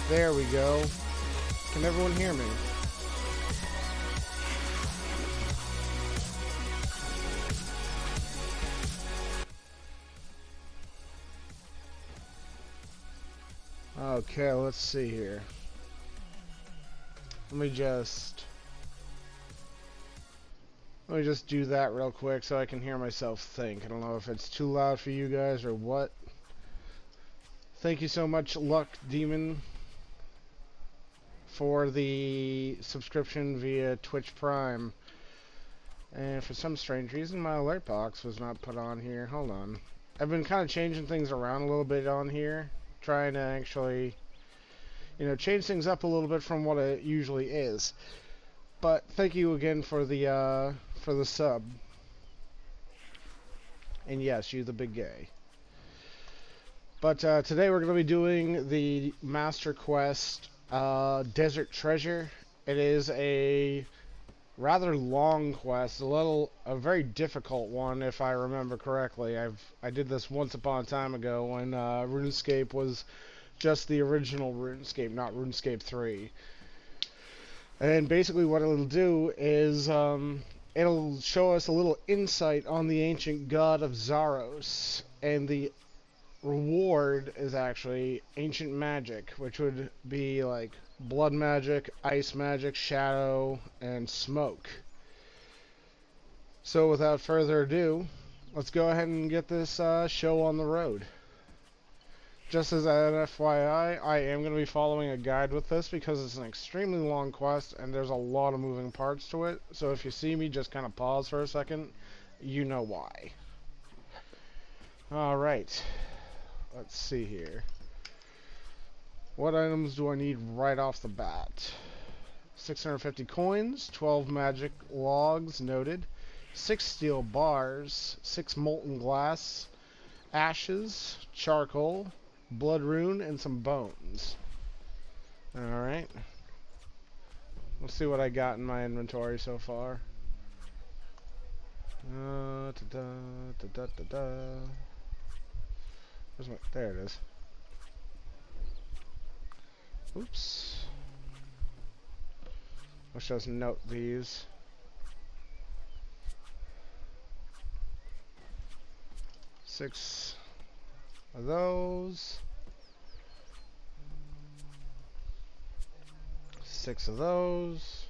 There we go. Can everyone hear me? Okay, let's see here. Let me just do that real quick so I can hear myself think. I don't know if it's too loud for you guys or what. Thank you so much, Luck Demon, for the subscription via Twitch Prime. And for some strange reason, my alert box was not put on here. Hold on. I've been kind of changing things around a little bit on here, trying to actually, change things up a little bit from what it usually is. But thank you again for the sub. And yes, you the big gay. But today we're going to be doing the Master Quest Desert Treasure. It is a rather long quest, a very difficult one if I remember correctly. I did this once upon a time ago when RuneScape was just the original RuneScape, not RuneScape 3. And basically what it'll do is it'll show us a little insight on the ancient god of Zaros, and the reward is actually ancient magic, which would be like blood magic, ice magic, shadow, and smoke. So without further ado, let's go ahead and get this show on the road. Just as an FYI, I am going to be following a guide with this because it's an extremely long quest and there's a lot of moving parts to it. So if you see me just kind of pause for a second, you know why. Alright. Let's see here. What items do I need right off the bat? 650 coins, 12 magic logs noted, 6 steel bars, 6 molten glass, ashes, charcoal, blood rune, and some bones. Alright. Let's see what I got in my inventory so far. There it is. Oops. Let's just note these. Six of those. 6 of those.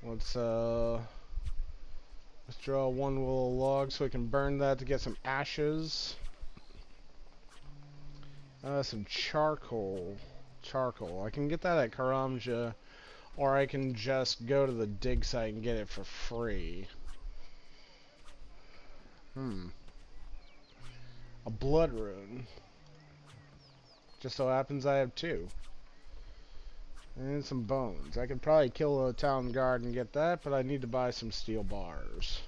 Let's draw one little log so we can burn that to get some ashes. Some charcoal. I can get that at Karamja, or I can just go to the dig site and get it for free. A blood rune. Just so happens I have 2. And some bones. I could probably kill a town guard and get that, but I need to buy some steel bars.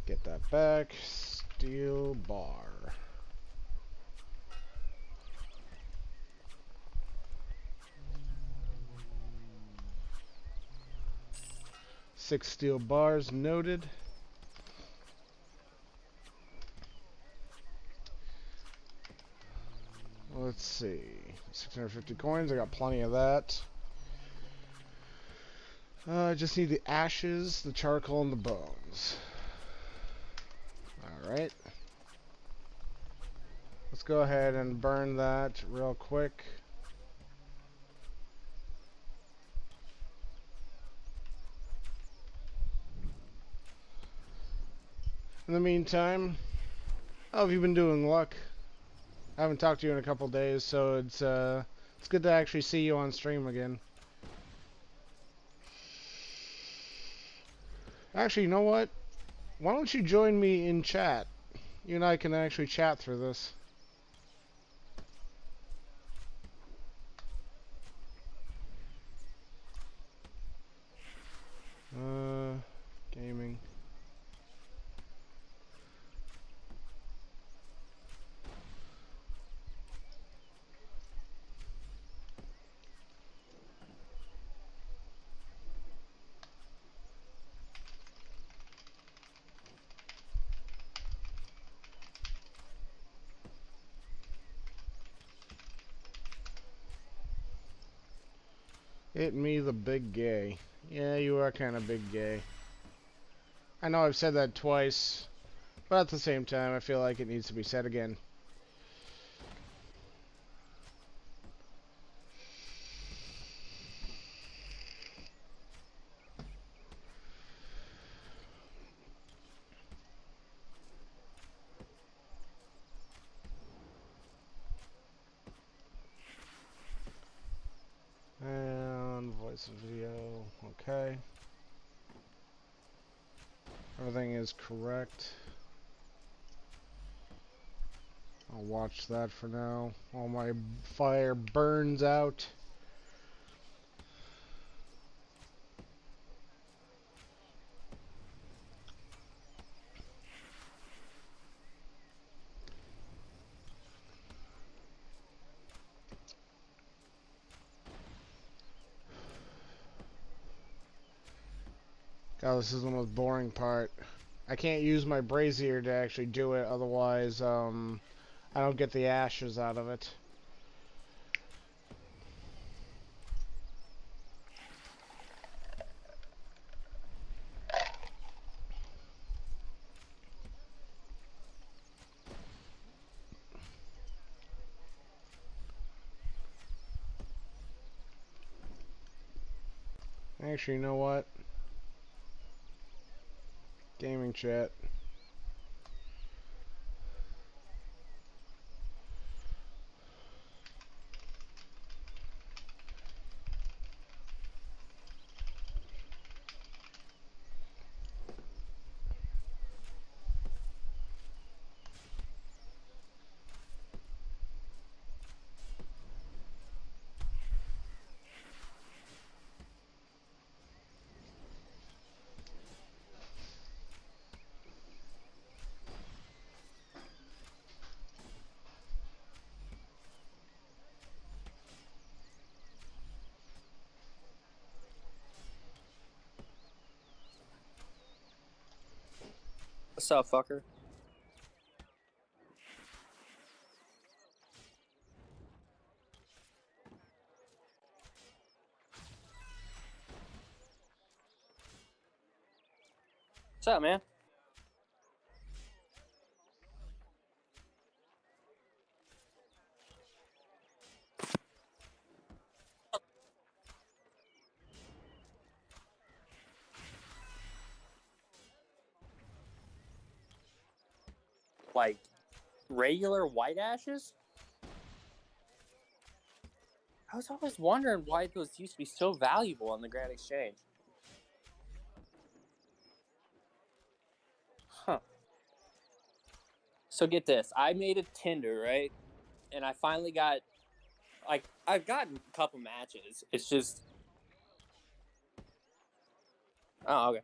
Get that back. Steel bar. Six steel bars noted. Let's see. 650 coins. I got plenty of that. I just need the ashes, the charcoal, and the bones. Alright. Let's go ahead and burn that real quick. In the meantime, how have you been doing, Luck? I haven't talked to you in a couple days, so it's good to actually see you on stream again. Actually, you know what? Why don't you join me in chat? You and I can actually chat through this. Gaming. Hit me the big gay. Yeah, you are kind of big gay. I know I've said that twice, but at the same time, I feel like it needs to be said again. And voice and video, okay. Everything is correct. I'll watch that for now. All my fire burns out. God, this is the most boring part. I can't use my brazier to actually do it, otherwise, I don't get the ashes out of it. Actually, you know what? Gaming chat. What's up, fucker? What's up, man? Like, regular white ashes? I was always wondering why those used to be so valuable on the Grand Exchange. Huh. So get this. I made a Tinder, right? And I finally got, like, I've gotten a couple matches. It's just... Oh, okay.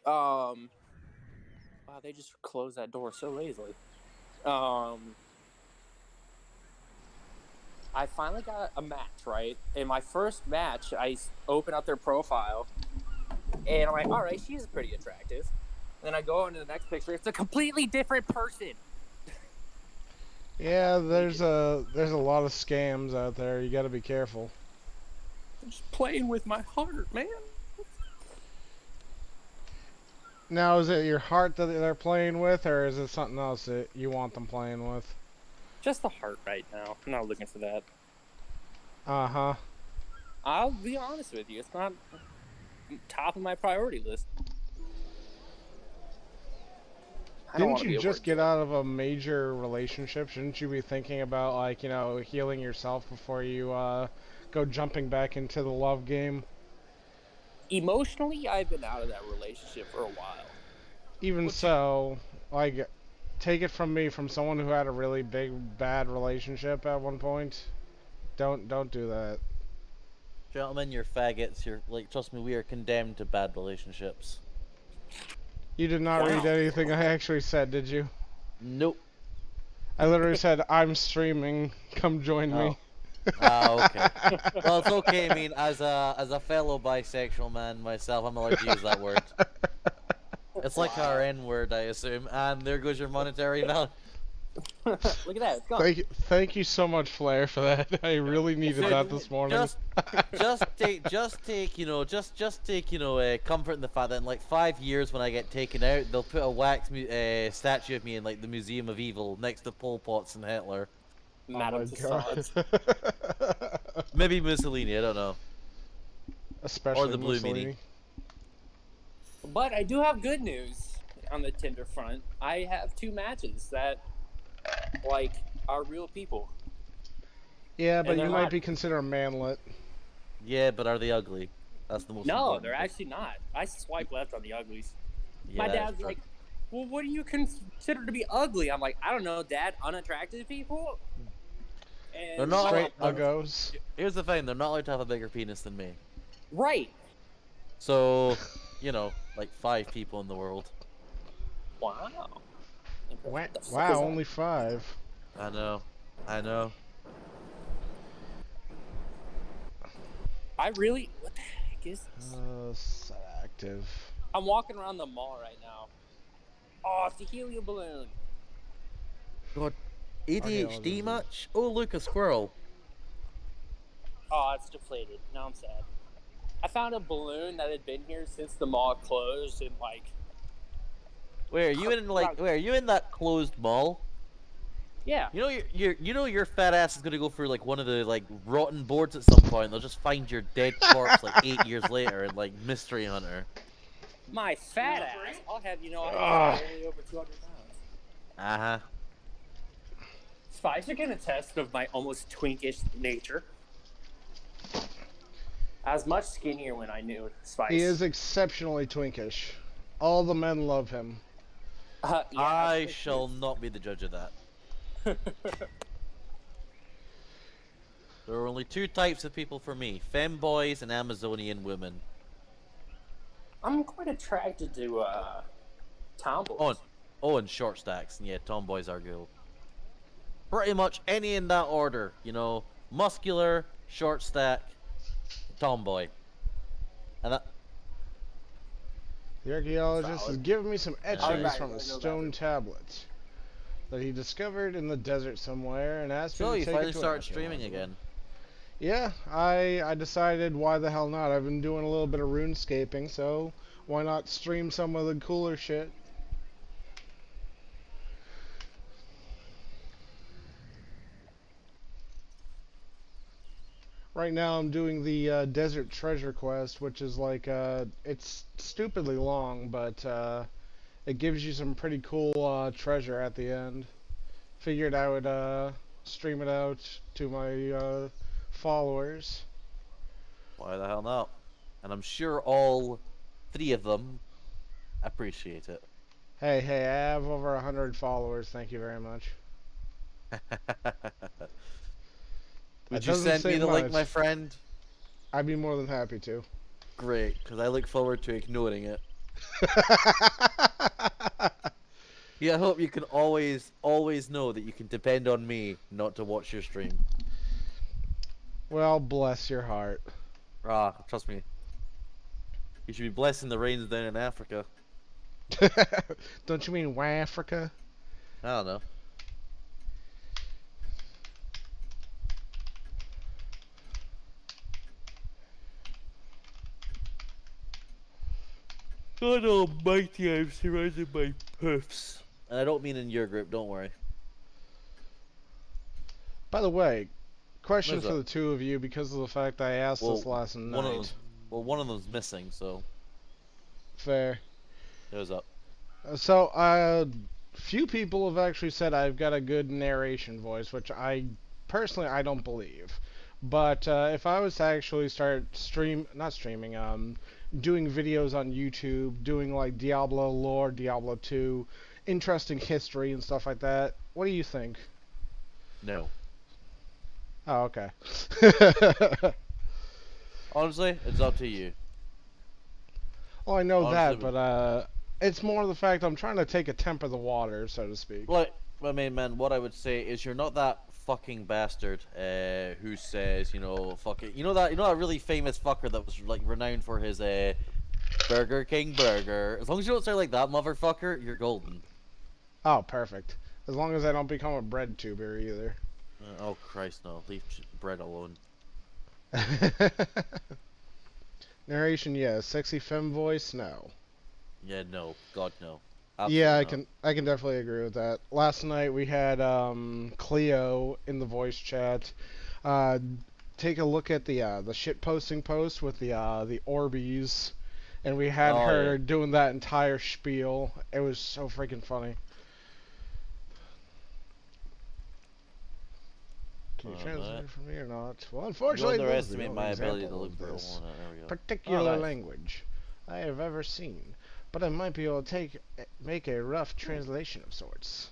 Wow, they just closed that door so lazily. I finally got a match, right? In my first match, I open up their profile, and I'm like, all right, she's pretty attractive. And then I go into the next picture, it's a completely different person. Yeah, there's a lot of scams out there. You got to be careful. They're just playing with my heart, man. Now, is it your heart that they're playing with, or is it something else that you want them playing with? Just the heart right now. I'm not looking for that. Uh-huh. I'll be honest with you. It's not top of my priority list. Didn't you just get out of a major relationship? Shouldn't you be thinking about, like, you know, healing yourself before you go jumping back into the love game? Emotionally, I've been out of that relationship for a while. Even so, like, take it from me, from someone who had a really big, bad relationship at one point. Don't do that. Gentlemen, you're faggots. You're, like, trust me, we are condemned to bad relationships. You did not read anything I actually said, did you? Nope. I literally said, I'm streaming. Come join me. Okay. Well, it's okay. I mean, as a fellow bisexual man myself, I'm allowed to use that word. It's like our N-word, I assume. And there goes your monetary value. Look at that, it's gone. Thank you so much, Flair, for that. I really needed that this morning. Just take, you know, just take, you know, comfort in the fact that in like 5 years when I get taken out, they'll put a wax statue of me in like the Museum of Evil next to Pol Pot's and Hitler. Oh Madame my god. Tussauds. Maybe Mussolini, I don't know. Especially Or the Blue Mussolini. Meanie. But I do have good news on the Tinder front. I have 2 matches that, like, are real people. Yeah, but And you they're might not- be considered a manlet. Yeah, but are they ugly? That's the most No, important they're thing. actually not. I swipe left on the uglies. Yeah, My that's dad's true. like, well, what do you consider to be ugly? I'm like, I don't know, Dad. Unattractive people? And They're not Straight allowed- uggos. Here's the thing, they're not allowed to have a bigger penis than me. Right. So, you know, like 5 people in the world. Wow. Wow, The fuck is wow, that? only 5. I know. I really. What the heck is this? Active. I'm walking around the mall right now. Oh, it's a helium balloon. God, Okay, ADHD I'll much? Oh, look, a squirrel. Oh, it's deflated. Now I'm sad. I found a balloon that had been here since the mall closed, and like, Wait, are you in like? Wait, are you in that closed mall? yeah. You know your fat ass is gonna go through like one of the like rotten boards at some point. They'll just find your dead corpse like 8 years later and like mystery hunter. My fat ass. I'll have you know, I'm barely over 200 pounds. Uh huh. Spicer can attest of my almost twinkish nature. I was much skinnier when I knew Spice. He is exceptionally twinkish. All the men love him. Yeah, I shall not be the judge of that. There are only 2 types of people for me: femboys and Amazonian women. I'm quite attracted to tomboys. And short stacks. Yeah, tomboys are cool. Pretty much any in that order. You know, muscular, short stack, tomboy. And that. The archaeologist is Solid. giving me some etchings Alright, from a I know stone that. tablet that he discovered in the desert somewhere and asked me So to you take finally it to an started streaming archaeologist. again. Yeah, I decided why the hell not. I've been doing a little bit of runescaping, so why not stream some of the cooler shit? Right now I'm doing the desert treasure quest, which is like it's stupidly long, but it gives you some pretty cool treasure at the end. Figured I would stream it out to my followers. Why the hell not? And I'm sure all 3 of them appreciate it. Hey, I have over 100 followers. Thank you very much. Would you doesn't send me say the link, much. my friend? I'd be more than happy to. Great, because I look forward to ignoring it. Yeah, I hope you can always know that you can depend on me not to watch your stream. Well, bless your heart. Ah, trust me. You should be blessing the rains down in Africa. Don't you mean Africa? I don't know. God almighty, I'm surrounded by puffs. And I don't mean in your group, don't worry. By the way, question What's for up? the 2 of you because of the fact I asked this last night. One of them's missing, so Fair. it was up. So, few people have actually said I've got a good narration voice, which I personally I don't believe. But if I was to actually start doing videos on YouTube, doing like Diablo lore, Diablo 2, interesting history and stuff like that, what do you think? No. Oh, okay. Honestly, it's up to you. Well, I know that, Honestly, but it's more the fact I'm trying to take a temper the water, so to speak. Like, I mean, man, what I would say is you're not that fucking bastard who says, you know, fuck it. You know that really famous fucker that was like renowned for his Burger King burger. As long as you don't say like that, motherfucker, you're golden. Oh, perfect. As long as I don't become a bread tuber either. Oh Christ, no! Leave bread alone. Narration, yes. Sexy femme voice, no. Yeah, no. God, no. Yeah, Absolutely I can definitely agree with that. Last night we had Cleo in the voice chat. Uh, take a look at the shit posting post with the Orbeez, and we had Oh, her yeah. doing that entire spiel. It was so freaking funny. Can you not. translate it for me or not? Well, You unfortunately, this is the underestimate only my ability to example look of for a this hole in it. There we go. particular Oh, nice. language I have ever seen, but I might be able to make a rough translation of sorts.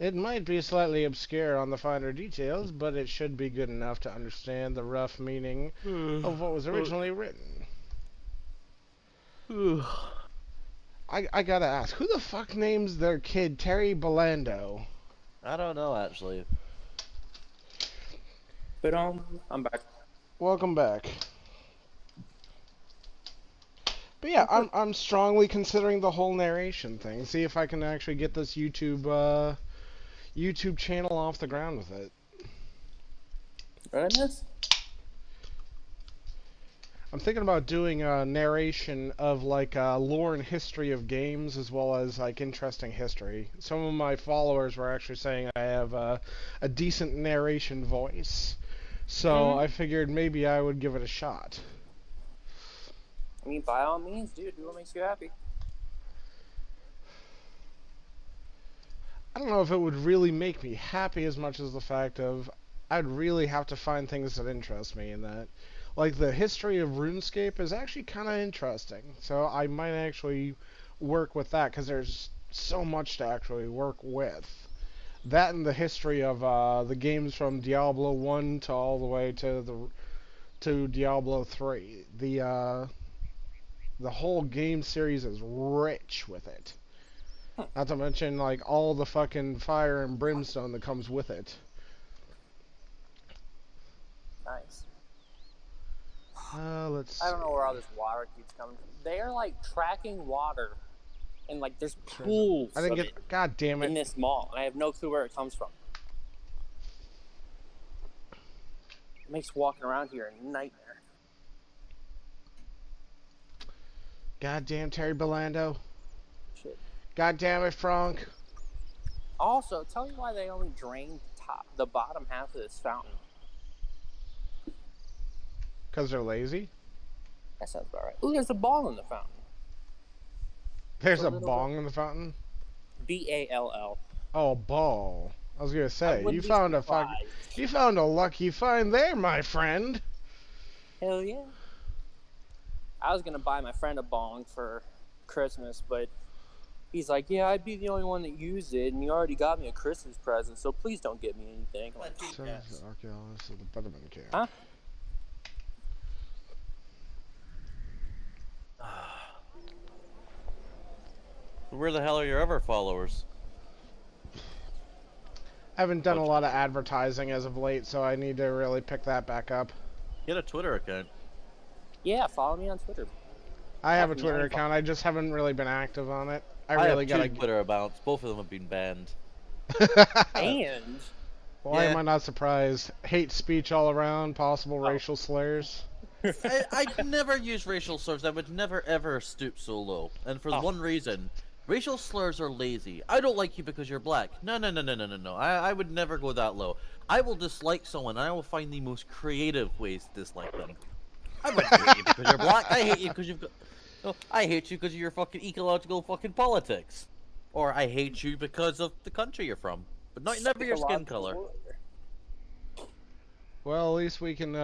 It might be slightly obscure on the finer details, but it should be good enough to understand the rough meaning of what was originally written. I gotta ask, who the fuck names their kid Terry Belando? I don't know actually. But I'm back. Welcome back. But yeah, I'm strongly considering the whole narration thing. See if I can actually get this YouTube channel off the ground with it. Goodness. I'm thinking about doing a narration of like lore and history of games as well as like interesting history. Some of my followers were actually saying I have a decent narration voice. So I figured maybe I would give it a shot. I mean, by all means, dude, do what makes you happy. I don't know if it would really make me happy as much as the fact of I'd really have to find things that interest me in that. Like the history of RuneScape is actually kind of interesting. So I might actually work with that because there's so much to actually work with. That and the history of the games from Diablo 1 to all the way to Diablo 3. The whole game series is rich with it. Not to mention like all the fucking fire and brimstone that comes with it. Nice. Let's see. I don't know where all this water keeps coming from. They are like tracking water, and like there's pools I didn't of get. it God damn in it! this mall, and I have no clue where it comes from. It makes walking around here a nightmare. God damn Terry Belando! Shit. God damn it, Frank! Also, tell me why they only drained the bottom half of this fountain. Because they're lazy. That sounds about right. Ooh, there's a ball in the fountain. There's A a little bong in the fountain. B-A-L-L. Oh, a ball. I was gonna I say you wouldn't be found a surprised. you found a lucky find there, my friend. Hell yeah. I was gonna buy my friend a bong for Christmas, but he's like, yeah, I'd be the only one that used it, and you already got me a Christmas present, so please don't get me anything. I'm like, Says the archaeologist of the Betterman camp. huh? Where the hell are your other followers? I haven't done a lot of advertising as of late, so I need to really pick that back up. Get a Twitter account. Yeah, follow me on Twitter. I have a Fucking Twitter iPhone. account. I just haven't really been active on it. I I really have gotta. two Twitter accounts. Both of them have been banned. And Why am Yeah. I not surprised? Hate speech all around. Possible racial slurs. I'd never use racial slurs. I would never ever stoop so low. And for one reason. Racial slurs are lazy. I don't like you because you're black. No. I would never go that low. I will dislike someone and I will find the most creative ways to dislike them. I wouldn't hate you because you're black. I hate you because you've got... No, I hate you because of your fucking ecological fucking politics. Or I hate you because of the country you're from. But never your skin color. Well, at least we can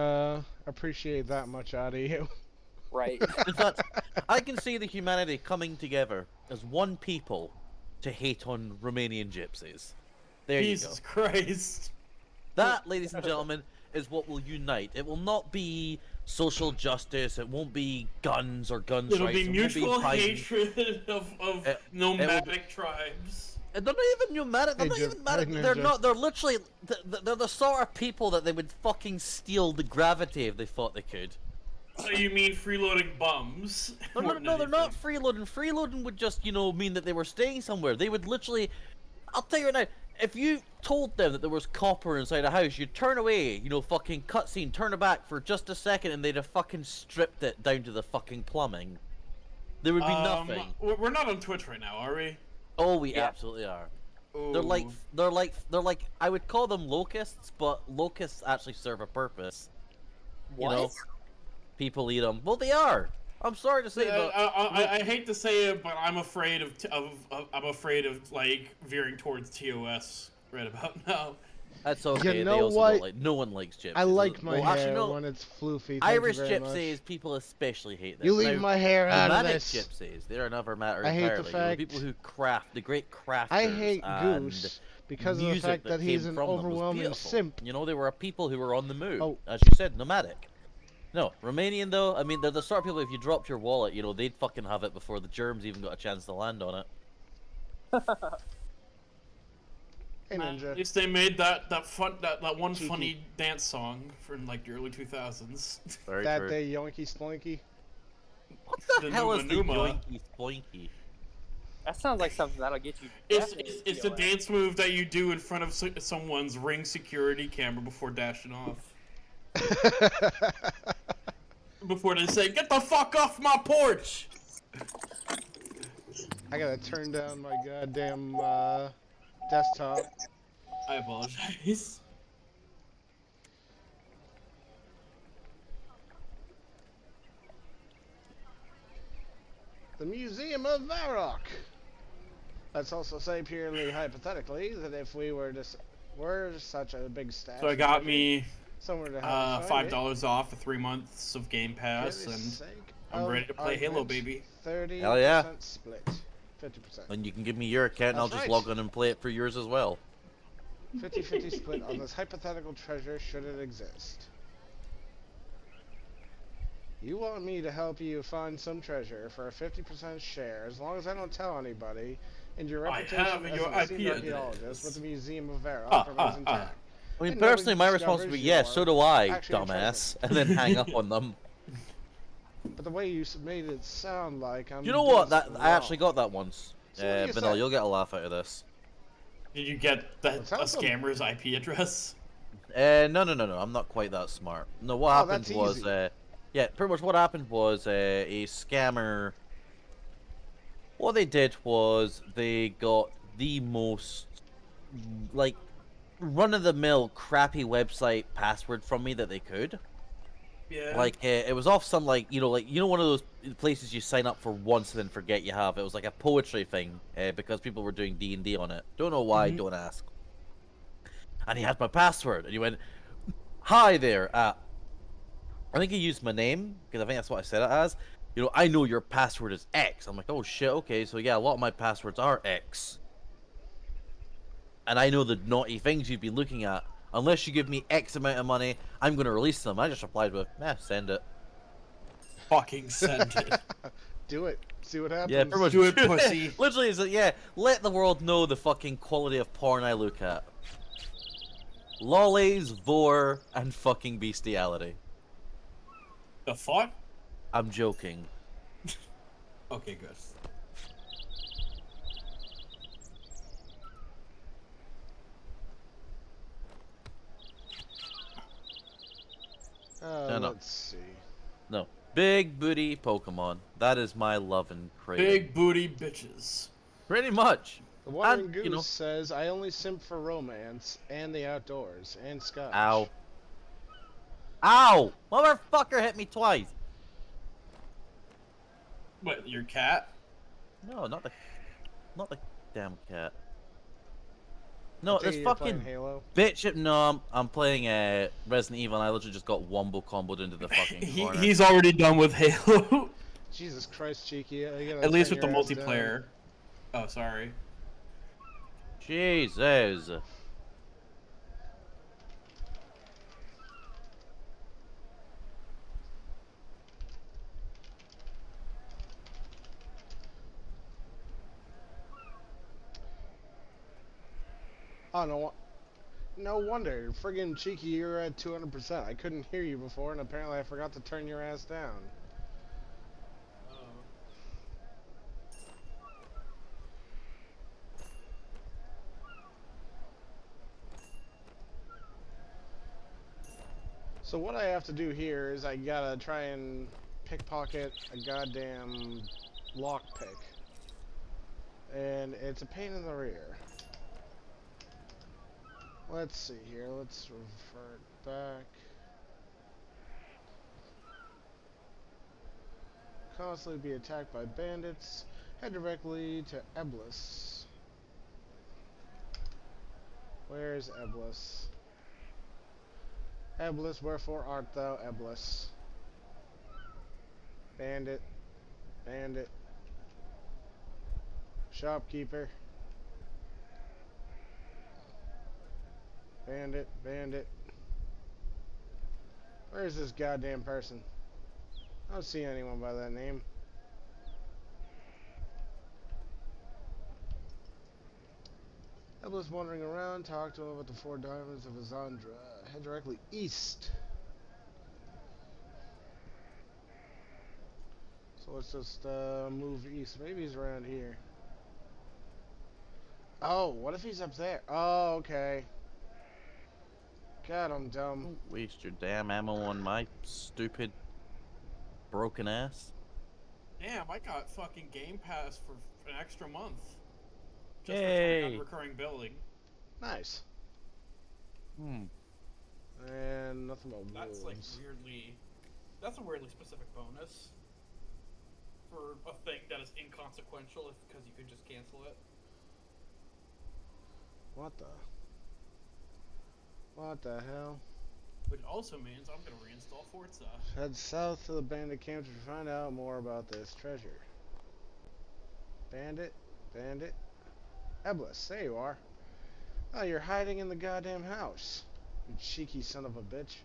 appreciate that much out of you. Right. In fact, I can see the humanity coming together as one people to hate on Romanian gypsies. There Jesus you go. Christ. That, ladies and gentlemen, is what will unite. It will not be social justice. It won't be guns or guns It'll rights. be It won't mutual fighting. hatred of nomadic tribes. They're not even nomadic. They're Hey, not Jim, even mad. hey, They're Ninja. not. They're literally. They're the sort of people that they would fucking steal the gravity if they thought they could. So you mean freeloading bums? No, more than they're not anything. freeloading. Freeloading would just, mean that they were staying somewhere. They would literally... I'll tell you right now, if you told them that there was copper inside a house, you'd turn away, you know, fucking cutscene, turn it back for just a second, and they'd have fucking stripped it down to the fucking plumbing. There would be nothing. We're not on Twitch right now, are we? Oh, we Yeah. absolutely are. Ooh. They're like, I would call them locusts, but locusts actually serve a purpose. What? You know, people eat them. Well, they are. I'm sorry to say, but I hate to say it, but I'm afraid of like veering towards TOS right about now. that's okay. You know they also what? don't like. No one likes gypsies. I like my well, hair actually, no. when it's floofy. Thank Irish you very gypsies, much. people especially hate them. You leave Now, my hair out of nomadic this. gypsies, they're another matter I hate the entirely. You know, fact- people who craft, the great crafters. I hate and Goose because of the music fact that he's came an from them was overwhelming beautiful. simp. You know, they were people who were on the move. Oh. As you said, nomadic. No, Romanian though, I mean, they're the sort of people, if you dropped your wallet, you know, they'd fucking have it before the germs even got a chance to land on it. Hey, At Ninja. least they made that one Cheeky. funny dance song from like the early 2000s. Very That true. day, yoinky sploinky. What the the hell is the Numa. yoinky sploinky? That sounds like something that'll get you. It's definitely it's the TOS. dance move that you do in front of someone's Ring security camera before dashing off. Before they say, "Get the fuck off my porch!" I gotta turn down my goddamn desktop. I apologize. The Museum of Varrock. Let's also say purely hypothetically that if we were such a big stash, So I got me somewhere to have $5 off for 3 months of Game Pass, and I'm ready to play Halo, baby. 30% Hell yeah. split. 50%. And you can give me your account and I'll That's just right. log on and play it for yours as well. 50-50 split on this hypothetical treasure should it exist. You want me to help you find some treasure for a 50% share as long as I don't tell anybody, and your I reputation have as your an IP esteemed archaeologist address. with the Museum of Varrock remains intact. I mean, And nobody personally, my response would be, discovers yeah, your so do I, actual dumbass, and then hang up on them. But the way you made it sound like I'm You know doing what? That something I actually wrong. got that once. So what do you Vanilla, say? you'll get a laugh out of this. Did you get a sounds so- scammer's IP address? No, I'm not quite that smart. No, what Oh, happened that's was, easy. yeah, pretty much what happened was a scammer. What they did was they got the most, like, run-of-the-mill crappy website password from me that they could. Yeah. Like, it was off some, like, one of those places you sign up for once and then forget you have. It was like a poetry thing, because people were doing D&D on it. Don't know why, don't ask. And he had my password, and he went, "Hi there, I think he used my name, because I think that's what I said it as. You know, I know your password is X. I'm like, oh shit, okay, so yeah, a lot of my passwords are X. And I know the naughty things you've been looking at. Unless you give me X amount of money, I'm going to release them." I just replied with, send it. Fucking send it. Do it. See what happens. Yeah, pretty much. Do it, pussy. Literally, it's like, yeah, let the world know the fucking quality of porn I look at. Lollies, vor, and fucking bestiality. The fuck? I'm joking. Okay, good. No. Let's see. No. Big booty Pokemon. That is my love and craving. Big booty bitches. Pretty much. The Wandering And, Goose you know- says, I only simp for romance and the outdoors and scotch. Ow. Ow! Motherfucker hit me twice. What, your cat? No, not the damn cat. No, Take this it you're playing fucking Halo. bitch. No, I'm playing Resident Evil, and I literally just got wombo comboed into the fucking corner. He's already done with Halo. Jesus Christ, Cheeky. You gotta At least turn with the your ass down. multiplayer. Oh, sorry. Jesus. Oh, no wonder. Friggin' Cheeky, you're at 200%. I couldn't hear you before, and apparently I forgot to turn your ass down. So what I have to do here is I gotta try and pickpocket a goddamn lockpick. And it's a pain in the rear. Let's see here. Let's revert back. Constantly be attacked by bandits. Head directly to Eblis. Where's Eblis? Eblis, wherefore art thou, Eblis? Bandit. Bandit. Shopkeeper. Bandit. Bandit. Where's this goddamn person? I don't see anyone by that name. Eblis wandering around, talk to him about the 4 diamonds of Azandra. Head directly east. So let's just move east. Maybe he's around here. Oh, what if he's up there? Oh, okay. God, I'm dumb. Don't waste your damn ammo on my stupid broken ass. Damn, I got fucking Game Pass for an extra month. Just Yay. for turning on recurring billing. Nice. Hmm. And nothing but wolves. That's like weirdly. That's a weirdly specific bonus. For a thing that is inconsequential because you could just cancel it. What the? What the hell? Which also means I'm gonna reinstall Forza. Head south to the bandit camp to find out more about this treasure. Bandit? Bandit? Eblis, there you are. Oh, you're hiding in the goddamn house. You cheeky son of a bitch.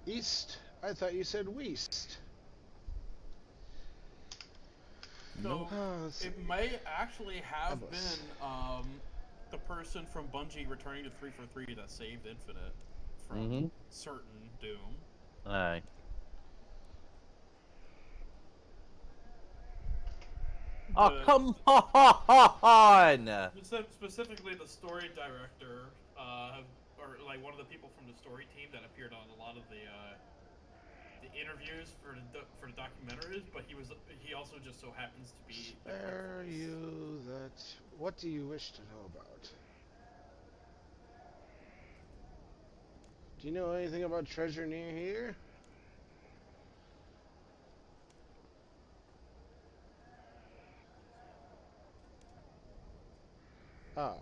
East? I thought you said west. So Oh, it may actually have Eblis. been the person from Bungie returning to 343 that saved Infinite from certain doom. Aye. Oh, But come on! specifically, the story director, or like one of the people from the story team that appeared on a lot of the interviews for the documentaries, but he also just so happens to be. Spare you that. What do you wish to know about? Do you know anything about treasure near here? Oh.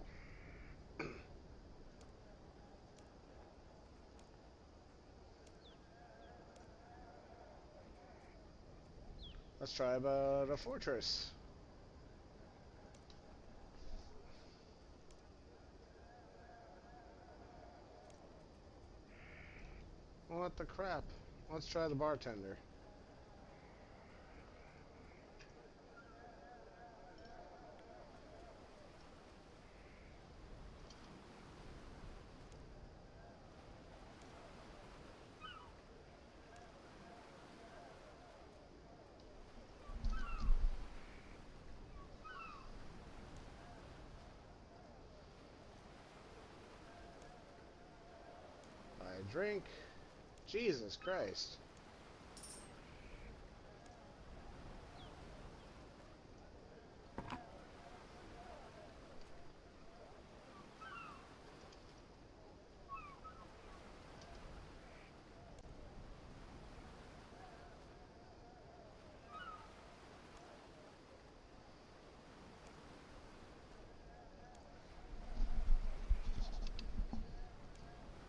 Let's try about a fortress. What the crap? Let's try the bartender. Buy a drink. Jesus Christ.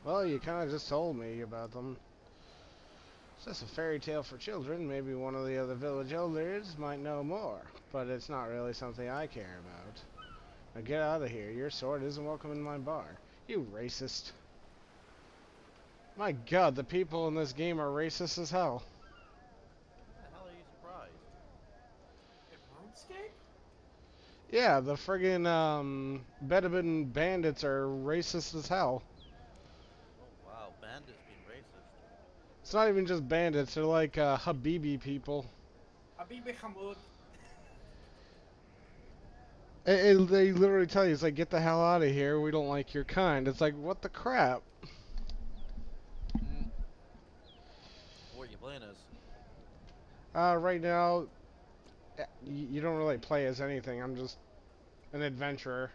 Well, you kind of just told me about them. It's just a fairy tale for children. Maybe one of the other village elders might know more, but it's not really something I care about. Now get out of here. Your sword isn't welcome in my bar. You racist. My god, the people in this game are racist as hell. How the hell are you surprised? In RuneScape? Yeah, the friggin' Bedouin bandits are racist as hell. Oh wow, bandits being racist. It's not even just bandits, they're like Habibi people. Habibi Hamoud. They literally tell you, it's like, get the hell out of here. We don't like your kind. It's like, what the crap? What are you playing as? Right now, you don't really play as anything. I'm just an adventurer.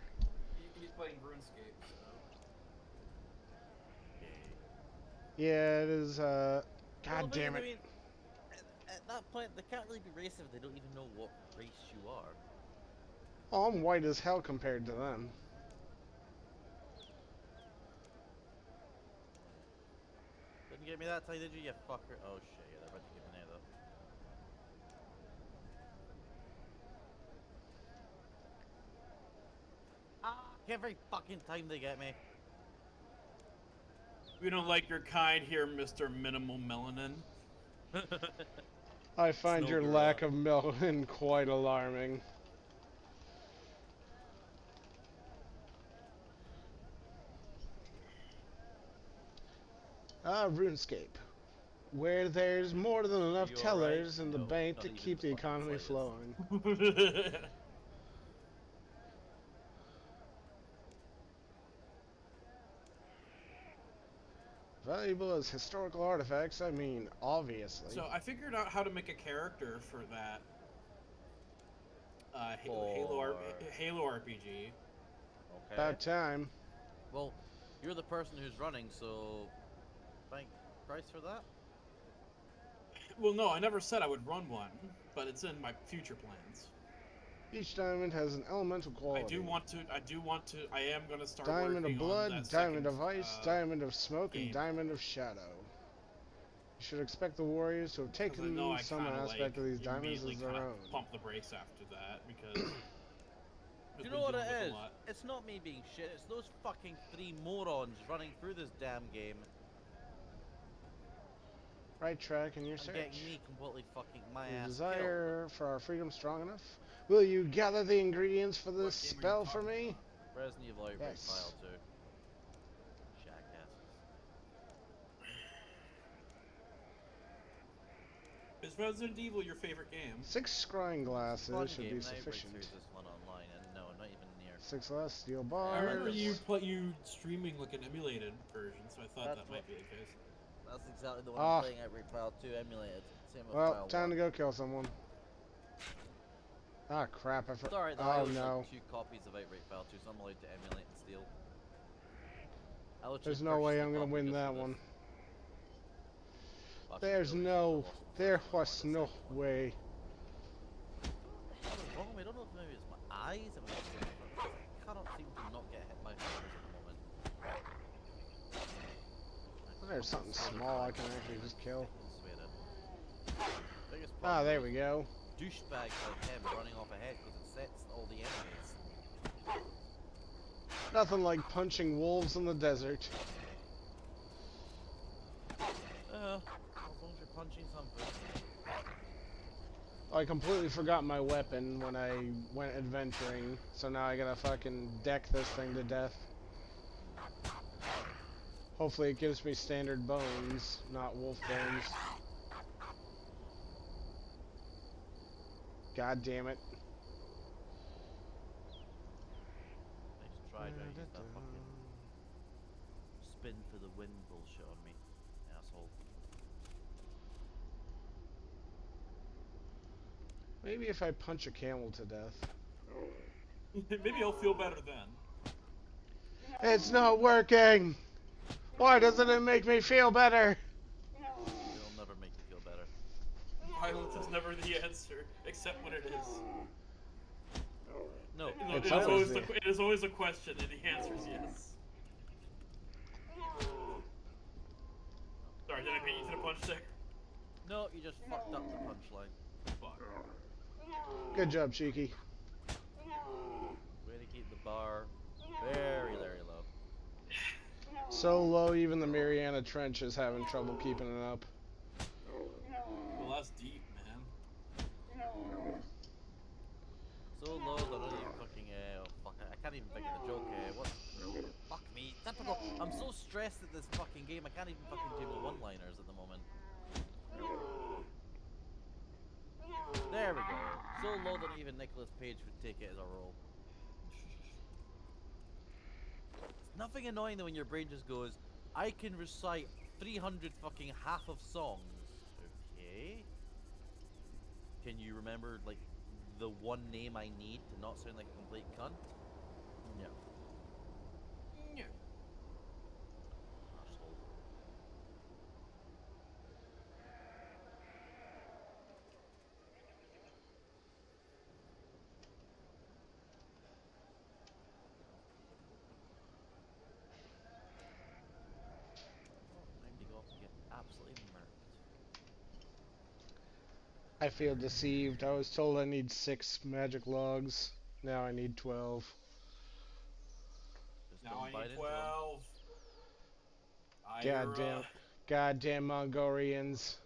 He's playing RuneScape, so. Yeah, it is, Well, God but, damn I it. mean, at that point, they can't really be racist if they don't even know what race you are. Oh, I'm white as hell compared to them. Didn't get me that time, did you, you fucker? Oh shit, yeah, they're about to give me that. Every fucking time they get me. We don't like your kind here, Mr. Minimal Melanin. I find your Snow lack gorilla. of melanin quite alarming. RuneScape, where there's more than enough You alright? tellers in the No, bank not to even keep the fucking economy slightest. flowing. Valuable as historical artifacts, I mean, obviously. So I figured out how to make a character for that Halo RPG. Okay. About time. Well, you're the person who's running, so thank Christ for that. Well, no, I never said I would run one, but it's in my future plans. Each diamond has an elemental quality. I am gonna start Diamond working of blood, on that diamond second, of ice, diamond of smoke, game. and diamond of shadow. You should expect the warriors to have 'Cause I taken know I some kinda, aspect like, of these diamonds immediately as their kinda own. pump the brakes after that because Do you know what it is? It's not me being shit, it's those fucking 3 morons running through this damn game. Right track in your I'm search. getting me completely fucking my Your ass desire for our freedom strong enough? Will you gather the ingredients for this spell for me? killed. Resident Evil Outbreak Yes. File 2. Jackasses. Is Resident Evil your favorite game? 6 scrying glasses Fun should game, be and I break sufficient. through this one online, and no, not even near. 6 less steel I bars. remember you streaming like an emulated version, so I thought That's that might be the case. That's exactly the one Ah. I'm playing Outbreak File 2 emulated. Same with Well, File time 1. to go kill someone. Ah, crap. I Sorry, though, I Oh, own no. like 2 copies of Outbreak File 2, so I'm allowed to emulate and steal. I literally There's no way purchased I'm a gonna copy win just for that this. one. Fucking There's no reason no, for lost on the there first one, was why the no second one? way. What was wrong with me? I don't know if maybe it's my eyes. I cannot seem to not get hit by fingers at the moment. There's something small I can actually just kill. Swear it. Biggest Ah, problem there is we go. douchebags like him running off ahead because it sets all the enemies. Nothing like punching wolves in the desert. As long as you're punching something. I completely forgot my weapon when I went adventuring, so now I gotta fucking deck this thing to death. Hopefully it gives me standard bones, not wolf bones. God damn it. Nice try, trying to use that fucking spin for the win bullshit on me, asshole. Maybe if I punch a camel to death. Maybe I'll feel better then. It's not working! Why doesn't it make me feel better? It'll never make you feel better. Violence is never the answer, except when it is. No. No, It's it is always a question, and the answer is yes. Sorry, did I beat you to the punch there? No, you just fucked up the punchline. Fuck. Good job, Cheeky. Way to keep the bar very, very low. So low, even the Mariana Trench is having trouble keeping it up. Well, that's deep, man. So low that I don't even fucking, oh fuck, I can't even think of the joke, what? Fuck me, typical. I'm so stressed at this fucking game, I can't even fucking do my one-liners at the moment. There so low that even Nicolas Cage would take it as a role. It's nothing annoying though when your brain just goes, I can recite 300 fucking half of songs. Okay. Can you remember, like, the one name I need to not sound like a complete cunt? No. No. Arsehole. Oh, time to go off and get absolutely murked. I feel deceived. I was told I need 6 magic logs. Now I need 12. Just Now don't I bite need into 'em. 12. Goddamn, goddamn Mongolians.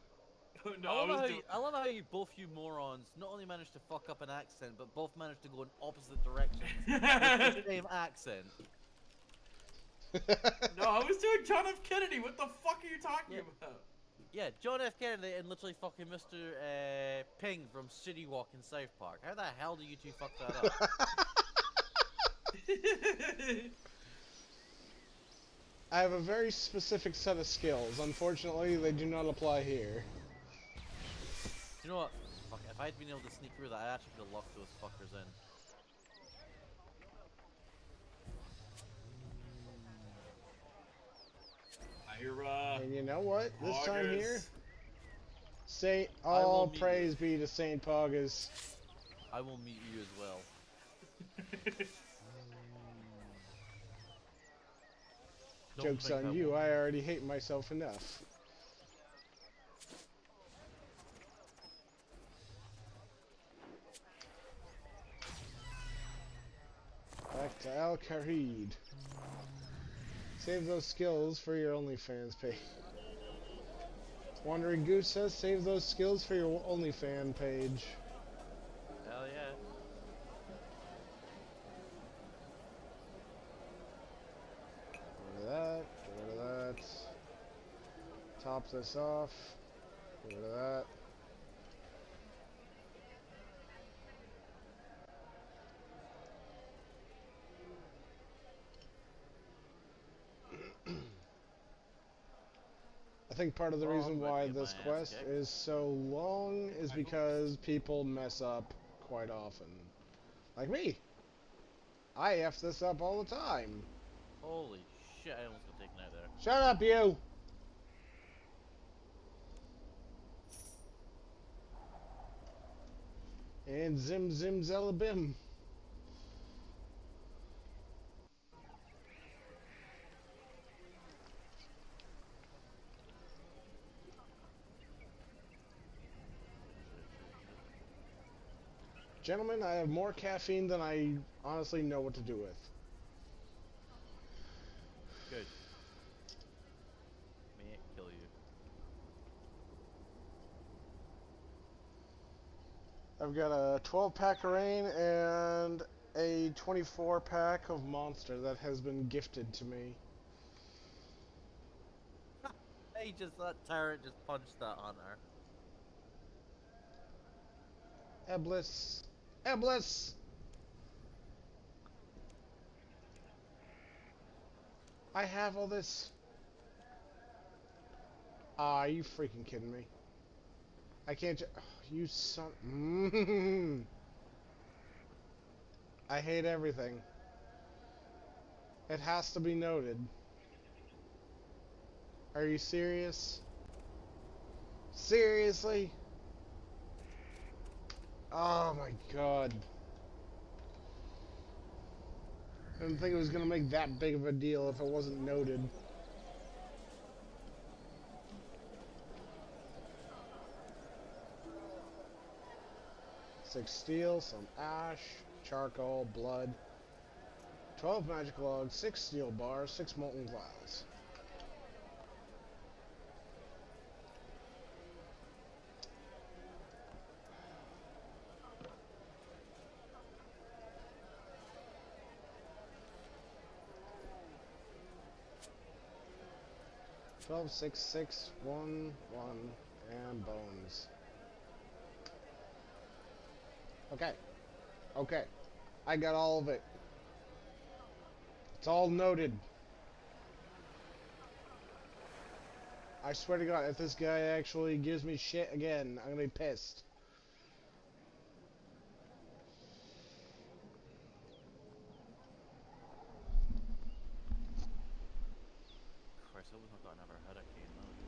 No, I was doing. I love how you both you morons not only managed to fuck up an accent, but both managed to go in opposite directions with the same accent. No, I was doing John F. Kennedy. What the fuck are you talking Yeah. about? Yeah, John F. Kennedy and literally fucking Mr. Ping from City Walk in South Park. How the hell do you two fuck that up? I have a very specific set of skills. Unfortunately, they do not apply here. Do you know what? Fuck, if I'd been able to sneak through that, I actually could have locked those fuckers in. And you know what? This time here, Poggers. I will all meet praise be to Saint Poggers. I will meet you as well. Don't Joke's think on I you, won't. I already hate myself enough. Back to Al Kharid. Save those skills for your OnlyFans page. Wandering Goose says, save those skills for your OnlyFans page. Hell yeah. Get rid of that, get rid of that. Top this off. Get rid of that. I think part of the Well, reason I'm about to why get this my ass quest kicked. is so long is because people mess up quite often. Like me. I F this up all the time. Holy shit, I almost got taken out there. Shut up, you! And zim zim zelabim. Gentlemen, I have more caffeine than I honestly know what to do with. Good. May it kill you. I've got a 12-pack of rain and a 24-pack of Monster that has been gifted to me. Hey, just that tyrant just punched that hunter. Eblis. Eblis! I have all this. Ah, you freaking kidding me? I can't you son. I hate everything. It has to be noted. Are you serious? Seriously? Oh my god. I didn't think it was gonna make that big of a deal if it wasn't noted. Six steel, some ash, charcoal, blood, 12 magic logs, 6 steel bars, 6 molten vials. Twelve, 6, 6, 1, 1, and bones. Okay. Okay. I got all of it. It's all noted. I swear to God, if this guy actually gives me shit again, I'm gonna be pissed. Christ, I hope we've not got another hurricane. That would be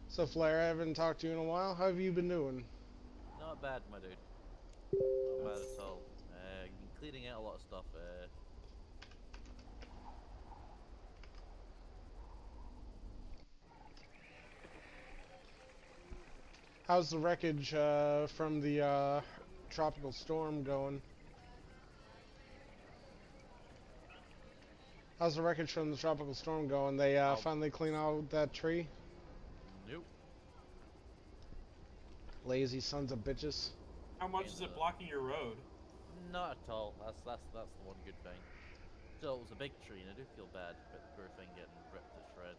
So, Flair, I haven't talked to you in a while. How have you been doing? not bad, my dude. Not bad at all. Been clearing out a lot of stuff. How's the wreckage from the tropical storm going? How's the wreckage from the tropical storm going? They finally clean out that tree? Nope. Lazy sons of bitches. How much is it blocking your road? Not at all. That's the one good thing. Still, it was a big tree, and I do feel bad about the poor thing getting ripped to shreds.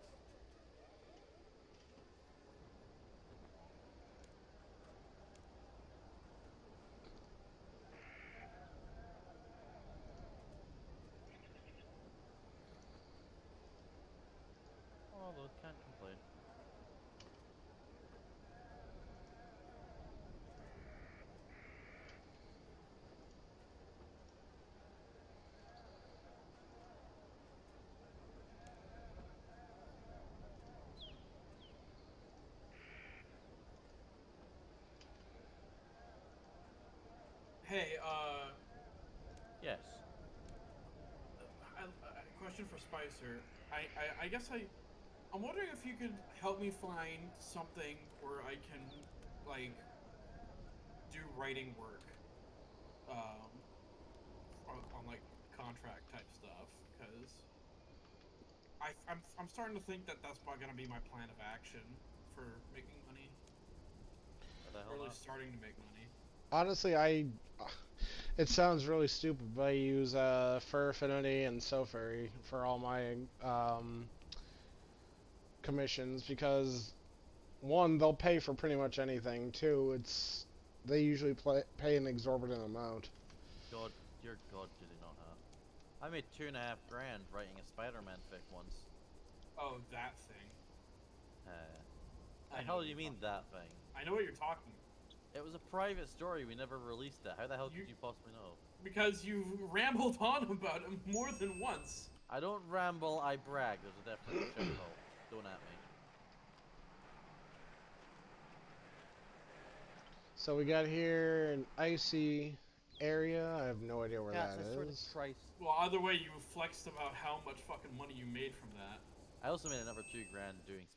Although, can't complain. Hey, Yes. question for Spicer. I guess I'm wondering if you could help me find something where I can, like, do writing work, on like contract type stuff, because I'm starting to think that that's probably gonna be my plan of action for making money. What the hell Really not? starting to make money. Honestly, it sounds really stupid, but I use Fur Affinity and Sofurry for all my commissions because one, they'll pay for pretty much anything. Two, they usually pay an exorbitant amount. God, dear God, do they not have? I made $2.5 grand writing a Spider-Man fic once. Oh, that thing. The hell do you mean that thing? I know what you're talking. It was a private story. We never released it. How the hell could you possibly know? Because you rambled on about it more than once. I don't ramble. I brag. There's a difference. Shut up. Don't at me. So we got here an icy area. I have no idea where that is. Christ. Well, either way, you flexed about how much fucking money you made from that. I also made another $2 grand doing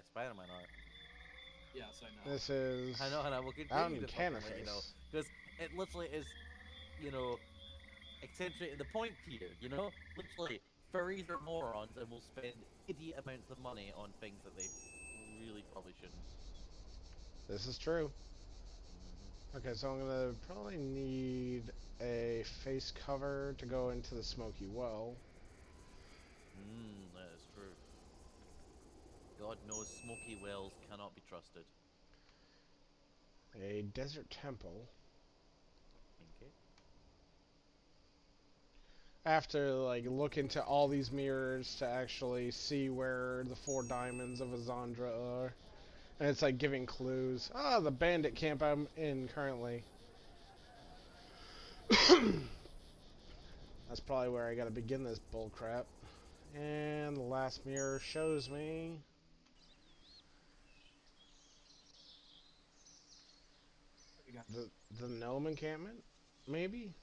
Spider-Man art. Yes, I know. This is I know, and I will out continue in to fucking let you know, Canaface. because it literally is, you know, accentuating the point here. You know, literally, furries are morons and will spend idiot amounts of money on things that they really probably shouldn't. This is true. Okay, so I'm gonna probably need a face cover to go into the smoky well. That is true. God knows smoky wells cannot be trusted. A desert temple. Okay. I have to like look into all these mirrors to actually see where the 4 diamonds of Azandra are. And it's like giving clues. Ah, the bandit camp I'm in currently. That's probably where I gotta begin this bullcrap. And the last mirror shows me the gnome encampment, maybe?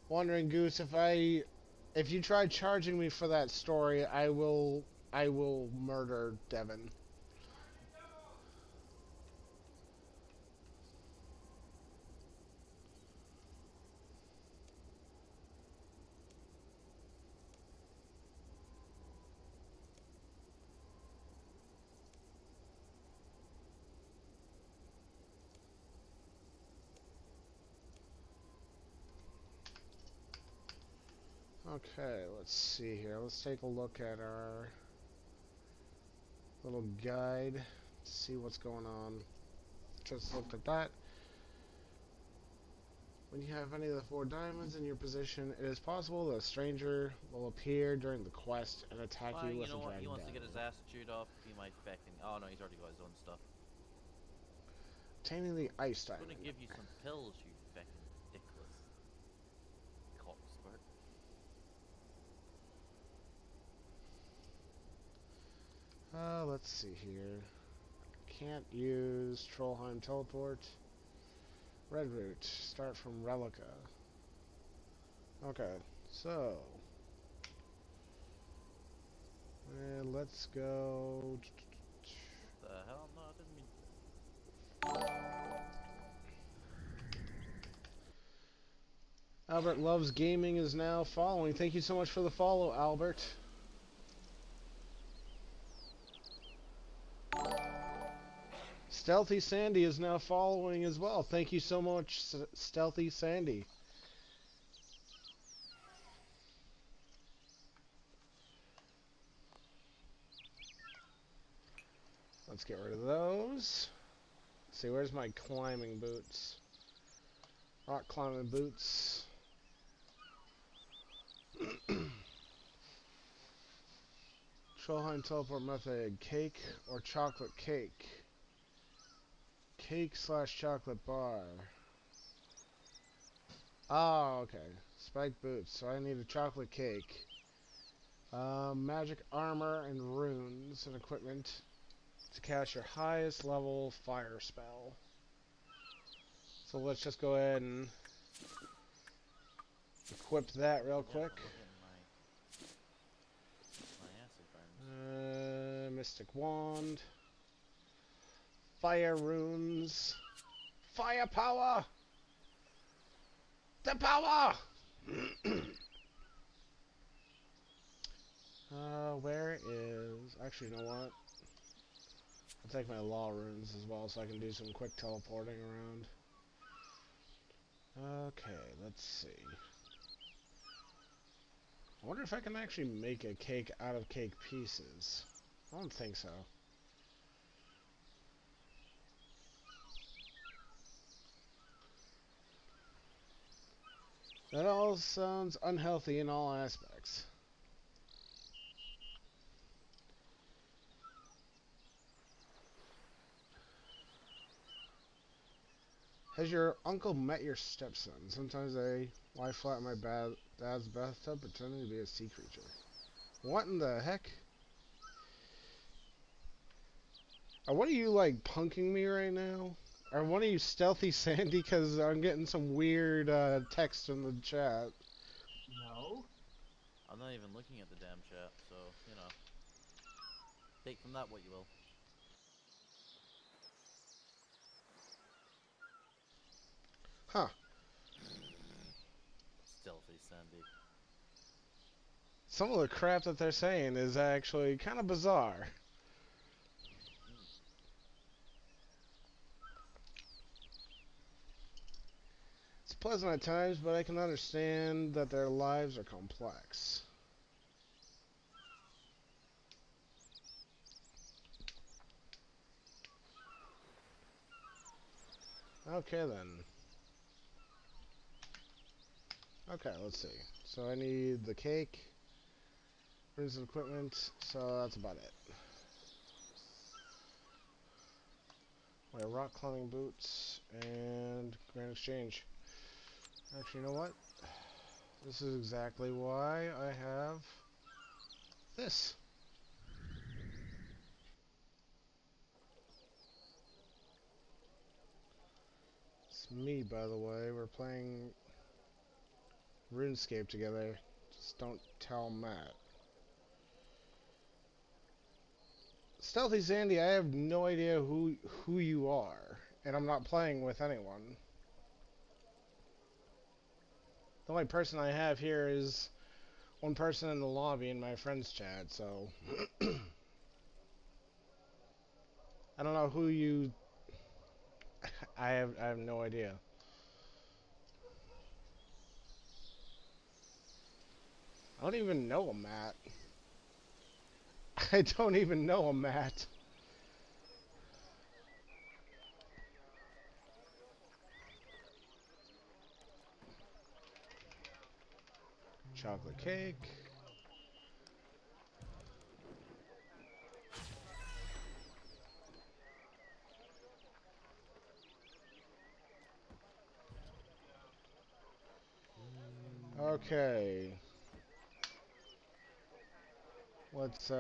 Wandering Goose, if you try charging me for that story, I will murder Devin. Okay, let's see here. Let's take a look at our little guide to see what's going on. Just looked at that. When you have any of the 4 diamonds in your position, it is possible that a stranger will appear during the quest and attack Well, you you with know a what? He dragon wants to get diamond. his ass chewed off. Be my feckin'. Oh no, he's already got his own stuff. Obtaining the ice I'm diamond. gonna give you some pills, you feckin' dickless cock squirt. Let's see here. Can't use Trollheim teleport. Red route. Start from Relica. Okay, so let's go. What the hell? No, I didn't mean. Albert Loves Gaming is now following. Thank you so much for the follow, Albert. Stealthy Sandy is now following as well. Thank you so much, Stealthy Sandy. Let's get rid of those. Let's see, where's my climbing boots? Rock climbing boots. Trollheim teleport method. Cake or chocolate cake? Cake / chocolate bar. Oh, okay. Spiked boots. So I need a chocolate cake. Magic armor and runes and equipment to cast your highest level fire spell. So let's just go ahead and equip that real quick. Mystic wand. Fire runes. Fire power! The power! Where is... Actually, you know what? I'll take my law runes as well so I can do some quick teleporting around. Okay, let's see. I wonder if I can actually make a cake out of cake pieces. I don't think so. That all sounds unhealthy in all aspects. Has your uncle met your stepson? Sometimes I lie flat in my dad's bathtub pretending to be a sea creature. What in the heck? What are you, like, punking me right now? Or what are you, Stealthy Sandy? Because I'm getting some weird text in the chat. No. I'm not even looking at the damn chat, so, you know. Take from that what you will. Huh. Stealthy Sandy. Some of the crap that they're saying is actually kind of bizarre. It's pleasant at times, but I can understand that their lives are complex. Okay then. Okay, let's see. So I need the cake, runes and equipment, so that's about it. My rock climbing boots and Grand Exchange. Actually, you know what? This is exactly why I have this. It's me, by the way. We're playing RuneScape together. Just don't tell Matt. Stealthy Sandy, I have no idea who you are, and I'm not playing with anyone. The only person I have here is one person in the lobby in my friends chat, so I don't know who you. I have no idea. I don't even know a Matt. I don't even know a Matt. chocolate cake. Okay. Let's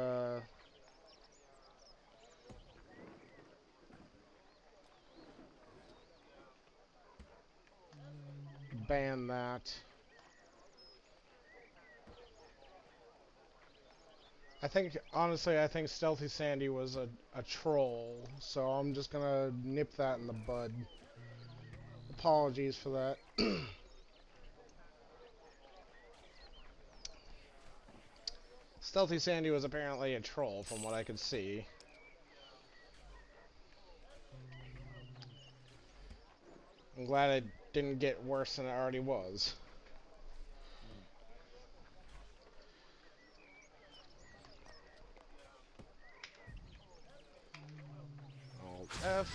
ban that. Honestly, I think Stealthy Sandy was a troll, so I'm just gonna nip that in the bud. Apologies for that. Stealthy Sandy was apparently a troll, from what I could see. I'm glad it didn't get worse than it already was. Alt F.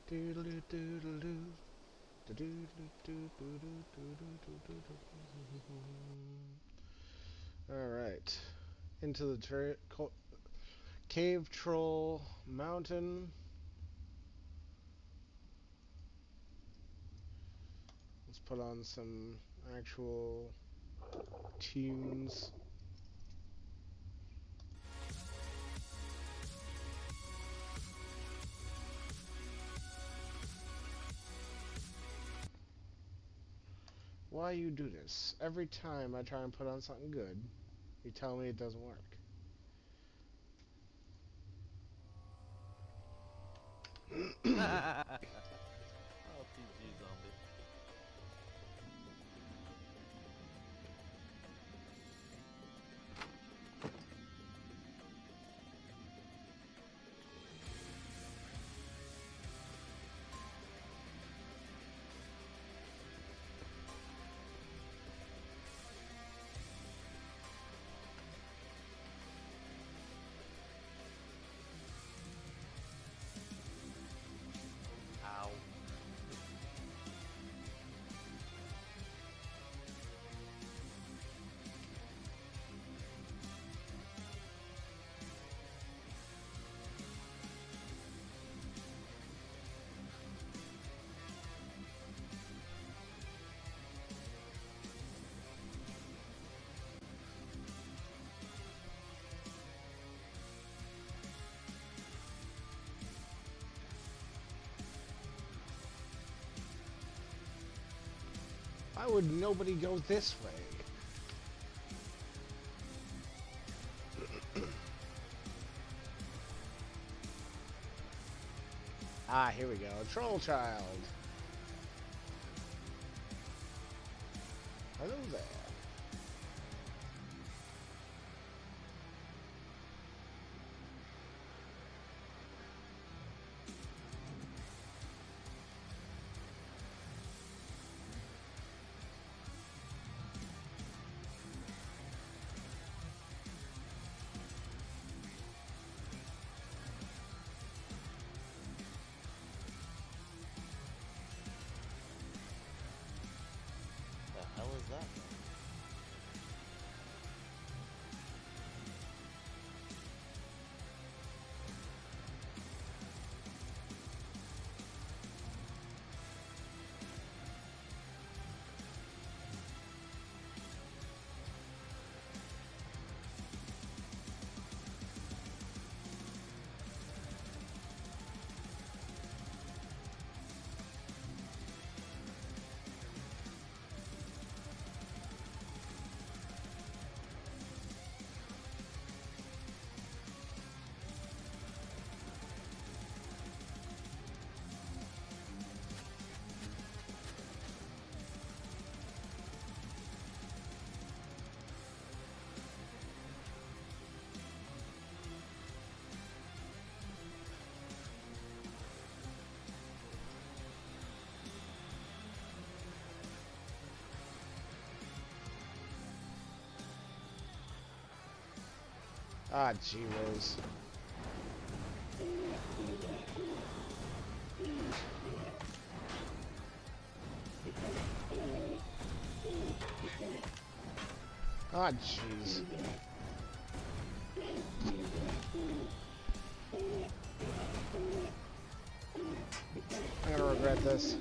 Okay, so I think we're all filled in. Alright. Into the Cave Troll Mountain. Let's put on some actual tunes. Why you do this? Every time I try and put on something good, you tell me it doesn't work. Oh, TG zombie. Ow. Why would nobody go this way? Ah, here we go. Troll Child. Hello there. The hell is that? Ah, gee whiz. Ah, jeez. I'm gonna regret this.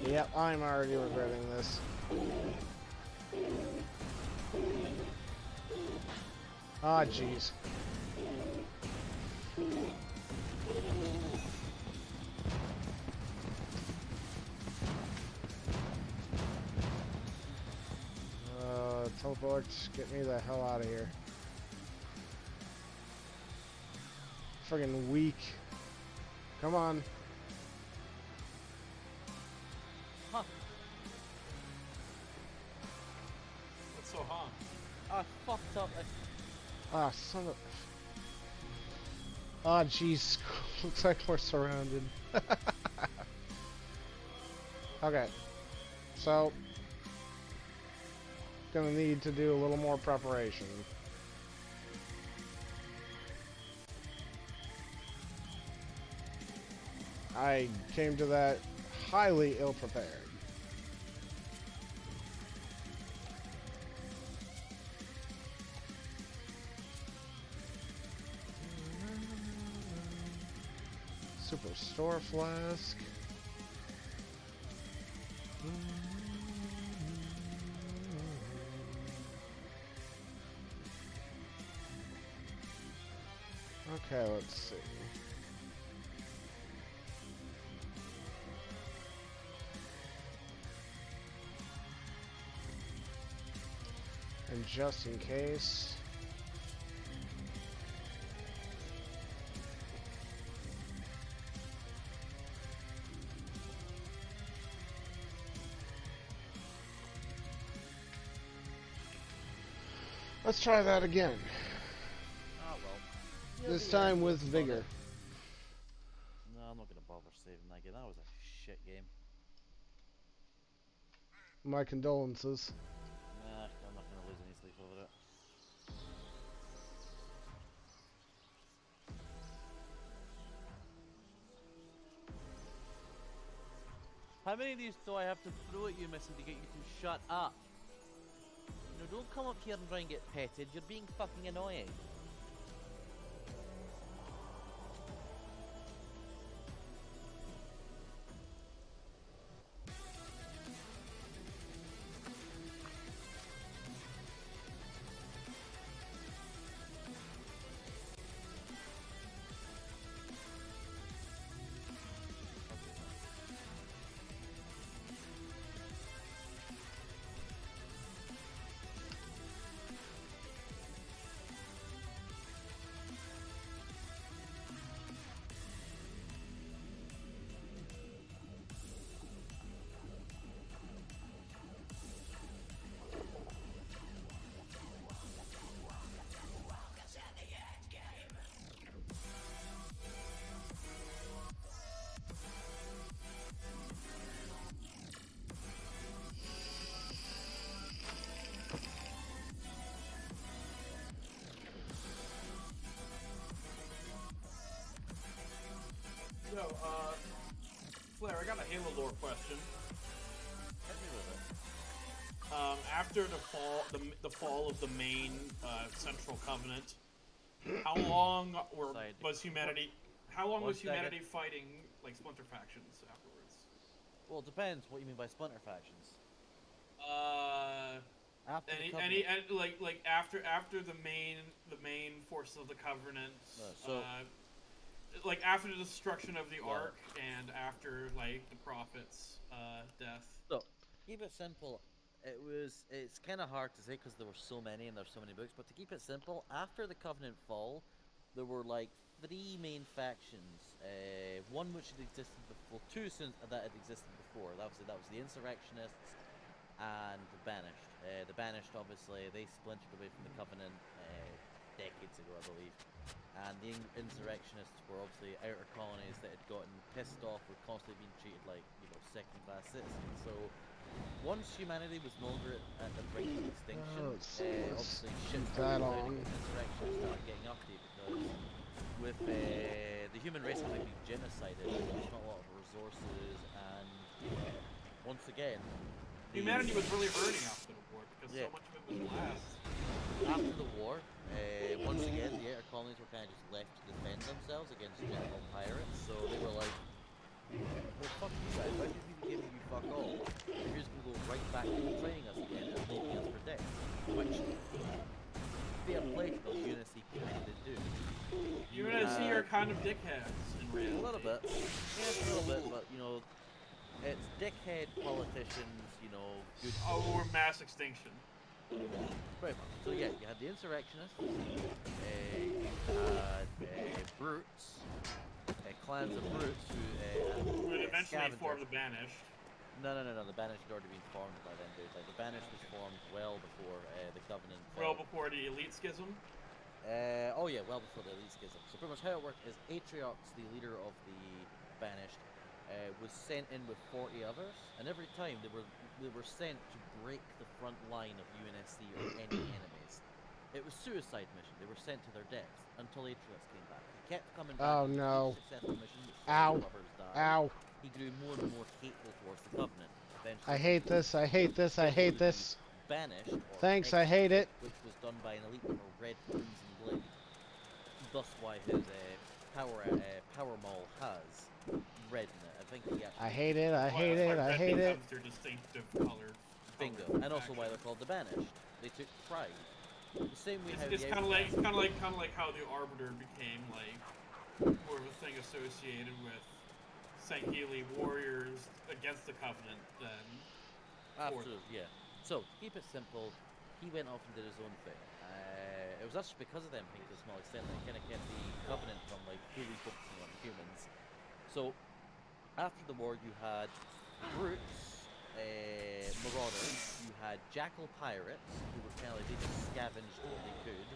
Yep, I'm already regretting this. Ah, jeez. Teleport, get me the hell out of here. Friggin' weak. Come on. Huh. What's so hot? I fucked up. Ah, son of... Ah, jeez. Looks like we're surrounded. Okay. So... gonna need to do a little more preparation. I came to that highly ill-prepared. Superstore flask. Okay, let's see. And just in case... let's try that again. Oh well. This time with vigor. No, I'm not gonna bother saving that game. That was a shit game. My condolences. Nah, I'm not gonna lose any sleep over it. How many of these do I have to throw at you, Missy, to get you to shut up? You know, don't come up here and try and get petted. You're being fucking annoying. Yo, Flair, I got a Halo lore question. Hit me with it. After the fall of the main Central Covenant, how long was humanity? How long was humanity fighting like splinter factions afterwards? Well, it depends what you mean by splinter factions. After the Any Covenant. like after the main forces of the Covenant, like after the destruction of the Ark and after like the Prophet's death. So, keep it simple. It's kind of hard to say because there were so many and there's so many books. But to keep it simple, after the Covenant fall, there were like three main factions. One which had existed before, two that had existed before. That was the Insurrectionists and the Banished. The Banished, obviously, they splintered away from the Covenant. decades ago, I believe. And the insurrectionists were obviously outer colonies that had gotten pissed off with constantly being treated like, second-class citizens. So once humanity was no longer at the brink of extinction, obviously shit started going down and insurrectionists started getting uppity because with the human race having been genocided, there's not a lot of resources, and once again, humanity was really hurting after the war because so much of it was last. After the war, once again, the outer colonies were kind of just left to defend themselves against general pirates, so they were like, well, fuck you guys, why should we be giving you fuck all? You're just gonna go right back to training us again and leaving us for dead. Which, fair play to them, UNSC kind of do. UNSC are kind of dickheads in reality. A little bit. Yeah, a little bit, but, it's dickhead politicians, good... Oh, we're mass extinction. Pretty much. So yeah, you had the insurrectionists, you had brutes, clans of brutes who would eventually form the Banished. No, the Banished had already been formed by then, dude. Like, the Banished was formed well before the Covenant fell. Well before the Elite Schism? Oh yeah, well before the Elite Schism. So pretty much how it worked is Atriox, the leader of the Banished, was sent in with 40 others, and every time they were sent to break the front line of UNSC or any enemies. It was suicide mission. They were sent to their deaths until Atriox came back. He kept coming back. Oh no! Successful mission. Ow! Ow! He grew more and more hateful towards the Covenant. Eventually, I hate this. I hate this. I hate this. Banished. Thanks. I hate it. Which was done by an elite member, Red Crimson Blade. Thus, why his power maul has red in it. I think he actually. I hate it. I hate it. I hate it. Their distinctive color. Bingo. And also why they're called the Banished. They took pride. The same way how it's kind of like how the Arbiter became like more of a thing associated with Sangheili warriors against the Covenant than. Absolutely, yeah. So to keep it simple, he went off and did his own thing. It was actually because of them, I think, to a small extent, that kind of kept the Covenant from like fully focusing on humans. So after the war, you had brutes. Marauders, you had jackal pirates who were kind of like, they just scavenged what they could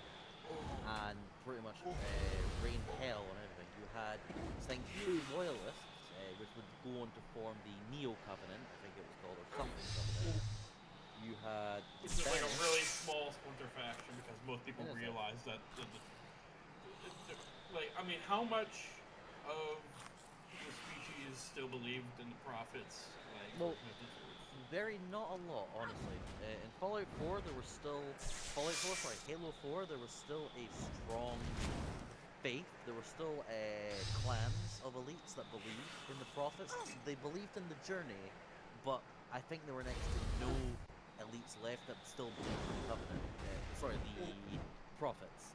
and pretty much rained hell on everything. You had Sangheili loyalists, which would go on to form the Neo Covenant, I think it was called, or something Covenant. You had it's like a really small splinter faction because most people realize that how much of the species still believed in the prophets? Not a lot, honestly. In Fallout 4, there was still... Halo 4, there was still a strong faith. There were still clans of elites that believed in the prophets. They believed in the journey, but I think there were next to no elites left that still believed in the Covenant. The prophets.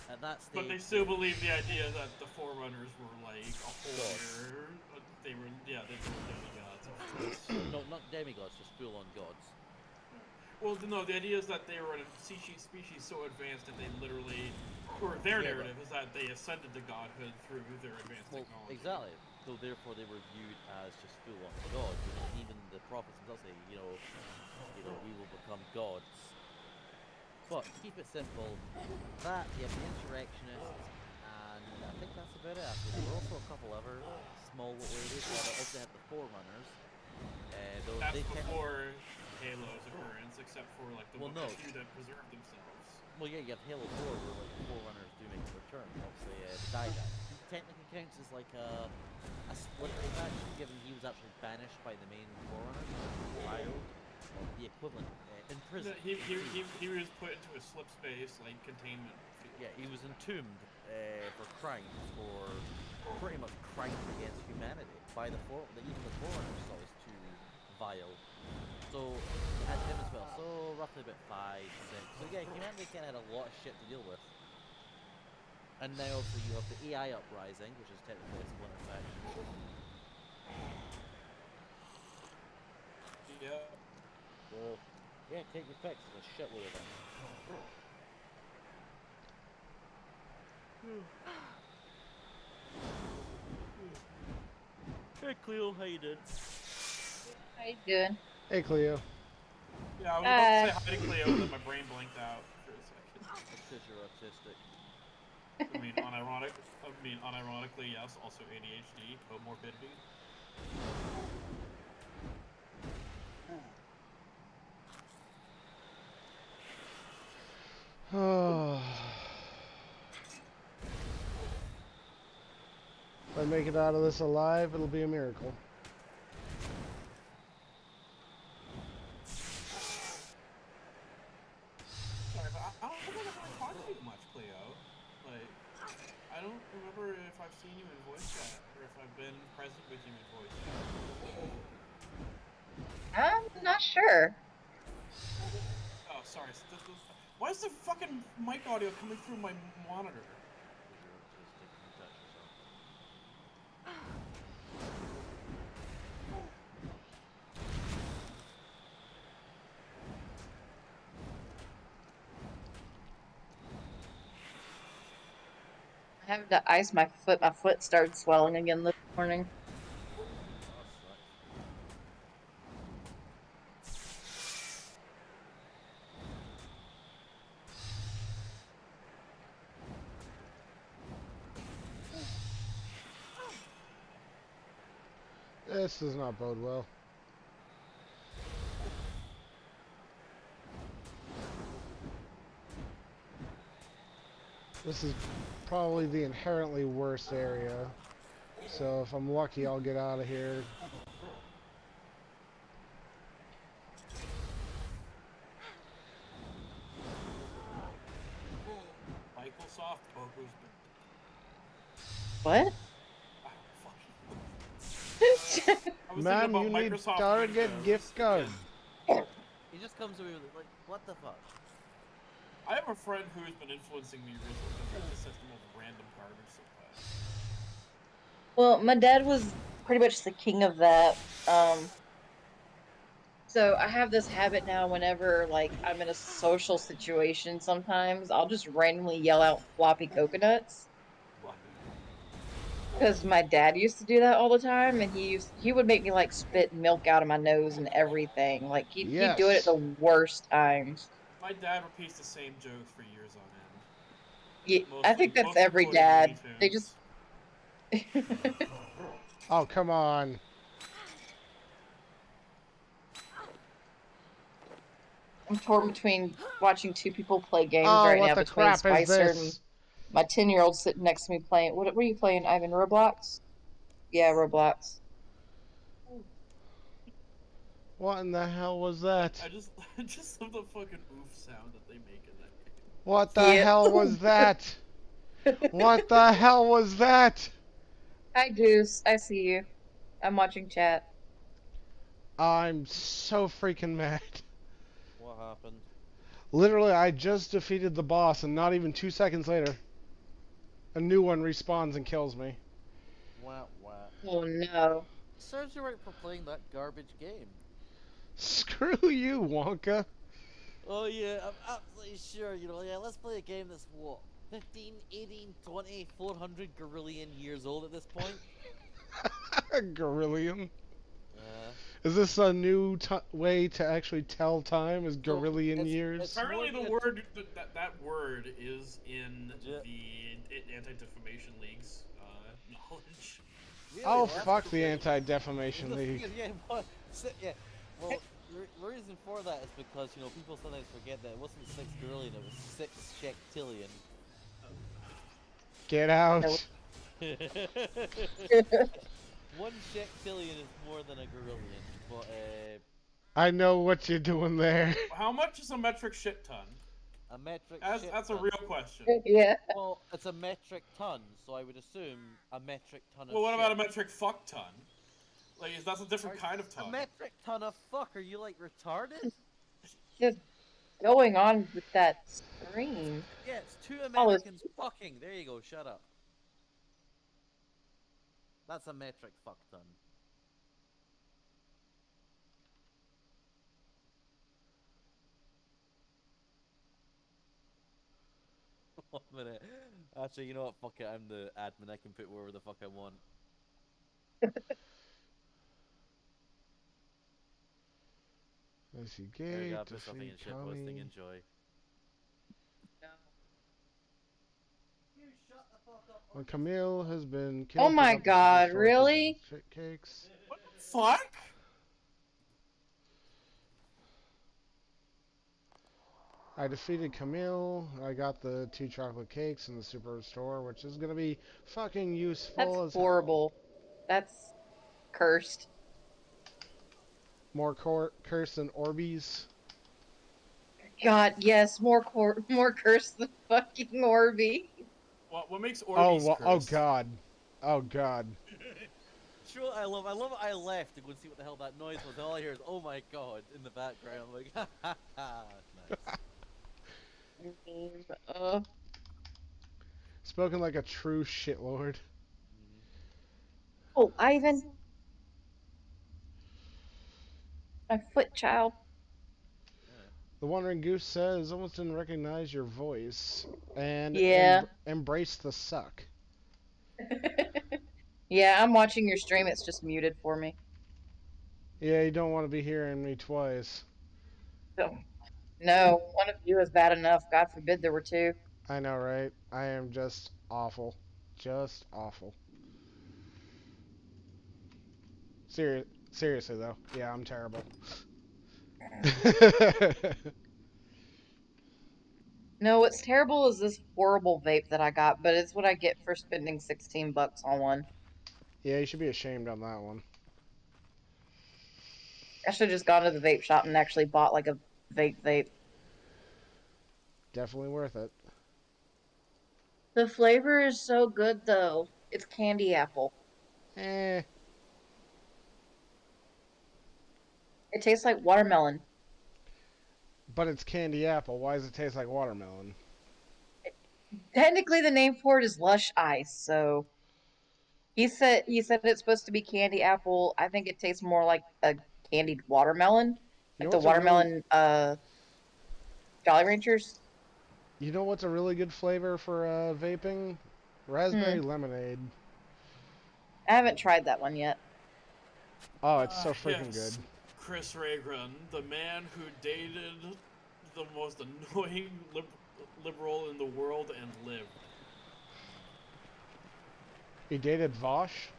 At that stage... But they still believed the idea that the Forerunners were like a holier... They were demigods. No, not demigods, just full-on gods. Well, no, the idea is that they were a species so advanced that they literally, or their narrative is that they ascended to godhood through their advanced technology. Exactly. So therefore, they were viewed as just full-on gods. Even the prophets themselves say, we will become gods. But to keep it simple, that you have the insurrectionists, and I think that's about it. Actually, there were also a couple other small little areas. They also have the Forerunners. That's before Halo's occurrence, except for like the few that preserved themselves. Well, yeah, you have Halo 4 where like the Forerunners do make a return. Obviously, the Didact technically counts as like a splinter faction, given he was actually banished by the main Forerunners, wild, the equivalent in prison. He was put into a slip space like containment. Yeah, he was entombed for crimes, for pretty much crimes against humanity by the even the Forerunners saw as too vile. So you had him as well. So roughly about 5, 6. So yeah, humanity kind of had a lot of shit to deal with. And now also you have the AI uprising, which is technically a splinter faction. Yeah. So yeah, take your picks. There's a shitload of them. Hey Cleo, how you doing? How you doing? Hey Cleo. Yeah, I was about to say hi to Cleo, and then my brain blanked out for a second. because you're autistic. Unironically, yes. Also ADHD, comorbidity. Oh. If I make it out of this alive, it'll be a miracle. Sorry, but I don't think I've ever talked to you much, Cleo. Like, I don't remember if I've seen you in voice chat or if I've been present with you in voice chat. I'm not sure. Oh, sorry. Why is the fucking mic audio coming through my monitor? Because you're autistic and you touch yourself. I have to ice my foot. My foot started swelling again this morning. Oh, sucks. This does not bode well. This is probably the inherently worst area. So if I'm lucky, I'll get out of here. Microsoft Bogo's What? I was thinking Ma'am, about you need Microsoft Target Windows gift card. again. He just comes away with it like, what the fuck? I have a friend who's been influencing me recently because he says the most random garbage sometimes. Well, my dad was pretty much the king of that. So I have this habit now whenever like I'm in a social situation sometimes I'll just randomly yell out floppy coconuts. Because my dad used to do that all the time and he would make me like spit milk out of my nose and everything. Like he'd do it at Yes. the worst times. My dad repeats the same jokes for years on end. Yeah, I Mostly, think that's mostly every quoting dad. Looney They Tunes. just Oh, come on. I'm torn between watching two people play games Oh, right what now the between crap is Spicer and this? my 10-year-old sitting next to me playing. What are you playing, Ivan? Roblox? Yeah, Roblox. What in the hell was that? I just love the fucking oof sound that they make in that game. What the Yep. hell was that? What the hell was that? Hi, Deuce. I see you. I'm watching chat. I'm so freaking mad. What happened? Literally, I just defeated the boss, and not even 2 seconds later, a new one respawns and kills me. Wah wah. Oh no. Serves you right for playing that garbage game. Screw you, Wonka. Oh yeah, I'm absolutely sure, yeah, let's play a game that's what? 15, 18, 20, 400 gorillion years old at this point? Gorillion. Uh, Is this a new way to actually tell time? Is so, gorillion it's years? Apparently, more the than word that word is in Legit. the Anti-Defamation League's knowledge. Really? Oh, Well, that's fuck the great. Anti-Defamation The thing League. is, yeah, yeah. Well, the reason for that is because, people sometimes forget that it wasn't 6 gorillion, it was 6 shectillion. Get No. out. 1 shectillion is more than a gorillion, but, I know what you're doing there. How much is a metric shit ton? a metric shit That's a ton. real question. Yeah. Well, it's a metric ton, so I would assume a metric ton of Well, what about a shit. metric fuck ton? Like, that's a different kind of A ton. metric ton of fuck? Are you, like, retarded? Just going on with that screen. Yeah, it's 2 Oh, it's Americans fucking. There you go, shut up. That's a metric fuck ton. One minute. Actually, you know what? Fuck it. I'm the admin. I can put wherever the fuck I want. Let's see, There we gate, go. Put something defeat, in shitposting. county. Enjoy. no. When Camille has been Oh killed, pick my up the god, store really? cakes. What the fuck? I defeated Camille. I got the 2 chocolate cakes in the superstore, which is gonna be fucking That's useful as hell. horrible. That's cursed. More curse than Orbeez. God, yes, more cursed than fucking Orby. What makes Oh, Orbeez oh cursed? god. Oh god. Sure, I love I left to go and see what the hell that noise was. All I hear is, oh my god, in the background. I'm like, ha ha ha. Nice. Uh, Spoken like a true shitlord. oh, Ivan, my foot child. The Wandering Goose says, almost didn't recognize your voice. And Yeah. embrace the suck. Yeah, I'm watching your stream. It's just muted for me. Yeah, you don't want to be hearing me twice. So, no, one of you is bad enough. God forbid there were two. I know, right? I am just awful. Just awful. Seriously, though. Yeah, I'm terrible. No, what's terrible is this horrible vape that I got, but it's what I get for spending $16 on one. Yeah, you should be ashamed on that one. I should have just gone to the vape shop and actually bought like a vape. Definitely worth it. The flavor is so good though. It's candy apple. Eh. It tastes like watermelon. But it's candy apple. Why does it taste like watermelon? Technically the name for it is Lush Ice, so he said it's supposed to be candy apple. I think it tastes more like a candied watermelon. You know Like the what's a really watermelon Jolly Ranchers. You know what's a really good flavor for vaping? Raspberry lemonade. I haven't tried that one yet. Oh, it's so freaking Yes. good. Chris Ragran, the man who dated the most annoying liberal in the world and lived. He dated Vosh?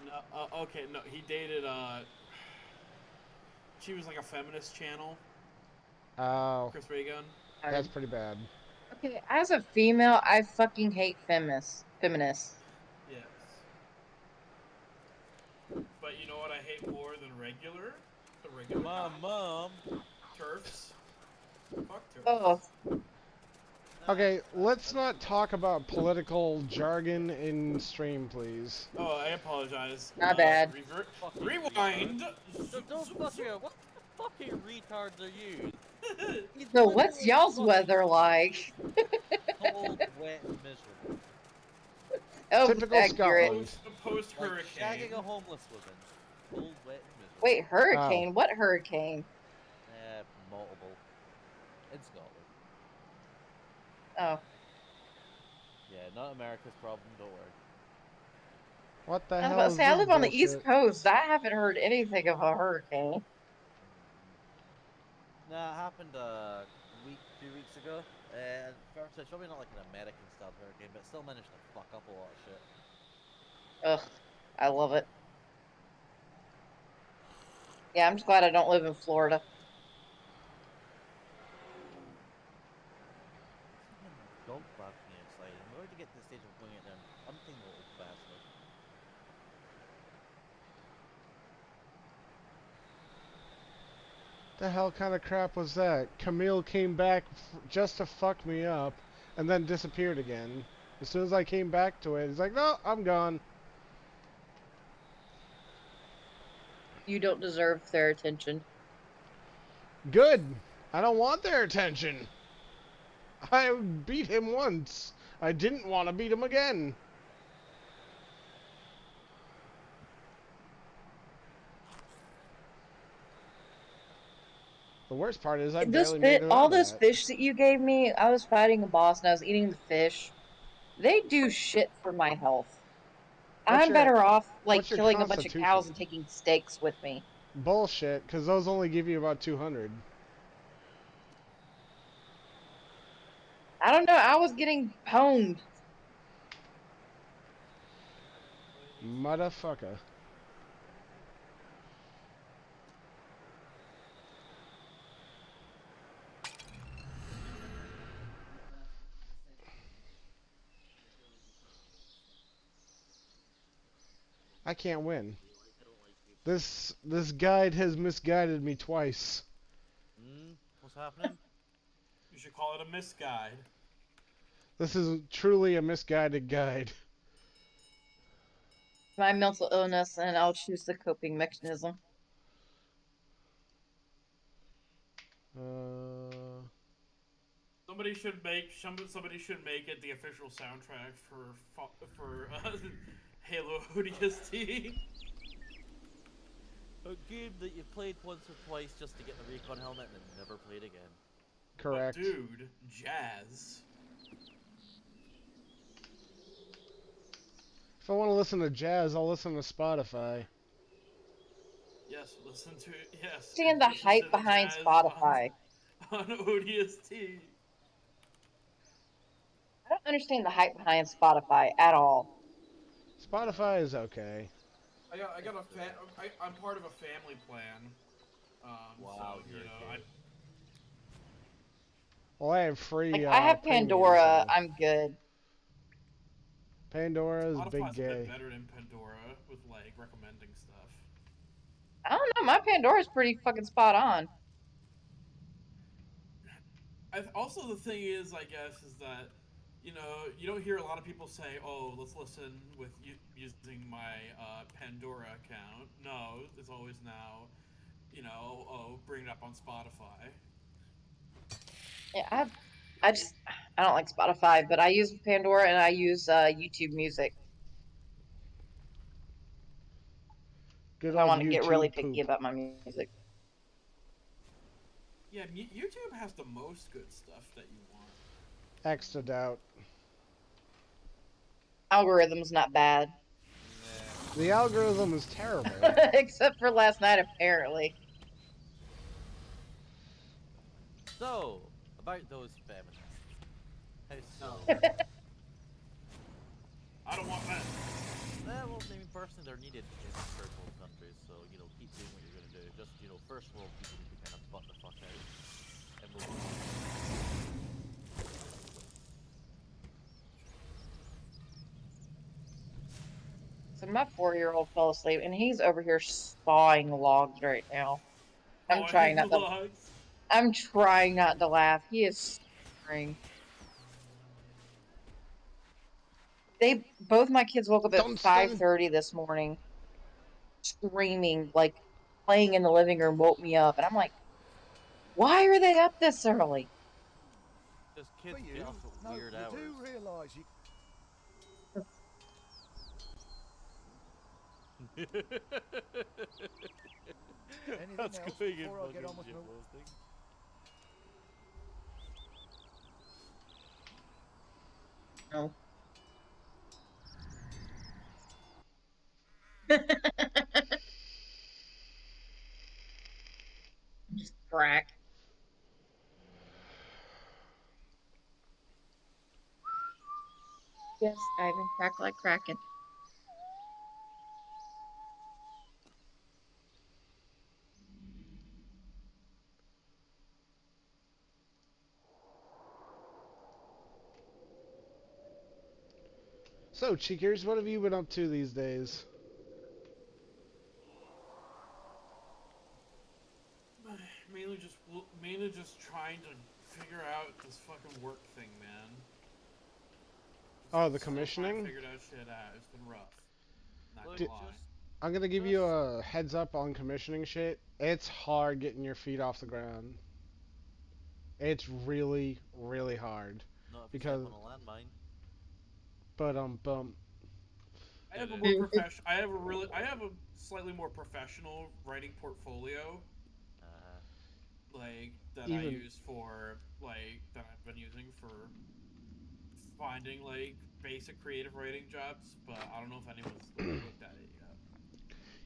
No, okay, no, he dated, she was like a feminist channel, Oh, Chris Ragran. that's pretty bad. Okay, as a female, I fucking hate feminists. Yes. But you know what I hate more than regular? The regular Mom. TERFs. Fuck TERFs. Oh, Okay, let's not talk about political jargon in stream, please. Oh, I apologize. My bad. Rewind! Don't fucking. What the fucking retards are you? so what's y'all's weather like? Cold, wet, and miserable. Oh, Typical accurate. Scotland. Post-hurricane. Like shagging a homeless woman. Cold, wet, and miserable. Wait, hurricane? What hurricane? Multiple. In Scotland. Oh, Yeah, not America's problem, don't worry. What the I was hell about to is say I this live on the East bullshit? Coast. I haven't heard anything of a hurricane. Nah, it happened 2 weeks ago. And first, it's probably not like an American style hurricane, but it still managed to fuck up a lot of shit. Ugh, I love it. Yeah, I'm just glad I don't live in Florida. Dog barking outside, and we're already get to the stage of going out there and hunting the little bastard. The hell kind of crap was that? Camille came back just to fuck me up, and then disappeared again. As soon as I came back to it, he's like, no, I'm gone. You don't deserve their attention. Good. I don't want their attention. I beat him once. I didn't want to beat him again. The worst part is I barely made it All out of those that. fish that you gave me, I was fighting a boss and I was eating the fish. They do shit for my health. I'm better off like what's your killing a bunch of cows constitution? and taking steaks with me. Bullshit, because those only give you about 200. I don't know. I was getting pwned. Motherfucker. I can't win. This guide has misguided me twice. What's happening? You should call it a misguide. This is truly a misguided guide. My mental illness, and I'll choose the coping mechanism. Somebody should make it the official soundtrack for Halo ODST. A game that you played once or twice just to get the recon helmet and then never played again. Correct. But dude, jazz. If I want to listen to jazz, I'll listen to Spotify. Yes, listen to it. Yes. Understand the listen hype to the behind jazz Spotify. on ODST. I don't understand the hype behind Spotify at all. Spotify is okay. I'm part of a family plan. Wow, so, you know, Well, I have free. Like, I have premium, Pandora. so- I'm good. Pandora is big Spotify's a bit gay. better than Pandora with like recommending stuff. I don't know. My Pandora's pretty fucking spot on. Also, the thing is, I guess, is that you don't hear a lot of people say, "Oh, let's listen with using my Pandora account." No, it's always now, oh, bring it up on Spotify. Yeah, I don't like Spotify, but I use Pandora and I use YouTube Music. Good If I old want to get really YouTube picky poop. about my music. Yeah, YouTube has the most good stuff that you want. Extra doubt. Algorithm's not bad. The algorithm is terrible. Except for last night, apparently. So, about those feminists. How so? I don't want that. Well, I mean, personally, they're needed in third world countries, so, keep doing what you're gonna do. Just, first world people need to kind of butt the fuck out. And we'll So my 4-year-old fell asleep, and he's over here sawing logs right now. I'm trying not to. I'm trying not to laugh. He is snoring. Both my kids woke up at 5:30 this morning, screaming, like playing in the living room, woke me up, and I'm like, "Why are they up this early?" Just kids get up at weird hours. You do realise you. Anything That's else going before I get on with Jim my... roasting. No. Just crack. Yes, Ivan, crack like Kraken. So, Cheekers, what have you been up to these days? Mainly just trying to figure out this fucking work thing, man. Oh, the commissioning? Figured out shit out. It's been rough. Not Look, gonna lie. I'm gonna give you a heads up on commissioning shit. It's hard getting your feet off the ground. It's really, really hard. Not if Because, you step on a landmine. bum. I have a more professional. I have a slightly more professional writing portfolio. Like that I use for that I've been using for finding basic creative writing jobs, but I don't know if anyone's looked at it yet.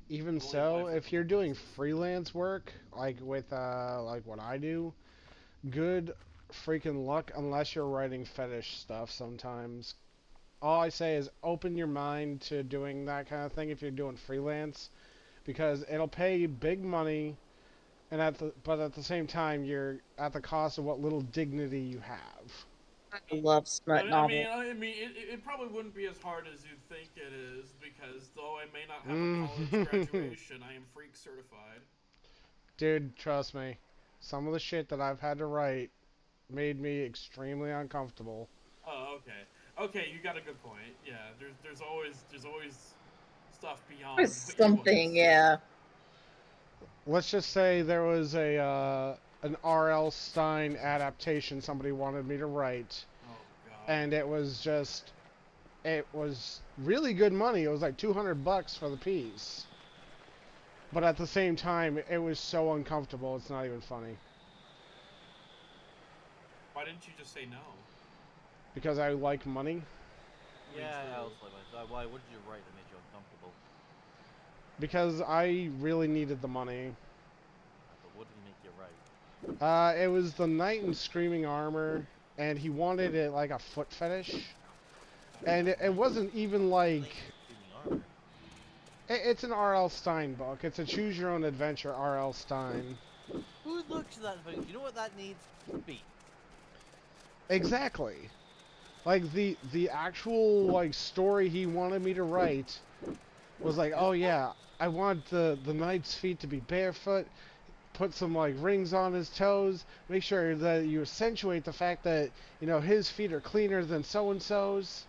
Even so, if you're doing freelance work, like with like what I do, good freaking luck unless you're writing fetish stuff sometimes. all I say is open your mind to doing that kind of thing if you're doing freelance, because it'll pay you big money, and but at the same time you're at the cost of what little dignity you have. I love smut novels. It probably wouldn't be as hard as you'd think it is because though I may not have a college Mm. graduation, I am freak certified. Dude, trust me. Some of the shit that I've had to write made me extremely uncomfortable. Oh, okay. Okay, you got a good point. Yeah, there's always stuff beyond There's what you want to something, see. yeah. Let's just say there was an R.L. Stein adaptation somebody wanted me to write, Oh god. and it was really good money. It was like $200 for the piece. But at the same time, it was so uncomfortable. It's not even funny. Why didn't you just say no? Because I like money. Yeah, true. I also like myself. Why? What did you write that made you uncomfortable? Because I really needed the money. But what did he make you write? It was the knight in screaming armor, and he wanted it like a foot fetish. And it wasn't even like... Armor. It's an R.L. Stein book. It's a choose your own adventure R.L. Stein. Who looks at that and thinks, you know what that needs? Feet. Exactly. Like the actual like story he wanted me to write was like, oh yeah, I want the knight's feet to be barefoot, put some like rings on his toes, make sure that you accentuate the fact that, you know, his feet are cleaner than so and so's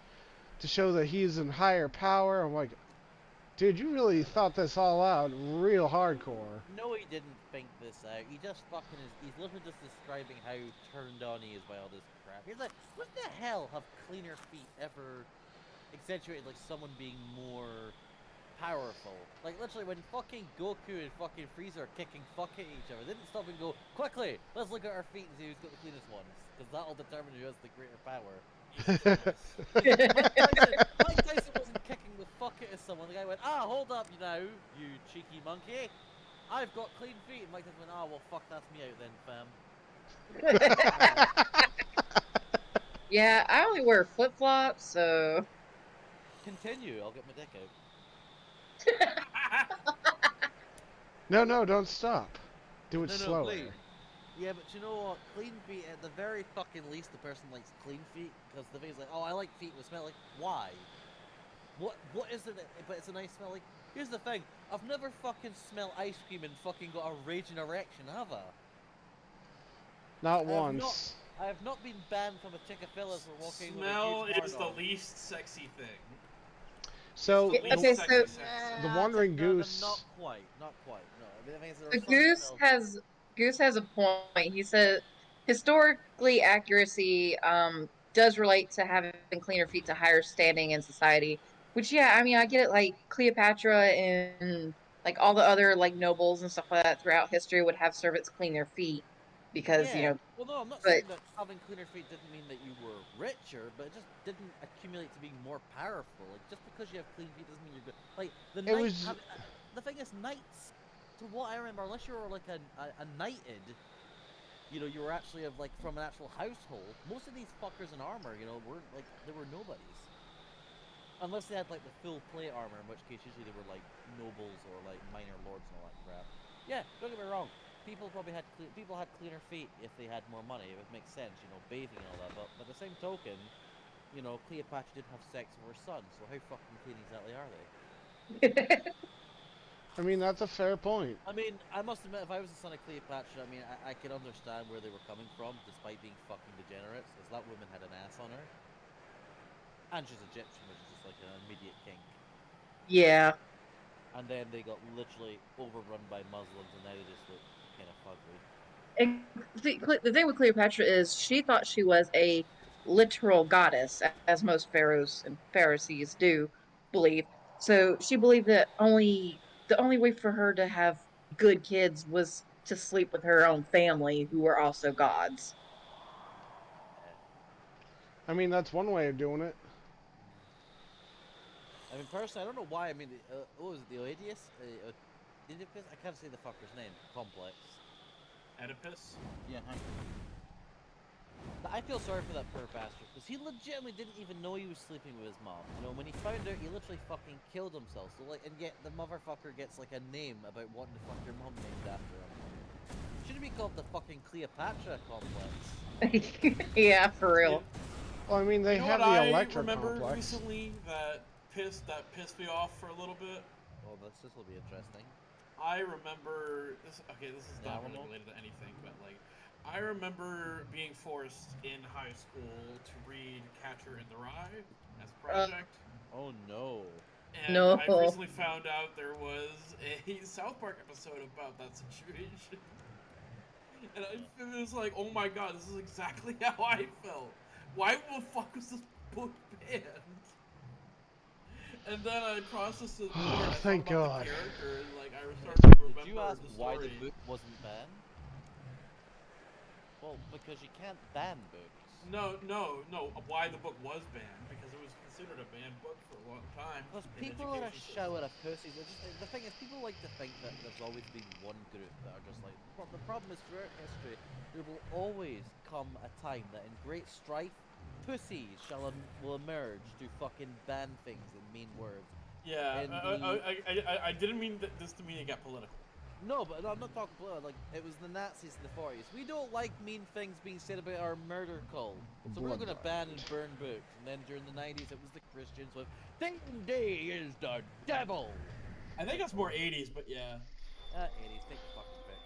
to show that he's in higher power. I'm like, dude, you really thought this all out real hardcore. No, he didn't think this out. He just fucking is. He's literally just describing how turned on he is by all this crap. He's like, what the hell have cleaner feet ever accentuated like someone being more powerful? Like literally when fucking Goku and fucking Frieza are kicking fuck at each other, they didn't stop and go, quickly, let's look at our feet and see who's got the cleanest ones. Because that'll determine who has the greater power. Mike Tyson wasn't kicking the fuck out of someone. The guy went, hold up, you cheeky monkey. I've got clean feet. And Mike Tyson went, well, fuck, that's me out then, fam. Yeah, I only wear flip flops, so. Continue. I'll get my dick out. No, don't stop. Do it No, slower. please. Yeah, but you know what? Clean feet, at the very fucking least, the person likes clean feet because the thing is like, oh, I like feet with smell. Like, why? What is it? But it's a nice smell. Like, here's the thing: I've never fucking smelled ice cream and fucking got a raging erection, have I? Not once. I have not been banned from a Chick-fil-A for walking. Smell with a huge is the hard-on. least sexy thing. So, Okay, so the Wandering Goose. Not quite. No. I mean, the Goose has a point. He said historically accuracy does relate to having cleaner feet to higher standing in society. Which yeah, I mean I get it. Like Cleopatra and like all the other like nobles and stuff like that throughout history would have servants clean their feet because you Yeah. know. Well, no, I'm not But saying that having cleaner feet didn't mean that you were richer, but it just didn't accumulate to being more powerful. Like just because you have clean feet doesn't mean you're good. Like the It knight. was- The thing is, knights. To what I remember, unless you were like a knighted, you know, you were actually of like from an actual household. Most of these fuckers in armor, you know, were like they were nobodies. Unless they had like the full plate armor, in which case usually they were like nobles or like minor lords and all that crap. Yeah, don't get me wrong. People probably had people had cleaner feet if they had more money. It would make sense, you know, bathing and all that. But by the same token, you know, Cleopatra did have sex with her son, so how fucking clean exactly are they? I mean, that's a fair point. I mean, I must admit, if I was the son of Cleopatra, I mean, I could understand where they were coming from, despite being fucking degenerates, because that woman had an ass on her. And she's Egyptian, which is just like an immediate king. yeah. And then they got literally overrun by Muslims, and now they just look kind of fugly. And the thing with Cleopatra is she thought she was a literal goddess, as most pharaohs and pharisees do believe. So she believed that the only way for her to have good kids was to sleep with her own family, who were also gods. I mean, that's one way of doing it. I mean, personally, I don't know why. I mean, what was it, the Oedius? Oedipus? I can't say the fucker's name. Complex. Oedipus? Yeah. I feel sorry for that poor bastard, because he legitimately didn't even know he was sleeping with his mom. You know, when he found out, he literally fucking killed himself. So, like, and yet the motherfucker gets, like, a name about wanting to fuck your mom named after him. Shouldn't be called the fucking Cleopatra complex. Yeah, for real. Well, I mean, they You know have what the I Electra remember complex. recently that pissed me off for a little bit? Oh, this will be interesting. I remember this. Okay, this is not really Alamo? related to anything, but like, I remember being forced in high school to read Catcher in the Rye as a project, Oh no. and No. I recently found out there was a South Park episode about that situation, and it was like, oh my god, this is exactly how I felt. Why the fuck was this book banned? And then I processed it more, and I thought Thank about God. the character, and like I started to Did you remember ask the why the story. book wasn't banned? Well, because you can't ban books. No. Why the book was banned? Because it was considered a banned book for a long time. Because in people are a education shower systems. of pussies. The thing is, people like to think that there's always been one group that are just like. Well, the problem is, throughout history, there will always come a time that in great strife, pussies will emerge to fucking ban things in mean words. Yeah, In the I didn't mean this to mean it got political. No, but I'm not talking political. Like, it was the Nazis in the 40s. We don't like mean things being said about our murder cult. So we're going to ban and burn books. And then during the 90s, it was the Christians with, Satan Day is the devil! I think it's more 80s, but yeah. 80s, take the fucking pick.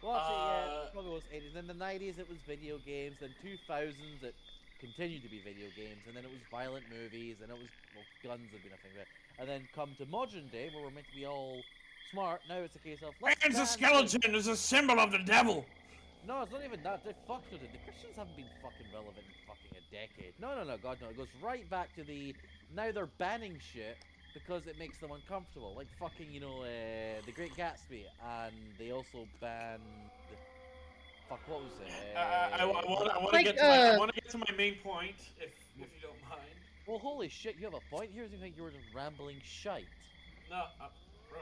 Well, actually, yeah, it probably was 80s. Then the 90s, it was video games. Then 2000s, it continued to be video games. And then it was violent movies. And it was, well, guns have been a thing. But, and then come to modern day, where we're meant to be all smart. Now it's a case of, let's ban Exoskeleton is a symbol of the devil! No, it's not even that. They fucked with it. The Christians haven't been fucking relevant in fucking a decade. No, God, no. It goes right back to the now they're banning shit because it makes them uncomfortable. Like fucking, The Great Gatsby, and they also banned. Fuck, what was it? I want to Like, get to my I want to get to my main point, if you don't mind. Well, holy shit, you have a point. Here's the thing: you were just rambling shite. No, bro.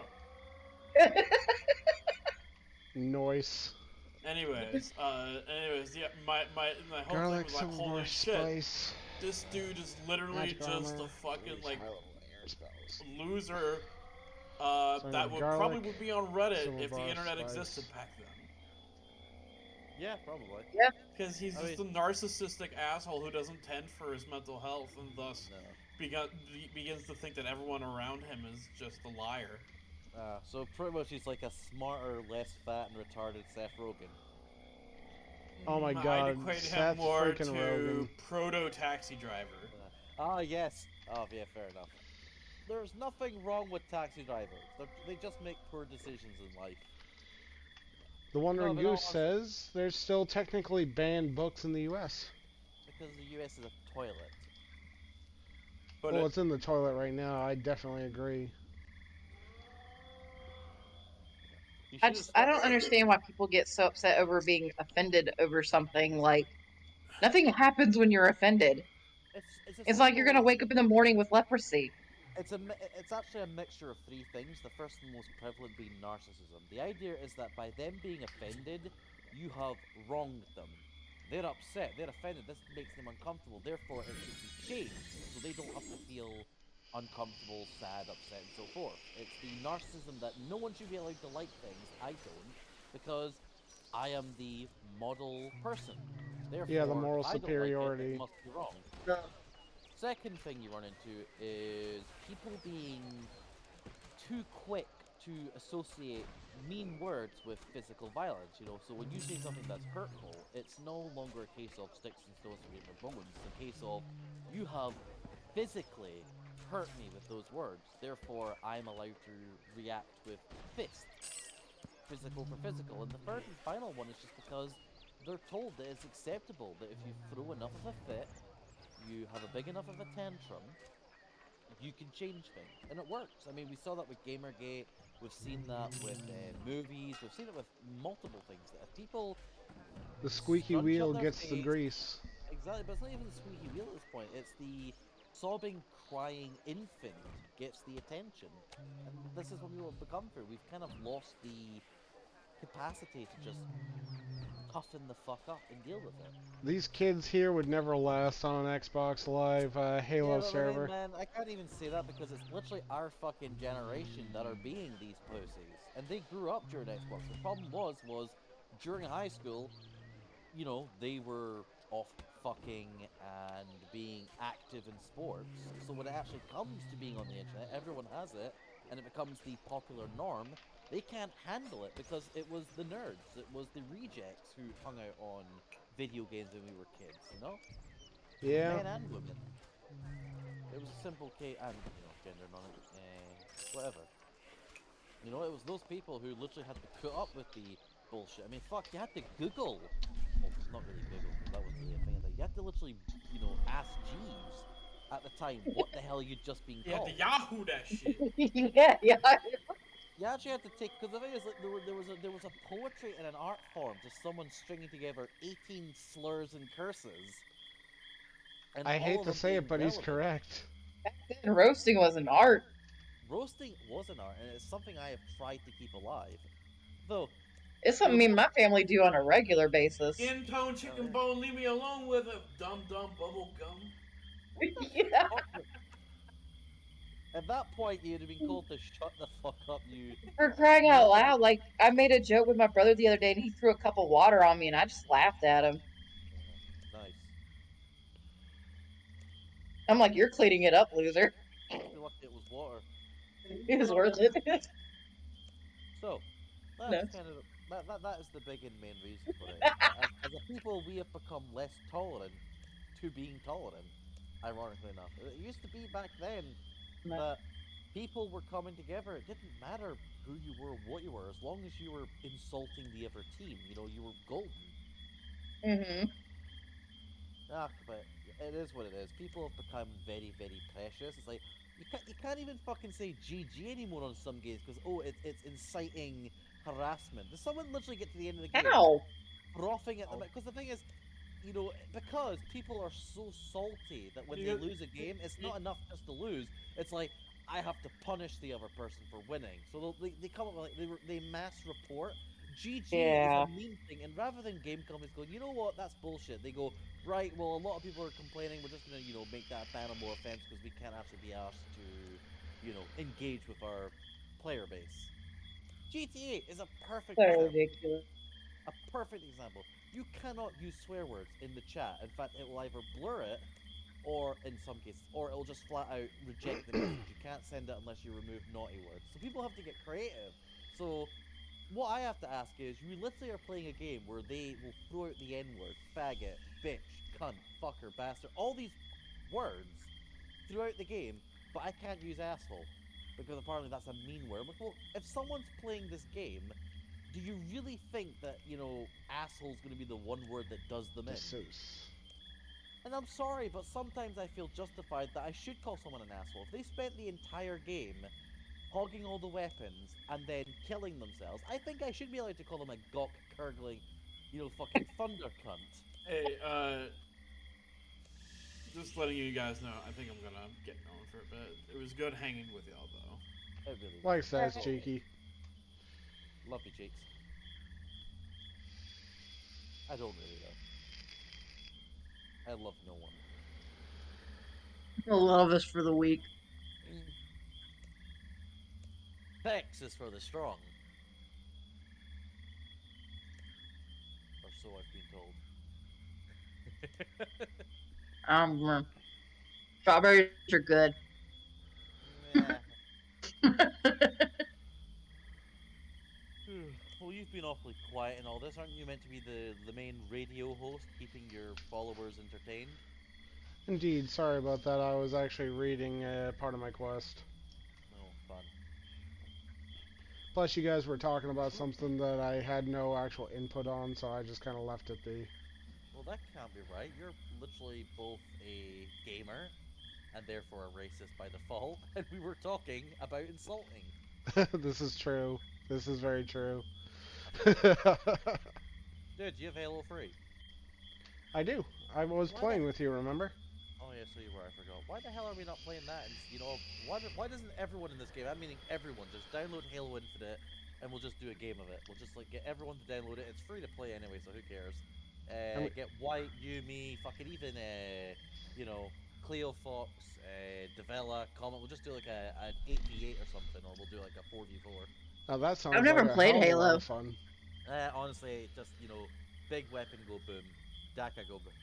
Noise. Anyways, yeah, my whole Garlic, thing was like, some holy more shit, spice. this dude is literally Magic just armor. a fucking like Air spells. loser Some that garlic, would be on Reddit some if the bar internet spice. existed back then. Yeah, probably. Yeah. Because he's just a narcissistic asshole who doesn't tend for his mental health and thus begins to think that everyone around him is just a liar. So pretty much he's like a smarter, less fat and retarded Seth Rogen. Oh my I'd god, equate Seth him more freaking to Rogen. proto-taxi driver. Yes. Oh, yeah, fair enough. There's nothing wrong with taxi drivers. They just make poor decisions in life. The Wandering but no, Goose says there's still technically banned books in the U.S. Because the U.S. is a toilet. But Well, it's in the toilet right now. I definitely agree. I don't understand why people get so upset over being offended over something. Like, nothing happens when you're offended. It's like you're gonna wake up in the morning with leprosy. It's actually a mixture of three things. The first and most prevalent being narcissism. The idea is that by them being offended, you have wronged them. They're upset. They're offended. This makes them uncomfortable. Therefore, it should be changed so they don't have to feel uncomfortable, sad, upset, and so forth. It's the narcissism that no one should be allowed to like things. I don't, because I am the model person. Therefore, Yeah, the moral if I don't like it, it superiority. must be wrong. Second thing you run into is people being too quick to associate mean words with physical violence, So when you say something that's hurtful, it's no longer a case of sticks and stones to break my bones. It's a case of you have physically hurt me with those words. Therefore, I'm allowed to react with fists. Physical for physical. And the third and final one is just because they're told that it's acceptable that if you throw enough of a fit, you have a big enough of a tantrum, you can change things, and it works. I mean, we saw that with Gamergate. We've seen that with movies. We've seen it with multiple things. That if people The squeaky scrunch up wheel their gets the face, grease. exactly. But it's not even the squeaky wheel at this point. It's the sobbing, crying infant gets the attention, and this is what people have become through. We've kind of lost the capacity to just toughen the fuck up and deal with it. These kids here would never last on an Xbox Live Halo Yeah, but I mean, server. man, I can't even say that because it's literally our fucking generation that are being these pussies, and they grew up during Xbox. The problem was during high school, you know, they were off fucking and being active in sports. So when it actually comes to being on the internet, everyone has it, and it becomes the popular norm. They can't handle it because it was the nerds, it was the rejects who hung out on video games when we were kids. You know, Yeah. men and women. It was a simple case, and you know, gender non, whatever. You know, it was those people who literally had to put up with the bullshit. I mean, fuck, you had to Google. Well, not really Google, because that wasn't really a thing. You had to literally, you know, ask Jeeves at the time what the hell you'd just been You had called. to Yahoo that shit. Yeah. You actually had to take, because the thing is, like, there was a poetry and an art form, just someone stringing together 18 slurs and curses. And I all hate of to them say it, being but he's relevant. correct. Back then, roasting was an art. Roasting was an art, and it's something I have tried to keep alive. Though, It's something me and my family do on a regular basis. Skin tone, chicken bone, leave me alone with it. Dumb bubble gum. Yeah. At that point, you'd have been told to shut the fuck up, you. For crying out loud, like, I made a joke with my brother the other day and he threw a cup of water on me and I just laughed at him. Nice. I'm like, you're cleaning it up, loser. I feel like it was water. It was worth it. So, No. that's kind of that is the big and main reason for it. As a people, we have become less tolerant to being tolerant. Ironically enough, it used to be back then that people were coming together. It didn't matter who you were, what you were, as long as you were insulting the other team. You know, you were golden. Mm-hmm. But it is what it is. People have become very, very precious. It's like you can't even fucking say GG anymore on some games because it's inciting harassment. Does someone literally get to the end of the game How? frothing at them? Because the thing is, you know, because people are so salty that when they lose a game, it's not enough just to lose. It's like I have to punish the other person for winning. So they come up with like they mass report. GG Yeah. is a mean thing, and rather than game companies going, you know what, that's bullshit. They go, right, well, a lot of people are complaining. We're just gonna, you know, make that a bannable offense because we can't actually be asked to, you know, engage with our player base. GTA is a perfect So example. ridiculous. A perfect example. You cannot use swear words in the chat. In fact, it will either blur it, or in some cases, or it'll just flat out reject the message. You can't send it unless you remove naughty words. So people have to get creative. So what I have to ask is, you literally are playing a game where they will throw out the N-word, faggot, bitch, cunt, fucker, bastard, all these words throughout the game, but I can't use asshole because apparently that's a mean word. I'm like, well, if someone's playing this game, do you really think that, you know, asshole's going to be the one word that does them in? Deuce. And I'm sorry, but sometimes I feel justified that I should call someone an asshole. If they spent the entire game hogging all the weapons and then killing themselves, I think I should be allowed to call them a gawk curdling, you know, fucking thunder cunt. Hey, just letting you guys know, I think I'm gonna get going for a bit. It was good hanging with y'all, though. It really was. Like says cheeky. Love you, cheeks. I don't really though. I love no one. The love is for the weak. Sex is for the strong. Or so I've been told. Strawberries are good. Yeah. Well, you've been awfully quiet in all this. Aren't you meant to be the main radio host, keeping your followers entertained? Indeed, sorry about that. I was actually reading part of my quest. No, fun. Plus, you guys were talking about something that I had no actual input on, so I just kind of left it be. Well, that can't be right. You're literally both a gamer and therefore a racist by default, and we were talking about insulting. This is true. This is very true. Dude, you have Halo 3? I do. I was playing with you, remember? Oh yeah, so you were, I forgot. Why the hell are we not playing that? And, you know, why doesn't everyone in this game, I'm meaning everyone, just download Halo Infinite, and we'll just do a game of it. We'll just like get everyone to download it. It's free to play anyway, so who cares? I mean, Get White, you, me, fucking even you know, Cleo Fox, Devella, Comet. We'll just do like an 8v8 or something, or we'll do like a 4v4. oh, that I've sounds like never a played hell of a lot Halo. of fun. Honestly, just you know, big weapon go boom, Daka go boom,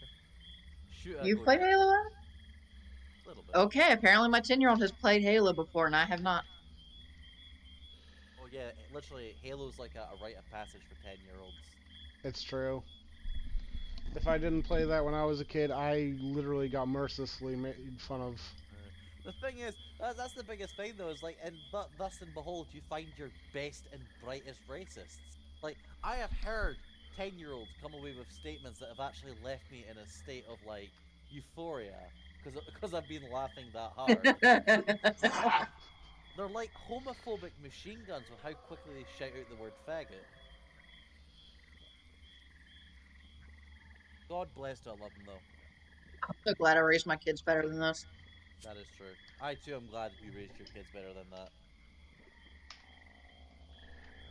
shooter You've go played Daka. Halo? A little bit. Okay, apparently my 10-year-old has played Halo before, and I have not. Oh yeah, literally, Halo's like a rite of passage for 10-year-olds. It's true. If I didn't play that when I was a kid, I literally got mercilessly made fun of. The thing is, that's the biggest thing though, is like, and thus and behold, you find your best and brightest racists. Like, I have heard 10-year-olds come away with statements that have actually left me in a state of like euphoria because I've been laughing that hard. They're like homophobic machine guns with how quickly they shout out the word faggot. God bless to love them though. I'm so glad I raised my kids better than this. That is true. I too am glad you raised your kids better than that.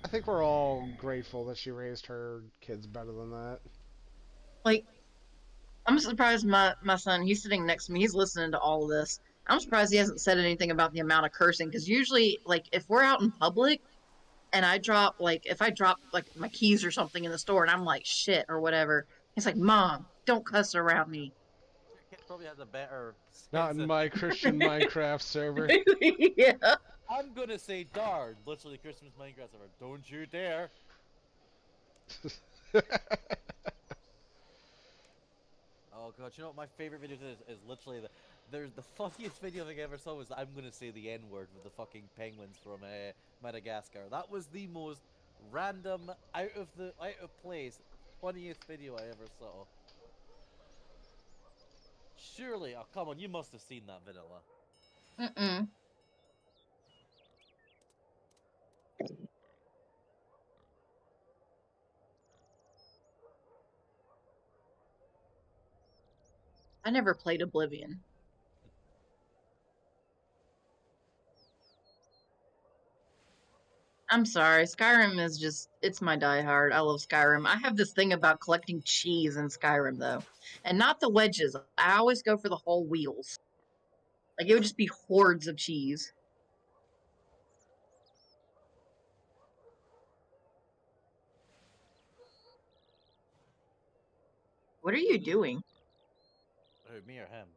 I think we're all grateful that she raised her kids better than that. Like, I'm surprised my son, he's sitting next to me, he's listening to all of this. I'm surprised he hasn't said anything about the amount of cursing, because usually, like, if we're out in public and if I drop, like, my keys or something in the store and I'm like, shit, or whatever, he's like, Mom, don't cuss around me. Your kid probably has a better Not sense in of. my Christian Minecraft server. Yeah. I'm gonna say darn. Literally, Christmas Minecraft server. Don't you dare. Oh god, you know what my favorite video is literally there's the funniest video I think I ever saw was I'm gonna say the N-word with the fucking penguins from Madagascar. That was the most random, out of place, funniest video I ever saw. Surely, oh come on, you must have seen that, Vanilla. Mm-mm. I never played Oblivion. I'm sorry, Skyrim is just, it's my diehard. I love Skyrim. I have this thing about collecting cheese in Skyrim, though. And not the wedges. I always go for the whole wheels. Like, it would just be hordes of cheese. What are you doing? Who, me or him?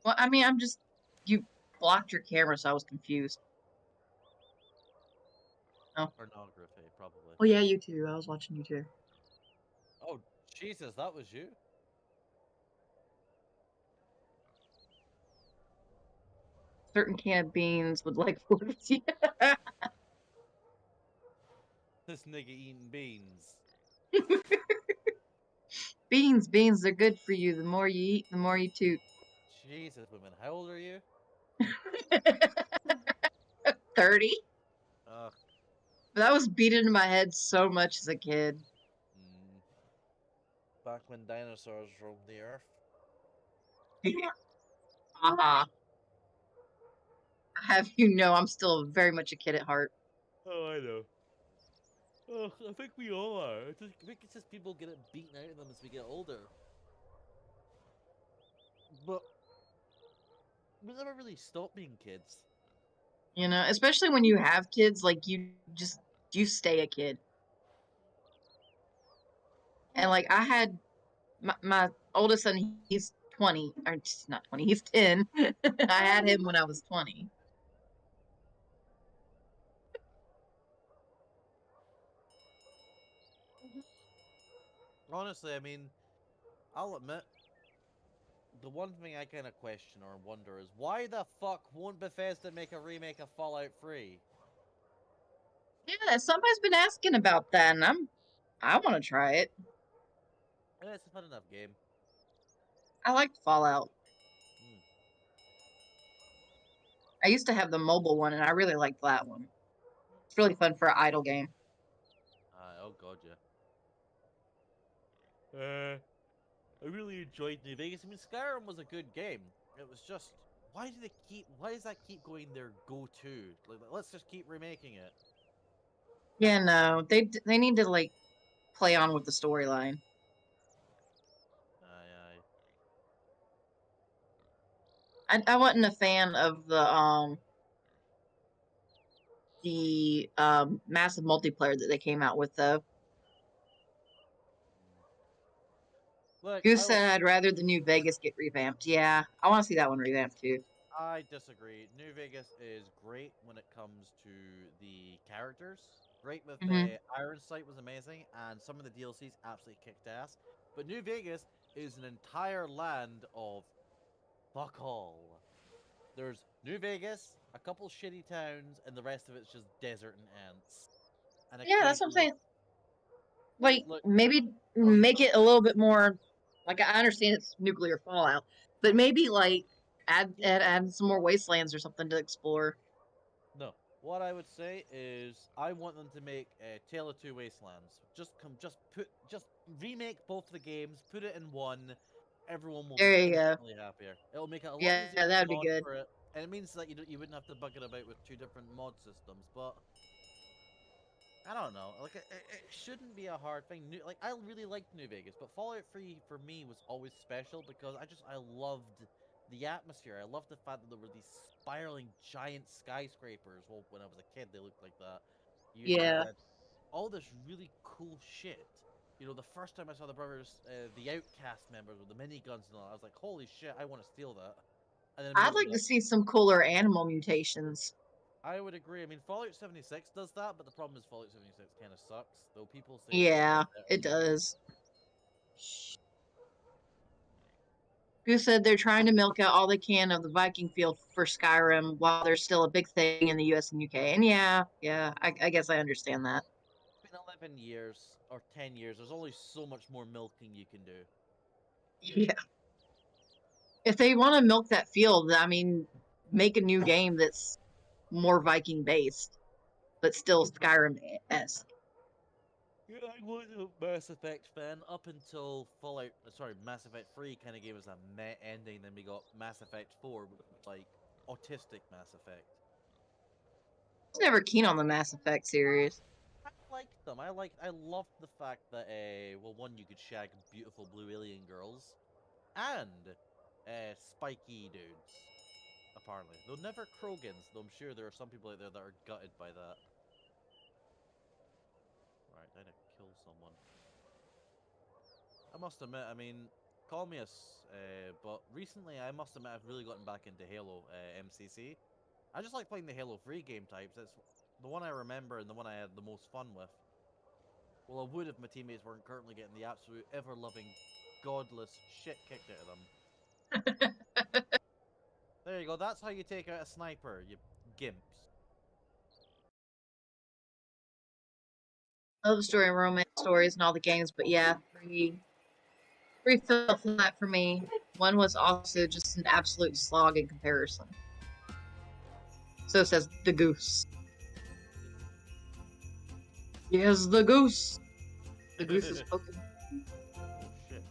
Well, I mean, you blocked your camera, so I was confused. Oh. Pornography, probably. Oh, yeah, you too. I was watching you too. Oh, Jesus, that was you? Certain can of beans would like words. This nigga eating beans. Beans, they're good for you. The more you eat, the more you toot. Jesus, women, how old are you? 30? Ugh. But that was beat into my head so much as a kid. Back when dinosaurs roamed the earth. I have you know I'm still very much a kid at heart. Oh, I know. Oh, I think we all are. I think it's just people get it beaten out of them as we get older. But we never really stop being kids. You know, especially when you have kids, like you stay a kid. And like I had my oldest son, he's 20, or not 20, he's 10. I had him when I was 20. Honestly, I mean, I'll admit, the one thing I kind of question or wonder is why the fuck won't Bethesda make a remake of Fallout 3? Yeah, somebody's been asking about that, and I want to try it. Yeah, it's a fun enough game. I liked Fallout. I used to have the mobile one, and I really liked that one. It's really fun for an idle game. Oh god, yeah. I really enjoyed New Vegas. I mean, Skyrim was a good game. It was just, why does that keep going their go-to? Like, let's just keep remaking it. Yeah, no, they need to like play on with the storyline. Aye, aye. I wasn't a fan of the massive multiplayer that they came out with though. Look, Goose said I'd rather the New Vegas get revamped. Yeah, I want to see that one revamped too. I disagree. New Vegas is great when it comes to the characters. Great with the Iron Sight was amazing, and some of the DLCs absolutely kicked ass. But New Vegas is an entire land of fuck all. There's New Vegas, a couple shitty towns, and the rest of it's just desert and ants. And Yeah, that's what I'm occasionally, saying. Like look, maybe make it a little bit more. Like I understand it's nuclear fallout, but maybe like add some more wastelands or something to explore. no. What I would say is, I want them to make a Tale of Two Wastelands. Just remake both the games, put it in one. Everyone will be There you go. instantly happier. It'll make it a lot Yeah, easier to that'd be mod good. for it, and it means that you wouldn't have to bug it about with two different mod systems. But I don't know. Like it shouldn't be a hard thing. Like I really liked New Vegas, but Fallout 3 for me was always special because I loved the atmosphere. I loved the fact that there were these spiraling giant skyscrapers. Well, when I was a kid, they looked like that. You Yeah. had all this really cool shit. You know, the first time I saw the brothers, the Outcast members with the miniguns and all, I was like, holy shit, I want to steal that. And then I'd immediately like to see some cooler animal mutations. I would agree. I mean, Fallout 76 does that, but the problem is Fallout 76 kind of sucks. Though people say it's Yeah, better it than does. Who said they're trying to milk out all they can of the Viking field for Skyrim while there's still a big thing in the US and UK. And yeah, I guess I understand that. It's been 11 years or 10 years. There's only so much more milking you can do. Yeah. If they want to milk that field, I mean, make a new game that's more Viking based, but still Skyrim esque. Yeah, I was a Mass Effect fan up until Mass Effect 3 kind of gave us a meh ending. Then we got Mass Effect 4, with, like, autistic Mass Effect. I was never keen on the Mass Effect series. I liked them. I loved the fact that, well, one, you could shag beautiful blue alien girls, and spiky dudes. Apparently, though never Krogans. Though I'm sure there are some people out there that are gutted by that. Right, I had to kill someone. I must admit, I mean, call me but recently I must admit I've really gotten back into Halo MCC. I just like playing the Halo 3 game types. It's the one I remember and the one I had the most fun with. Well, I would if my teammates weren't currently getting the absolute ever-loving, godless shit kicked out of them. There you go, that's how you take out a sniper, you gimps. Love story and romance stories and all the games, but yeah, three fell flat for me. One was also just an absolute slog in comparison. So says the goose. Yes, the goose. The goose is spoken. Oh shit.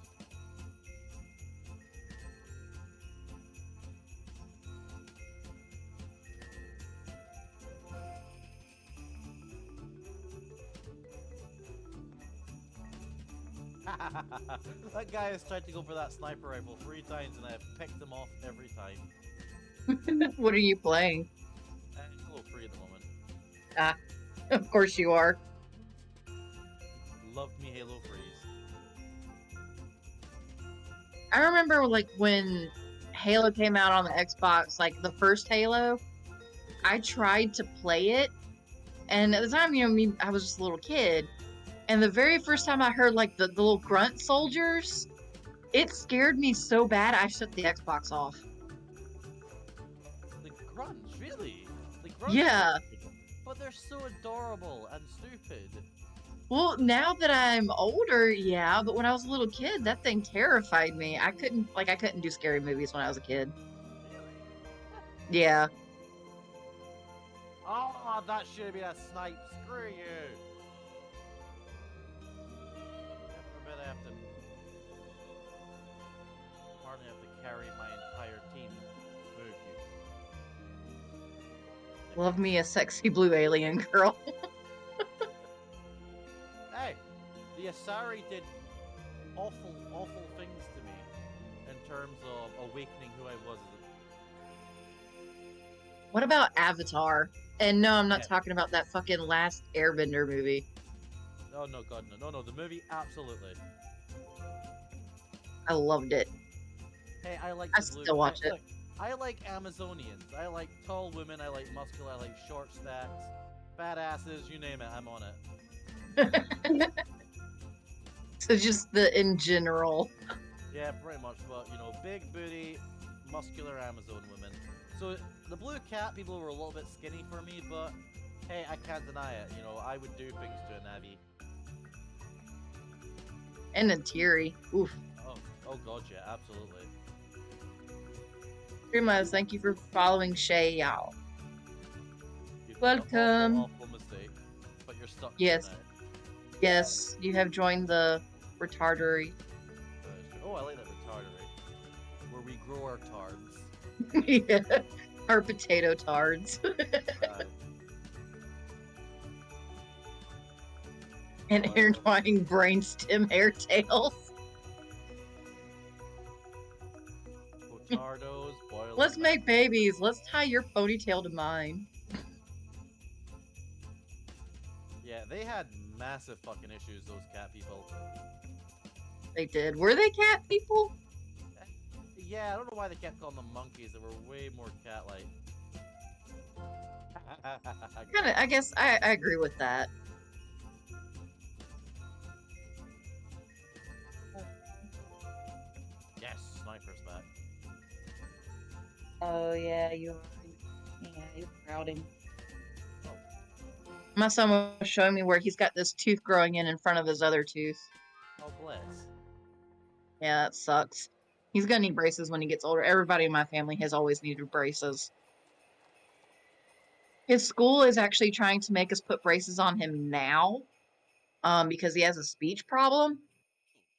That guy has tried to go for that sniper rifle 3 times and I have picked him off every time. What are you playing? Halo 3 at the moment. Ah, of course you are. Love me Halo 3s. I remember like when Halo came out on the Xbox, like the first Halo, I tried to play it, and at the time, I was just a little kid, and the very first time I heard like the little grunt soldiers, it scared me so bad I shut the Xbox off. The grunts, really? The grunts Yeah. But they're so adorable and stupid. Well, now that I'm older, yeah, but when I was a little kid, that thing terrified me. I couldn't do scary movies when I was a kid. Really? Yeah. Oh, that should be a snipe. Screw you. I bet I have to Love me a sexy blue alien girl. Hey, the Asari did awful, awful things to me in terms of awakening who I was as What about Avatar? And no, I'm not Yeah. talking about that fucking last Airbender movie. a... Oh, no, God, no, the movie, absolutely. I loved it. Hey, I like I the blue... still watch it. Look, I like Amazonians. I like tall women, I like muscular, I like short stacks, fat asses, you name it, I'm on it. So just the in general. Yeah, pretty much, but, you know, big booty, muscular Amazon women. So, the blue cat people were a little bit skinny for me, but, hey, I can't deny it. You know, I would do things to a Navi. And a Teary. Oof. Oh god, yeah, absolutely. Primas, thank you for following Shay, y'all. You've made an Welcome. awful mistake, but you're stuck Yes. now. Yes, you have joined the retardery. Oh, I like that retardery. Where we grow our tards. Yeah. Our potato tards. Right. And intertwining brainstem hairtails. Potardos, boiled. Let's make babies. Let's tie your ponytail to mine. Yeah, they had massive fucking issues, those cat people. They did. Were they cat people? Yeah, I don't know why they kept calling them monkeys. They were way more cat-like. Kinda, I guess I agree with that. Yes, sniper's back. Oh yeah, you're crowding. My son was showing me where he's got this tooth growing in front of his other tooth. Oh, bless. Yeah, that sucks. He's gonna need braces when he gets older. Everybody in my family has always needed braces. His school is actually trying to make us put braces on him now, because he has a speech problem.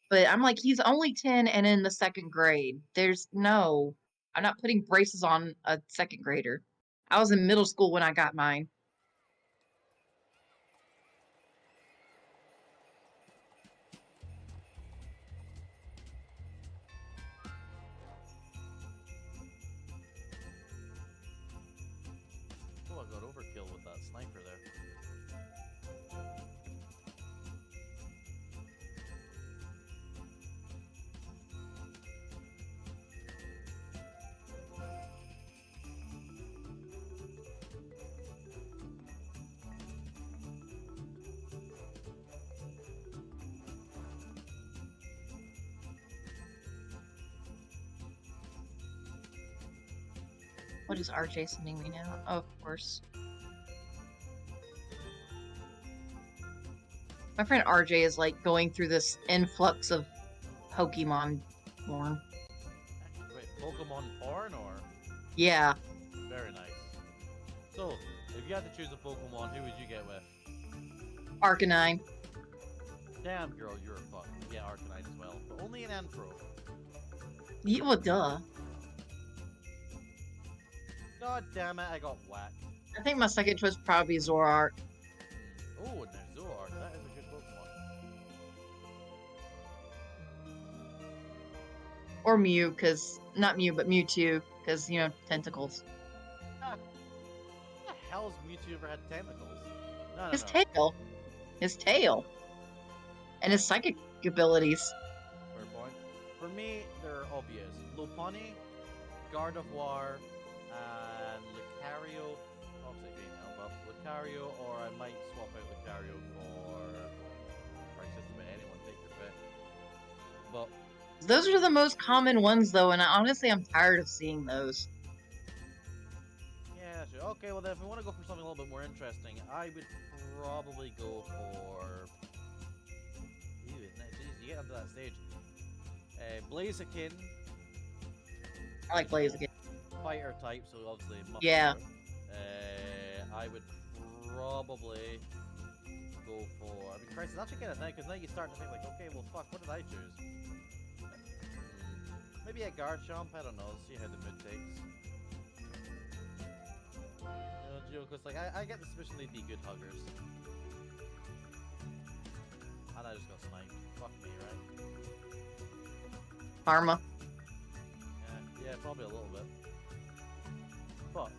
But I'm like, he's only 10 and in the second grade. I'm not putting braces on a second grader. I was in middle school when I got mine. Oh, I got overkill with that sniper there. What is RJ sending me now? Oh, of course. My friend RJ is like going through this influx of Pokemon porn. Wait, Pokemon porn or? Yeah. Very nice. So, if you had to choose a Pokemon, who would you get with? Arcanine. Damn, girl, you're a fuck. Yeah, Arcanine as well, but only an Anthro. Yeah, well, duh. God damn it, I got whacked. I think my second choice would probably be Zoroark. Oh, and there's Zoroark. That is a good Pokemon. Or Mew, because... Not Mew, but Mewtwo, because, you know, tentacles. What the hell's Mewtwo ever had tentacles? No, His no. tail. His tail. And his psychic abilities. Fair point. For me, they're obvious. Lopunny, Gardevoir, and Lucario. Toxic female, but Lucario, or I might swap out Lucario for Crisis, but anyone take your pick. But Those are the most common ones, though, and honestly, I'm tired of seeing those. yeah, sure. Okay, well then, if we want to go for something a little bit more interesting, I would probably go for. Ew, jeez, you get up to that stage. Blaziken. I like Blaziken. Fighter type, so obviously muscular. Yeah. I would probably go for. I mean, Christ, it's actually kind of nice because now you start to think like, okay, well, fuck, what did I choose? Maybe a Garchomp. I don't know. See how the mood takes. Because like I get the suspicion they'd be good huggers. And I just got sniped. Fuck me, right? Karma. Yeah, probably a little bit. But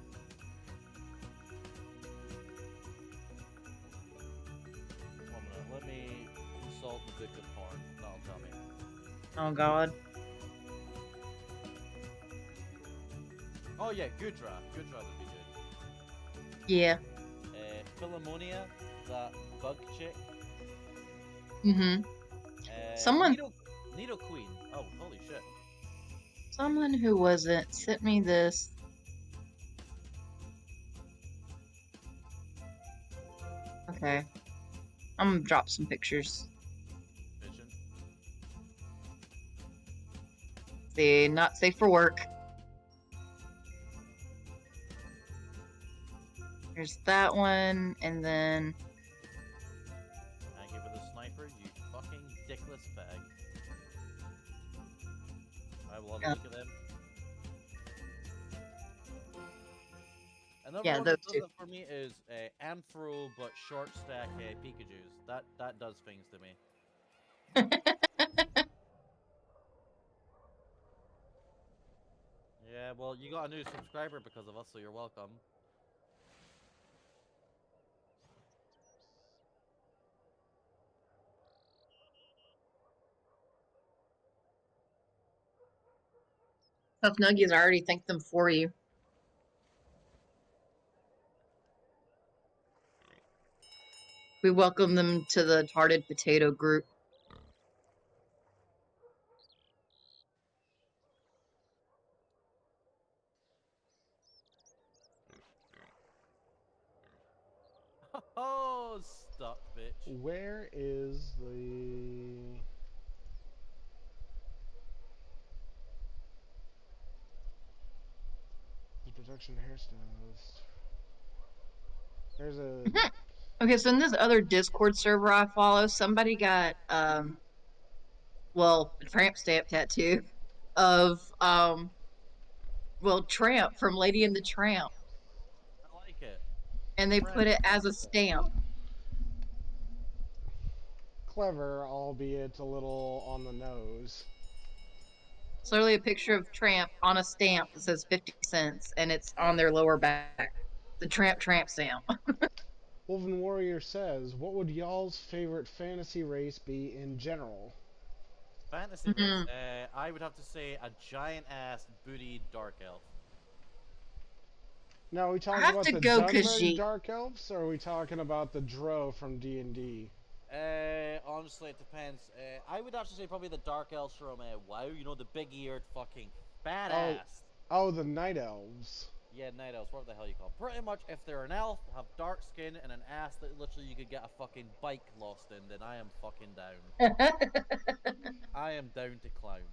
1 minute, let me consult the book of porn. That'll tell me. Oh God. Oh yeah, Gudra. Gudra would be good. Yeah. Philomonia, that bug chick. Mm-hmm. Someone. Nido Queen. Oh, holy shit. Someone who wasn't sent me this. Okay. I'm gonna drop some pictures. Bitchin'. See, not safe for work. There's that one, and then Thank you for the sniper, you fucking dickless fag. I will have a look at them. Another Yeah, one those that does two. it for me is Anthro, but short stack Pikachus. That does things to me. Yeah, well, you got a new subscriber because of us, so you're welcome. Tough Nuggies, I already thanked them for you. We welcome them to the Hearted Potato group. Oh, stop, bitch. Where is the... protection hairstyles? There's a... Okay, so in this other Discord server I follow, somebody got well, a tramp stamp tattoo of Tramp from Lady and the Tramp. I like it. And they put it as a stamp. Clever, albeit a little on the nose. It's literally a picture of Tramp on a stamp that says 50 cents, and it's on their lower back. The Tramp stamp. Wolven Warrior says, what would y'all's favorite fantasy race be in general? Fantasy race. I would have to say a giant ass booty dark elf. Now, are we talking about the Dunmer Dark Elves, or are we talking about the Drow from D&D? Honestly, it depends. I would actually say probably the dark elves from WoW. You know, the big-eared fucking badass. Oh, the Night Elves. Yeah, night elves. What the hell you call them? Pretty much, if they're an elf, have dark skin and an ass that literally you could get a fucking bike lost in, then I am fucking down. I am down to clown.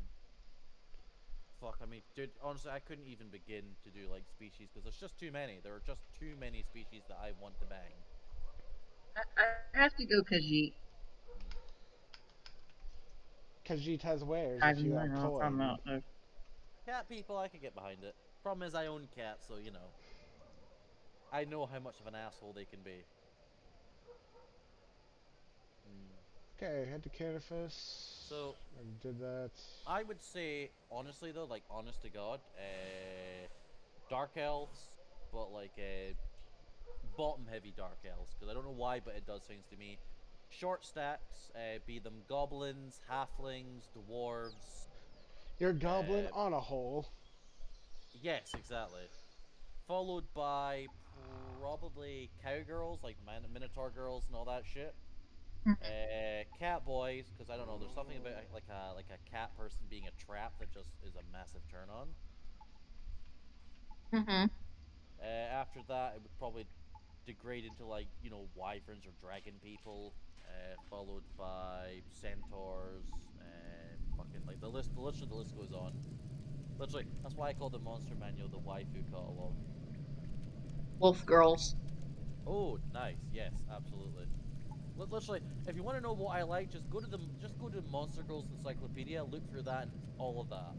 Fuck, I mean, dude, honestly, I couldn't even begin to do, like, species, because there's just too many. There are just too many species that I want to bang. I have to go Khajiit. Khajiit has wares if you have coin. Cat people, I can get behind it. Problem is, I own cats, so, you know. I know how much of an asshole they can be. Okay, head to Canifus. So, I did that. I would say, honestly though, like, honest to God, Dark Elves, but like, bottom-heavy Dark Elves, because I don't know why, but it does things to me. Short stacks, be them goblins, halflings, dwarves. You're a goblin on a hole. Yes, exactly. Followed by probably cowgirls, like Minotaur girls and all that shit. Cat boys, because I don't know, there's something about like a cat person being a trap that just is a massive turn on. After that, it would probably degrade into like, you know, wyverns or dragon people, followed by centaurs, fucking like the list goes on. Literally, that's why I call the monster manual the waifu catalog. Wolf girls. Oh, nice. Yes, absolutely. Literally, if you want to know what I like, just go to the Monster Girls Encyclopedia, look through that, and all of that.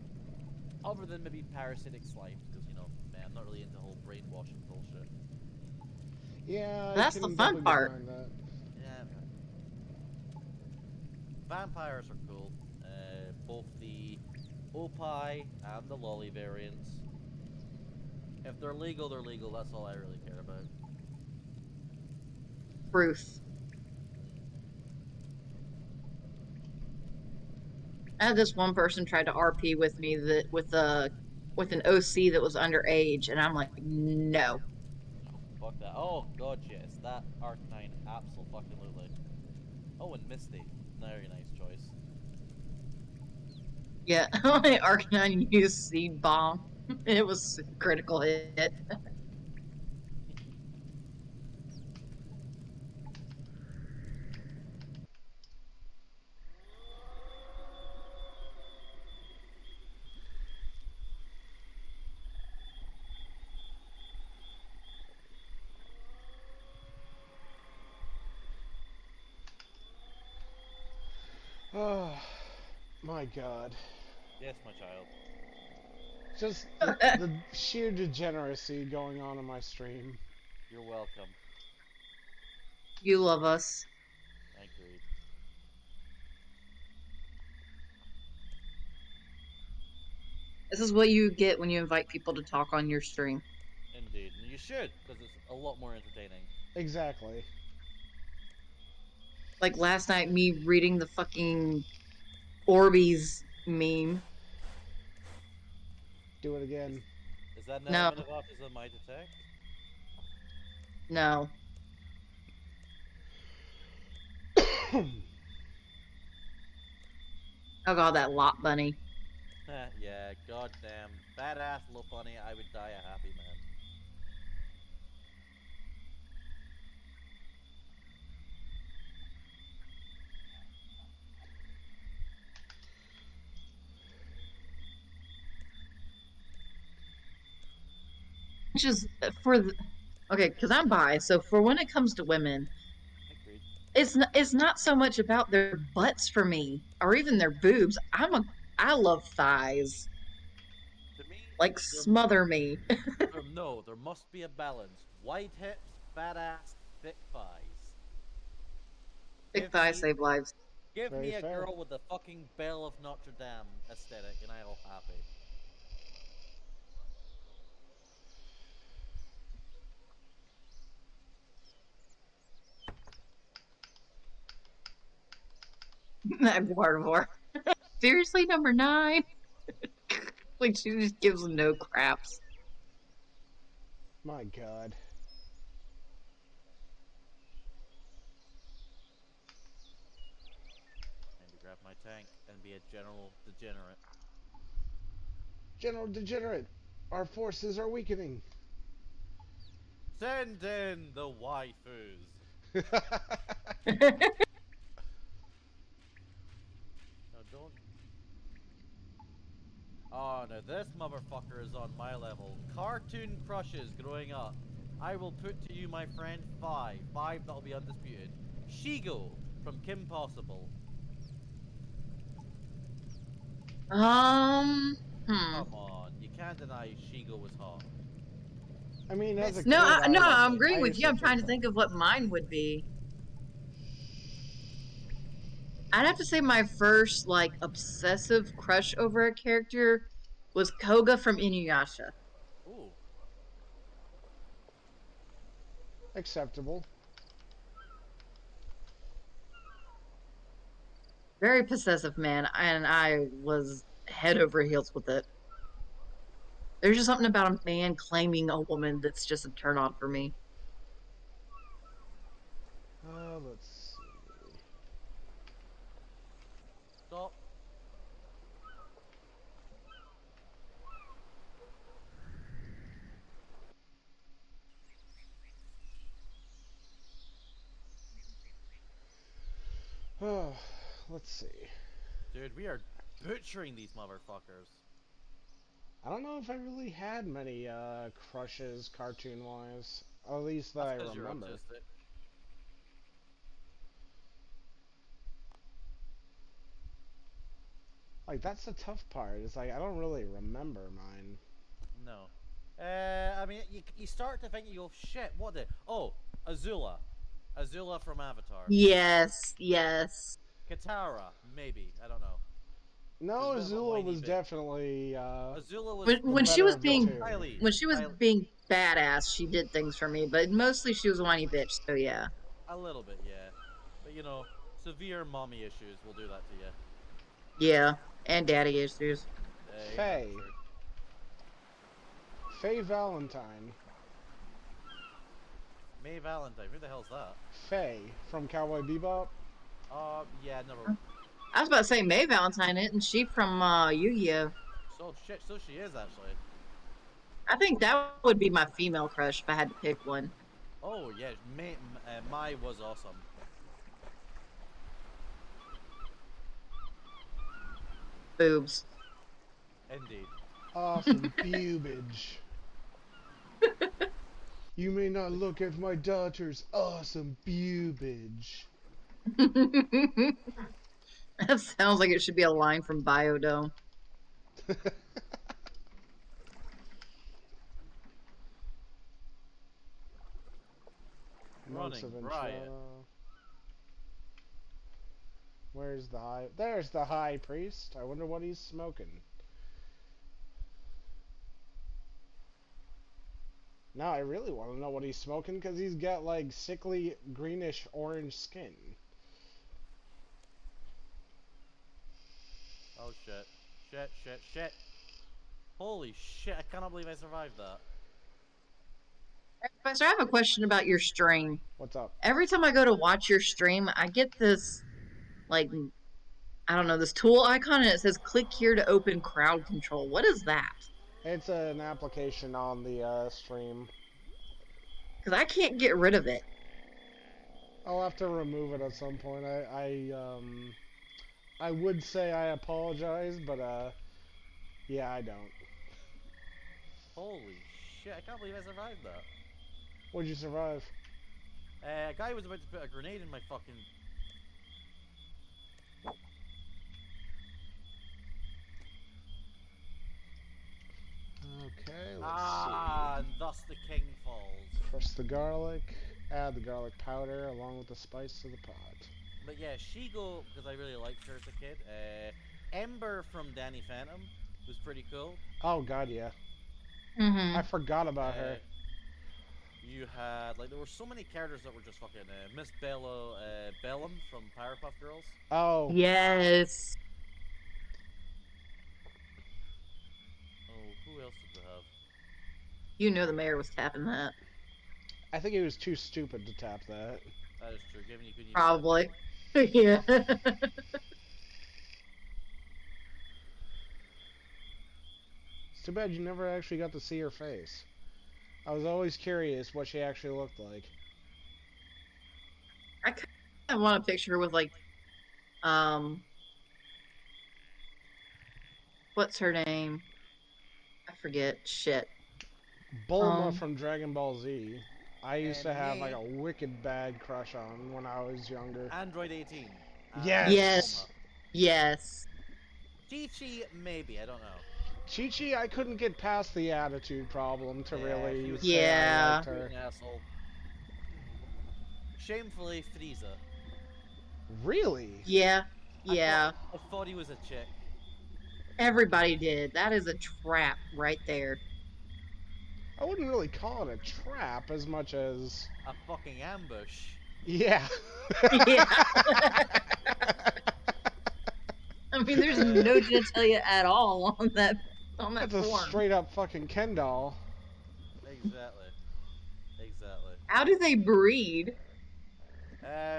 Other than maybe parasitic slimes, because you know, man, I'm not really into the whole brainwashing bullshit. Yeah, I That's the can fun definitely get part. behind that. Yeah. Vampires are cool. Both the Opie and the Lolly variants. If they're legal, they're legal. That's all I really care about. Truth. I had this one person tried to RP with me that with an OC that was underage, and I'm like, no. Fuck that. Oh god, yes, that Arcanine, absolutely. Oh, and Misty, very nice choice. Yeah, my Arcanine used Seed Bomb. It was a critical hit. Oh, my God. Yes, my child. Just the sheer degeneracy going on in my stream. You're welcome. You love us. I agreed. This is what you get when you invite people to talk on your stream. Indeed, and you should, because it's a lot more entertaining. Exactly. Like last night, me reading the fucking Orbeez meme. Do it again. Is that an No, element of autism I detect? no. Oh god, that lot bunny. Yeah, goddamn. Badass little bunny, I would die a happy man. Which is for the, okay, because I'm bi, so for when it comes to women, Agreed. it's not so much about their butts for me or even their boobs. I love thighs. To me, Like smother me. no, there must be a balance. Wide hips, badass, thick thighs. Thick Give thighs me, save lives. give Very me a fair. girl with the fucking Belle of Notre Dame aesthetic, and I'll happy. War. Seriously, number 9? Like she just gives no craps. My God. Time to grab my tank and be a general degenerate. General Degenerate, our forces are weakening. Send in the waifus. No, don't. Oh no, this motherfucker is on my level. Cartoon crushes growing up. I will put to you, my friend, 5. 5 that'll be undisputed. Shigo from Kim Possible. Hmm. Come on, you can't deny Shigo was hot. I mean, as a No, kid, no, I'm I agreeing with used you. to I'm trying think to that. think of what mine would be. I'd have to say my first like obsessive crush over a character was Koga from Inuyasha. Ooh. Acceptable. Very possessive man, and I was head over heels with it. There's just something about a man claiming a woman that's just a turn on for me. Let's see. Stop. Oh, let's see. Dude, we are butchering these motherfuckers. I don't know if I really had many crushes cartoon-wise. At least that That's I because you're remember. autistic. Like, that's the tough part. It's like, I don't really remember mine. No. I mean, you start to think, you go, shit, what the... Oh, Azula. Azula from Avatar. Yes, yes. Katara, maybe. I don't know. No, There's a bit of a Azula whiny was bit. definitely Azula was When the when she better was of the being two. Kylie. when she was Kylie, being badass, she did things for me, but mostly she was a whiny bitch. So yeah. a little bit, yeah. But you know, severe mommy issues will do that to you. Yeah, and daddy issues. Yeah, Faye. true. Faye Valentine. May Valentine. Who the hell's that? Faye from Cowboy Bebop. Yeah, never. I was about to say May Valentine, isn't she from Yu-Gi-Oh? So shit. So she is actually. I think that would be my female crush if I had to pick one. Oh yeah, Mai was awesome. Boobs. Indeed. Awesome pubage. You may not look at my daughter's awesome pubage. That sounds like it should be a line from Biodome. Monks of Running riot. Entrada. Where's the high? There's the high priest. I wonder what he's smoking. Now I really want to know what he's smoking because he's got like sickly greenish orange skin. Oh shit. Shit. Holy shit, I cannot believe I survived that. Professor, I have a question about your stream. What's up? Every time I go to watch your stream, I get this, like, I don't know, this tool icon, and it says click here to open crowd control. What is that? It's an application on the stream. Because I can't get rid of it. I'll have to remove it at some point. I would say I apologize, but yeah, I don't. Holy shit, I can't believe I survived that. Would you survive? A guy was about to put a grenade in my fucking... Okay, let's and thus the king falls. see. Press the garlic, add the garlic powder along with the spice to the pot. But yeah, Shigo, because I really liked her as a kid. Ember from Danny Phantom was pretty cool. Oh god, yeah. Mm-hmm. I forgot about her. You had, like, there were so many characters that were just fucking, Miss Bellum from Powerpuff Girls. Oh. Yes. Oh, who else did we have? You know the mayor was tapping that. I think he was too stupid to tap that. That is true, given you could use Probably. Yeah. It's too bad you never actually got to see her face. I was always curious what she actually looked like. I kind of want a picture with, like, what's her name? I forget. Shit. Bulma from Dragon Ball Z. I used to have me. like a wicked bad crush on when I was younger. Android 18. Yes. Yes. Yes. Chi-Chi, maybe, I don't know. Chi-Chi, I couldn't get past the attitude problem to Yeah, really she was- say I Yeah. liked her. An asshole. Shamefully, Frieza. Really? Yeah. Yeah. I thought he was a chick. Everybody did. That is a trap right there. I wouldn't really call it a trap as much as... A fucking ambush. Yeah. Yeah. I mean, there's no genitalia at all on that That's a form. straight up fucking Ken doll. Exactly. Exactly. How do they breed?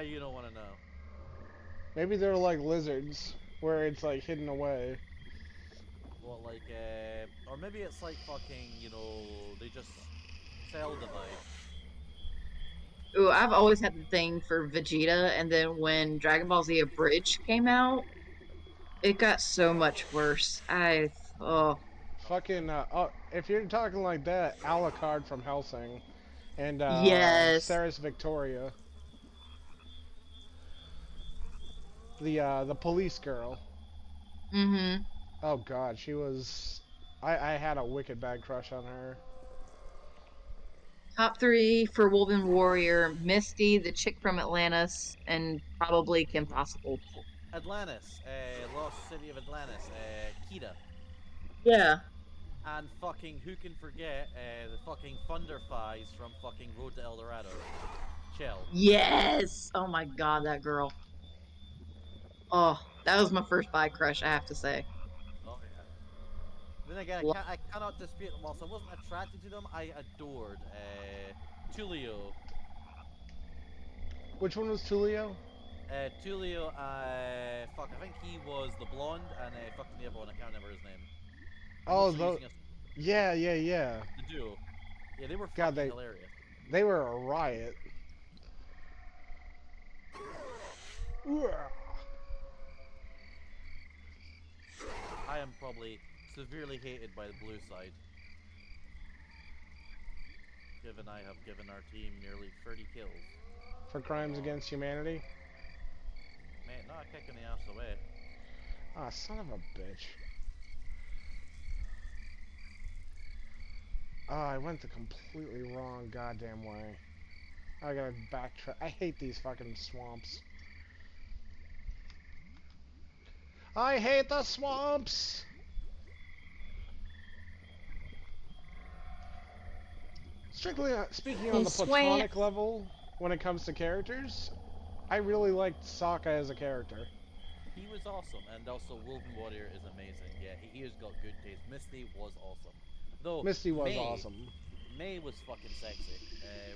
You don't want to know. Maybe they're like lizards, where it's like hidden away. What, like, or maybe it's like fucking, you know, they just cell divide. Ooh, I've always had the thing for Vegeta, and then when Dragon Ball Z Abridged came out, it got so much worse. Fucking, oh, if you're talking like that, Alucard from Hellsing. And, Yes. Sarah's Victoria. The police girl. Mm-hmm. Oh god, she was... I had a wicked bad crush on her. Top 3 for Woven Warrior: Misty, the chick from Atlantis, and probably Kim Possible. Atlantis, Lost City of Atlantis, Kira. Yeah. And fucking, who can forget, the fucking Thunderfies from fucking Road to El Dorado. Chell. Yes! Oh my god, that girl. Oh, that was my first bi crush, I have to say. Oh yeah. Then again, I cannot dispute them. Whilst I wasn't attracted to them, I adored Tulio. Which one was Tulio? Tulio, fuck, I think he was the blonde, and fucking the other one, I can't remember his name. Oh, yeah. The duo. Yeah, they were God, fucking hilarious. They were a riot. I am probably severely hated by the blue side. Given I have given our team nearly 30 kills. For crimes against humanity? Mate, not kicking the ass away. Ah, son of a bitch. Ah, I went the completely wrong goddamn way. I gotta backtrack. I hate these fucking swamps. I hate the swamps! Strictly speaking on the platonic level, when it comes to characters, I really liked Sokka as a character. He was awesome, and also Woven Warrior is amazing. Yeah, he has got good taste. Misty was awesome. Though Misty was awesome. May was fucking sexy.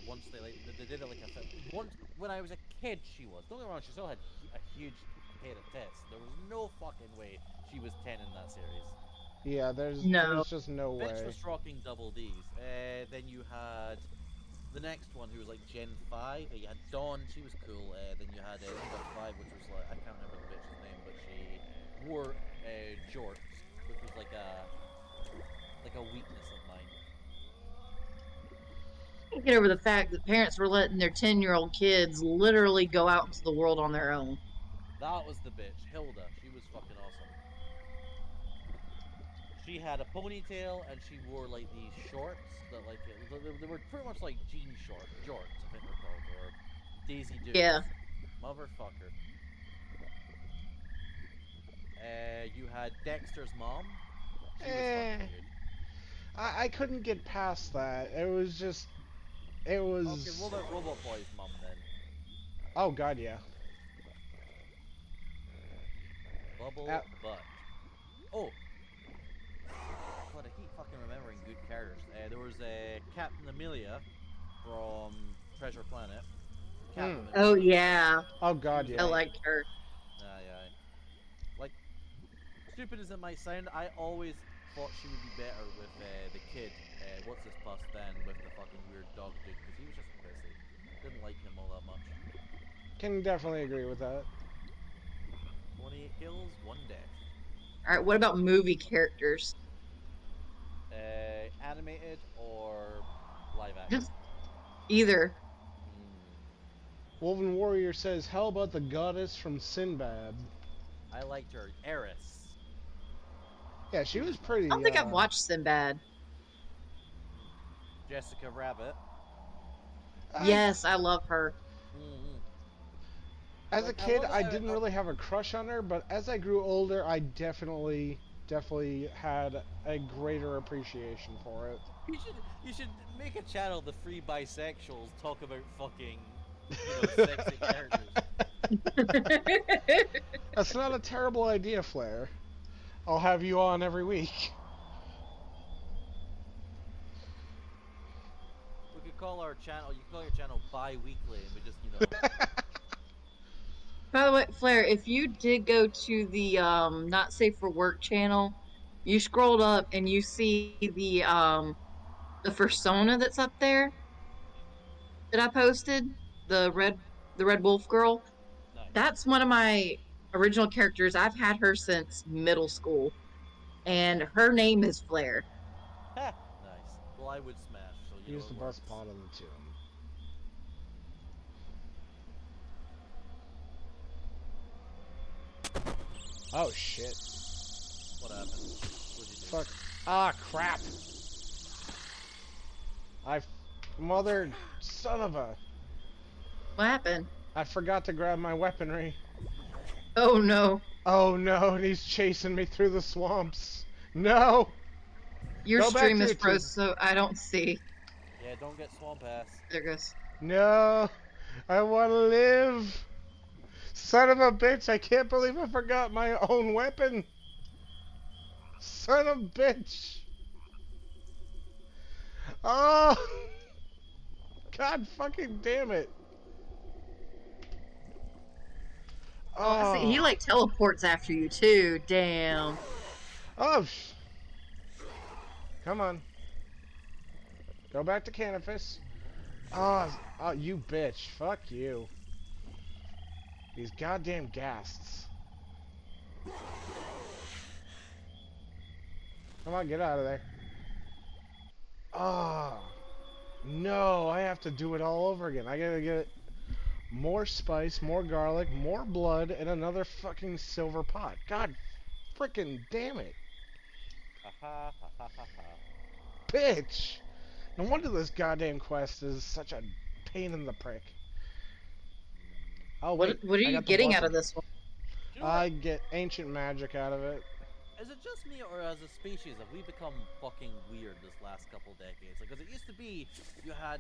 Once they did it like a once when I was a kid, she was. Don't get me wrong, she still had a huge pair of tits. There was no fucking way she was 10 in that series. Yeah, there's just no way. Bitch was rocking double D's. Then you had the next one who was like Gen 5. You had Dawn, she was cool. Then you had number 5, which was like, I can't remember the bitch's name, but she wore jorts, which was like a weakness of mine. Can't get over the fact that parents were letting their 10-year-old kids literally go out into the world on their own. That was the bitch, Hilda. She was fucking awesome. She had a ponytail and she wore like these shorts that like they were pretty much like jean jorts, I think they're called, or Daisy Dukes. Yeah. Motherfucker. You had Dexter's mom. She was fucking good. I couldn't get past that. It was just. It was. Okay, what about Robot Boy's mom then? Oh god, yeah. Bubble Butt. Oh! God, I keep fucking remembering good characters. There was Captain Amelia from Treasure Planet. Oh yeah. Oh god, yeah. I liked her. Yeah. Like, stupid as it might sound, I always thought she would be better with the kid. What's his puss then with the fucking weird dog dude, because he was just pissy. Didn't like him all that much. Can definitely agree with that. 28 kills, 1 death. Alright, what about movie characters? Animated or live action? Just either. Woven Warrior says, how about the goddess from Sinbad? I liked her. Eris. Yeah, she was pretty. I don't think I've watched Sinbad. Jessica Rabbit. Yes, I love her. As a kid, I didn't really have a crush on her, but as I grew older, I definitely had a greater appreciation for it. You should make a channel, the Free Bisexuals, talk about fucking, sexy characters. That's not a terrible idea, Flair. I'll have you on every week. We could call our channel, you could call your channel Bi-Weekly, and we just, By the way, Flair, if you did go to the Not Safe for Work channel, you scrolled up and you see the persona that's up there that I posted, the red wolf girl. Nice. That's one of my original characters. I've had her since middle school, and her name is Flair. Nice. Well, I would smash. So Use the bus pod on the tomb. Oh shit. What happened? What'd you do? Fuck. Ah, crap. Mother, son of a... What happened? I forgot to grab my weaponry. Oh no. Oh no, and he's chasing me through the swamps. No! Your Go back stream to is your froze, tube. so I don't see. Yeah, don't get swamp ass. There it goes. No! I want to live! Son of a bitch, I can't believe I forgot my own weapon! Son of a bitch! Oh! God fucking damn it! Oh, I see. He Oh! like teleports after you too. Damn. Oh! Come on. Go back to Canifis. Oh, you bitch. Fuck you. These goddamn ghasts. Come on, get out of there. Oh, no, I have to do it all over again. I gotta get more spice, more garlic, more blood, and another fucking silver pot. God frickin' damn it. Ha ha ha ha ha ha. Bitch! No wonder this goddamn quest is such a pain in the prick. Oh, wait. What are I you got the getting out blessing. of this one? Do you know I get ancient magic out of it. Is it just me, or as a species have we become fucking weird this last couple decades? Like, because it used to be you had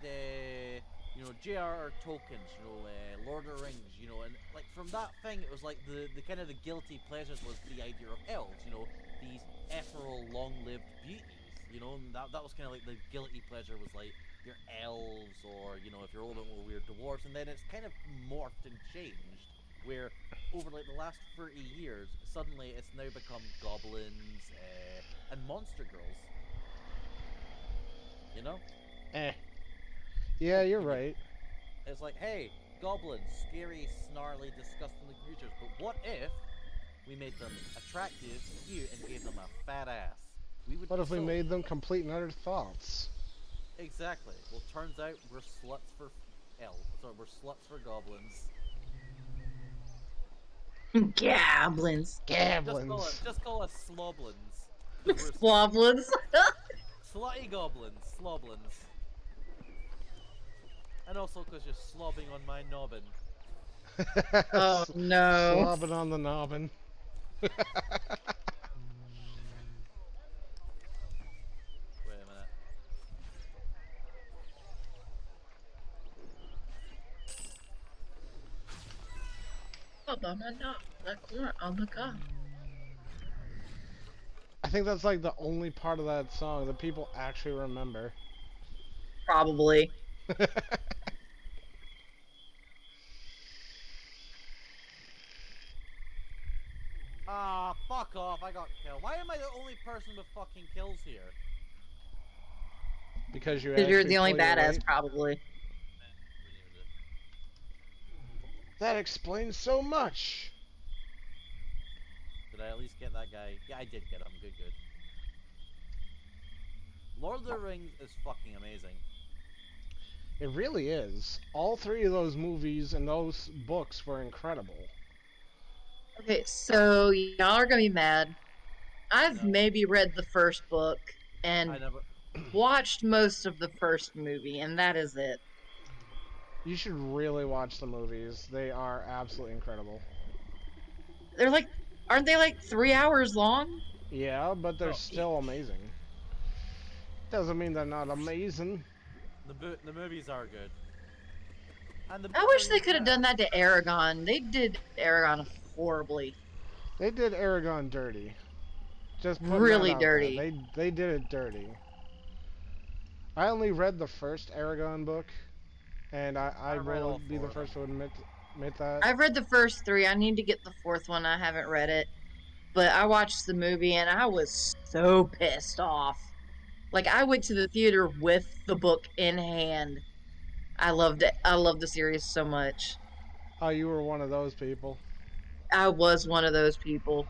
you know, J.R.R. Tolkien's, you know, Lord of the Rings, you know, and like from that thing, it was like the kind of the guilty pleasures was the idea of elves, you know, these ethereal, long-lived beauties, you know, and that was kind of like the guilty pleasure was like your elves, or you know, if you're a little bit more weird, dwarves, and then it's kind of morphed and changed where over like the last 30 years, suddenly it's now become goblins and monster girls. You know? Eh. Yeah, you're right. It's like, hey, goblins, scary, snarly, disgusting creatures, but what if we made them attractive, cute, and gave them a fat ass? We would What be if we sold. made them complete and utter thoughts? Exactly. Well, turns out we're sluts for elves. Sorry, we're sluts for goblins. Goblins. Just call us sloblins. 'Cause we're Sloblins. slutty goblins, sloblins. And also because you're slobbing on my nobbin. Oh no. Slobbing on the nobbin. Wait a minute. On the car. I think that's like the only part of that song that people actually remember. Probably. Ah, fuck off, I got killed. Why am I the only person with fucking kills here? Because you Because you're actually the only pull your badass, weight. probably. That explains so much. Did I at least get that guy? Yeah, I did get him. Good, good. Lord of the Rings is fucking amazing. It really is. All three of those movies and those books were incredible. Okay, so y'all are gonna be mad. I've No. maybe read the first book I and never. watched most of the first movie, and that is it. You should really watch the movies. They are absolutely incredible. They're like, aren't they like 3 hours long? Yeah, but they're Oh, still amazing. Doesn't mean they're not amazing. The movies are good. And the I wish they could have done that to Aragon. They did Aragon horribly. They did Aragon dirty. Just putting Really that out there. dirty. They did it dirty. I only read the first Aragon book, and I read all will be 4 the of first to them. admit that. I've read the first 3. I need to get the 4th one. I haven't read it. But I watched the movie and I was so pissed off. Like, I went to the theater with the book in hand. I loved it. I loved the series so much. Oh, you were one of those people. I was one of those people.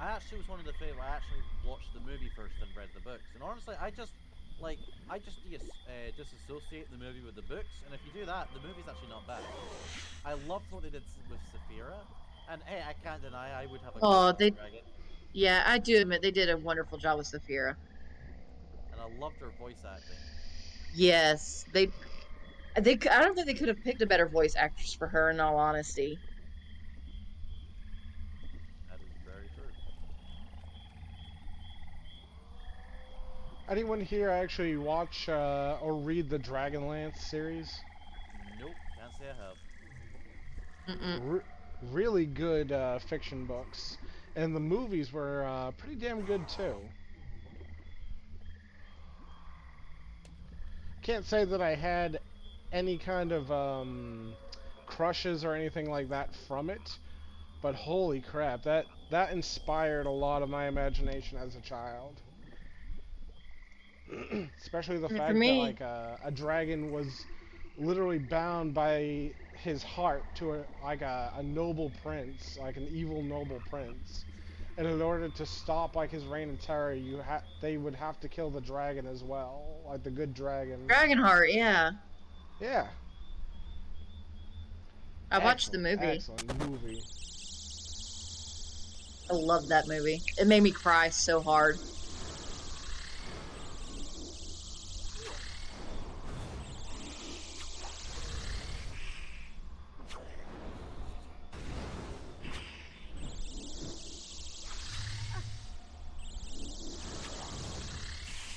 I actually was one of the favorite. I actually watched the movie first and read the books. And honestly, I just Like, I just disassociate the movie with the books, and if you do that, the movie's actually not bad. I loved what they did with Saphira, and hey, I can't deny I would have a crush Oh, on the dragon, yeah, I do admit they did a wonderful job with Saphira. and I loved her voice acting. Yes, I don't think they could have picked a better voice actress for her. In all honesty, That is very true. Anyone here actually watch or read the Dragonlance series? Nope, can't say I have. mm-mm. Really good fiction books, and the movies were pretty damn good too. Can't say that I had any kind of crushes or anything like that from it, but holy crap, that inspired a lot of my imagination as a child. Especially the For fact that me, like a dragon was literally bound by his heart to a noble prince, like an evil noble prince. And in order to stop like his reign of terror, they would have to kill the dragon as well, like the good dragon. Dragonheart, yeah, Yeah, I watched the excellent, movie. excellent movie. I love that movie. It made me cry so hard.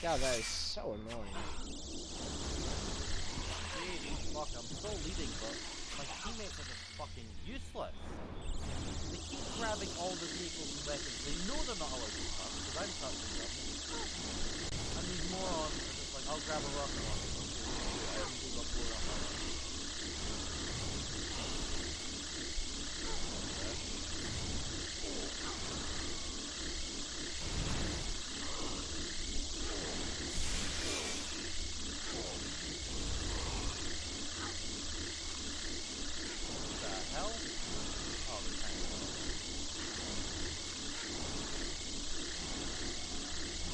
God, that is so annoying. Jesus fuck, I'm still leading, but my teammates are just fucking useless. They keep grabbing all the vehicles and weapons. They know they're not allowed to touch, because I'm touching them. And these morons are just like, I'll grab a rocket launcher. Okay, and they got blown up by it.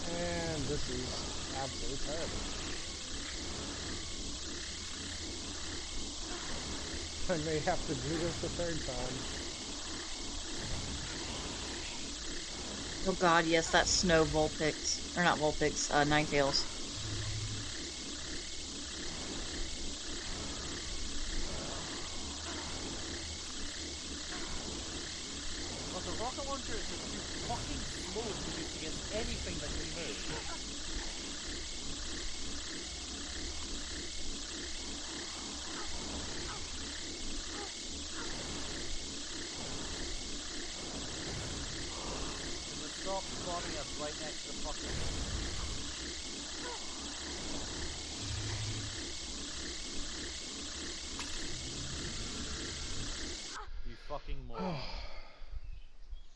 And this is absolutely terrible. I may have to do this a third time. Oh god, yes, that snow Vulpix. Or not Vulpix, Ninetales. But the rocket launcher is just too fucking slow to use against anything that can move. Stop spawning us right next to fucking... You fucking moron.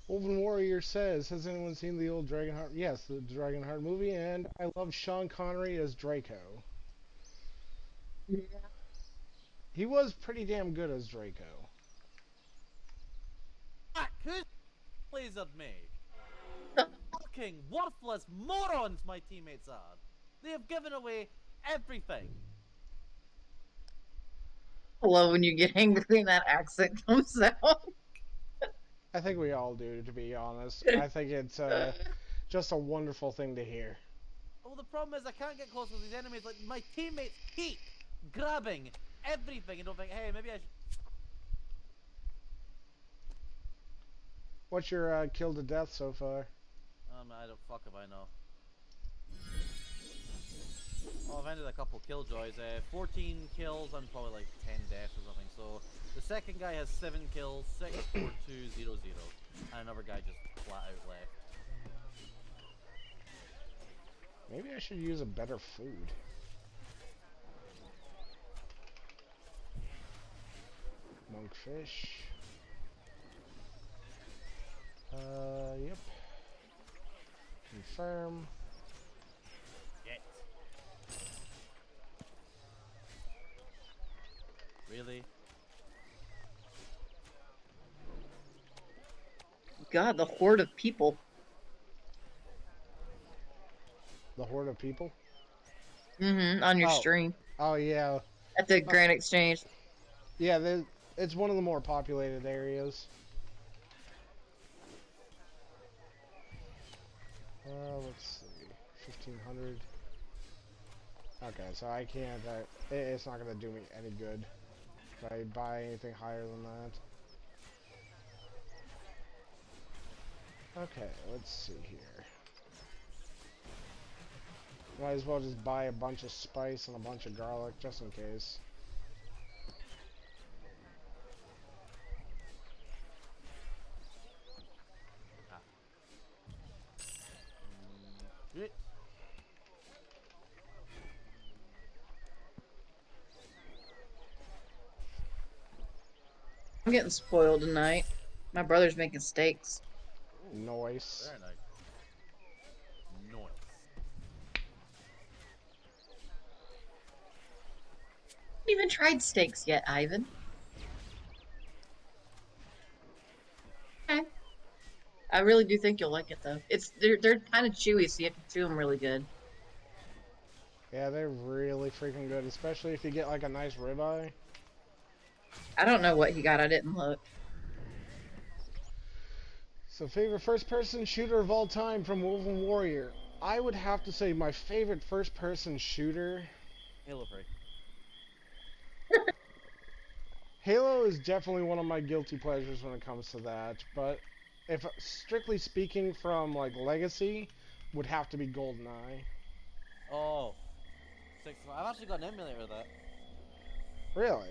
Woven Warrior says, has anyone seen the old Dragonheart? Yes, the Dragonheart movie, and I love Sean Connery as Draco. Yeah. He was pretty damn good as Draco. Who plays of me? Fucking worthless morons my teammates are. They have given away everything. I love when you get angry and that accent comes out. I think we all do, to be honest. I think it's just a wonderful thing to hear. Well, the problem is I can't get close with these enemies. Like, my teammates keep grabbing everything and don't think, hey, maybe I should... What's your kill to death so far? I don't fuck if I know. Well, I've ended a couple killjoys. 14 kills and probably like 10 deaths or something. So the second guy has 7 kills, 6, 4, 2, 0, 0. And another guy just flat out left. Maybe I should use a better food. Monkfish. Yep. Confirm. Get. Really? God, the horde of people. The horde of people? On your Oh. stream Oh yeah, at the Grand Exchange. yeah. It's one of the more populated areas. Let's see, 1,500. Okay, so I can't. It's not gonna do me any good if I buy anything higher than that. Okay, let's see here. Might as well just buy a bunch of spice and a bunch of garlic just in case. Shit. I'm getting spoiled tonight. My brother's making steaks. Noise. Very nice. Nice. Haven't even tried steaks yet, Ivan. Okay. I really do think you'll like it though. They're kind of chewy, so you have to chew them really good. Yeah, they're really freaking good, especially if you get like a nice ribeye. I don't know what he got. I didn't look. So, favorite first-person shooter of all time from Wolf and Warrior. I would have to say my favorite first-person shooter. Halo 3. Halo is definitely one of my guilty pleasures when it comes to that, but if strictly speaking from like legacy, would have to be GoldenEye. Oh. I've actually got an emulator of that. Really?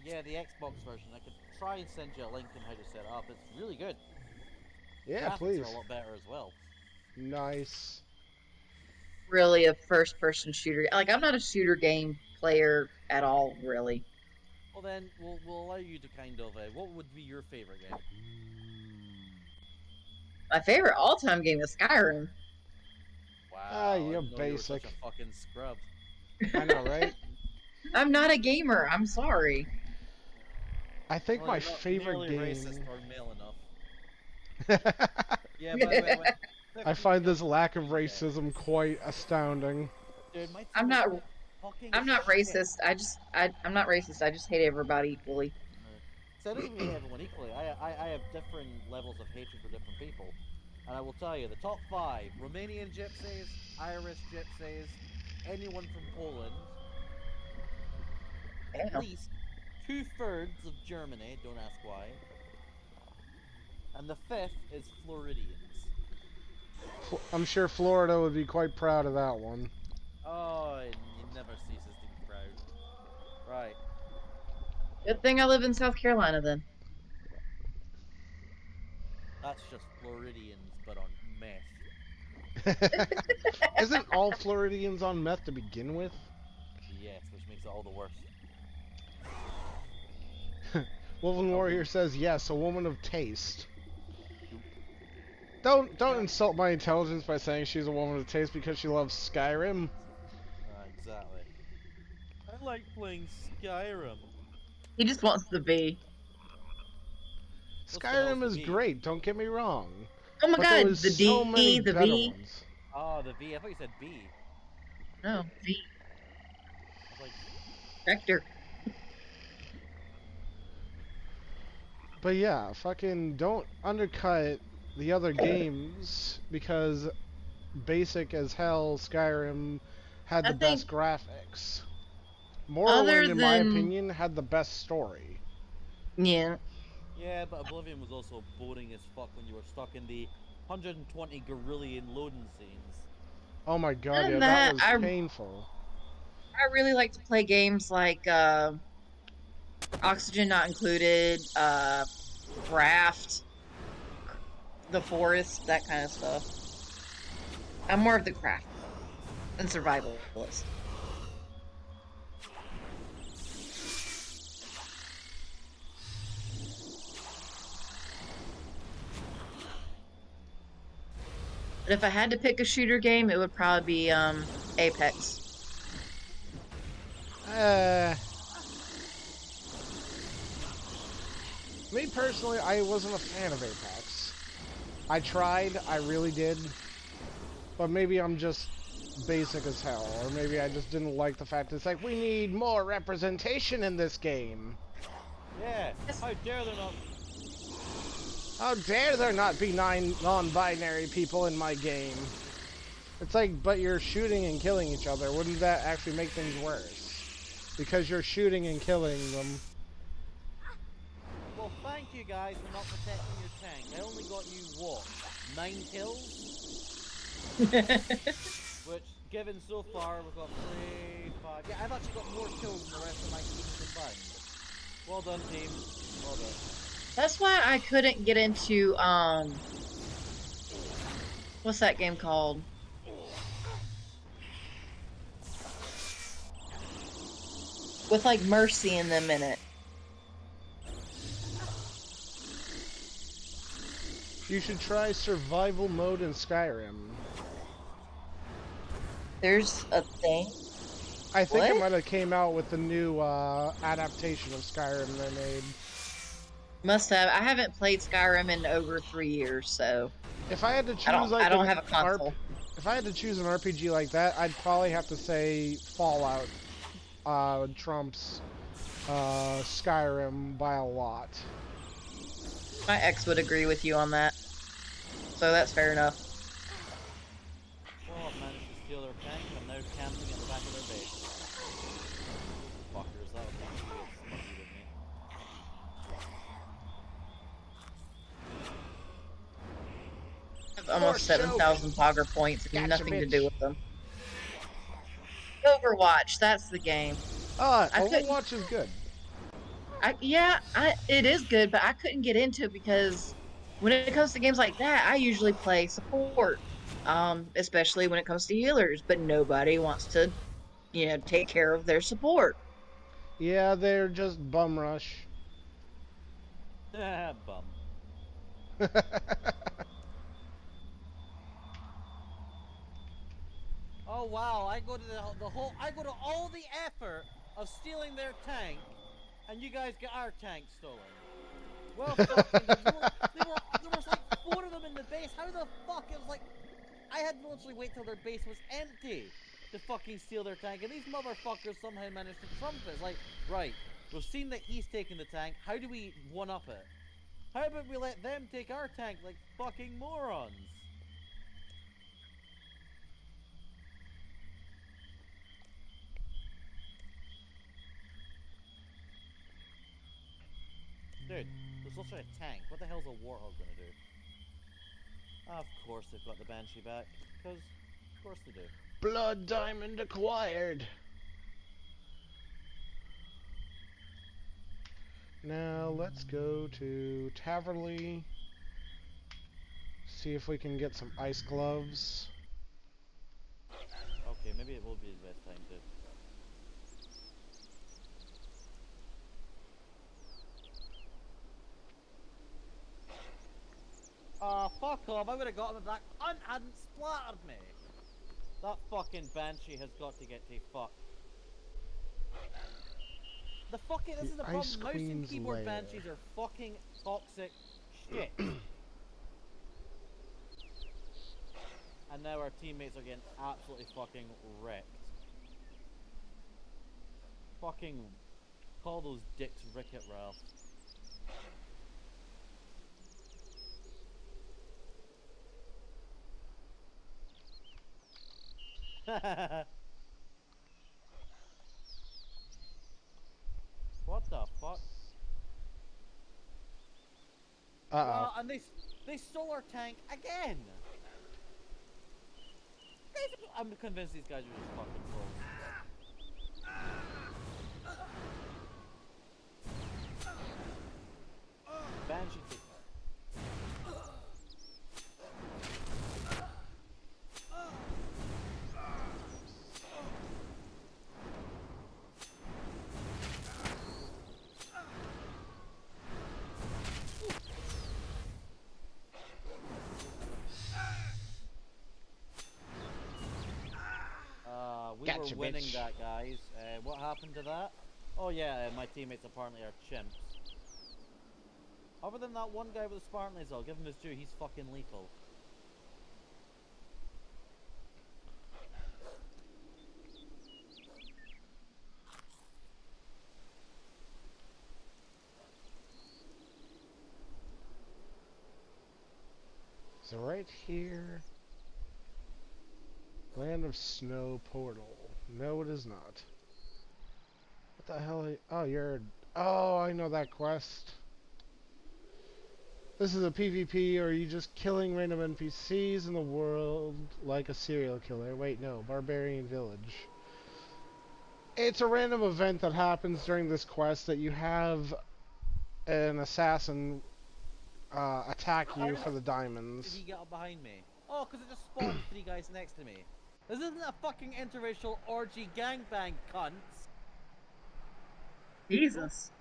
Yeah, the Xbox version. I could try and send you a link on how to set it up. It's really good. Yeah, Graphics please. are a lot better as well. Nice. Really, a first-person shooter. Like, I'm not a shooter game player at all, really. Well then, we'll allow you to kind of, what would be your favorite game? My favorite all-time game is Skyrim. Wow, you're I didn't know you were such basic. a fucking scrub. I know, right? I'm not a gamer. I'm sorry. I think Well, my you're not favorite nearly game. racist or male enough. Yeah, but I find this lack of racism quite astounding. Dude, my I'm team not. is fucking I'm not shit. racist. I'm not racist. I just hate everybody equally. So it doesn't mean everyone equally. I have different levels of hatred for different people. And I will tell you, the top 5, Romanian gypsies, Irish gypsies, anyone from Poland, at Damn. least 2/3 of Germany, don't ask why. And the 5th is Floridians. I'm sure Florida would be quite proud of that one. Oh, and it never ceases to be proud. Right. Good thing I live in South Carolina then. That's just Floridians, but on meth. Isn't all Floridians on meth to begin with? Yes, which makes it all the worse. Wolven Warrior says yes, a woman of taste. Don't insult my intelligence by saying she's a woman of taste because she loves Skyrim. Exactly. I like playing Skyrim. He just wants to be. What the hell's Skyrim the is V? great, don't get me wrong. Oh my But there god, was the so D, many the better V. ones. Oh, the V. I thought you said B. No, V. I was like, Vector. But yeah, fucking don't undercut the other games because basic as hell Skyrim had I the best think graphics. other Morrowind, in my than- opinion, had the best story. Yeah. yeah, but Oblivion was also boring as fuck when you were stuck in the 120 Gorillion loading scenes. Oh my god, And yeah, that was I painful. I really like to play games like Oxygen Not Included, Raft, The Forest, that kind of stuff. I'm more of the craft than survivalist. But if I had to pick a shooter game, it would probably be Apex. Me personally, I wasn't a fan of Apex. I tried, I really did. But maybe I'm just basic as hell, or maybe I just didn't like the fact it's like we need more representation in this game. Yeah, how dare there not? How dare there not be 9 non-binary people in my game? It's like, but you're shooting and killing each other. Wouldn't that actually make things worse? Because you're shooting and killing them. Well, thank you guys for not protecting your tank. I only got you, what, 9 kills? Which, given so far, we've got 3, 5... Yeah, I've actually got more kills than the rest of my team combined. Well done, team. Well done. That's why I couldn't get into, what's that game called? With, like, Mercy in them in it. You should try survival mode in Skyrim. There's a thing? I think it What? might have came out with the new adaptation of Skyrim they made. Must have. I haven't played Skyrim in over 3 years, so If I had to choose I don't have a console. if I had to choose an RPG like that, I'd probably have to say Fallout trumps Skyrim by a lot. My ex would agree with you on that. So that's fair enough. Oh, I've managed to steal their tank. I'm now camping at the back of their base. Fuckers, that was not good. Somebody with me. I have almost 7,000 Pogger points and Gotcha, nothing to bitch. do with them. Overwatch, that's the game. I couldn't- Overwatch is good. It is good, but I couldn't get into it because when it comes to games like that, I usually play support, especially when it comes to healers. But nobody wants to, take care of their support. Yeah, they're just bum rush. Ah, bum. Oh wow, I go to I go to all the effort of stealing their tank, and you guys get our tank stolen. Well, fucking, there was like 4 of them in the base. How the fuck? It was like, I had to literally wait till their base was empty to fucking steal their tank, and these motherfuckers somehow managed to trump it. It's like, right, we've seen that he's taking the tank. How do we one-up it? How about we let them take our tank like fucking morons? Dude, there's also a tank. What the hell's a warthog gonna do? Of course they've got the Banshee back. Because, of course they do. Blood diamond acquired. Now let's go to Taverley. See if we can get some ice gloves. Okay, maybe it will be the best time to... Oh, fuck off. I would have got him if that cunt hadn't splattered me. That fucking Banshee has got to get to fuck. The fucking... This is the problem. Ice Mouse and Queen's keyboard lair. Banshees are fucking toxic shit. And now our teammates are getting absolutely fucking wrecked. Fucking... Call those dicks Ricket Ralph. What the fuck? Uh-oh. And they stole our tank again. I'm convinced these guys are just fucking trolls. Banshee take we Gotcha, were winning bitch. that, guys. What happened to that? Oh yeah, my teammates apparently are chimps. Other than that one guy with the Spartan laser, I'll give him his due, he's fucking lethal. right here. Land of Snow Portal. No, it is not. What the hell? Oh, you're... Oh, I know that quest. This is a PvP, or are you just killing random NPCs in the world like a serial killer? Wait, no. Barbarian Village. It's a random event that happens during this quest that you have an assassin attack you for the Did diamonds. he get up behind me? Oh, because it just spawned 3 guys next to me. This isn't a fucking interracial orgy gangbang, cunts. Jesus.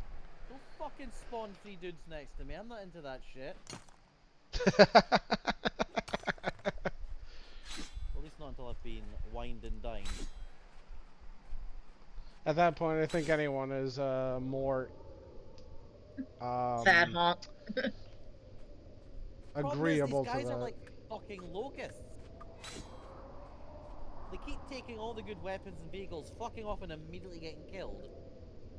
Don't fucking spawn 3 dudes next to me. I'm not into that shit. Well, at least not until I've been wined and dined. At that point, I think anyone is more Sad honk. Problem is, these agreeable to guys are that. like fucking locusts. They keep taking all the good weapons and vehicles, fucking off and immediately getting killed.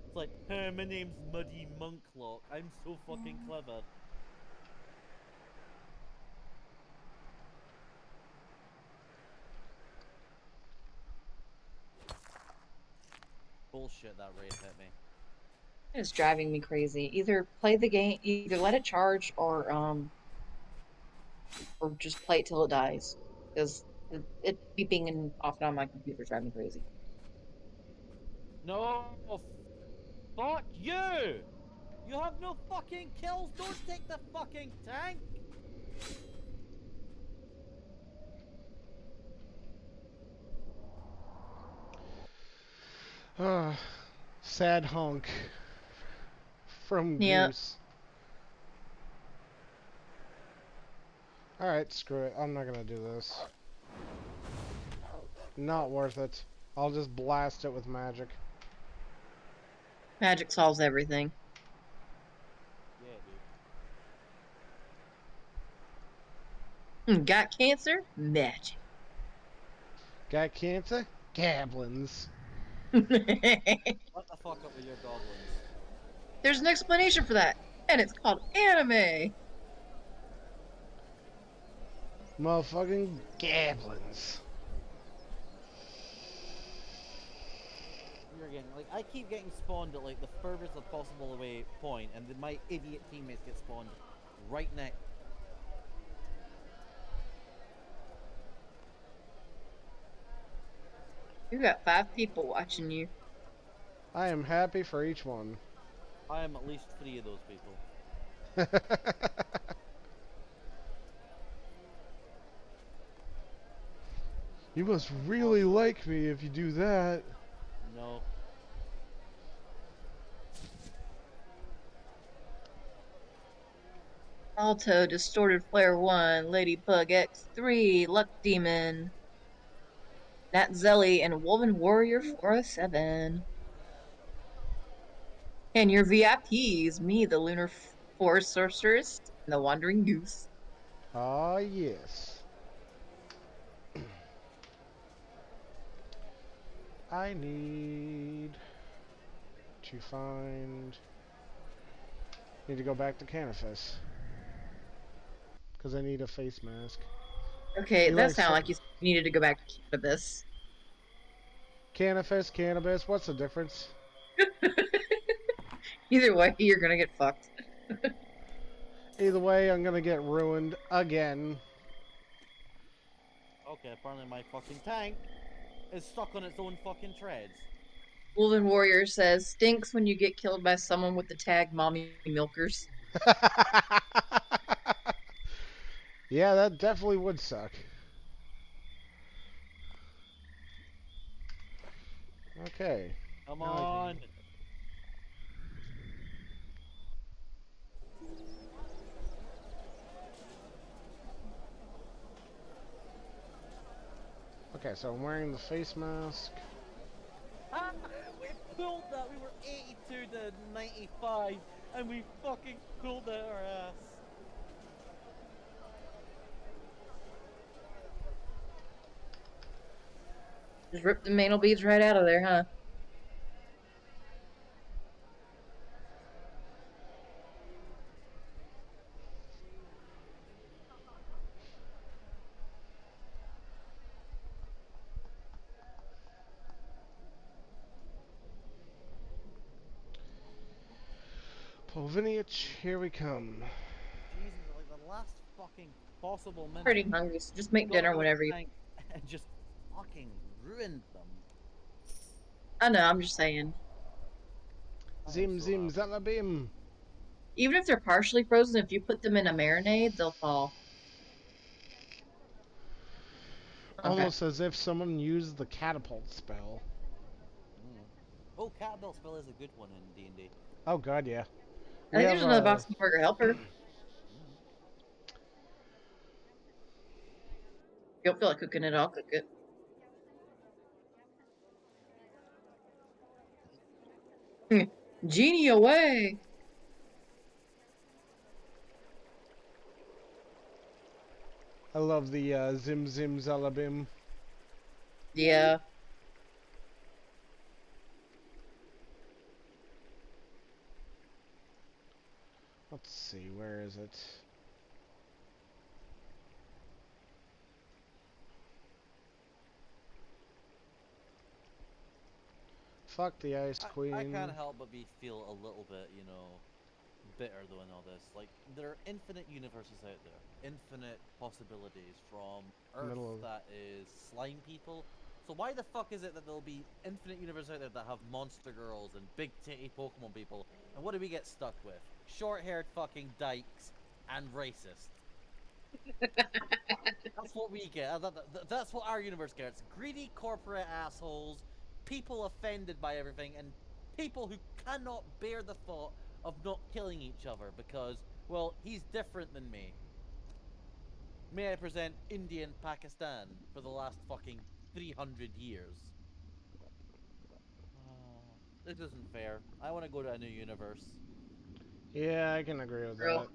It's like, hey, my name's Muddy Monklock. I'm so fucking clever. Bullshit, that raid hit me. It's driving me crazy. Either play the game, either let it charge, or just play it till it dies. Because it beeping and off and on my computer is driving me crazy. No! Fuck you! You have no fucking kills! Don't take the fucking tank! Sad honk from Yeah. Goose. Alright, screw it. I'm not gonna do this. Not worth it. I'll just blast it with magic. Magic solves everything. Yeah, dude. Got cancer? Magic. Got cancer? Gablins. What the fuck up with your goblins? There's an explanation for that, and it's called anime. Motherfucking gablins. You're getting, like, I keep getting spawned at, like, the furthest possible away point, and then my idiot teammates get spawned right next. You got 5 people watching you. I am happy for each one. I am at least 3 of those people. You must really like me if you do that. No. Alto, Distorted Flare 1, Ladybug X3, Luck Demon, Nat Zelly, and Woven Warrior 407. And your VIPs, me, the Lunar Forest Sorceress, and the Wandering Goose. Ah, yes. I need to find... Need to go back to Canifis. Because I need a face mask. Okay, You that like sounded so- like you needed to go back to cannabis. Canifis, cannabis, what's the difference? Either way, you're gonna get fucked. Either way, I'm gonna get ruined again. Okay, apparently my fucking tank is stuck on its own fucking treads. Woven Warrior says, stinks when you get killed by someone with the tag Mommy Milkers. Yeah, that definitely would suck. Okay. Come Now I on! can- Okay, so I'm wearing the face mask. Ah, we pulled that! We were 82 to 95, and we fucking pulled out our ass. Just rip the mantle beads right out of there, huh? Polviniach, here we come. Jesus, like the last fucking possible minute. Pretty hungry, so just make Got dinner to the whenever you. tank and just fucking ruined them. I know. I'm just saying. I am Zim so zim happy. zalabim. Even if they're partially frozen, if you put them in a marinade, they'll fall. Okay. Almost as if someone used the catapult spell. Oh, Catapult spell is a good one in D&D. Oh god, yeah. I think there's another Boston Burger helper. If you don't feel like cooking it, I'll cook it. Genie away! I love the zim zim zalabim. Yeah. Let's see, where is it? Fuck the Ice Queen. I can't help but feel a little bit, you know, bitter though in all this. Like, there are infinite universes out there, infinite possibilities from Earth that is slime people. So why the fuck is it that there'll be infinite universes out there that have monster girls and big titty Pokemon people, and what do we get stuck with? Short-haired fucking dykes and racist. That's what we get. That's what our universe gets. Greedy corporate assholes, people offended by everything, and people who cannot bear the thought of not killing each other because, well, he's different than me. May I present India and Pakistan for the last fucking 300 years. This isn't fair. I want to go to a new universe. Yeah, I can agree with that.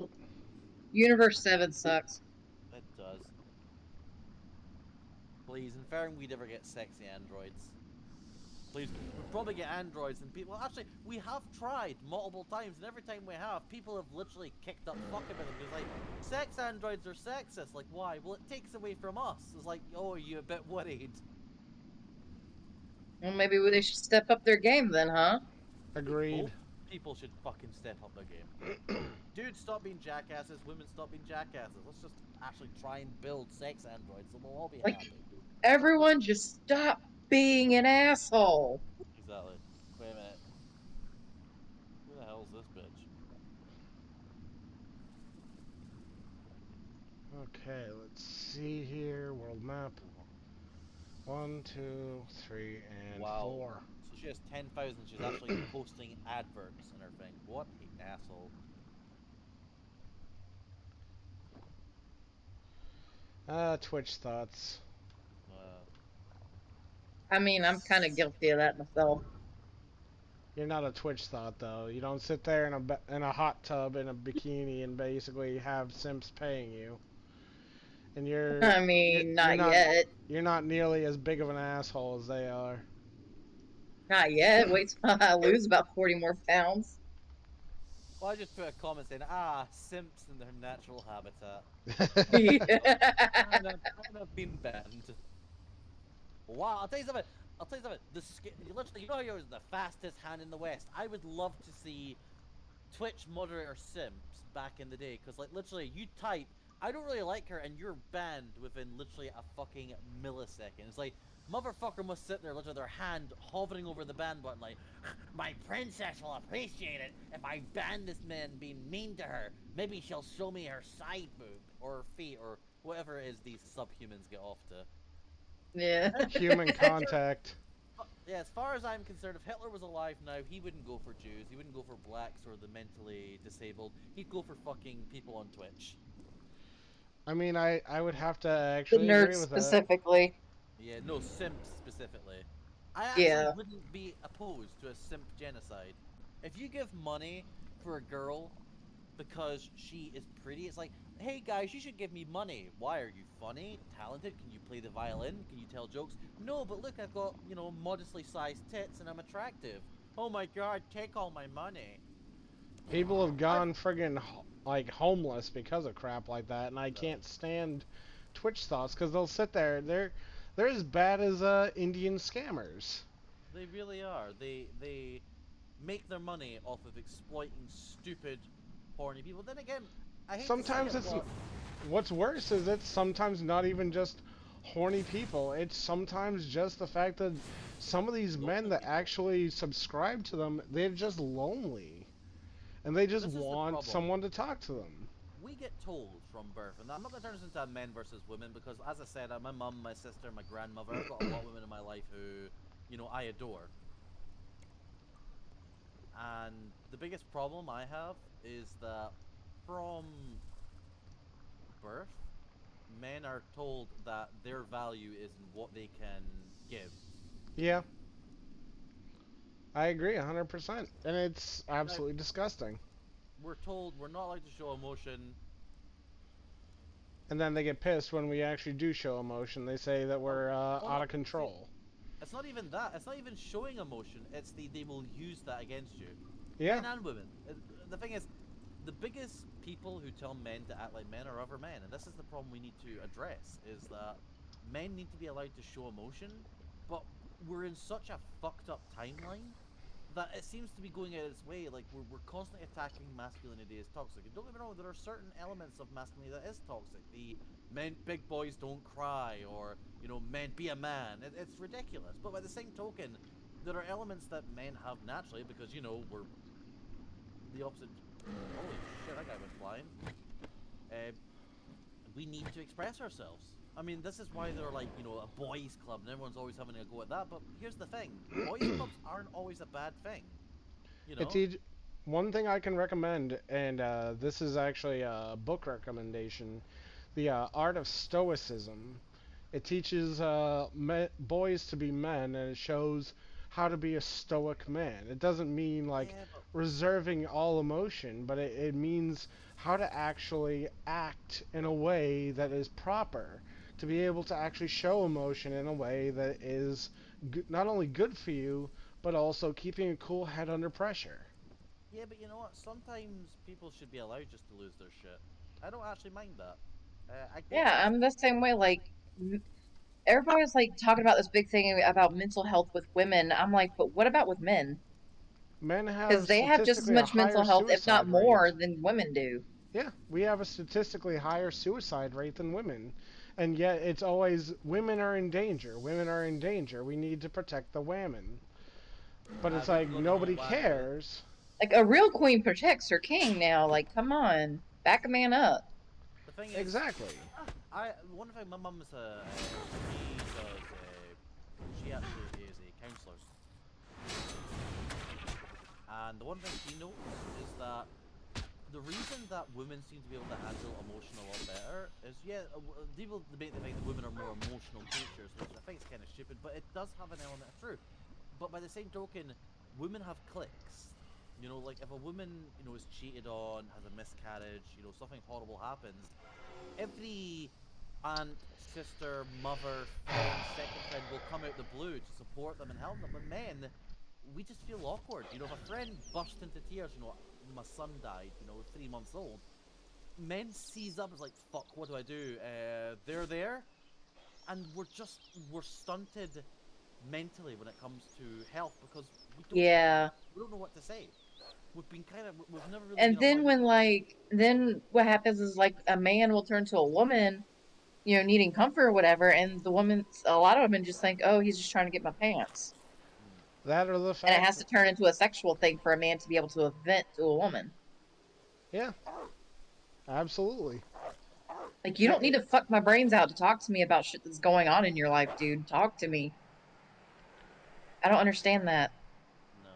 Universe 7 sucks. It does. Please, in fair, we'd ever get sexy androids. Please, we'd probably get androids and people. Well, actually, we have tried multiple times, and every time we have, people have literally kicked up fuck about them because, like, sex androids are sexist. Like, why? Well, it takes away from us. It's like, oh, are you a bit worried? Well, maybe they should step up their game then, huh? Agreed. People should fucking step up their game. Dudes, stop being jackasses. Women, stop being jackasses. Let's just actually try and build sex androids, and we'll all be happy. Everyone just stop being an asshole. Exactly. Wait a minute. Who the hell is this bitch? Okay, let's see here. World map. 1, 2, 3, and 4. So she has 10,000. She's actually posting adverts in her thing. What an asshole. Twitch thoughts. I mean, I'm kind of guilty of that myself. You're not a Twitch thought, though. You don't sit there in a hot tub in a bikini and basically have simps paying you. And you're... I mean, not yet. You're not nearly as big of an asshole as they are. Not yet. Wait till I lose about 40 more pounds. Well, I just put a comment saying, simps in their natural habitat. Yeah. And I've been banned. Wow, I'll tell you something. Literally, you know you're the fastest hand in the West. I would love to see Twitch moderator simps back in the day, because, like, literally, you type, I don't really like her, and you're banned within literally a fucking millisecond. It's like, motherfucker must sit there, literally, their hand hovering over the ban button, like, my princess will appreciate it if I ban this man being mean to her. Maybe she'll show me her side boob, or her feet, or whatever it is these subhumans get off to. Yeah. Human contact. Yeah, as far as I'm concerned, if Hitler was alive now, he wouldn't go for Jews, he wouldn't go for blacks or the mentally disabled. He'd go for fucking people on Twitch. I mean, I would have to actually the nerds agree with specifically. Yeah, no, simps specifically. I actually wouldn't be opposed to a simp genocide. If you give money for a girl because she is pretty, it's like, hey guys, you should give me money. Why? Are you funny? Talented? Can you play the violin? Can you tell jokes? No, but look, I've got, you know, modestly sized tits and I'm attractive. Oh my god, take all my money. People have gone friggin' like homeless because of crap like that, and I can't stand Twitch thoughts because they'll sit there. They're as bad as Indian scammers. They really are. They make their money off of exploiting stupid, horny people. Then again, I hate Sometimes to say it, it's what's worse is it's sometimes not even just horny people. It's sometimes just the fact that some of these men that people. actually subscribe to them, they're just lonely. And they just This is the want problem. someone to talk to them. We get told from birth, and I'm not going to turn this into a men versus women because, as I said, my mum, my sister, my grandmother, I've got a lot of women in my life who, you know, I adore. And the biggest problem I have is that from birth, men are told that their value is in what they can give. Yeah, I agree 100%. And it's Now, absolutely disgusting. we're told we're not allowed to show emotion. And then they get pissed when we actually do show emotion. They say that we're Well, out no, of control. it's not even that. It's not even showing emotion. It's they will use that against you. Yeah. Men and women. The thing is, the biggest people who tell men to act like men are other men, and this is the problem we need to address, is that men need to be allowed to show emotion, but we're in such a fucked up timeline that it seems to be going out its way. Like, we're constantly attacking masculinity as toxic. And don't get me wrong, there are certain elements of masculinity that is toxic. The men, big boys don't cry, or, you know, men, be a man. It's ridiculous. But by the same token, there are elements that men have naturally because, you know, we're the opposite. Holy shit, that guy went flying. We need to express ourselves. I mean, this is why they're like, you know, a boys' club, and everyone's always having a go at that. But here's the thing: boys' clubs aren't always a bad thing. You know. It's one thing I can recommend, and this is actually a book recommendation: The Art of Stoicism. It teaches boys to be men, and it shows how to be a stoic man. It doesn't mean like Yeah, but reserving all emotion, but it means how to actually act in a way that is proper, to be able to actually show emotion in a way that is not only good for you, but also keeping a cool head under pressure. yeah, but you know what? Sometimes people should be allowed just to lose their shit. I don't actually mind that. I get Yeah, this. I'm the same way. Like, everybody's like talking about this big thing about mental health with women. I'm like, but what about with men? Men Because have they have just as statistically a much higher mental health, if not suicide more, rate. than women do. Yeah, we have a statistically higher suicide rate than women. And yet it's always women are in danger. Women are in danger. We need to protect the women. But it's like Women go to nobody the WAC. cares. Like, a real queen protects her king now. Like, come on, back a man up. The thing is, Exactly. one thing my mum is she actually is a counsellor, and the one thing she notes is that the reason that women seem to be able to handle emotion a lot better is, people debate the fact that women are more emotional creatures, which I think is kind of stupid, but it does have an element of truth. But by the same token, women have cliques. You know, like if a woman, you know, is cheated on, has a miscarriage, you know, something horrible happens, every aunt, sister, mother, friend, second friend will come out the blue to support them and help them. But men, we just feel awkward. You know, if a friend burst into tears, you know, my son died, you know, 3 months old, men seize up as like, fuck, what do I do? They're there, and we're stunted mentally when it comes to health because Yeah. we don't know what to say. We've never really And been then allowed. then what happens is, like, a man will turn to a woman, you know, needing comfort or whatever, and a lot of women just think, oh, he's just trying to get my pants. That or the And it fact. has to turn into a sexual thing for a man to be able to vent to a woman. Yeah, absolutely. Like, you don't need to fuck my brains out to talk to me about shit that's going on in your life, dude. Talk to me. I don't understand that. No.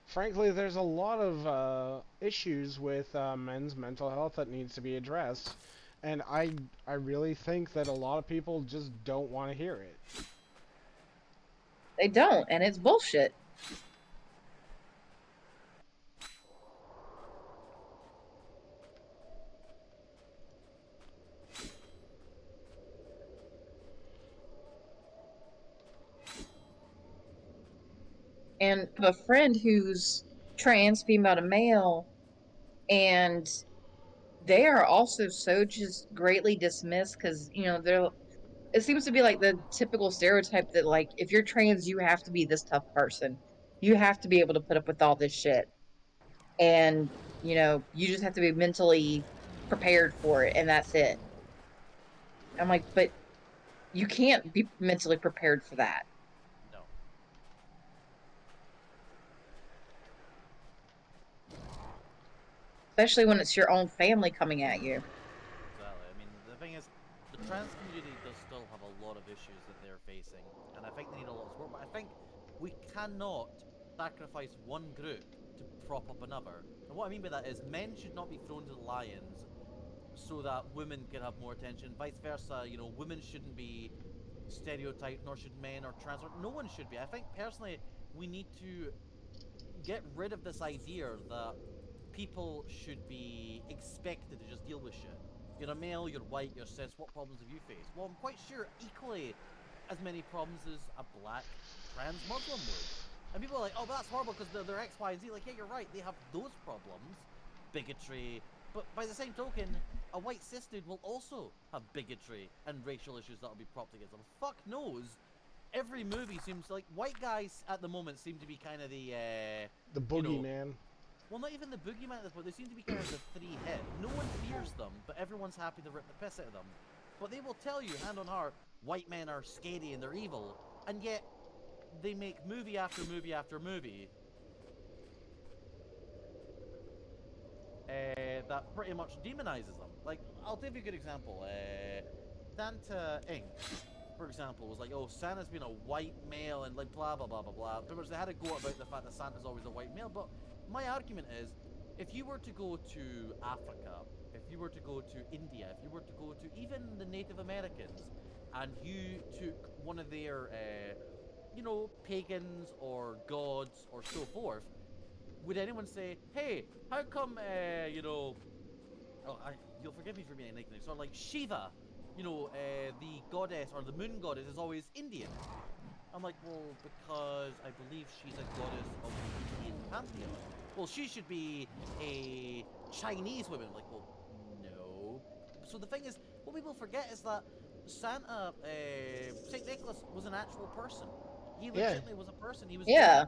Frankly, there's a lot of issues with men's mental health that needs to be addressed, and I really think that a lot of people just don't want to hear it. They don't, and it's bullshit. And I have a friend who's trans, female to male, and they are also so just greatly dismissed because, you know, it seems to be like the typical stereotype that like if you're trans, you have to be this tough person. You have to be able to put up with all this shit. And, you know, you just have to be mentally prepared for it and that's it. I'm like, but you can't be mentally prepared for that. No. Especially when it's your own family coming at you. Exactly. I mean, the thing is, the trans community does still have a lot of issues that they're facing, and I think they need a lot of support. But I think we cannot sacrifice one group to prop up another. And what I mean by that is, men should not be thrown to the lions so that women can have more attention. Vice versa, you know, women shouldn't be stereotyped, nor should men or trans. Or no one should be. I think personally, we need to get rid of this idea that people should be expected to just deal with shit. You're a male, you're white, you're cis, what problems have you faced? Well, I'm quite sure equally as many problems as a black trans Muslim would. And people are like, oh, but that's horrible because they're X, Y, and Z. Like, yeah, you're right, they have those problems, bigotry, but by the same token, a white cis dude will also have bigotry and racial issues that'll be propped against them. Fuck knows. Every movie seems like white guys at the moment seem to be kind of the boogeyman. Well, not even the boogeyman at this point. They seem to be kind of the three hit. No one fears them, but everyone's happy to rip the piss out of them. But they will tell you, hand on heart, white men are scary and they're evil, and yet they make movie after movie after movie that pretty much demonizes them. Like, I'll give you a good example. Santa Inc., for example, was like, oh, Santa's been a white male and like blah blah blah blah blah. Because they had to go about the fact that Santa's always a white male. But my argument is, if you were to go to Africa, if you were to go to India, if you were to go to even the Native Americans, and you took one of their, you know, pagans or gods or so forth, would anyone say, hey, how come, you know, oh, you'll forgive me for being a nickname, sort of like Shiva, you know, the goddess or the moon goddess is always Indian. I'm like, well, because I believe she's a goddess of the Indian pantheon. Well, she should be a Chinese woman. I'm like, well, no. So the thing is, what people forget is that Santa, Saint Nicholas was an actual person. He legitimately was a person. He was Yeah.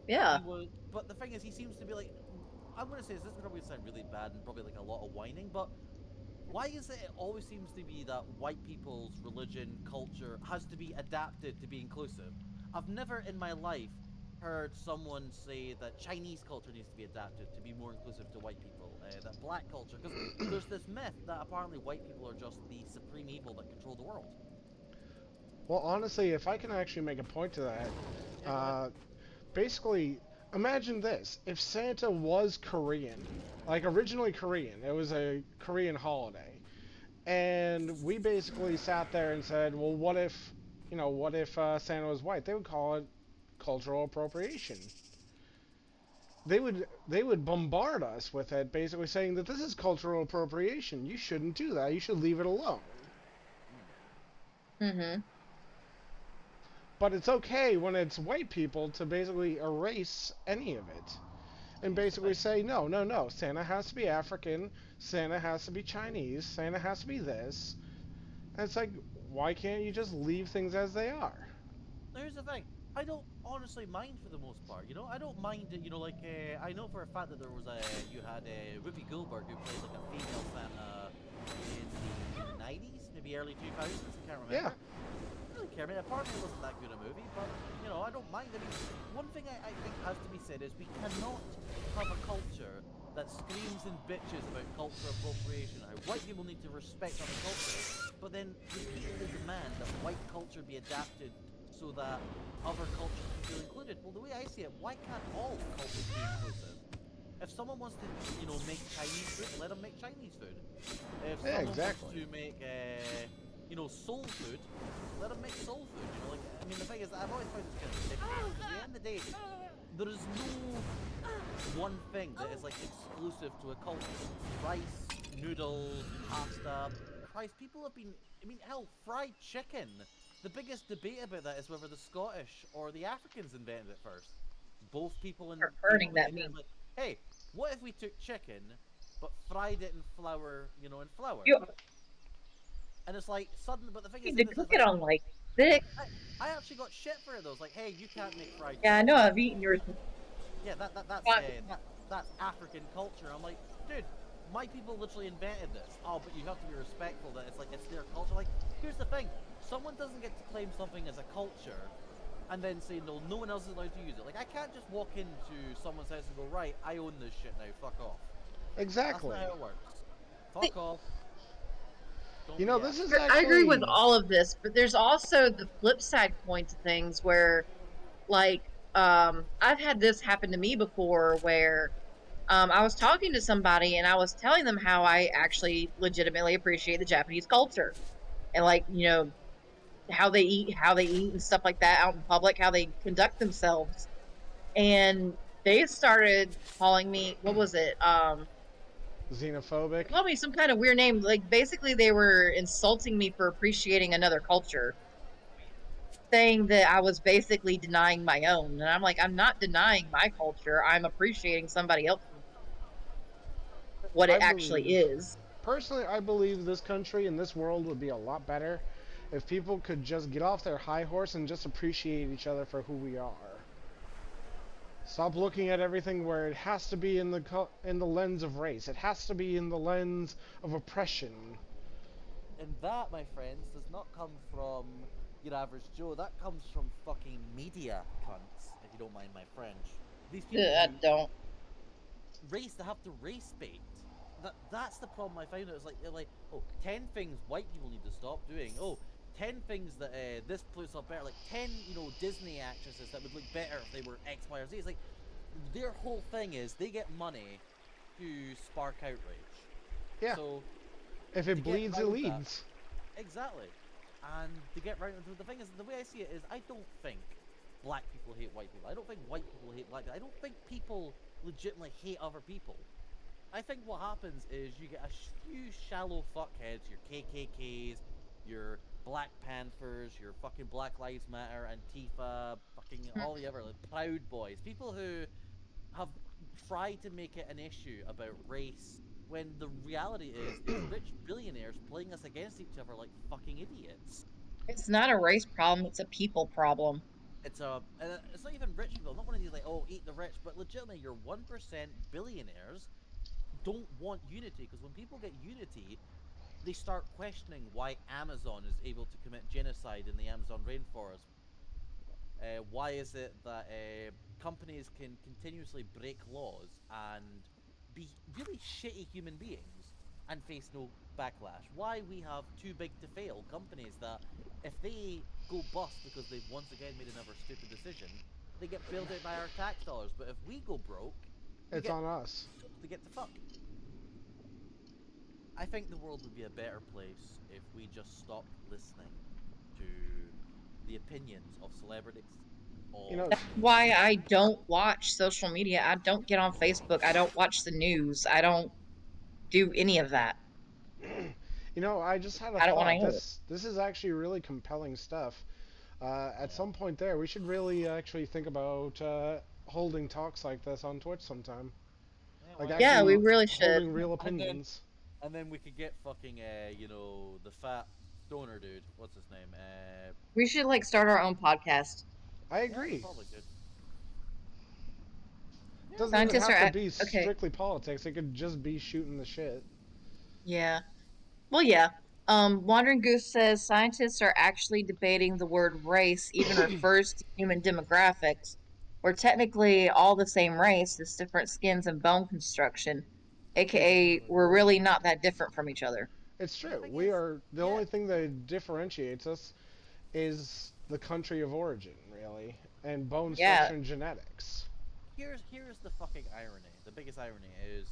Yeah. He was, but the thing is, he seems to be like, I'm gonna say this is probably sound really bad and probably like a lot of whining, but why is it always seems to be that white people's religion, culture has to be adapted to be inclusive? I've never in my life heard someone say that Chinese culture needs to be adapted to be more inclusive to white people, that black culture, because there's this myth that apparently white people are just the supreme evil that control the world. Well, honestly, if I can actually make a point to that, Yeah, basically, imagine this. If Santa was Korean, like originally Korean, it was a Korean holiday, and we basically sat there and said, well, what if, what if Santa was white? They would call it cultural appropriation. They would bombard us with it, basically saying that this is cultural appropriation. You shouldn't do that. You should leave it alone. Mm-hmm. But it's okay when it's white people to basically erase any of it. And basically say, no, no, no, Santa has to be African, Santa has to be Chinese, Santa has to be this. And it's like, why can't you just leave things as they are? Here's the thing. I don't honestly mind for the most part, you know? I don't mind it, you know, like, I know for a fact that there was you had Whoopi Goldberg who played like a female Santa in the 90s, maybe early 2000s, I can't remember. Yeah. I don't really care, I mean, apparently it wasn't that good a movie, but, you know, I don't mind. I mean, one thing I think has to be said is we cannot have a culture that screams and bitches about cultural appropriation, how white people need to respect other cultures, but then repeatedly demand that white culture be adapted so that other cultures can feel included. Well, the way I see it, why can't all cultures be inclusive? If someone wants to, you know, make Chinese food, let them make Chinese food. If someone wants to make, you know, soul food, let them make soul food. You know, like, I mean, the thing is, I've always found this kind of ridiculous. At the end of the day, there is no one thing that is like exclusive to a culture. Rice, noodles, pasta. Christ, people have been. I mean, hell, fried chicken. The biggest debate about that is whether the Scottish or the Africans invented it first. Both people in burning that meat. like, hey, what if we took chicken but fried it in flour? You know, in flour. And it's like suddenly, but the thing You is, need to this cook is it like, on like thick. I actually got shit for it though. It's like, hey, you can't make fried Yeah, I chicken. know. I've eaten yours. Yeah, that's African culture. I'm like, dude, my people literally invented this. Oh, but you have to be respectful that it's like it's their culture. Like, here's the thing: someone doesn't get to claim something as a culture, and then say no, no one else is allowed to use it. Like, I can't just walk into someone's house and go, right, I own this shit now. Fuck off. Exactly. That's not how it works. Fuck off. Don't You know, be this is assholes. I agree with actually. all of this, but there's also the flip side coin to things where, like, I've had this happen to me before where I was talking to somebody and I was telling them how I actually legitimately appreciate the Japanese culture and, like, you know, how they eat and stuff like that out in public, how they conduct themselves. And they started calling me, what was it? They Xenophobic. called me some kind of weird name. Like, basically, they were insulting me for appreciating another culture, saying that I was basically denying my own. And I'm like, I'm not denying my culture. I'm appreciating somebody else for what I it actually believe, is. personally, I believe this country and this world would be a lot better if people could just get off their high horse and just appreciate each other for who we are. Stop looking at everything where it has to be in the lens of race. It has to be in the lens of oppression. And that, my friends, does not come from your average Joe. That comes from fucking media cunts, if you don't mind my French. These people I who don't. they have to race bait. That's the problem I find. It's like they're like, oh, 10 things white people need to stop doing. Oh, 10 things that this place up better. Like 10, Disney actresses that would look better if they were X, Y, or Z. It's like their whole thing is they get money to spark outrage. Yeah. So If to it get bleeds, it round that, leads. exactly. And to get right into the thing is, the way I see it is, I don't think black people hate white people. I don't think white people hate black people. I don't think people legitimately hate other people. I think what happens is you get a few shallow fuckheads, your KKKs, your Black Panthers, your fucking Black Lives Matter, Antifa, fucking all the other like, Proud Boys, people who have tried to make it an issue about race when the reality is rich billionaires playing us against each other like fucking idiots. It's not a race problem, it's a people problem. It's not even rich people. Not one of these like, oh, eat the rich, but legitimately, your 1% billionaires don't want unity because when people get unity, they start questioning why Amazon is able to commit genocide in the Amazon rainforest. Why is it that companies can continuously break laws and be really shitty human beings and face no backlash? Why we have too big to fail companies that, if they go bust because they've once again made another stupid decision, they get bailed out by our tax dollars. But if we go broke, we It's get on us. to get the fuck. I think the world would be a better place if we just stopped listening to the opinions of celebrities. You know, That's why I don't watch social media. I don't get on Facebook. I don't watch the news. I don't do any of that. I just had a I don't want to thought. hear it. This is actually really compelling stuff. At Yeah. some point there, we should really actually think about holding talks like this on Twitch sometime. Yeah, Like why Yeah, we actually not? really should. holding real And then opinions. and then we could get fucking the fat stoner dude. What's his name? We should like start our own podcast. I Yeah, we agree. probably could. Yeah, Doesn't even Scientists are have to at be okay. strictly politics. It could just be shooting the shit. Yeah. Well, yeah. Wandering Goose says scientists are actually debating the word race even refers to human demographics. We're technically all the same race, just different skins and bone construction, aka we're really not that different from each other. It's but the true. thing We is, are the yeah. only thing that differentiates us is the country of origin, really, and bone Yeah. structure and genetics. Here's the fucking irony. The biggest irony is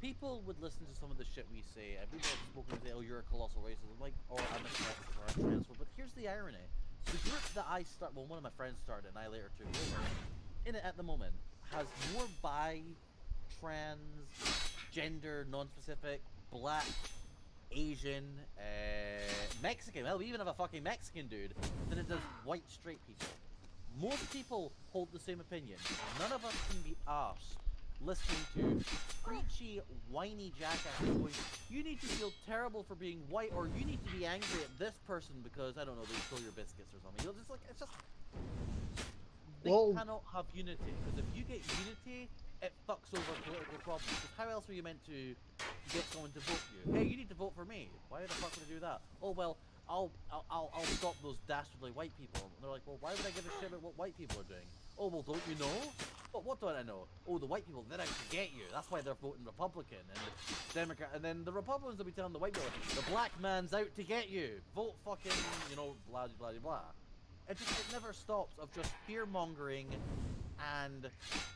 people would listen to some of the shit we say, and people have spoken and say, "Oh, you're a colossal racist," I'm like, or I'm a sexist or a transphobe. But here's the irony: the group that one of my friends started, and I later took over, in it at the moment, has more bi, trans, gender, non-specific, black, Asian, Mexican. Hell, we even have a fucking Mexican dude than it does white straight people. Most people hold the same opinion. None of us can be asked listening to preachy, whiny jackasses going, you need to feel terrible for being white, or you need to be angry at this person because, I don't know, they stole your biscuits or something. You're just like, it's just... They cannot have unity, because if you get unity, it fucks over political problems. Because how else are you meant to get someone to vote for you? Hey, you need to vote for me. Why the fuck would I do that? Oh well, I'll stop those dastardly white people. And they're like, well, why would I give a shit about what white people are doing? Oh well, don't you know? What don't I know? Oh, the white people, they're out to get you. That's why they're voting Republican, and the Democrat, and then the Republicans will be telling the white people, the black man's out to get you. Vote fucking, you know, blah blah blah blah. It never stops of just fear mongering and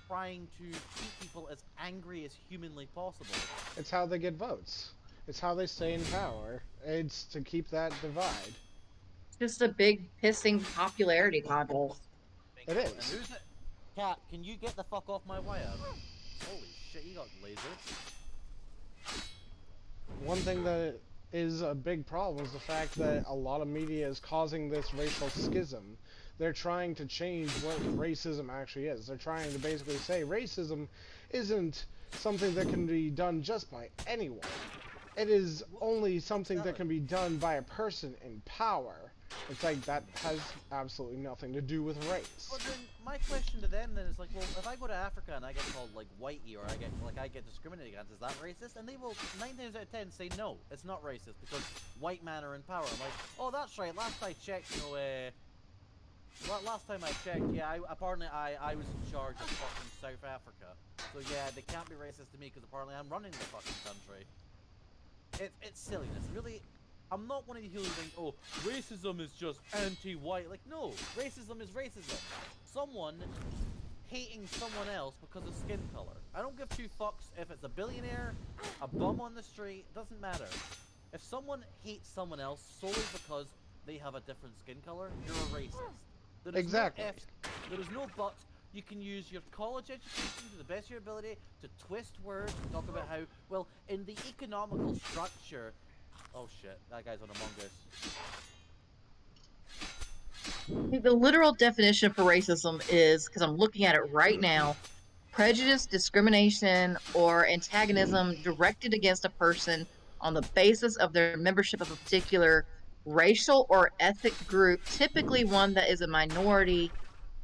trying to keep people as angry as humanly possible. It's how they get votes. It's how they stay in power. It's to keep that divide. It's just a big pissing popularity contest. It And is. who's it? Cap, can you get the fuck off my wire? Holy shit, you got laser. One thing that is a big problem is the fact that a lot of media is causing this racial schism. They're trying to change what racism actually is. They're trying to basically say racism isn't something that can be done just by anyone. It is only something that can be done by a person in power. It's like that has absolutely nothing to do with race. But then my question to them then is like, well, if I go to Africa and I get called like whitey, or I get discriminated against, is that racist? And they will 9 times out of 10 say no, it's not racist because white men are in power. I'm like, oh, that's right. Last I checked, you know, last time I checked, yeah, apparently I was in charge of fucking South Africa. So yeah, they can't be racist to me because apparently I'm running the fucking country. It's silliness, really. I'm not one of the people who think, oh, racism is just anti-white. Like, no, racism is racism. Someone hating someone else because of skin color. I don't give two fucks if it's a billionaire, a bum on the street, doesn't matter. If someone hates someone else solely because they have a different skin color, you're a racist. There is Exactly. No ifs, there is no buts. You can use your college education to the best of your ability to twist words and talk about how, well, in the economical structure... Oh shit, that guy's on Among Us. The literal definition for racism is, because I'm looking at it right now, prejudice, discrimination, or antagonism directed against a person on the basis of their membership of a particular racial or ethnic group, typically one that is a minority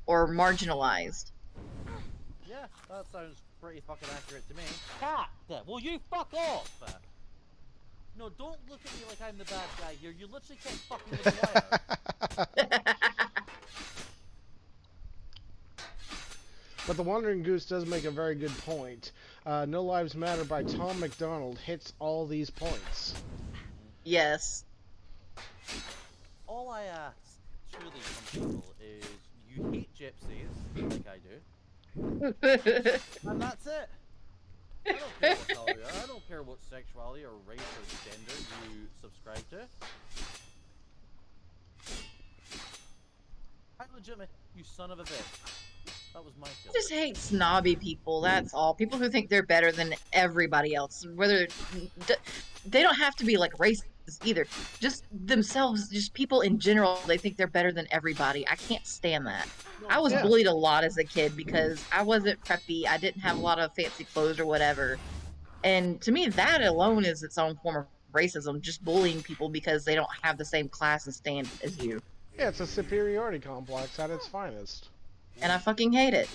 or marginalized. Yeah, that sounds pretty fucking accurate to me. Cat! Will you fuck off? No, don't look at me like I'm the bad guy here. You literally kept fucking with the wire. But the Wandering Goose does make a very good point. No Lives Matter by Tom McDonald hits all these points. Yes. All I ask, truly, from people is you hate gypsies, like I do, and that's it. I don't care what color you are, I don't care what sexuality or race or gender you subscribe to. I legitimately, you son of a bitch. That was my kill. I just hate snobby people, that's all. People who think they're better than everybody else. Whether they don't have to be like racist either. Just themselves, just people in general, they think they're better than everybody. I can't stand that. I was bullied a lot as a kid because I wasn't preppy. I didn't have a lot of fancy clothes or whatever. And to me, that alone is its own form of racism, just bullying people because they don't have the same class and stand as you. Yeah, it's a superiority complex at its finest. And I fucking hate it.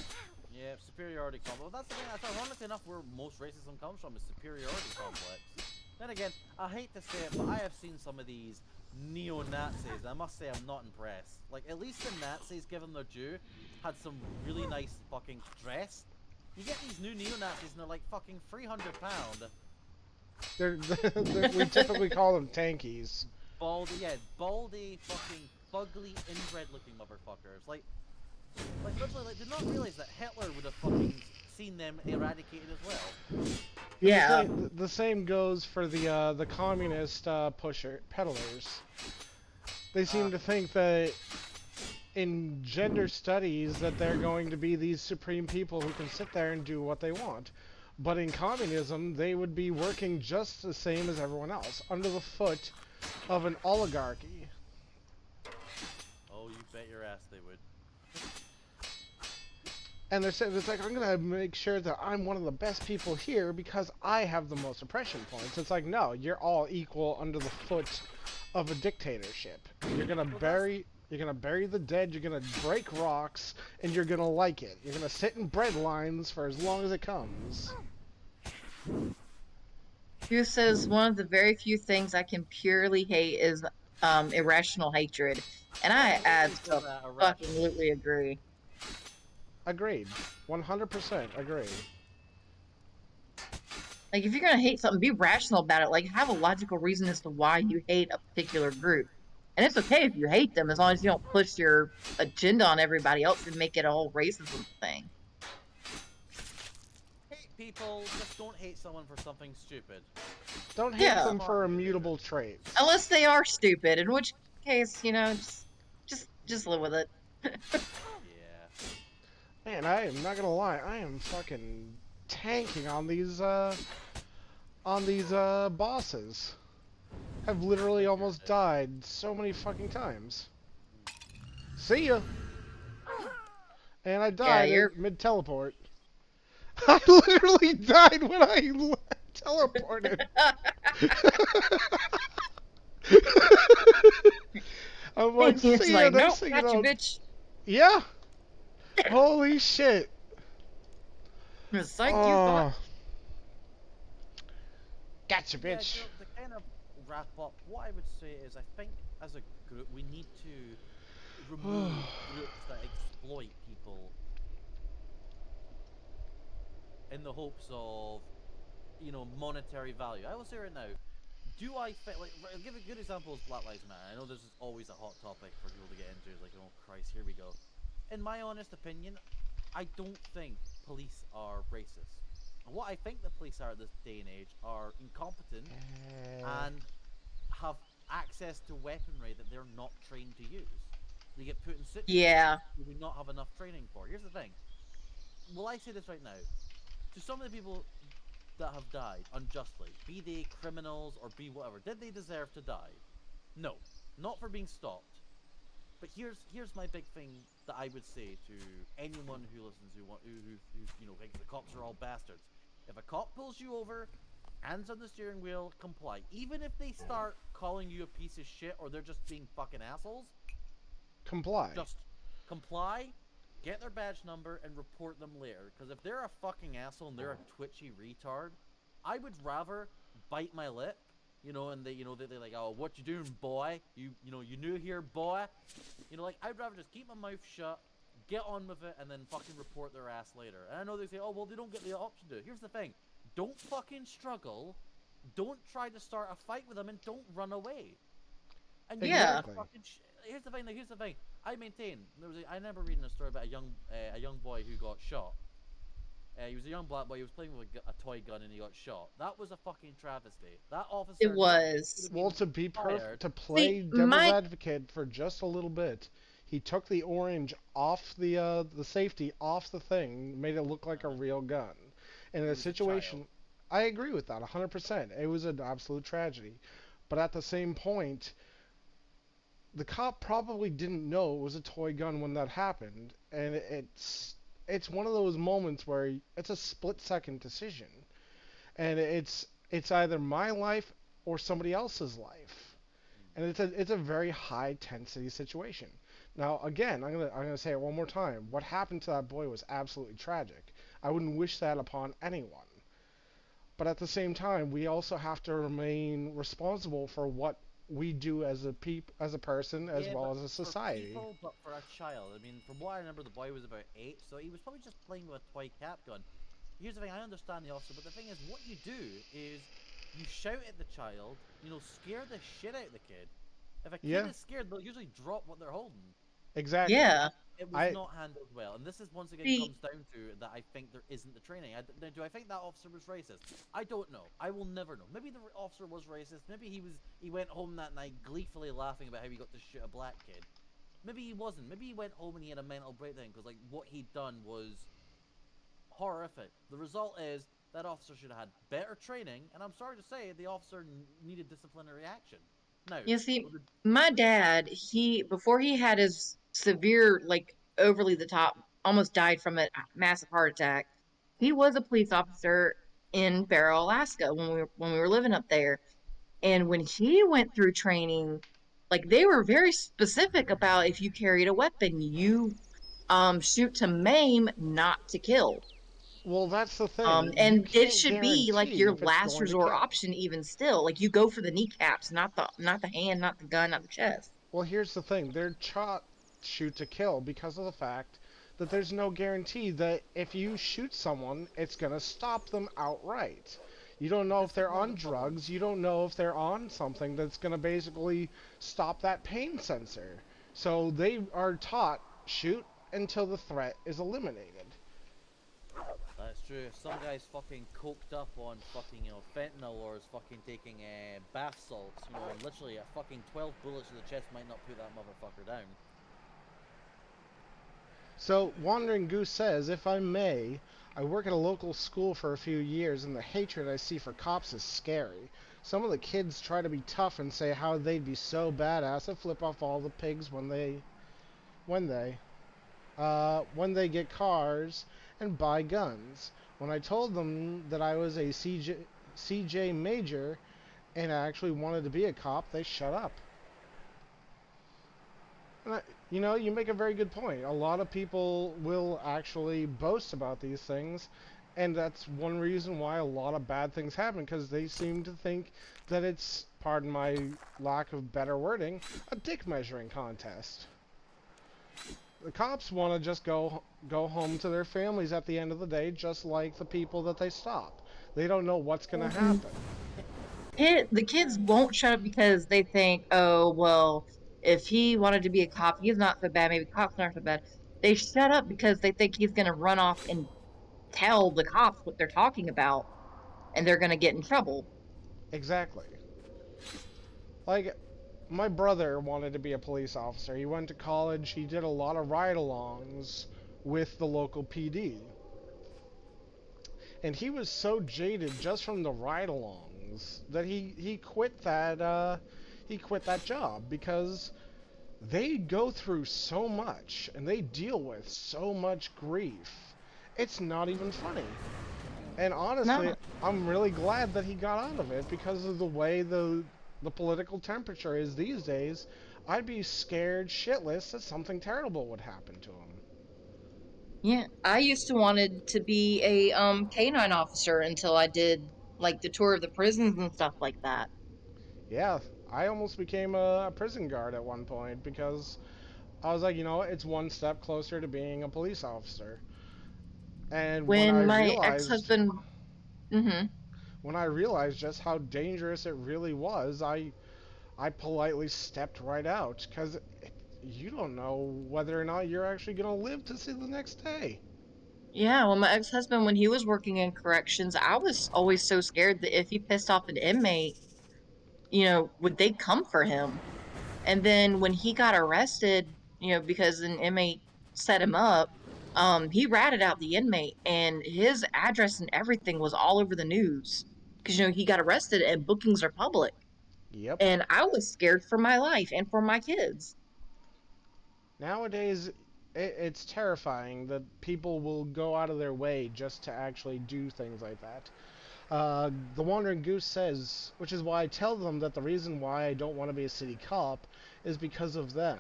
Yeah, superiority complex. Well, that's the thing, that's ironically enough where most racism comes from, is superiority complex. Then again, I hate to say it, but I have seen some of these neo-Nazis, and I must say I'm not impressed. Like, at least the Nazis, given their due, had some really nice fucking dress. You get these new neo-Nazis and they're like fucking £300. We typically call them tankies. Baldy, yeah, baldy, fucking fugly, inbred-looking motherfuckers. Like literally, like, did not realize that Hitler would have fucking seen them eradicated as well. Yeah. The same goes for the communist peddlers. They seem to think that in gender studies that they're going to be these supreme people who can sit there and do what they want. But in communism, they would be working just the same as everyone else, under the foot of an oligarchy. Oh, you bet your ass they would. And they're saying it's like I'm gonna make sure that I'm one of the best people here because I have the most oppression points. It's like no, you're all equal under the foot of a dictatorship. You're gonna bury the dead. You're gonna break rocks, and you're gonna like it. You're gonna sit in bread lines for as long as it comes. Who says one of the very few things I can purely hate is irrational hatred, and I absolutely agree. Agreed. 100% agreed. Like, if you're gonna hate something, be rational about it. Like, have a logical reason as to why you hate a particular group. And it's okay if you hate them, as long as you don't push your agenda on everybody else and make it a whole racism thing. Hate people, just don't hate someone for something stupid. Don't hate them for immutable traits. Unless they are stupid, in which case, you know, just live with it. Yeah. Man, I am not gonna lie. I am fucking tanking on these bosses. I've literally almost died so many fucking times. See ya. And I died mid-teleport. I literally died when I teleported. I'm like, see ya, nope, thing got you, bitch. Yeah. Holy shit. Thank you, thought. Gotcha, bitch. Yeah, to kind of wrap up, what I would say is I think as a group we need to remove groups that exploit people in the hopes of, you know, monetary value. I will say right now, do I think, like, I'll give a good example is Black Lives Matter. I know this is always a hot topic for people to get into. It's like, oh Christ, here we go. In my honest opinion, I don't think police are racist. What I think the police are at this day and age are incompetent and have access to weaponry that they're not trained to use. They get put in situations they do not have enough training for. Here's the thing. Will I say this right now? To some of the people that have died unjustly, be they criminals or be whatever, did they deserve to die? No. Not for being stopped. But here's my big thing that I would say to anyone who listens who you know thinks the cops are all bastards. If a cop pulls you over, hands on the steering wheel, comply. Even if they start calling you a piece of shit or they're just being fucking assholes, comply. Just comply, get their badge number, and report them later. Because if they're a fucking asshole and they're a twitchy retard, I would rather bite my lip. You know, and they're like, oh, what you doing, boy? You new here, boy? You know, like, I'd rather just keep my mouth shut, get on with it, and then fucking report their ass later. And I know they say, oh, well, they don't get the option to. Here's the thing. Don't fucking struggle. Don't try to start a fight with them, and don't run away. And exactly. Here's the thing. I maintain, I remember reading a story about a young boy who got shot. He was a young black boy. He was playing with a toy gun and he got shot. That was a fucking travesty. That officer. It was. Well, to play devil's advocate for just a little bit, he took the orange off the safety off the thing, made it look like a real gun. And in a situation, I agree with that 100%. It was an absolute tragedy, but at the same point, the cop probably didn't know it was a toy gun when that happened, and it's one of those moments where it's a split-second decision, and it's either my life or somebody else's life, and it's a very high-intensity situation. Now, again, I'm gonna say it one more time. What happened to that boy was absolutely tragic. I wouldn't wish that upon anyone. But at the same time, we also have to remain responsible for what we do as a person, as well as a society. For people, but for a child, I mean, from what I remember, the boy was about 8, so he was probably just playing with a toy cap gun. Here's the thing: I understand the officer, but the thing is, what you do is you shout at the child, you know, scare the shit out of the kid. If a kid is scared, they'll usually drop what they're holding. Exactly. Yeah. It was not handled well, and this is once again comes down to that I think there isn't the training. Do I think that officer was racist? I don't know. I will never know. Maybe the officer was racist. Maybe he went home that night gleefully laughing about how he got to shoot a black kid. Maybe he wasn't. Maybe he went home and he had a mental breakdown because like what he'd done was horrific. The result is that officer should have had better training, and I'm sorry to say the officer needed disciplinary action. No. You see, my dad, before he had his severe, like, overly the top almost died from a massive heart attack. He was a police officer in Barrow, Alaska when we were living up there. And when he went through training, like they were very specific about if you carried a weapon, you shoot to maim, not to kill. Well, that's the thing. You And it can't should be like guarantee your if it's last going to resort kill. option even still. Like you go for the kneecaps, not the hand, not the gun, not the chest. Well, here's the thing. They're taught shoot to kill because of the fact that there's no guarantee that if you shoot someone, it's going to stop them outright. You don't know if they're on drugs. You don't know if they're on something that's going to basically stop that pain sensor. So they are taught shoot until the threat is eliminated. That's true. If some guy's fucking coked up on fucking, fentanyl or is fucking taking bath salts, literally a fucking 12 bullets to the chest might not put that motherfucker down. So, Wandering Goose says, if I may, I work at a local school for a few years and the hatred I see for cops is scary. Some of the kids try to be tough and say how they'd be so badass and flip off all the pigs when they get cars and buy guns. When I told them that I was a CJ major and I actually wanted to be a cop, they shut up. And you make a very good point. A lot of people will actually boast about these things, and that's one reason why a lot of bad things happen, because they seem to think that it's, pardon my lack of better wording, a dick measuring contest. The cops want to just go home to their families at the end of the day, just like the people that they stop. They don't know what's going to happen. The kids won't shut up because they think, oh, well, if he wanted to be a cop, he's not so bad. Maybe cops aren't so bad. They shut up because they think he's going to run off and tell the cops what they're talking about, and they're going to get in trouble. Exactly. Like, my brother wanted to be a police officer. He went to college. He did a lot of ride-alongs with the local PD. And he was so jaded just from the ride-alongs that he quit that job because they go through so much and they deal with so much grief. It's not even funny. And honestly, No. I'm really glad that he got out of it because of the way the political temperature is these days. I'd be scared shitless that something terrible would happen to him. Yeah, I used to wanted to be a canine officer until I did like the tour of the prisons and stuff like that. Yeah, I almost became a prison guard at one point because I was like, it's one step closer to being a police officer. And When my ex-husband, mm-hmm. when I realized just how dangerous it really was, I politely stepped right out because you don't know whether or not you're actually going to live to see the next day. Yeah, well, my ex-husband, when he was working in corrections, I was always so scared that if he pissed off an inmate, would they come for him? And then when he got arrested, because an inmate set him up, he ratted out the inmate, and his address and everything was all over the news because he got arrested and bookings are public. Yep. And I was scared for my life and for my kids. Nowadays, it's terrifying that people will go out of their way just to actually do things like that. The Wandering Goose says, which is why I tell them that the reason why I don't want to be a city cop is because of them.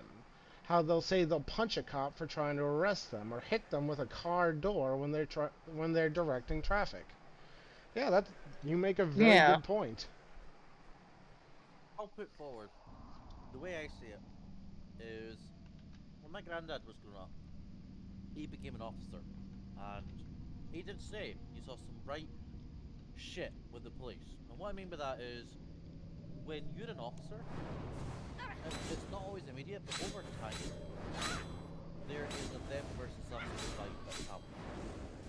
How they'll say they'll punch a cop for trying to arrest them or hit them with a car door when they're directing traffic. Yeah, you make a very good point. I'll put forward the way I see it is when my granddad was growing up, he became an officer, and he did say he saw some right shit with the police. And what I mean by that is, when you're an officer, it's not always immediate, but over time, there is a them versus us fight that's happening.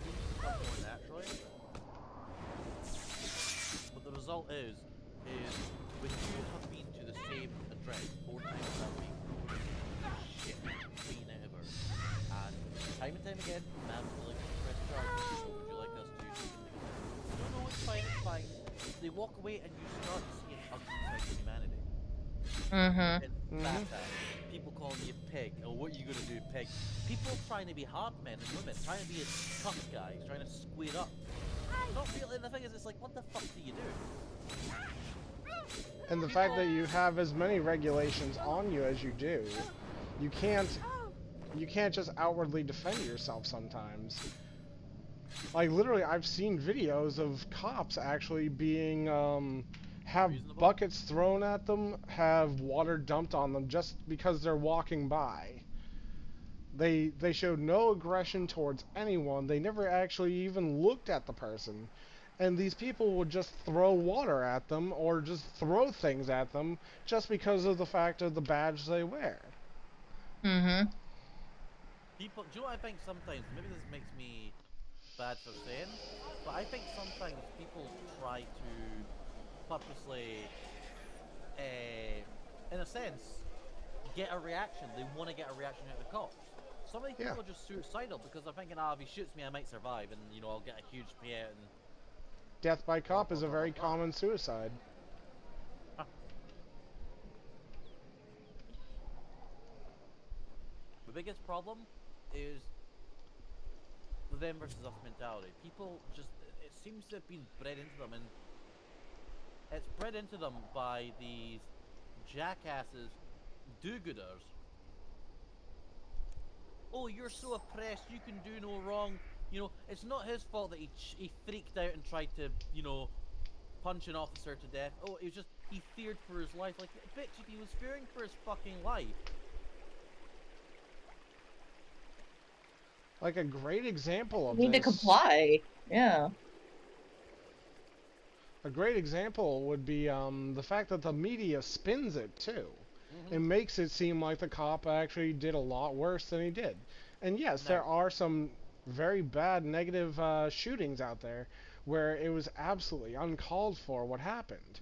It becomes more naturally, but the result is when you have been to the same address 4 times that week, shit, clean it ever, and time again, ma'am, would you like to press charges, or would you like us to do something? No, it's fine. They walk away and you start seeing ugly sides of humanity. Mm-hmm. And that people calling you pig, or what are you gonna do, pig? People trying to be hard men and women, trying to be tough guys, trying to square up. Not really. The thing is, it's like, what the fuck do you do? And the fact that you have as many regulations on you as you do, you can't just outwardly defend yourself sometimes. Like, literally, I've seen videos of cops actually being, have buckets thrown at them, have water dumped on them just because they're walking by. They showed no aggression towards anyone. They never actually even looked at the person. And these people would just throw water at them or just throw things at them just because of the fact of the badge they wear. Mm-hmm. People, do you know what I think sometimes? Maybe this makes me bad for saying, but I think sometimes people try to purposely, in a sense, get a reaction. They want to get a reaction out of the cops. Some of these people are just suicidal because they're thinking, if he shoots me, I might survive, and I'll get a huge payout. And Death by cop is a very common suicide. Huh. The biggest problem is the them versus us mentality. People just, it seems to have been bred into them, and it's bred into them by these jackasses, do-gooders. Oh, you're so oppressed, you can do no wrong. It's not his fault that he freaked out and tried to, punch an officer to death. Oh, it was just, he feared for his life. Like, bitch, if he was fearing for his fucking life. Like, a great example of You need to comply. Yeah. A great example would be the fact that the media spins it, too. It makes it seem like the cop actually did a lot worse than he did. And yes, there are some very bad negative shootings out there where it was absolutely uncalled for what happened.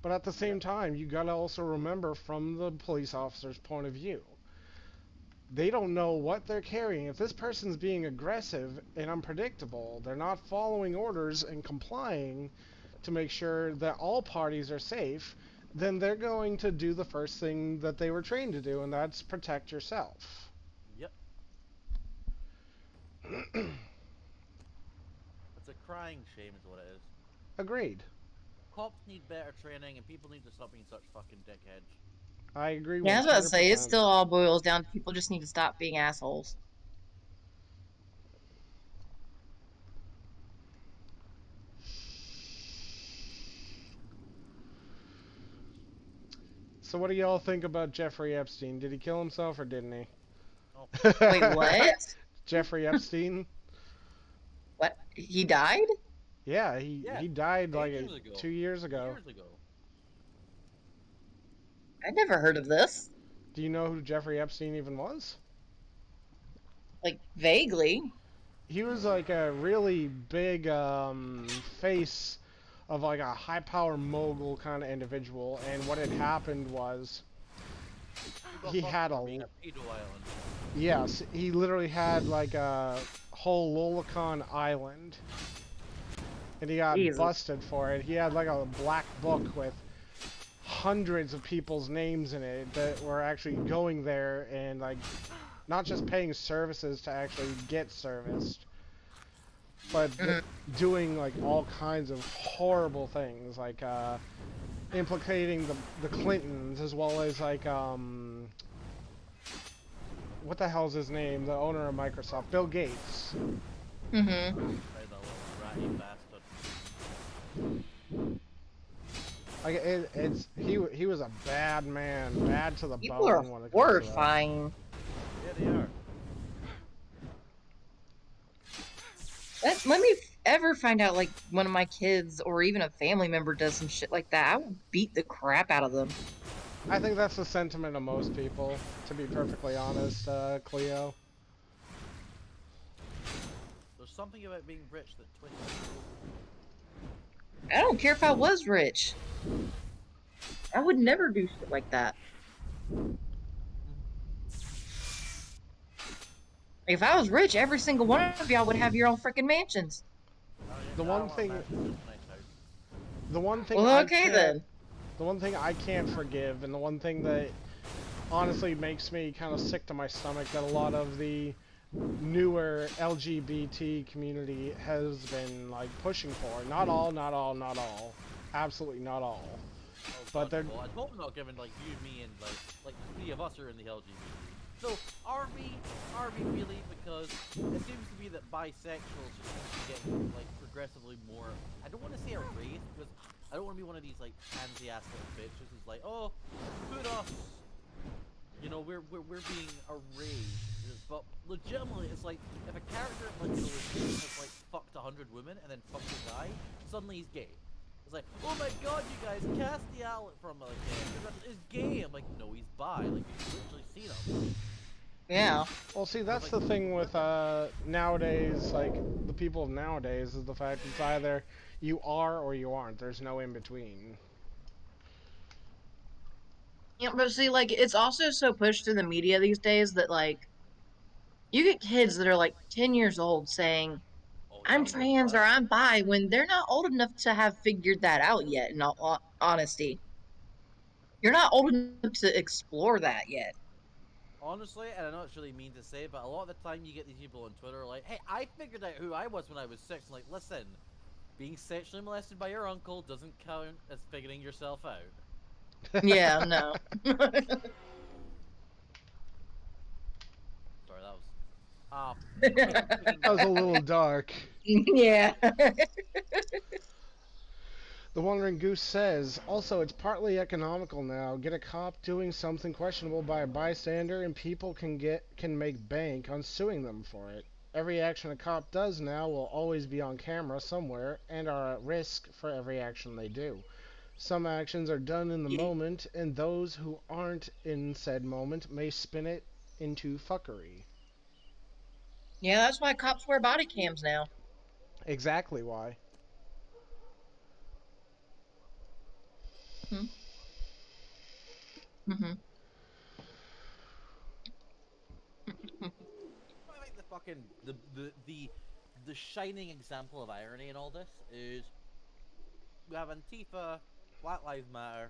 But at the same time, you gotta also remember from the police officer's point of view. They don't know what they're carrying. If this person's being aggressive and unpredictable, they're not following orders and complying to make sure that all parties are safe, then they're going to do the first thing that they were trained to do, and that's protect yourself. Yep. It's a crying shame is what it is. Agreed. Cops need better training, and people need to stop being such fucking dickheads. I agree 100%. Yeah, I was about to say, it still all boils down to people just need to stop being assholes. So what do y'all think about Jeffrey Epstein? Did he kill himself or didn't he? Oh. Wait, what? Jeffrey Epstein? What? He died? Yeah, he died like 2 years ago. I never heard of this. Do you know who Jeffrey Epstein even was? Like, vaguely. He was like a really big face of like a high power mogul kind of individual, and what had happened was he had yes, he literally had like a whole Lolicon island, and he got busted for it. He had like a black book with hundreds of people's names in it that were actually going there and like not just paying services to actually get serviced, but doing like all kinds of horrible things, like implicating the Clintons, as well as like what the hell's his name, the owner of Microsoft, Bill Gates. Like he was a bad man, bad to the bone. People are horrifying. Yeah, they are. Let me ever find out, like, one of my kids or even a family member does some shit like that, I will beat the crap out of them. I think that's the sentiment of most people, to be perfectly honest, Cleo. There's something about being rich that twists. I don't care if I was rich. I would never do shit like that. If I was rich, every single one of y'all would have your own freaking mansions. The one thing. The one thing. Well, okay then. The one thing I can't forgive, and the one thing that honestly makes me kind of sick to my stomach that a lot of the newer LGBT community has been like pushing for. Not all, not all, not all. Absolutely not all. Oh But god, they're no. I hope not, given like you, me, and like the three of us are in the LGBT. So are we? Are we really? Because it seems to be that bisexuals just seem to be getting like progressively more. I don't want to say erased because I don't want to be one of these like pansy ass little bitches who's like, oh, put us. You know, we're being erased. But legitimately, it's like if a character like you know has like fucked 100 women and then fucked a guy, suddenly he's gay. It's like, oh my god, you guys, Castiel from like is gay. I'm like, no, he's bi. Like you've literally seen him. Yeah. well, see, I was that's like, the thing with nowadays, like the people of nowadays, is the fact it's either you are or you aren't. There's no in between. Yeah, but see, like, it's also so pushed in the media these days that, like, you get kids that are, like, 10 years old saying, oh, I'm younger as trans or well. I'm bi when they're not old enough to have figured that out yet, in all honesty. You're not old enough to explore that yet. Honestly, and I know it's really mean to say, but a lot of the time you get these people on Twitter like, hey, I figured out who I was when I was 6. I'm like, listen, being sexually molested by your uncle doesn't count as figuring yourself out. Yeah, no. Sorry, that was ah. That was a little dark. Yeah. The Wandering Goose says, also, it's partly economical now. Get a cop doing something questionable by a bystander, and people can make bank on suing them for it. Every action a cop does now will always be on camera somewhere, and are at risk for every action they do. Some actions are done in the moment, and those who aren't in said moment may spin it into fuckery. Yeah, that's why cops wear body cams now. Exactly why. Mm-hmm. Mm-hmm. I think the fucking the shining example of irony in all this is we have Antifa, Black Lives Matter,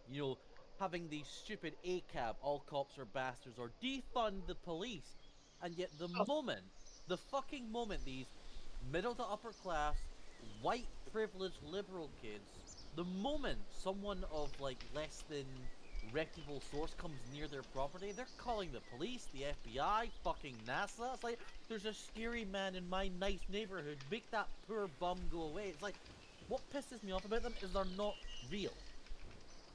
you know, having these stupid ACAB, all cops are bastards, or defund the police, and yet the fucking moment these middle to upper class, white privileged liberal kids, the moment someone of like less than reputable source comes near their property, they're calling the police, the FBI, fucking NASA. It's like there's a scary man in my nice neighborhood. Make that poor bum go away. It's like what pisses me off about them is they're not real.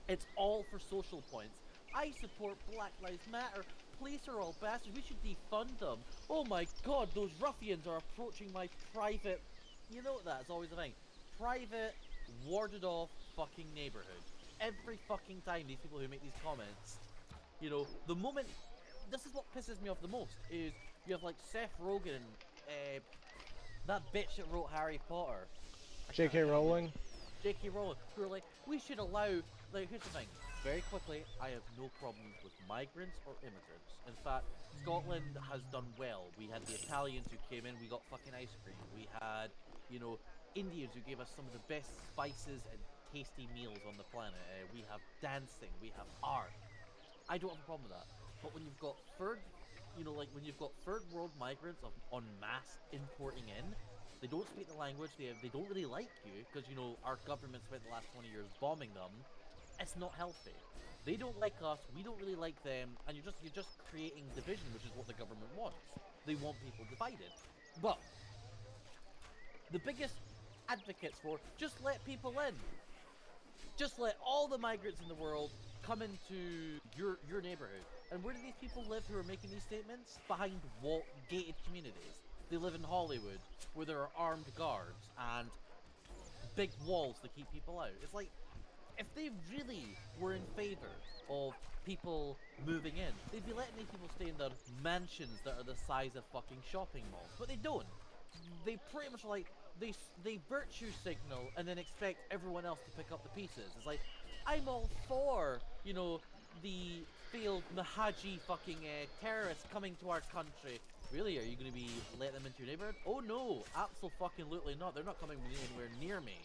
It's all for social points. I support Black Lives Matter. Police are all bastards. We should defund them. Oh my god, those ruffians are approaching my private. You know that's always the thing. Private, warded off fucking neighborhood. Every fucking time these people who make these comments, you know, the moment. This is what pisses me off the most is you have like Seth Rogen, that bitch that wrote Harry Potter. I can't J.K. think of her name. Rowling? J.K. Rowling, who are like, we should allow. Like, here's the thing. Very quickly, I have no problems with migrants or immigrants. In fact, Scotland has done well. We had the Italians who came in, we got fucking ice cream. We had, you know, Indians who gave us some of the best spices and tasty meals on the planet. We have dancing, we have art. I don't have a problem with that. But when you've got like when you've got third world migrants of en masse importing in, they don't speak the language. They don't really like you because you know our government spent the last 20 years bombing them. It's not healthy. They don't like us. We don't really like them, and you're just creating division, which is what the government wants. They want people divided. But the biggest advocates for just let people in. Just let all the migrants in the world come into your neighborhood. And where do these people live who are making these statements? Behind gated communities. They live in Hollywood, where there are armed guards and big walls to keep people out. It's like, if they really were in favor of people moving in, they'd be letting these people stay in their mansions that are the size of fucking shopping malls. But they don't. They pretty much like they virtue signal and then expect everyone else to pick up the pieces. It's like I'm all for the failed Mahaji fucking terrorists coming to our country. Really, are you going to be letting them into your neighborhood? Oh no, absolutely not. They're not coming anywhere near me.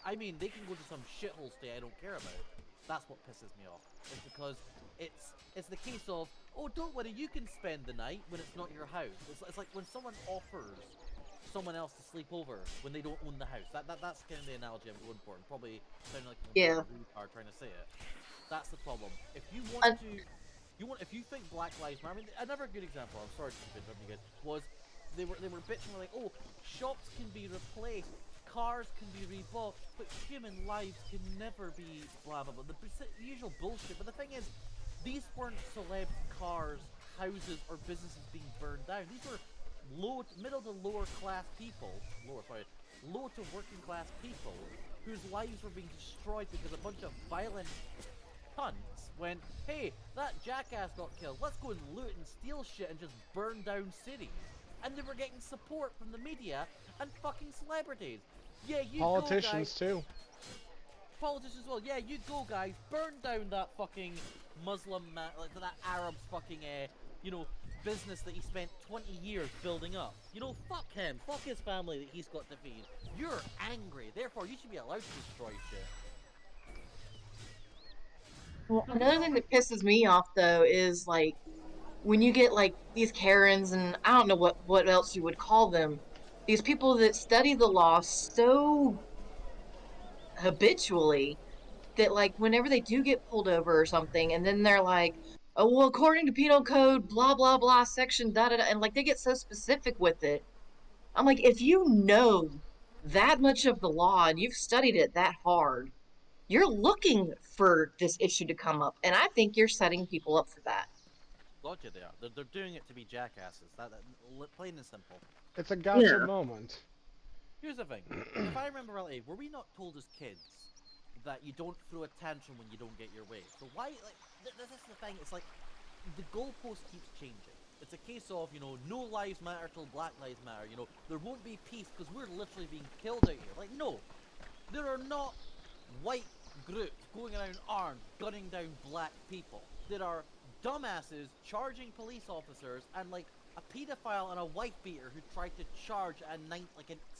I mean, they can go to some shithole state I don't care about. That's what pisses me off. Is because it's the case of, oh, don't worry, you can spend the night when it's not your house. It's like when someone offers someone else to sleep over when they don't own the house. That's kind of the analogy I'm going for. I'm probably sounding like a Yeah. retard trying to say it. That's the problem. If you want Un- to, if you think Black Lives Matter, I mean, another good example. I'm sorry to interrupt you guys. Was they were bitching like, oh, shops can be replaced, cars can be rebought, but human lives can never be blah blah blah. The usual bullshit. But the thing is, these weren't celeb cars, houses, or businesses being burned down. These were middle to lower class people, low to working class people whose lives were being destroyed because a bunch of violent cunts went, hey, that jackass got killed, let's go and loot and steal shit and just burn down cities. And they were getting support from the media and fucking celebrities. Yeah, you Politicians go, guys. too. Politicians as well. Yeah, you go, guys. Burn down that fucking Muslim, like that Arab's fucking, business that he spent 20 years building up. Fuck him. Fuck his family that he's got to feed. You're angry. Therefore, you should be allowed to destroy shit. Well, another thing that pisses me off though is like when you get like these Karens and I don't know what else you would call them. These people that study the law so habitually that like whenever they do get pulled over or something and then they're like, oh well, according to penal code blah blah blah section da da da, and like they get so specific with it. I'm like, if you know that much of the law and you've studied it that hard, you're looking for this issue to come up, and I think you're setting people up for that. Gotcha, they are. They're doing it to be jackasses. Plain and simple. It's a gotcha Yeah. moment. Here's the thing. If I remember rightly, were we not told as kids that you don't throw a tantrum when you don't get your way? So why, like, this is the thing. It's like the goalpost keeps changing. It's a case of, no lives matter till Black Lives Matter. There won't be peace because we're literally being killed out here. Like, no, there are not white groups going around armed, gunning down black people. There are dumbasses charging police officers and like a pedophile and a wife beater who tried to charge a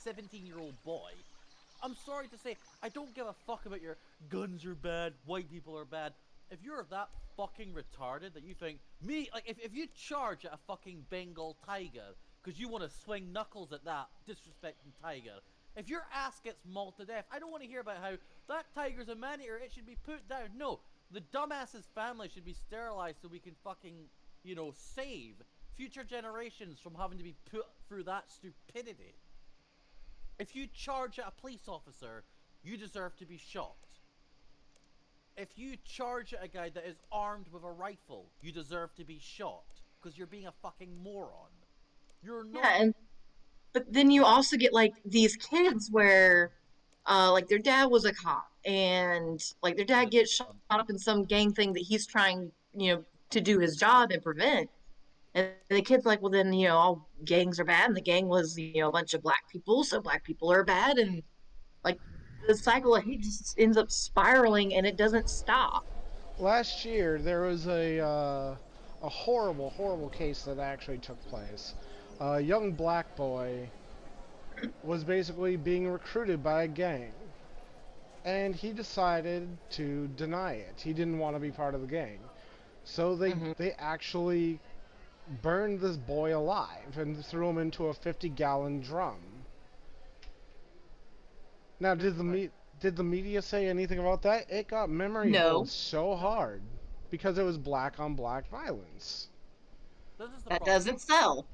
17-year-old boy. I'm sorry to say, I don't give a fuck about your guns are bad, white people are bad. If you're that fucking retarded that you think if you charge at a fucking Bengal tiger because you want to swing knuckles at that disrespecting tiger, if your ass gets mauled to death, I don't want to hear about how that tiger's a man-eater, it should be put down. No, the dumbass's family should be sterilized so we can fucking, save future generations from having to be put through that stupidity. If you charge at a police officer, you deserve to be shot. If you charge at a guy that is armed with a rifle, you deserve to be shot because you're being a fucking moron. You're not. Yeah, but then you also get like these kids where like their dad was a cop and like their dad gets shot up in some gang thing that he's trying, to do his job and prevent. And the kid's like, well then, all gangs are bad and the gang was, a bunch of black people, so black people are bad, and like the cycle of hate just ends up spiraling and it doesn't stop. Last year, there was a horrible, horrible case that actually took place. A young black boy was basically being recruited by a gang, and he decided to deny it. He didn't want to be part of the gang, so they actually burned this boy alive and threw him into a 50-gallon drum. Now, did the media say anything about that? It got memory No, holed so hard because it was black on black violence. This is the that problem. doesn't sell.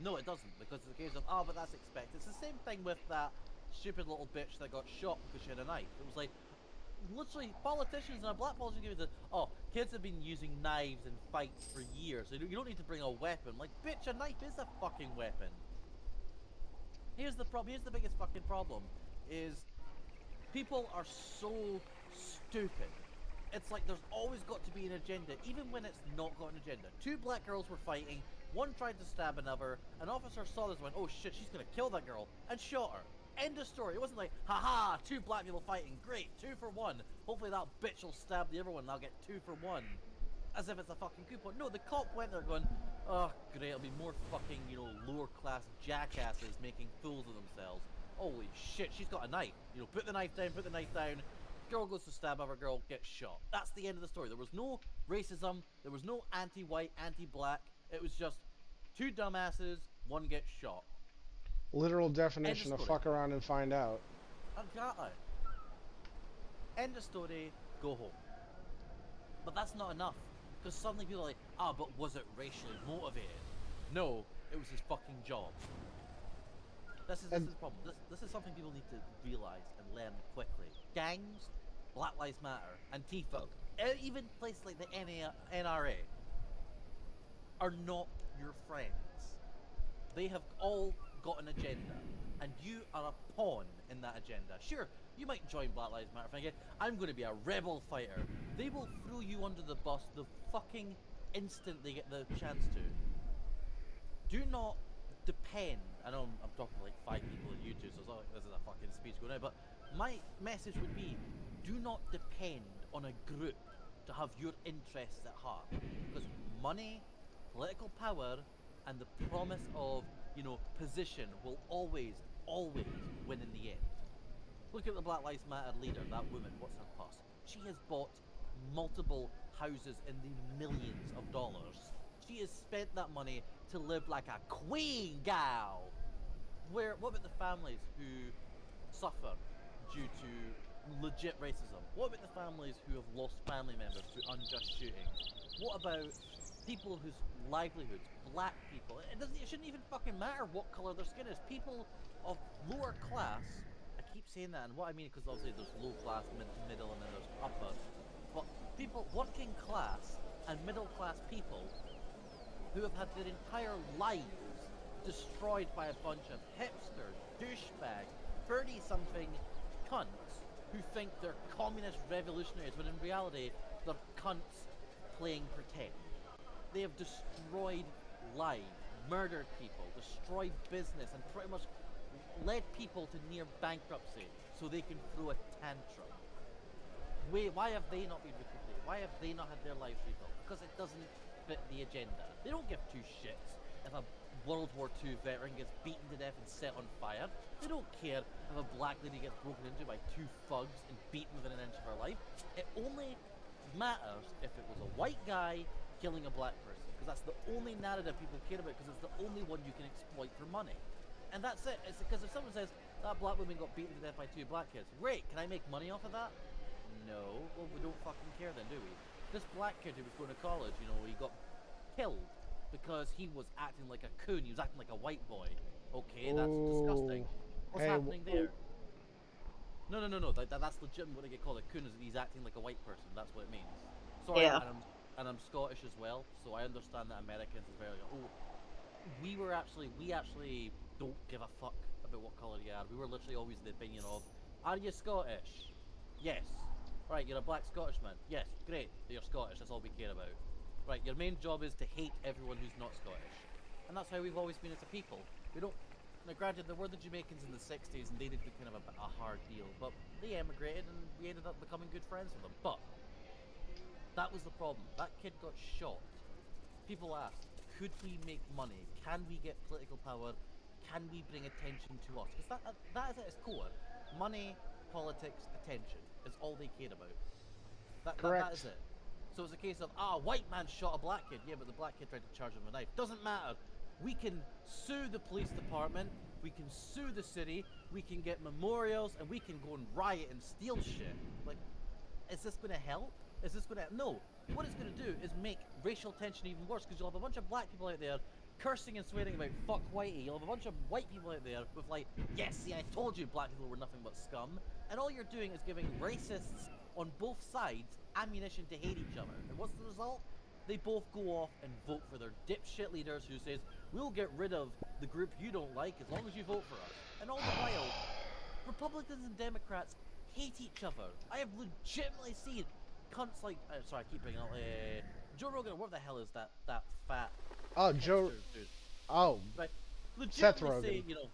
No, it doesn't, because it's a case of, oh, but that's expected. It's the same thing with that stupid little bitch that got shot because she had a knife. It was like, literally, politicians and a black politician give it the, oh, kids have been using knives in fights for years. So you don't need to bring a weapon. Like, bitch, a knife is a fucking weapon. Here's the problem. Here's the biggest fucking problem. Is people are so stupid. It's like there's always got to be an agenda, even when it's not got an agenda. Two black girls were fighting. One tried to stab another. An officer saw this and went, oh shit, she's gonna kill that girl, and shot her. End of story. It wasn't like, haha, two black people fighting, great, 2 for 1. Hopefully that bitch will stab the other one and I'll get 2 for 1. As if it's a fucking coupon. No, the cop went there going, oh great, it'll be more fucking, lower class jackasses making fools of themselves. Holy shit, she's got a knife. Put the knife down, Girl goes to stab other girl, gets shot. That's the end of the story. There was no racism. There was no anti-white, anti-black. It was just two dumbasses, one gets shot. Literal End definition of of story. fuck around and find out. Exactly. End of story, go home. But that's not enough. Because suddenly people are like, ah, but was it racially motivated? No, it was his fucking job. This is the problem. This is something people need to realize and learn quickly. Gangs, Black Lives Matter, Antifa, even places like the NRA are not your friends. They have all got an agenda, and you are a pawn in that agenda. Sure, you might join Black Lives Matter thinking, I'm going to be a rebel fighter. They will throw you under the bus the fucking instant they get the chance to. Do not depend. I know I'm talking to like 5 people on YouTube, so it's not like this is a fucking speech going out, but my message would be, do not depend on a group to have your interests at heart. Because money, political power, and the promise of, position will always, always win in the end. Look at the Black Lives Matter leader, that woman, what's her purse? She has bought multiple houses in the millions of dollars. She has spent that money to live like a queen gal. What about the families who suffer due to legit racism? What about the families who have lost family members to unjust shootings? What about people whose livelihoods, black people, it shouldn't even fucking matter what colour their skin is. People of lower class, I keep saying that, and what I mean, because obviously there's low class, middle, and then there's upper, but people, working class and middle class people who have had their entire lives destroyed by a bunch of hipsters, douchebags, 30-something cunts who think they're communist revolutionaries, when in reality they're cunts playing pretend. They have destroyed lives, murdered people, destroyed business, and pretty much led people to near bankruptcy so they can throw a tantrum. Why have they not been recuperated? Why have they not had their lives rebuilt? Because it doesn't fit the agenda. They don't give two shits if a World War II veteran gets beaten to death and set on fire. They don't care if a black lady gets broken into by 2 thugs and beaten within an inch of her life. It only matters if it was a white guy killing a black person, because that's the only narrative people care about, because it's the only one you can exploit for money. And that's it. It's because if someone says, that black woman got beaten to death by 2 black kids, great, can I make money off of that? No. Well, we don't fucking care then, do we? This black kid who was going to college, he got killed because he was acting like a coon. He was acting like a white boy. Okay, that's disgusting. What's happening there? No. That's legitimate what they get called a coon, is that he's acting like a white person. That's what it means. Sorry, Yeah. and I'm Scottish as well, so I understand that Americans is very like, oh, we actually don't give a fuck about what colour you are. We were literally always the opinion of, are you Scottish? Yes. Right, you're a black Scottish man. Yes, great, you're Scottish, that's all we care about. Right, your main job is to hate everyone who's not Scottish. And that's how we've always been as a people. We don't... Now granted, there were the Jamaicans in the 60s and they did kind of a hard deal, but they emigrated and we ended up becoming good friends with them. But that was the problem. That kid got shot. People asked, could we make money? Can we get political power? Can we bring attention to us? Because that is at its core. Money, politics, attention is all they cared about. That is it. So it's a case of, white man shot a black kid. Yeah, but the black kid tried to charge him with a knife. Doesn't matter. We can sue the police department, we can sue the city, we can get memorials, and we can go and riot and steal shit. Like, is this going to help? Is this going to... No. What it's going to do is make racial tension even worse, because you'll have a bunch of black people out there cursing and swearing about fuck whitey. You'll have a bunch of white people out there with like, yes, see, I told you black people were nothing but scum. And all you're doing is giving racists on both sides ammunition to hate each other. And what's the result? They both go off and vote for their dipshit leaders who says, we'll get rid of the group you don't like as long as you vote for us. And all the while, Republicans and Democrats hate each other. I have legitimately seen cunts like, sorry, I keep bringing up, Joe Rogan, what the hell is that fat Joe, dude? oh, Right, Seth legitimately Rogen. say,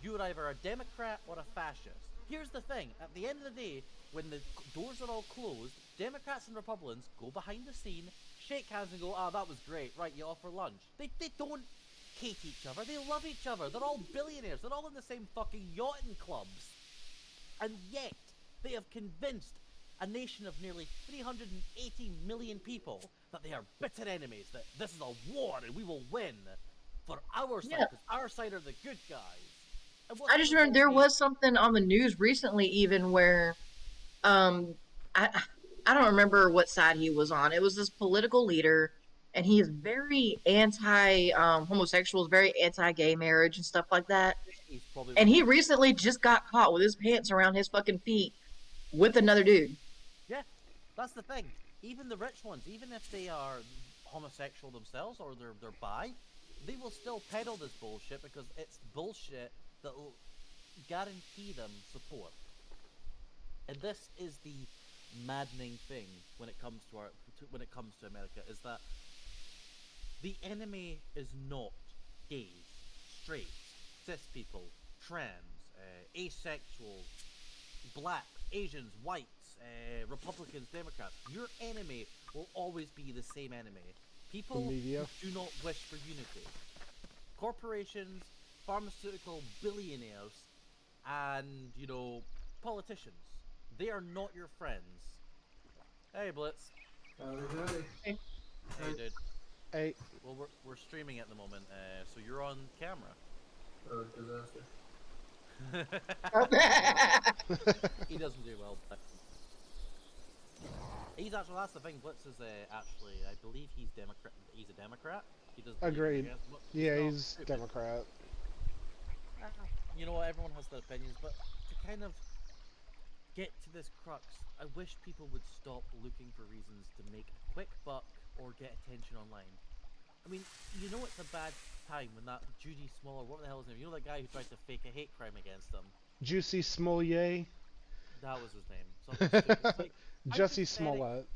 you're either a Democrat or a fascist. Here's the thing, at the end of the day, when the doors are all closed, Democrats and Republicans go behind the scene, shake hands and go, that was great, right, you offer lunch. They don't hate each other, they love each other, they're all billionaires, they're all in the same fucking yachting clubs. And yet, They have convinced a nation of nearly 380 million people that they are bitter enemies, that this is a war and we will win for our side, Yeah. because our side are the good guys. And I just remember there was something on the news recently, even where, um, I I don't remember what side he was on. It was this political leader, and he is very anti homosexuals, very anti gay marriage and stuff like that. He's probably And he Republican. recently just got caught with his pants around his fucking feet with another dude. Yeah, that's the thing. Even the rich ones, even if they are homosexual themselves or they're bi, they will still peddle this bullshit because it's bullshit that will guarantee them support. And this is the maddening thing when it comes to when it comes to America, is that the enemy is not gays, straight, cis people, trans, asexual, blacks, Asians, whites, Republicans, Democrats. Your enemy will always be the same enemy. People who do not wish for unity. Corporations, pharmaceutical billionaires, and, you know, politicians. They are not your friends. Hey, Blitz. Hey. Hey, dude. Hey. Well, we're streaming at the moment, so you're on camera. Oh, disaster. He doesn't do well. He's actually, that's the thing. Blitz is actually, I believe he's Democrat. He's a Democrat. He does. Agreed. Yeah, he's Democrat. You know what? Everyone has their opinions, but to kind of get to this crux, I wish people would stop looking for reasons to make a quick buck or get attention online. I mean, you know it's a bad time when that Judy Smollett, what the hell is his name? You know that guy who tried to fake a hate crime against them? Juicy Smollett. That was his name. Something stupid. It's like, Jussie Smollett.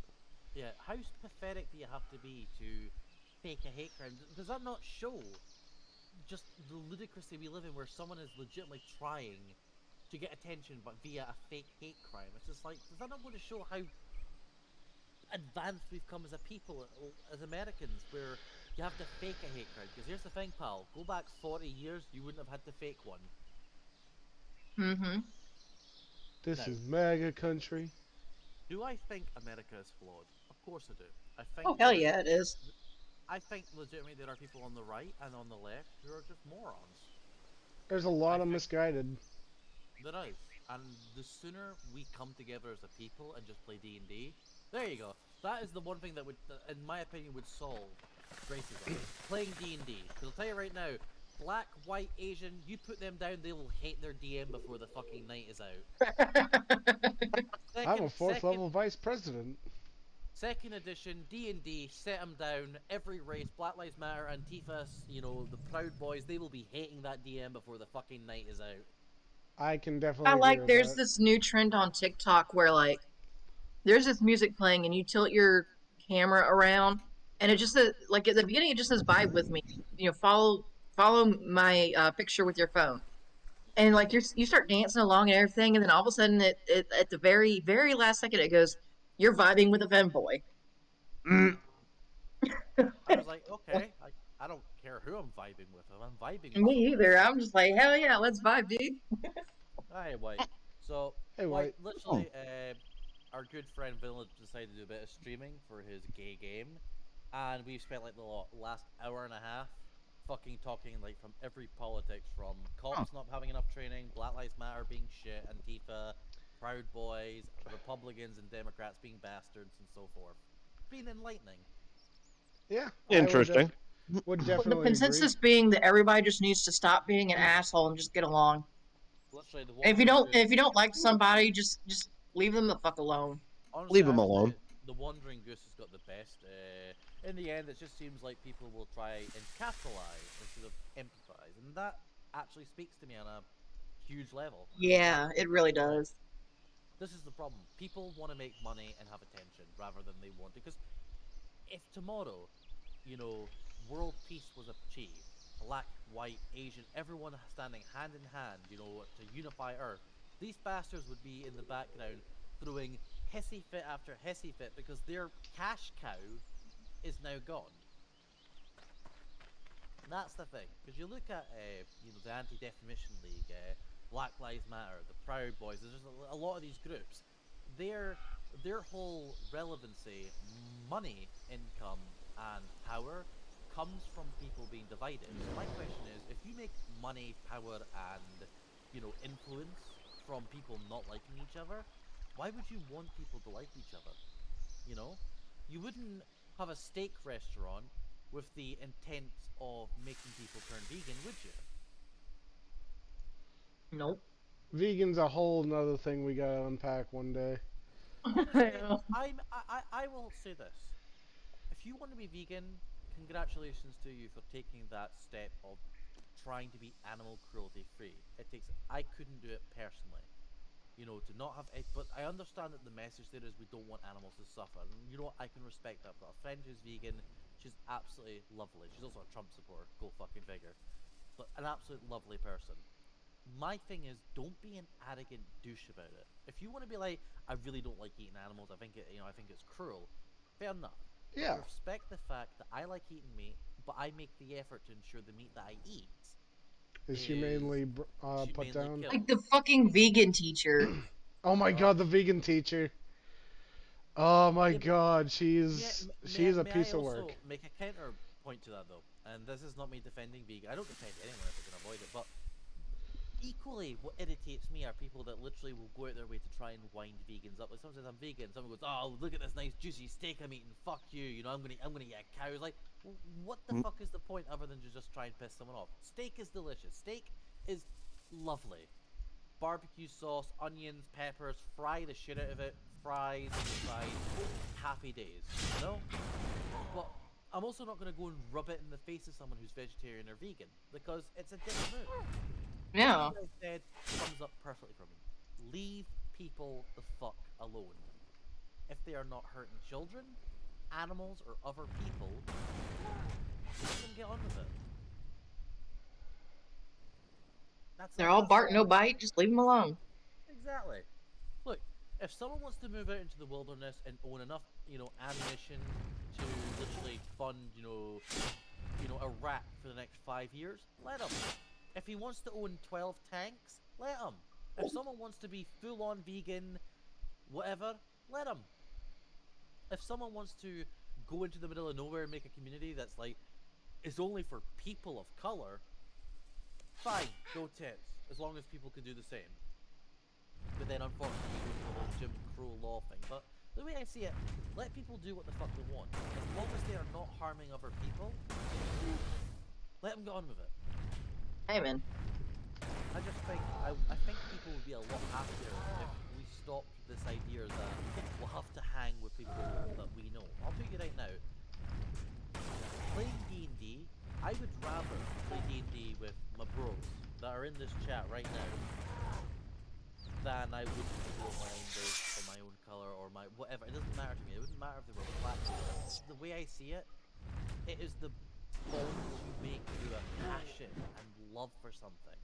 Yeah, how pathetic do you have to be to fake a hate crime? Does that not show just the ludicrousy we live in, where someone is legitimately trying to get attention but via a fake hate crime? It's just like, does that not go to show how advanced we've come as a people, as Americans, where you have to fake a hate crime? Because here's the thing, pal, go back 40 years, you wouldn't have had to fake one. Mm-hmm. This is MAGA country. Do I think America is flawed? Of course I do. I think. Oh hell yeah, it is. I think legitimately there are people on the right and on the left who are just morons. There's a lot of misguided. There is, and the sooner we come together as a people and just play D&D, there you go. That is the one thing that would, in my opinion, would solve racism. Playing D&D. Because I'll tell you right now, black, white, Asian, you put them down, they will hate their DM before the fucking night is out. I'm a fourth level vice president. Second edition, D&D, set them down, every race, Black Lives Matter, Antifa, you know, the Proud Boys, they will be hating that DM before the fucking night is out. I can definitely I like, agree with there's that. this new trend on TikTok where, like, there's this music playing and you tilt your camera around, and it just says, like, at the beginning it just says vibe with me. You know, follow my picture with your phone. And, like, you start dancing along and everything, and then all of a sudden, it at the very, very last second, it goes, you're vibing with a femboy. I was like, okay, I don't care who I'm vibing with. I'm vibing with Me someone. either. I'm just like, hell yeah, let's vibe, dude. Hi, White. So, Hey, White, White. literally, our good friend Villa decided to do a bit of streaming for his gay game, and we've spent like the last hour and a half fucking talking like from every politics, from cops not having enough training, Black Lives Matter being shit, Antifa, Proud Boys, Republicans and Democrats being bastards, and so forth. Being enlightening. Yeah. Interesting. Would The definitely consensus agree. being that everybody just needs to stop being an asshole and just get along. Literally, the And if you don't like somebody, just leave them the fuck alone. Honestly, Leave 'em alone. The Wandering Goose has got the best. In the end, it just seems like people will try and capitalize instead of empathize, and that actually speaks to me on a huge level. Yeah, it really does. This is the problem. People want to make money and have attention rather than they want to. Because if tomorrow, you know, world peace was achieved, black, white, Asian, everyone standing hand in hand, you know, to unify Earth, these bastards would be in the background throwing hissy fit after hissy fit because their cash cow is now gone. That's the thing. Because you look at, you know, the Anti-Defamation League, Black Lives Matter, the Proud Boys. There's just a lot of these groups. Their whole relevancy, money, income, and power comes from people being divided. So my question is, if you make money, power, and influence from people not liking each other, why would you want people to like each other? You know, you wouldn't have a steak restaurant with the intent of making people turn vegan, would you? Nope. Vegan's a whole nother thing we gotta unpack one day. Honestly, I will say this. If you want to be vegan, congratulations to you for taking that step of trying to be animal cruelty free. I couldn't do it personally. To not have it, but I understand that the message there is we don't want animals to suffer. And you know what? I can respect that. I've got a friend who's vegan. She's absolutely lovely. She's also a Trump supporter. Go fucking figure. But an absolute lovely person. My thing is, don't be an arrogant douche about it. If you want to be like, I really don't like eating animals. I think I think it's cruel. Fair enough. Yeah. Respect the fact that I like eating meat, but I make the effort to ensure the meat that I eat Is humanely put humanely down. killed. Like the fucking vegan teacher. Oh my god, the vegan teacher. Oh my Yeah, god, she's a may piece I of also work. make a counterpoint to that though? And this is not me defending vegan. I don't defend anyone if they can avoid it, but equally, what irritates me are people that literally will go out their way to try and wind vegans up. Like someone says I'm vegan, someone goes, "Oh, look at this nice juicy steak I'm eating. Fuck you, I'm gonna eat a cow." It's like, what the fuck is the point other than to just try and piss someone off? Steak is delicious. Steak is lovely. Barbecue sauce, onions, peppers, fry the shit out of it. Fries, happy days. But I'm also not gonna go and rub it in the face of someone who's vegetarian or vegan because it's a different move. Yeah. What I said sums up perfectly for me. Leave people the fuck alone. If they are not hurting children, animals, or other people, let them get on with it. They're all bark, no bite. Just leave them alone. Exactly. Look, if someone wants to move out into the wilderness and own enough, ammunition to literally fund, Iraq for the next 5 years, let him. If he wants to own 12 tanks, let him. If someone wants to be full-on vegan, whatever, let him. If someone wants to go into the middle of nowhere and make a community that's like, is only for people of color, fine, go tits, as long as people can do the same. But then unfortunately you go to the whole Jim Crow law thing. But the way I see it, let people do what the fuck they want. As long as they are not harming other people, let them get on with it. Amen. I just think I think people would be a lot happier if we stopped this idea that we'll have to hang with people that we know. I'll tell you right now, playing D&D, I would rather play D&D with my bros that are in this chat right now than I would people of my own race or my own color or my whatever. It doesn't matter to me. It wouldn't matter if they were black. The way I see it, it is the bonds you make through a passion and love for something.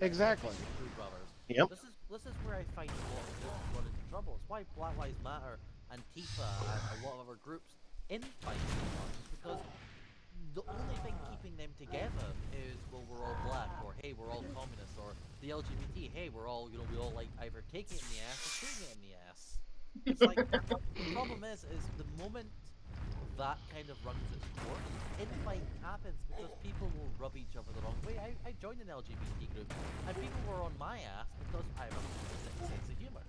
Exactly. True brothers. Yep. This is where I find a lot of groups run into trouble. It's why Black Lives Matter and Tifa and a lot of other groups infight so much, is because the only thing keeping them together is, well, we're all black, or hey, we're all communists, or the LGBT, hey, we're all, we all like either taking it in the ass or shooting it in the ass. It's like, the problem is the moment that kind of runs its course, infight happens because people will rub each other the wrong way. I joined an LGBT group, and people were on my ass because I have a sense of humor.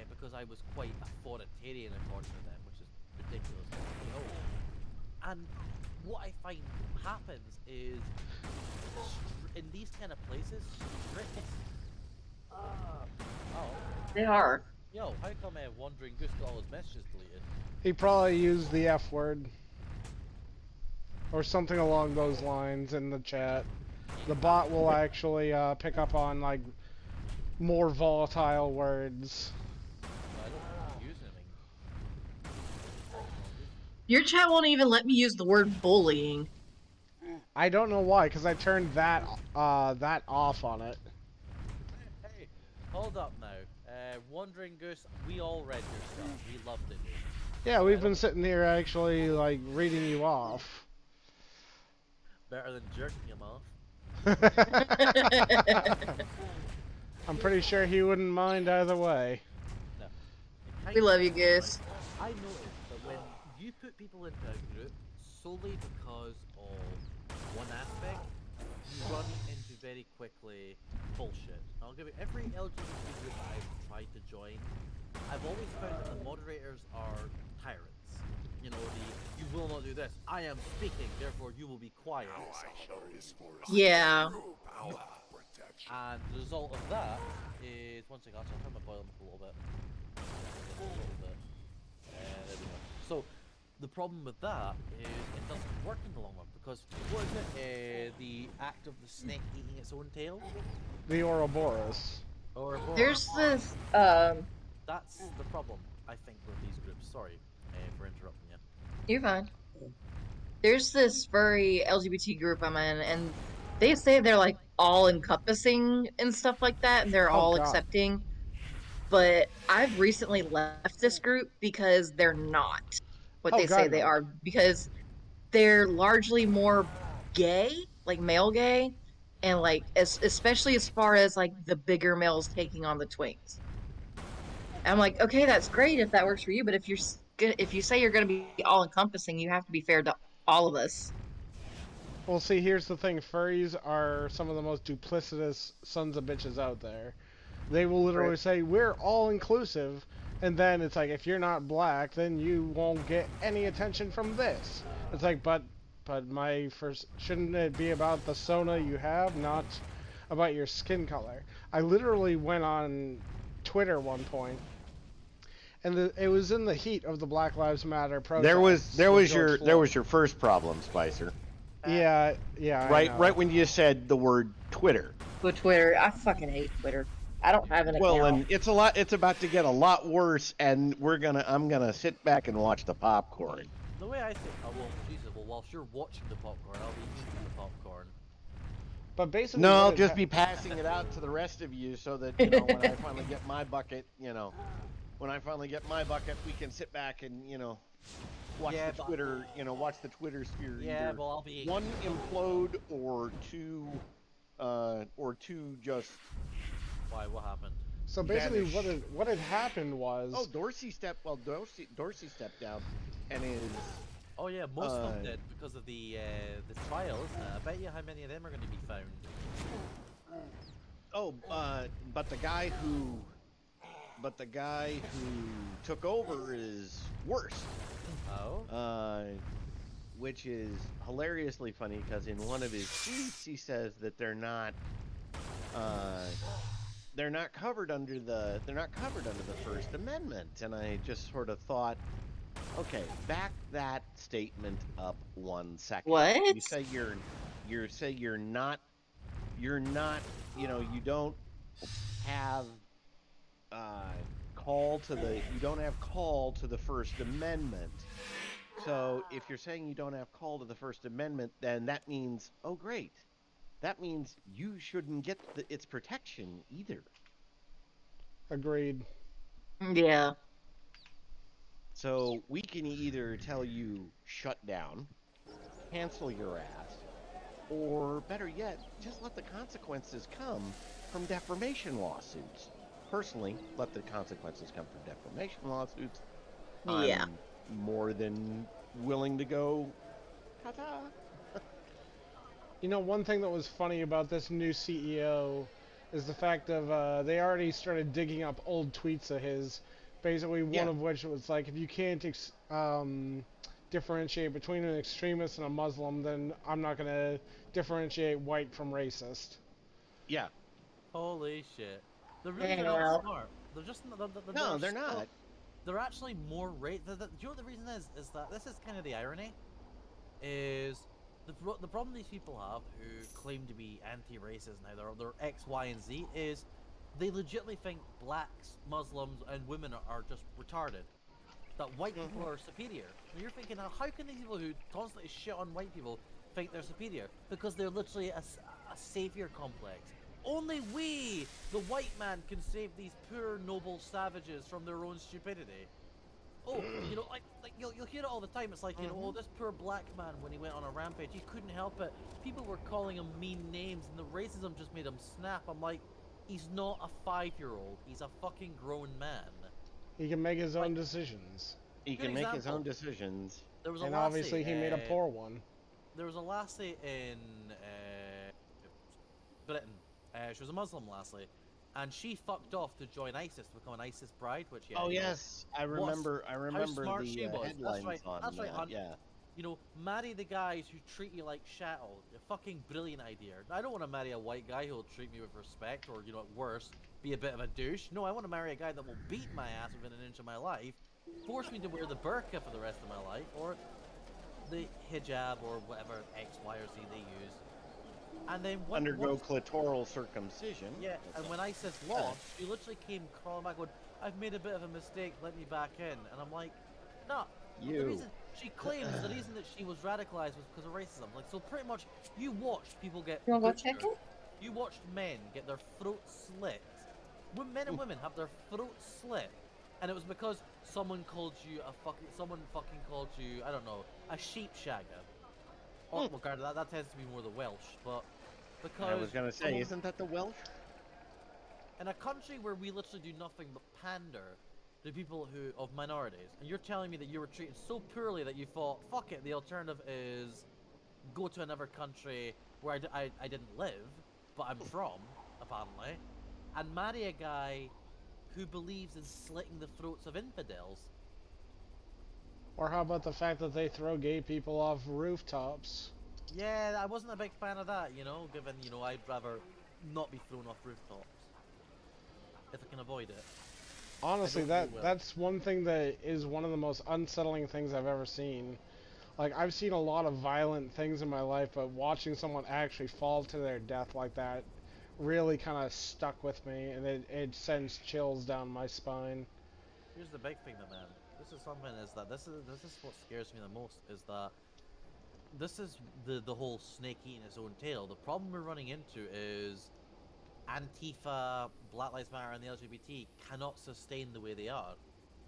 Because I was quite authoritarian according to them, which is ridiculous. And what I find happens is, in these kind of places, They are. Yo, how come Wandering Goose got all his messages deleted? He probably used the F word. Or something along those lines in the chat. The bot will actually pick up on, like, more volatile words. I don't use anything. Your chat won't even let me use the word bullying. I don't know why, because I turned that off on it. Hey, hold up now. Wandering Goose, we all read your stuff. We loved it, dude. Yeah, we've been sitting here actually, like, reading you off. Better than jerking him off. I'm pretty sure he wouldn't mind either way. No. We love you, Goose. I noticed that when you put people into a group solely because of one aspect, you run into very quickly bullshit. I'll give you every LGBT group that I've tried to join. I've always found that the moderators are tyrants. You know, you will not do this. I am speaking, therefore you will be quiet. Yeah. And the result of that is, one second, I'll turn my volume up a little bit. There we go. So, the problem with that is it doesn't work in the long run because what is it? The act of the snake eating its own tail? The Ouroboros. Ouroboros. There's this, That's the problem, I think, with these groups. Sorry for interrupting you. You're fine. There's this furry LGBT group I'm in, and they say they're like all encompassing and stuff like that, and they're all God. accepting. But I've recently left this group because they're not what they say God, they no. are, because they're largely more gay, like male gay, and like especially as far as like the bigger males taking on the twinks. I'm like, okay, that's great if that works for you, but if you say you're going to be all encompassing, you have to be fair to all of us. Well, see, here's the thing. Furries are some of the most duplicitous sons of bitches out there. They will literally say, we're all inclusive, and then it's like, if you're not black, then you won't get any attention from this. It's like, but shouldn't it be about the sona you have, not about your skin color? I literally went on Twitter one point, and it was in the heat of the Black Lives Matter protests. There was your first problem, Spicer. Yeah. Right when you said the word Twitter. With Twitter, I fucking hate Twitter. I don't have an account. Well, and it's about to get a lot worse, and I'm gonna sit back and watch the popcorn. The way I think, whilst you're watching the popcorn, I'll be eating the popcorn. But basically, no, I'll just be passing it out to the rest of you, so that when I finally get my bucket, we can sit back and watch the Twitter, watch the Twitter sphere. Yeah, well, I'll be one implode or two just. Why? What happened? So basically, what had happened was. Oh, Dorsey stepped down, and is. Oh yeah, most of them did because of the trial, isn't it? I bet you how many of them are going to be found. Oh, but the guy who took over is worse. Oh. Which is hilariously funny because in one of his tweets he says that they're not covered under the First Amendment, and I just sort of thought, okay, back that statement up 1 second. What? You say you're not, you don't have call to the First Amendment. So if you're saying you don't have call to the First Amendment, then that means, oh great, that means you shouldn't get its protection either. Agreed. Yeah. So we can either tell you shut down, cancel your ass, or better yet, just let the consequences come from defamation lawsuits. Personally, let the consequences come from defamation lawsuits. Yeah. I'm more than willing to go, ta-ta. One thing that was funny about this new CEO is the fact of they already started digging up old tweets of his. Basically, one of which was like, if you can't differentiate between an extremist and a Muslim, then I'm not going to differentiate white from racist. Yeah. Holy shit. They're really not smart. They're just... They're not. They're actually more do you know what the reason is? Is that this is kind of the irony? Is the problem these people have who claim to be anti-racist now, they're X, Y, and Z, is they legitimately think blacks, Muslims, and women are just retarded. That white people are superior. And you're thinking, how can these people who constantly shit on white people think they're superior? Because they're literally a savior complex. Only we, the white man, can save these poor noble savages from their own stupidity. Oh, you'll hear it all the time. It's like, oh, this poor black man, when he went on a rampage, he couldn't help it. People were calling him mean names, and the racism just made him snap. I'm like, He's not a 5-year-old. He's a fucking grown man. He can make his own Like- decisions. He Good can make his example. own decisions. There was a And lassie. obviously he made a poor one. There was a lassie in Britain. She was a Muslim lassie, and she fucked off to join ISIS to become an ISIS bride. Which Oh yes, I remember. I remember smart the she was. headlines That's right. on That's right, that. Hunt. Yeah. You know, marry the guys who treat you like chattel. A fucking brilliant idea. I don't want to marry a white guy who will treat me with respect, or at worst, be a bit of a douche. No, I want to marry a guy that will beat my ass within an inch of my life, force me to wear the burqa for the rest of my life, or the hijab, or whatever X, Y, or Z they use. And then Undergo clitoral circumcision. Yeah, and when ISIS lost, she literally came crawling back going, "I've made a bit of a mistake, let me back in." And I'm like, no. The reason she claims the reason that she was radicalized was because of racism. Like, so pretty much, you watched people get You wanna go butchered. check it? You watched men get their throats slit. Men and women have their throats slit, and it was because someone called you someone fucking called you, I don't know, a sheep shagger. Oh, well, granted, that tends to be more the Welsh, but because I was gonna say, isn't that the Welsh? in a country where we literally do nothing but pander to people of minorities, and you're telling me that you were treated so poorly that you thought, fuck it, the alternative is go to another country where I didn't live, but I'm from, apparently, and marry a guy who believes in slitting the throats of infidels. Or how about the fact that they throw gay people off rooftops? Yeah, I wasn't a big fan of that, given, I'd rather not be thrown off rooftops. If I can avoid it. Honestly, that's one thing that is one of the most unsettling things I've ever seen. Like, I've seen a lot of violent things in my life, but watching someone actually fall to their death like that really kind of stuck with me, and it sends chills down my spine. Here's the big thing though, man. This is what scares me the most, is that this is the whole snake eating its own tail. The problem we're running into is Antifa, Black Lives Matter, and the LGBT cannot sustain the way they are.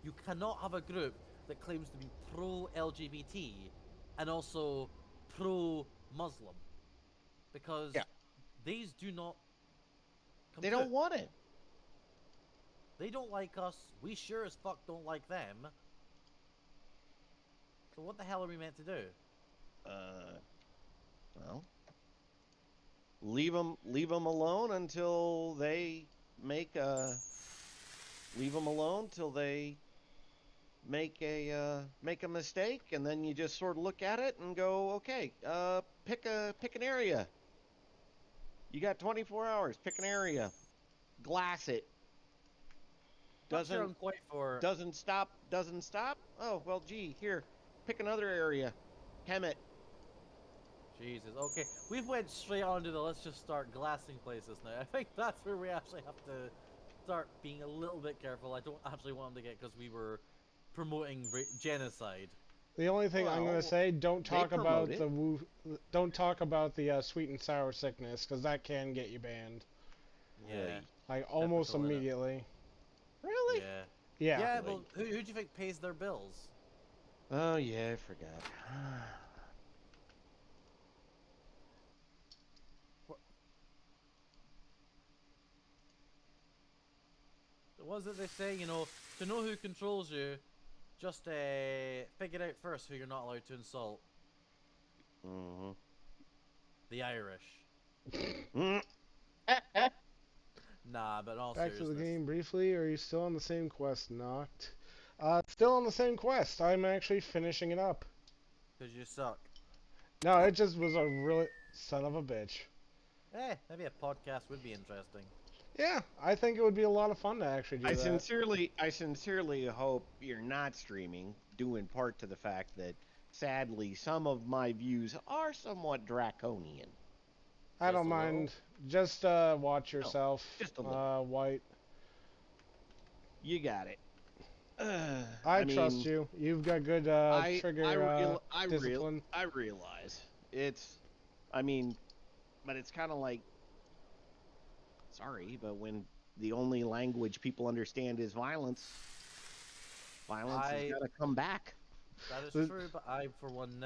You cannot have a group that claims to be pro-LGBT and also pro-Muslim, because these do not compute. They don't want it. They don't like us. We sure as fuck don't like them. So what the hell are we meant to do? Well, leave them alone until they make a. Leave them alone till they make a mistake, and then you just sort of look at it and go, okay, pick an area. You got 24 hours. Pick an area. Glass it. Doesn't stop. Oh well, gee, here, pick another area. Hem it. Jesus. Okay, we've went straight on to the let's just start glassing places now. I think that's where we actually have to start being a little bit careful. I don't actually want them to get, because we were promoting genocide. The only thing I'm gonna say, don't talk about the sweet and sour sickness, because that can get you banned. Yeah. Like almost immediately. Really? Yeah. Yeah. Yeah. Well, who do you think pays their bills? Oh yeah, I forgot. What is it they say? To know who controls you, just figure out first who you're not allowed to insult. Mm-hmm. The Irish. Nah, but all Back to seriousness. the game briefly. Are you still on the same quest? Not. Still on the same quest. I'm actually finishing it up. Because you suck. No, it just was a really son of a bitch. Maybe a podcast would be interesting. Yeah, I think it would be a lot of fun to actually do that. I sincerely hope you're not streaming, due in part to the fact that, sadly, some of my views are somewhat draconian. I don't mind. Just watch yourself, just a little. White. You got it. I trust you. You've got good trigger discipline. I realize. But it's kind of like, sorry, but when the only language people understand is violence has got to come back. That is true, but I, for one,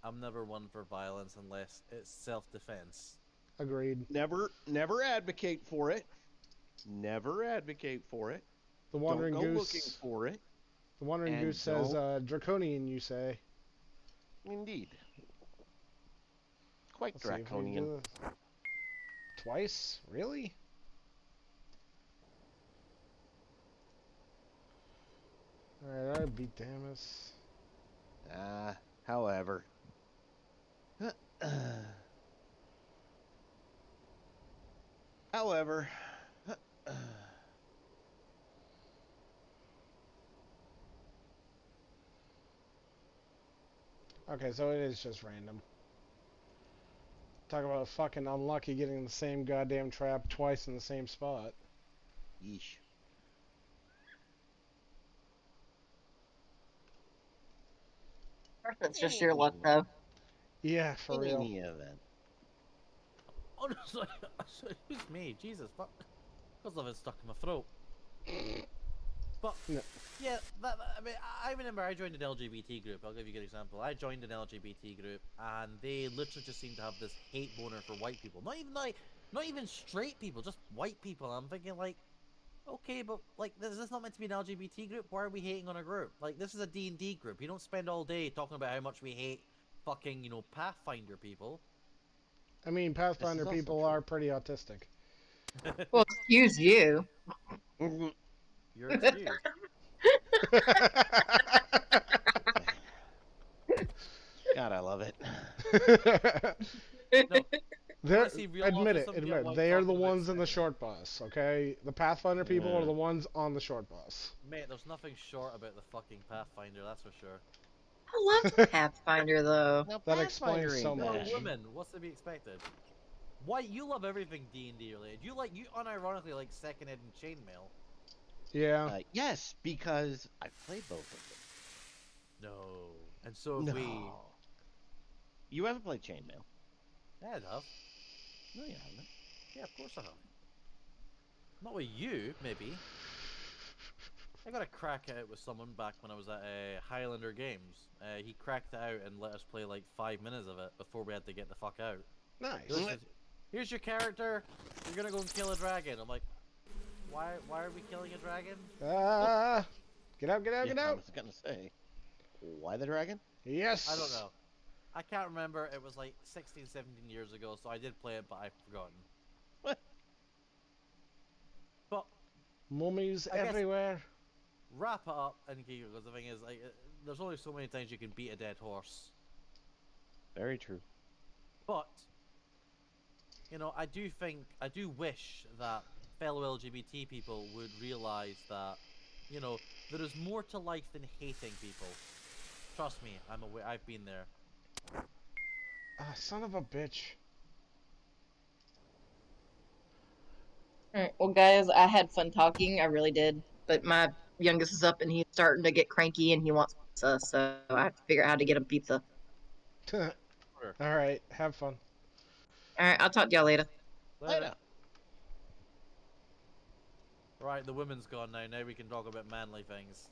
I'm never one for violence unless it's self-defense. Agreed. Never advocate for it. Never advocate for it. The Don't Wandering go looking Goose. for it. The Wandering And Goose says, draconian, you say. Indeed. Quite Let's see if we can draconian. do this. Twice? Really? Alright, beat Damus. However. However. Okay, so it is just random. Talk about fucking unlucky getting the same goddamn trap twice in the same spot. Yeesh. That's just your luck, though. Yeah, for In real. any event. Honestly, excuse me, Jesus, fuck. Because of it stuck in my throat. But, No. yeah, I mean, I remember I joined an LGBT group. I'll give you a good example. I joined an LGBT group, and they literally just seem to have this hate boner for white people. Not even straight people, just white people. I'm thinking, like, okay, but, like, is this not meant to be an LGBT group? Why are we hating on a group? Like, this is a D&D group. You don't spend all day talking about how much we hate fucking, Pathfinder people. I mean, Pathfinder people are pretty autistic. Well, excuse you. You're excused. God, I love it. No, admit it. They are the ones in the short bus, okay? The Pathfinder people are the ones on the short bus. Mate, there's nothing short about the fucking Pathfinder, that's for sure. I love Pathfinder, though. Now, That Pathfinder explains so ain't much. bad. Women, what's to be expected? Why you love everything D&D related? You unironically like second ed and chainmail. Yeah. Yes, because I've played both of them. No, and so have we. You haven't played Chainmail. Yeah, I have. No, you haven't. Yeah, of course I have. Not with you, maybe. I got a crack at it with someone back when I was at Highlander Games. He cracked it out and let us play like 5 minutes of it before we had to get the fuck out. Nice. Here's your character. You're gonna go and kill a dragon. I'm like, why are we killing a dragon? Get out, get out, get out. I was gonna say, why the dragon? Yes. I don't know. I can't remember. It was like 16, 17 years ago, so I did play it, but I've forgotten. What? But mummies everywhere. Wrap it up and giggle, because the thing is, like, there's only so many times you can beat a dead horse. Very true. But I do wish that fellow LGBT people would realize that, there is more to life than hating people. Trust me, I'm aware. I've been there. Son of a bitch. Alright, well, guys, I had fun talking. I really did. But my youngest is up and he's starting to get cranky and he wants pizza, so I have to figure out how to get him pizza. Alright, have fun. Alright, I'll talk to y'all later. Later. Right, the women's gone now. Now we can talk about manly things.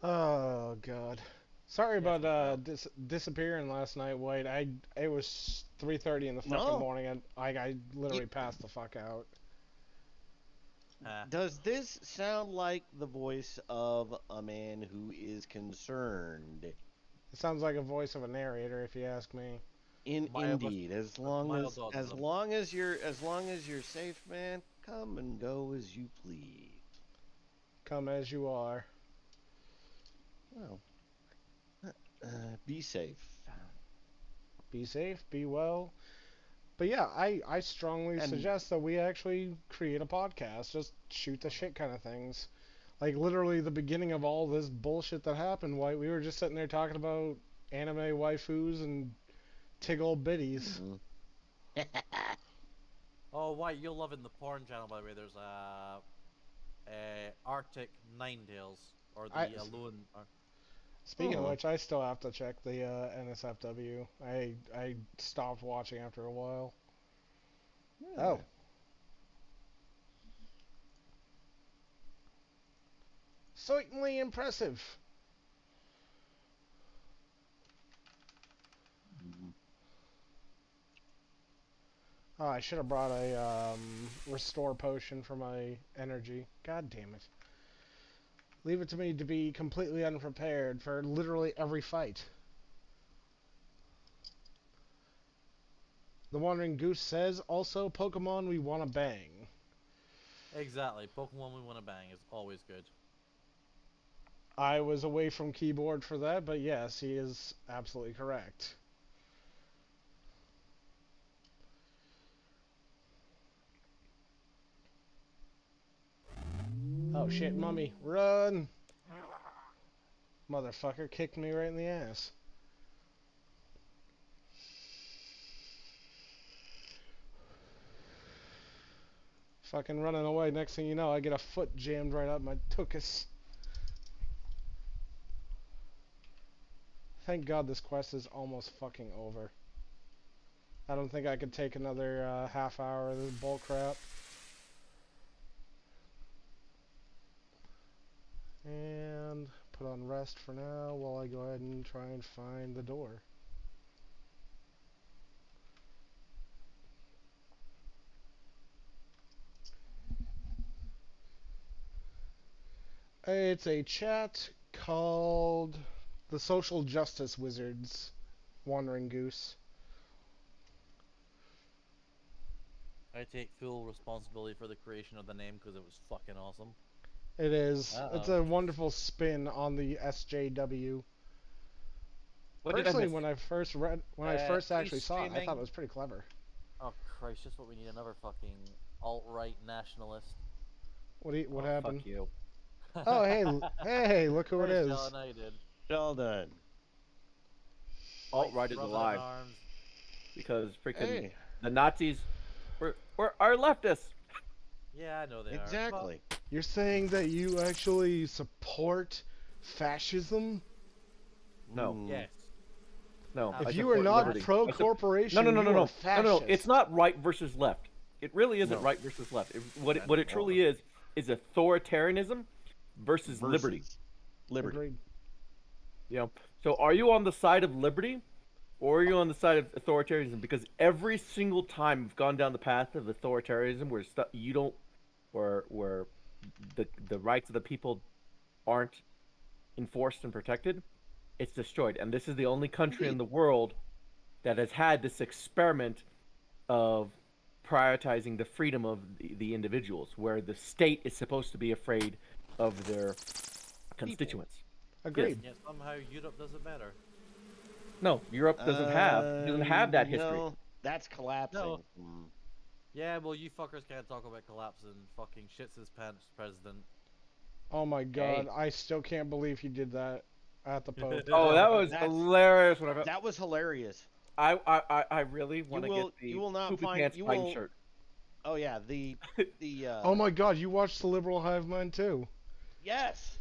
Oh god. Sorry about disappearing last night, White. It was 3:30 in the fucking morning and I literally passed the fuck out. Does this sound like the voice of a man who is concerned? It sounds like a voice of a narrator, if you ask me. Indeed, as long as you're safe, man, come and go as you please. Come as you are. Well, be safe. Be safe, be well. But yeah, I strongly suggest that we actually create a podcast, just shoot the shit kind of things. Like literally the beginning of all this bullshit that happened, White, we were just sitting there talking about anime waifus and tiggle bitties. Oh, White, you'll love it in the porn channel, by the way. There's Arctic Ninetales, or the Alone. Speaking of which, I still have to check the NSFW. I stopped watching after a while. Yeah. Oh. Certainly impressive. Oh, I should have brought a restore potion for my energy. God damn it. Leave it to me to be completely unprepared for literally every fight. The Wandering Goose says, also, Pokemon we want to bang. Exactly. Pokemon we want to bang is always good. I was away from keyboard for that, but yes, he is absolutely correct. Oh shit, mummy, run! Motherfucker kicked me right in the ass. Fucking running away, next thing you know, I get a foot jammed right up my tuchus. Thank God this quest is almost fucking over. I don't think I could take another half hour of this bullcrap. And put on rest for now while I go ahead and try and find the door. It's a chat called the Social Justice Wizards, Wandering Goose. I take full responsibility for the creation of the name because it was fucking awesome. It is. It's Uh-oh. a wonderful spin on the SJW. What did I Personally, miss? when I first actually saw it, I streaming. thought it was pretty clever. Oh Christ! Just what we need, another fucking alt-right nationalist. What happened? Fuck you. Oh, hey, look who it There's is. John, I did. Sheldon. Alt-right is Brother in alive arms. because freaking Hey, the Nazis are leftists. Yeah, I know they are. exactly. You're saying that you actually support fascism? No, Mm. Yes. no. If I you are support not liberty. pro-corporation, No. you are fascist. No. It's not right versus left. It really isn't No. right versus left. What it truly is authoritarianism versus liberty. Liberty. Agreed. You know. So are you on the side of liberty, or are you on the side of authoritarianism? Because every single time we've gone down the path of authoritarianism, where you don't, where the rights of the people aren't enforced and protected, it's destroyed. And this is the only country in the world that has had this experiment of prioritizing the freedom of the individuals, where the state is supposed to be afraid of their constituents. Agreed. Yet somehow Europe does it better. No, Europe doesn't have that history. No, that's collapsing. No. Mm. Yeah, well, you fuckers can't talk about collapsing fucking shits his pants, president. Oh my God, Hey. I still can't believe he did that at the Pope. Oh, that was That's- hilarious! That was hilarious. I really want to will- get the you will not poopy find- pants you Biden will- shirt. Oh yeah, the Oh my God, you watched the Liberal Hive Mind too? yes,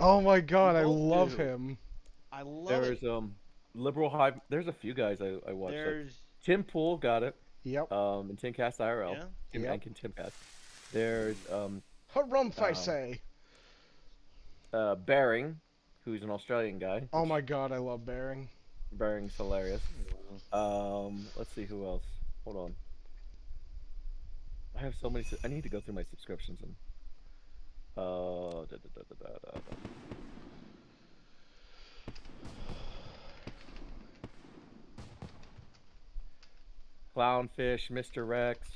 Oh my God, I both love do. him. I love There's it. liberal hive. There's a few guys I watched. Like There's Tim Pool got it. Yep. And Timcast IRL. Yeah. Tim Yep. and Timcast. There's Harumph, I say. Baring, who's an Australian guy. Oh my God, I love Baring. Baring's hilarious. Let's see who else. Hold on. I have so many. I need to go through my subscriptions and. Clownfish, Mr. Rex.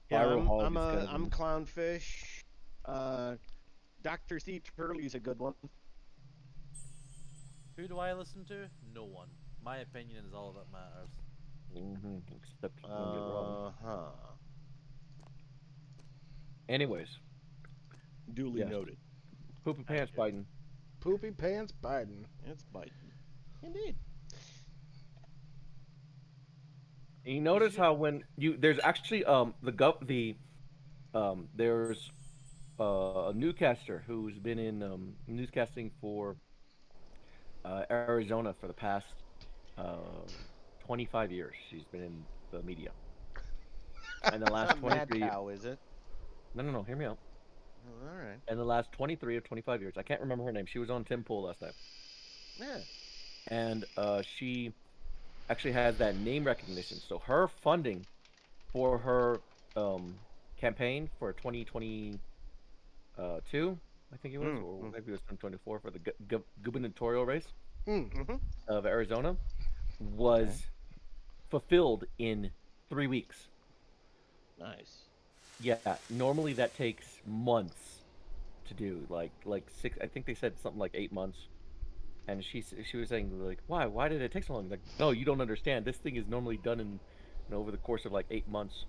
yeah. Viral Hog I'm is kinda- I'm Clownfish. Dr. C. Turley's a good one. Who do I listen to? No one. My opinion is all that matters. Except you don't get wrong. Huh. Anyways, Duly Yes. noted. Poopy Pants Biden. Poopy Pants Biden. It's Biden. Indeed. You notice how when there's actually there's a newscaster who's been in newscasting for Arizona for the past 25 years. She's been in the media. And the last Not Mad 23 Cow, is it? No, hear me out. All right. in the last 23 or 25 years. I can't remember her name. She was on Tim Pool last night. Yeah. And she actually has that name recognition. So her funding for her campaign for 2022, I think it was, or maybe it was 2024 for the gubernatorial race Mm-hmm. of Arizona, Okay. was fulfilled in 3 weeks. Nice. Yeah, normally that takes months to do, like six. I think they said something like 8 months. And she was saying like, why did it take so long? Like, no, you don't understand. This thing is normally done in over the course of like 8 months.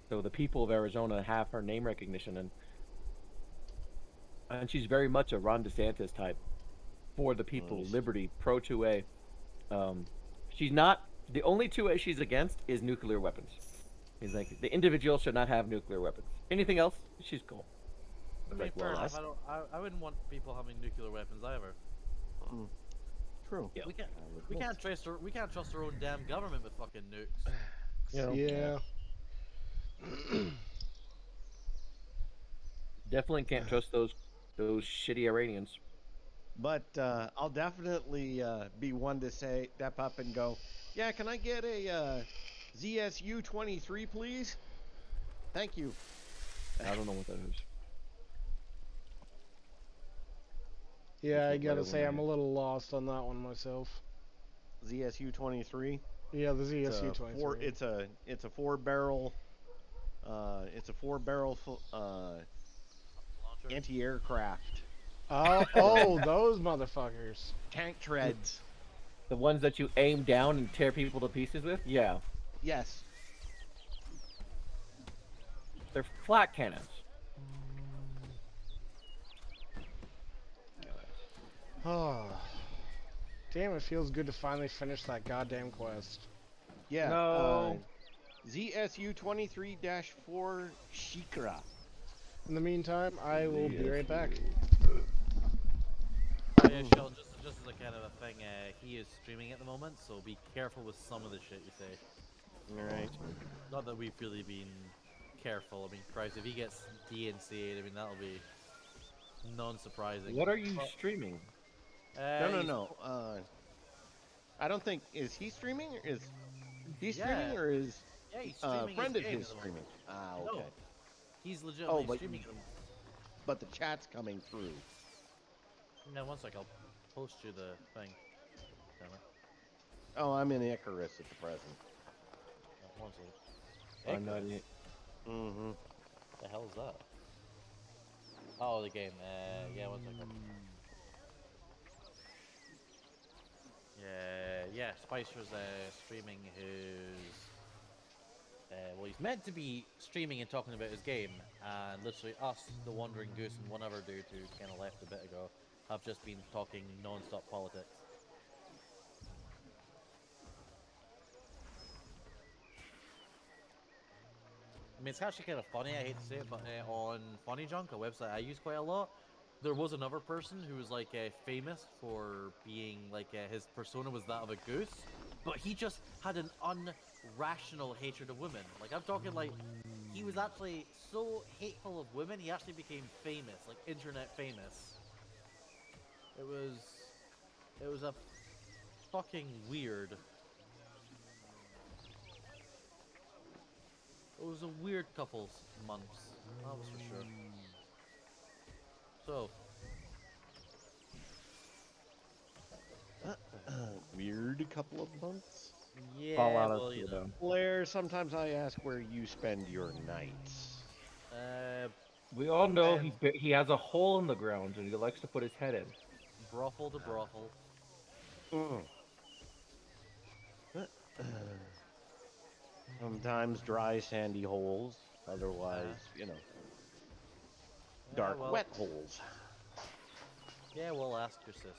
So the people of Arizona have her name recognition, and she's very much a Ron DeSantis type for the people, Nice. liberty, pro 2A. Um, she's not the only 2A she's against is nuclear weapons. He's like the individual should not have nuclear weapons. Anything else, she's cool. I mean, Like, fair well, enough. that's I wouldn't want people having nuclear weapons either. true. Yeah. We can't trust our own damn government with fucking nukes. Yeah. Definitely can't trust those shitty Iranians. But I'll definitely be one to say, step up and go, yeah, can I get a ZSU 23, please? Thank you. I don't know what that is. Yeah, I Different gotta way say when I'm a little lost on that one myself. ZSU 23. Yeah, the It's ZSU a 23. it's a four barrel Launcher. anti-aircraft Oh, those motherfuckers. tank treads. The ones that you aim down and tear people to pieces with? Yeah. Yes. They're flat cannons. Oh, damn! It feels good to finally finish that goddamn quest. Yeah. No. ZSU 23-4 Shikra. In the meantime, I will be right back. Oh, yeah, Shell, just as a kind of a thing, he is streaming at the moment, so be careful with some of the shit you say. All right. Not that we've really been careful. I mean, Christ, if he gets DNC'd, I mean, that'll be non-surprising. What are you streaming? No. I don't think, is he streaming or is he streaming or is Yeah, he's a streaming friend of game his at the streaming? moment. Ah, No. okay. He's legitimately but- streaming them. But the chat's coming through. No, one sec, I'll post you the thing. Damn it. Oh, I'm in Icarus at the present. One sec. I'm not in it. Mm-hmm. The hell is that? Oh, the game. Yeah, one second. Yeah, Spicer's streaming his. Well, he's meant to be streaming and talking about his game, and literally us, the Wandering Goose, and one other dude who kind of left a bit ago, have just been talking non-stop politics. I mean, it's actually kind of funny, I hate to say it, but on Funny Junk, a website I use quite a lot, there was another person who was like famous for being like his persona was that of a goose, but he just had an unrational hatred of women. Like I'm talking like he was actually so hateful of women, he actually became famous, like internet famous. It was a fucking weird. It was a weird couple's months, that was for sure. So, Weird couple of months. yeah, Fall out well, of you it, know. Blair, sometimes I ask where you spend your nights. We all know he has a hole in the ground and he likes to put his head in. Brothel to brothel. Sometimes dry, sandy holes. Otherwise, dark, well, wet holes. Yeah, well, ask your sisters.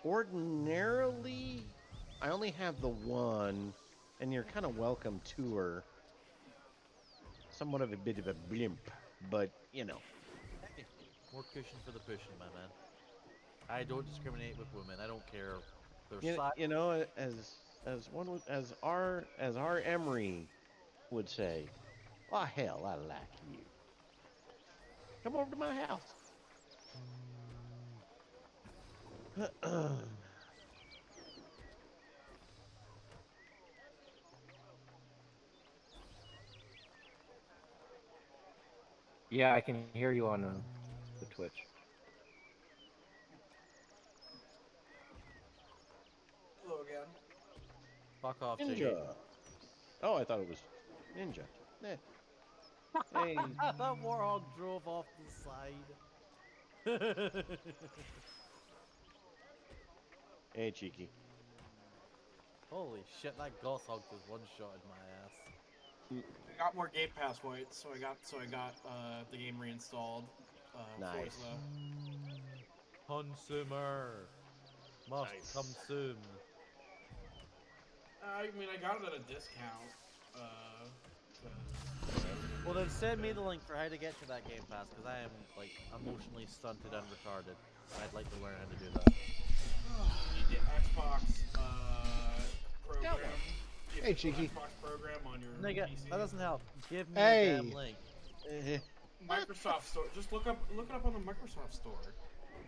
Ordinarily, I only have the one, and you're kind of welcome to her. Somewhat of a bit of a blimp, but Hey, more cushion for the pushing, my man. I don't discriminate with women. I don't care. as our Emery would say, Oh, hell, I like you. Come over to my house. Yeah, I can hear you on the Twitch. Hello again. Fuck off, Jiggy. Ninja. Oh, I thought it was Ninja. Eh. Hey, That warhog drove off the side. hey, Cheeky. Holy shit, that goshawk just one-shotted my ass. I got more Game Pass points, so I got the game reinstalled. Nice. Forza. Consumer must Nice. consume. I mean, I got it at a discount. Well, then send me the link for how to get to that Game Pass, because I am, like, emotionally stunted and retarded. I'd like to learn how to do that. You get Xbox program. You Hey, get Cheeky. Xbox program on your Nigga, PC. that doesn't help. Give me Hey. a damn link. Microsoft Store. Just look it up on the Microsoft Store.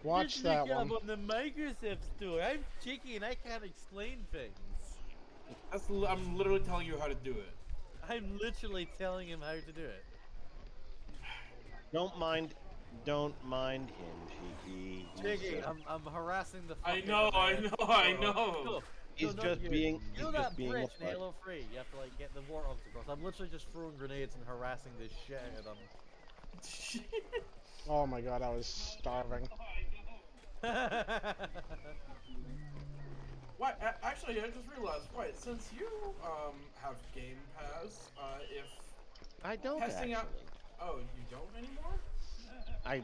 Watch Just that look one. up on the Microsoft Store. I'm Cheeky and I can't explain things. I'm literally telling you how to do it. I'm literally telling him how to do it. Don't mind him, Cheeky. Cheeky, I'm harassing the I fucking know. No, He's not just you. being. You know He's that just being a bridge in butt. Halo 3? You have to like get the warthogs across. I'm literally just throwing grenades and harassing the shit out of them. Oh my god, I was starving. What? Actually, I just realized. Wait, since you have Game Pass, if I don't testing actually. out. Oh, you don't anymore? I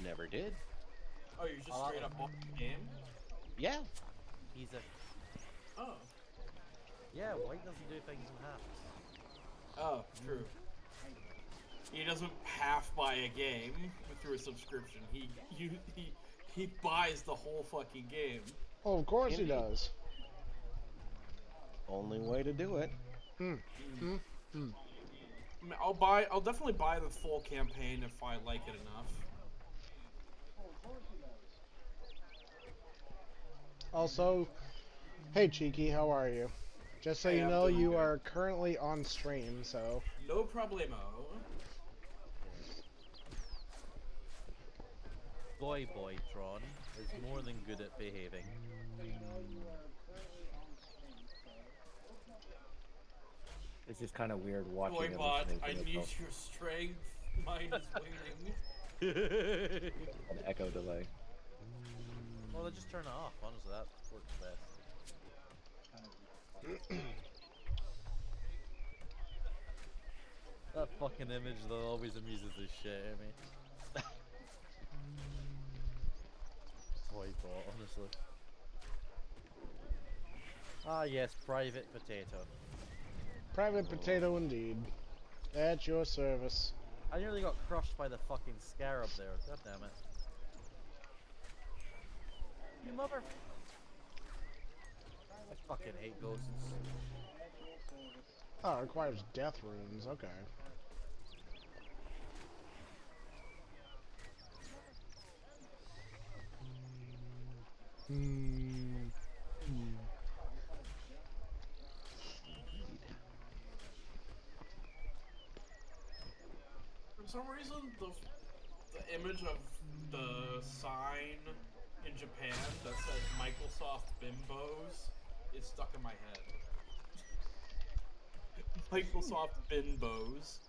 never did. Oh, you're just straight up off the game? Yeah. He's a Oh. yeah. White doesn't do things in halves. Oh, true. He doesn't half buy a game through a subscription. He buys the whole fucking game. Oh, of course he Indeed. does. Only way to do it. Hmm. Hmm. Hmm. I mean, I'll definitely buy the full campaign if I like it enough. Also, hey Cheeky, how are you? Just so Hey, you I'm know, doing you good. are currently on stream, so. No problemo. Boytron is more than good at behaving. It's just kind of weird watching it. Boybot, listening to I it, need though. your strength. Mine is waning. An echo delay. Well, then just turn it off. Honestly, that works best. That fucking image though always amuses the shit out of me. Boybot, honestly. Ah yes, private potato. Private potato indeed. At your service. I nearly got crushed by the fucking scarab there. God damn it. You mother. I fucking hate ghosts. Oh, it requires death runes. Okay. Hmm. For some reason, the image of the sign in Japan that says Microsoft Bimbos is stuck in my head. Microsoft Bimbos.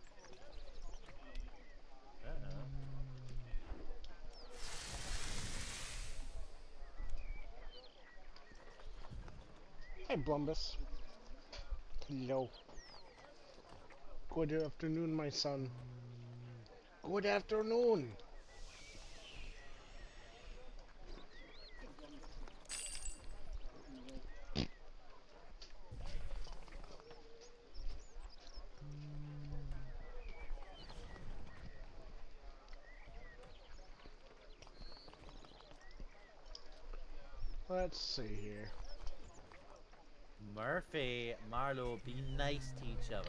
Hey, Blumbus. Hello. Good afternoon, my son. Good afternoon. Let's see here. Murphy, Marlo, be nice to each other.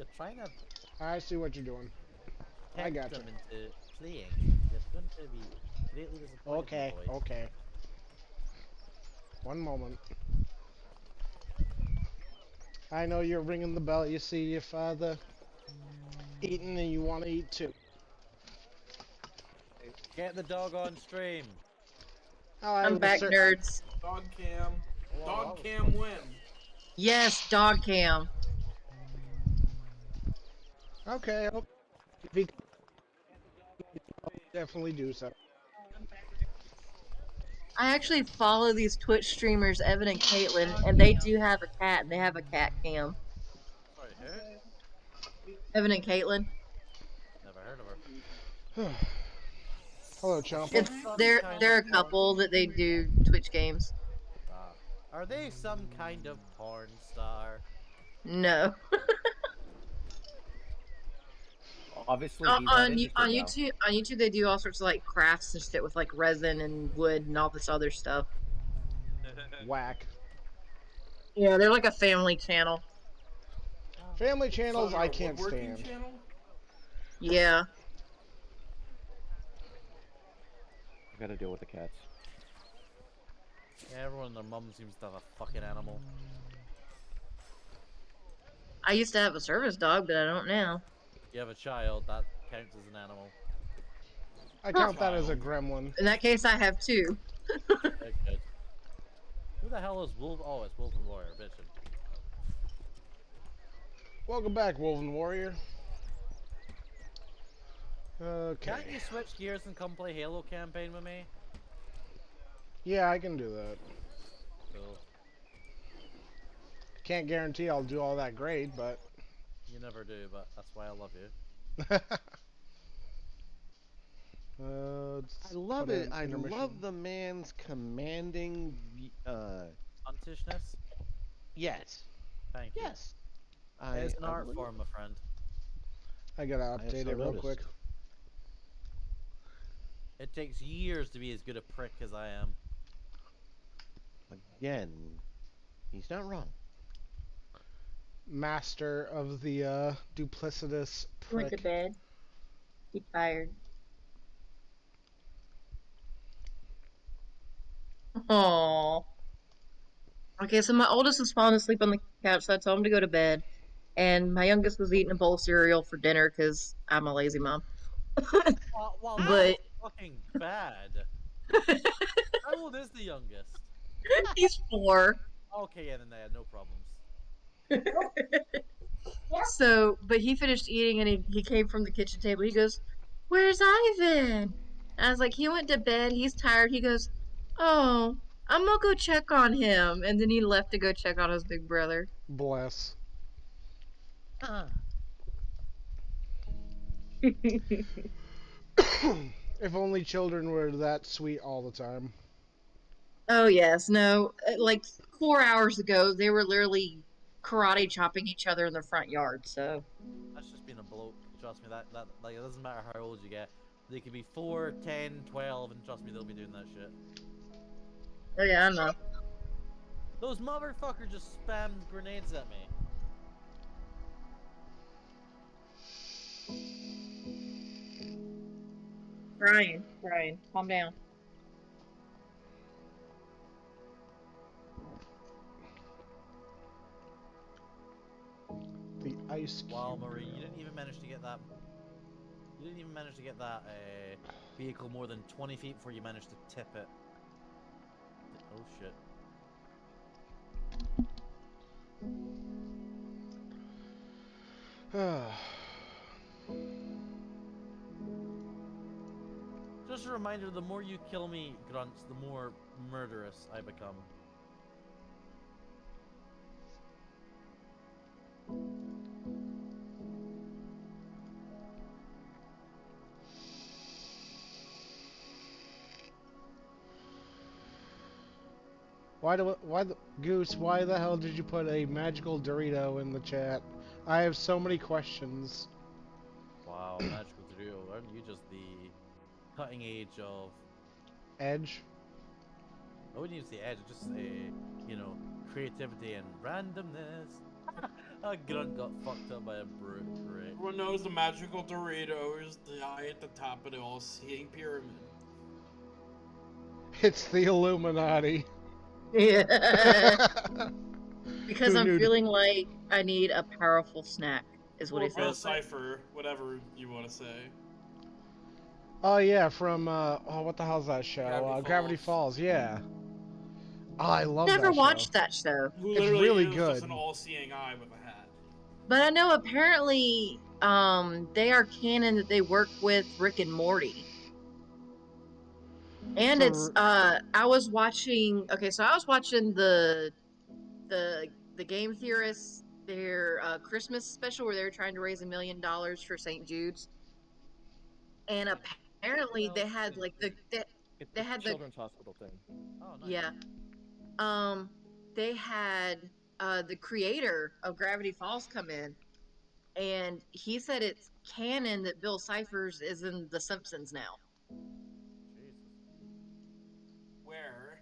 You're trying to I see what you're doing. I tempt gotcha. them into playing, and you're going to be greatly disappointed, my Okay, boy. okay. One moment. I know you're ringing the bell. You see your father eating and you want to eat too. Get the dog on stream. Oh, I I'm will back, nerds. Dog cam. Oh, wow, Dog that was cam win. Yes, dog cam. Okay, okay. If he definitely do so. I actually follow these Twitch streamers, Evan and Caitlin, and they do have a cat, and they have a cat cam. Sorry, who? Evan and Caitlin. Never heard of her. Hello, Chomper. It's they're a couple that they do Twitch games. Are they some kind of porn star? No. Obviously, he's not interested on now. YouTube they do all sorts of like crafts and shit with like resin and wood and all this other stuff. Whack. Yeah, they're like a family channel. Family So channels they're I a can't woodworking stand. channel? Yeah. I gotta deal with the cats. Yeah, everyone and their mum seems to have a fucking animal. I used to have a service dog, but I don't now. You have a child, that counts as an animal. I count that as a gremlin. In that case, I have two. Okay, good. Who the hell is Wolf? Oh, it's Wolf and Warrior, bitchin'. Welcome back, Woven Warrior. Okay. Can't you switch gears and come play Halo campaign with me? Yeah, I can do that. Cool. Can't guarantee I'll do all that great, but... You never do, but that's why I love you. I love it. I love the man's commanding. Huntishness? Yes. Thank you. Yes. It's an art form, my friend. I gotta update it real quick. It takes years to be as good a prick as I am. Again, he's not wrong. Master of the duplicitous prick. Went to bed. He tired. Aww. Okay, so my oldest was falling asleep on the couch, so I told him to go to bed. And my youngest was eating a bowl of cereal for dinner because I'm a lazy mom. Well, But that's fucking bad. How old is the youngest? he's 4. Okay, yeah, then they had no problems. So, but he finished eating and he came from the kitchen table. He goes, "Where's Ivan?" I was like, "He went to bed. He's tired." He goes, "Oh, I'm gonna go check on him." And then he left to go check on his big brother. Bless. If only children were that sweet all the time. Oh, yes. No, like 4 hours ago, they were literally karate chopping each other in the front yard, so. That's just being a bloke. Trust me, that like it doesn't matter how old you get. They could be 4, 10, 12, and trust me, they'll be doing that shit. Oh, yeah, I know. Those motherfuckers just spammed grenades at me. Brian, calm down. The ice cube. Wow, Marie, you didn't even manage to get that. You didn't even manage to get that vehicle more than 20 feet before you managed to tip it. Oh shit. Just a reminder, the more you kill me, Grunts, the more murderous I become. Why the Goose? Why the hell did you put a magical Dorito in the chat? I have so many questions. Wow, magical Dorito, aren't you just the cutting edge of... Edge? I wouldn't even say edge, just say, you know, creativity and randomness. A grunt got fucked up by a brute. Great. Everyone knows the magical Doritos, the eye at the top of the all-seeing pyramid. It's the Illuminati. Yeah. Because Who I'm knew? feeling like I need a powerful snack, is what Or he Bill says. Cipher, whatever you want to say. Oh yeah, from what the hell's that show? Gravity Falls. Falls. Yeah. Oh, I love Never that watched show. that show. Who It's literally really is good. just an all-seeing eye with a hat. But I know apparently they are canon that they work with Rick and Morty. And it's I was watching the Game Theorists their Christmas special where they were trying to raise $1 million for St. Jude's. And apparently they had like they had the children's hospital thing. Oh, nice. yeah. They had the creator of Gravity Falls come in, and he said it's canon that Bill Cipher's is in The Simpsons now. Jesus. Where?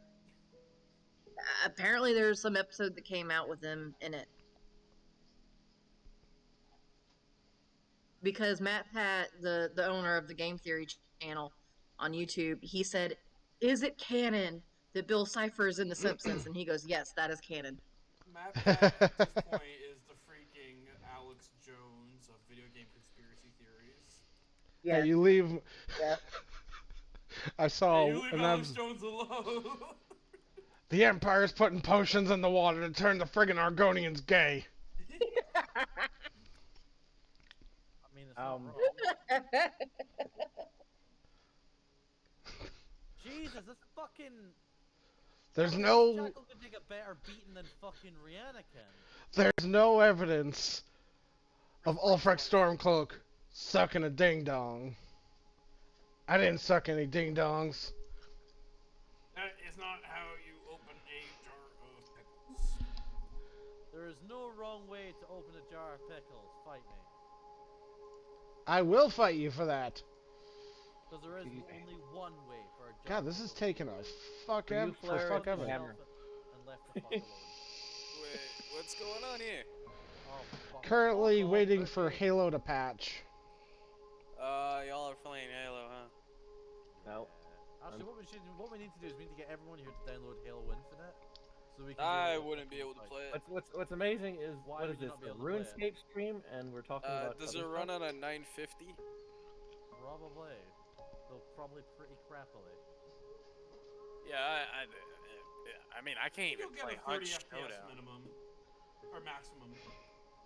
Apparently there's some episode that came out with him in it. Because Matt Pat, the owner of the Game Theory channel on YouTube, he said, "Is it canon that Bill Cipher is in The Simpsons?" And he goes, "Yes, that is canon." Matt Pat at this point is the freaking Alex Jones of video game conspiracy theories. Yeah. Hey, you leave. Yeah. I saw. Hey, you leave Alex Jones alone. The Empire's putting potions in the water to turn the friggin' Argonians gay. I mean, it's not wrong. Jesus, this fucking. There's no. Jackal could take a better beating than fucking Rihanna can. There's no evidence of Ulfric Stormcloak sucking a ding dong. I didn't suck any ding dongs. That is not how you open a jar of pickles. There is no wrong way to open a jar of pickles. Fight me. I will fight you for that. Because there is only one way for a jar. God, this is taking a fuck You ever. flare Fuck it, ever. hammer. And left the fuck alone. Wait, what's going on here? Oh, fuck. Currently Fuck off, waiting Ricky. for Halo to patch. Y'all are playing Halo, huh? No. Actually, what we need to do is we need to get everyone here to download Halo Infinite, so we can. I wouldn't be able to play it. What's amazing is Why what would is you this? not be A able to play it? RuneScape stream, and we're talking about. Does other it run stuff? on a 950? Probably. Though probably pretty crappily. Yeah, I mean, I can't You'll even get play a Hunt 30 FPS Showdown. minimum. Or maximum.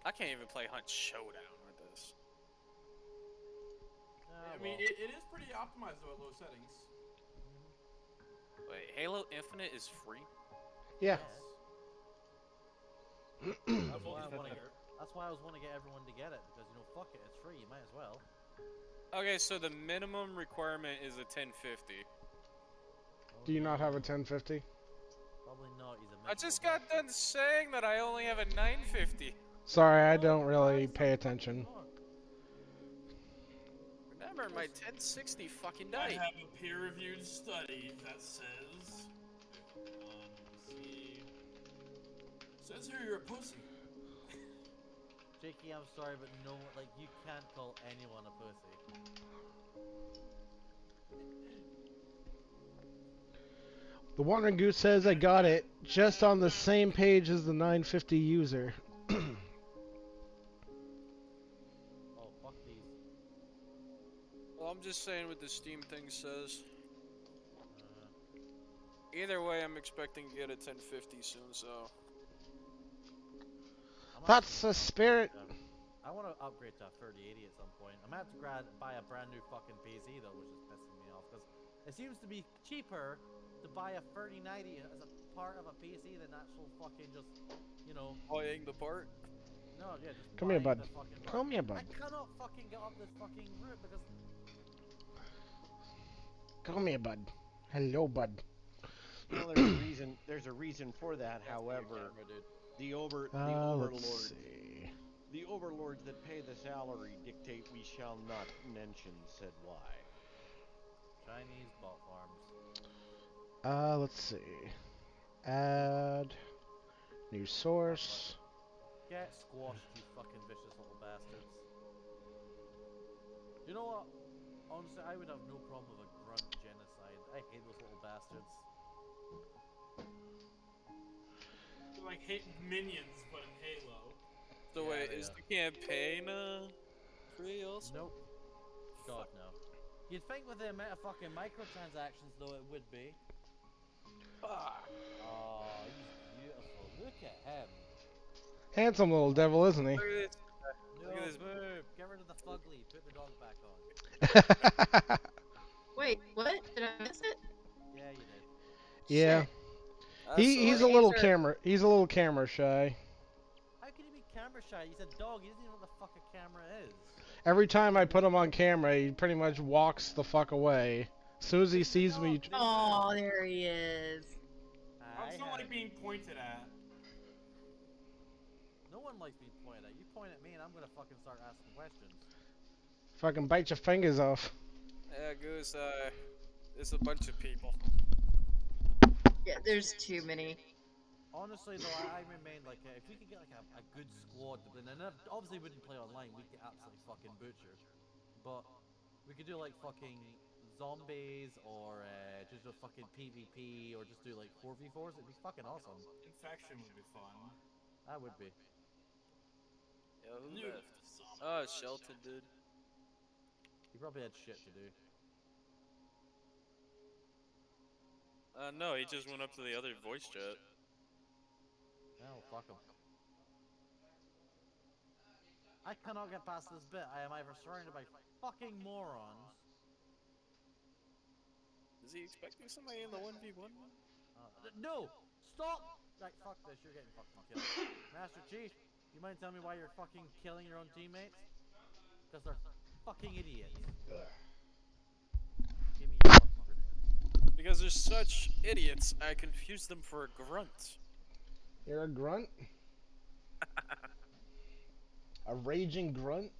I can't even play Hunt Showdown with this. I mean, it is pretty optimized though at low settings. Wait, Halo Infinite is free? Yeah. That's why I was wanting to get everyone to get it, because you know, fuck it, it's free, you might as well. Okay, so the minimum requirement is a 1050. Do you not have a 1050? Probably not. He's a I just got done saying that I only have a 950. Sorry, I don't really pay attention. Remember, my 1060 fucking I died. have a peer-reviewed study that says, says here you're a pussy. Jakey, I'm sorry, but no, like, you can't call anyone a pussy. The Wandering Goose says I got it just on the same page as the 950 user. Oh, fuck these. Well, I'm just saying what the Steam thing says. Either way, I'm expecting to get a 1050 soon, so... That's the spirit. I want to upgrade to a 3080 at some point. I'm gonna have to buy a brand new fucking PC though, which is pissing me off because it seems to be cheaper to buy a 3090 as a part of a PC than actual fucking just, you know. Buying the part? No, yeah, just Come here, buying bud. the fucking part. Come here, bud. I cannot fucking get up this fucking route because. Come here, bud. Hello, bud. Well, there's a reason for that. However, the overlords, the overlords that pay the salary dictate we shall not mention said why. Chinese bot farms. Let's see. Add new source. Get squashed, you fucking vicious little bastards. You know what? Honestly, I would have no problem with a grunt genocide. I hate those little bastards. They're like hit minions, but in Halo. So wait, is the campaign free also? Nope. God no. You'd think with the amount of fucking microtransactions though it would be. Oh, he's beautiful. Look at him. Handsome little devil, isn't he? Look at this. No, Look at this. boo. Get rid of the fugly. Put the dog back on. Wait, what? Did I miss it? Yeah, you did. Yeah. Shit. He's a What little names are- camera. He's a little camera shy. How can he be camera shy? He's a dog. He doesn't even know what the fuck a camera is. Every time I put him on camera, he pretty much walks the fuck away. As soon as he sees me, Oh, there he is. I just don't like being pointed at. No one likes being pointed at. You point at me and I'm gonna fucking start asking questions. fucking bite your fingers off. Yeah, Goose, it's a bunch of people. Yeah, there's too many. Honestly though, I remain like, if we could get like a good squad, and then obviously we wouldn't play online, we'd get absolutely fucking butchered. But we could do like fucking zombies, or just do fucking PvP, or just do like 4v4s, it'd be fucking awesome. Infection would be fun. That would be. Yo, who left? Oh, Shelton, dude. He probably had shit to do. No, he just went up to the other voice chat. Oh, fuck him. I cannot get past this bit. I am either surrounded by fucking morons. Is he expecting somebody in the 1v1? No! Stop! Right, fuck this. You're getting fucking killed. Master Chief, you mind telling me why you're fucking killing your own teammates? Because they're fucking idiots. Give me your fucking grenade. Because they're such idiots, I confuse them for a grunt. You're a grunt? A raging grunt?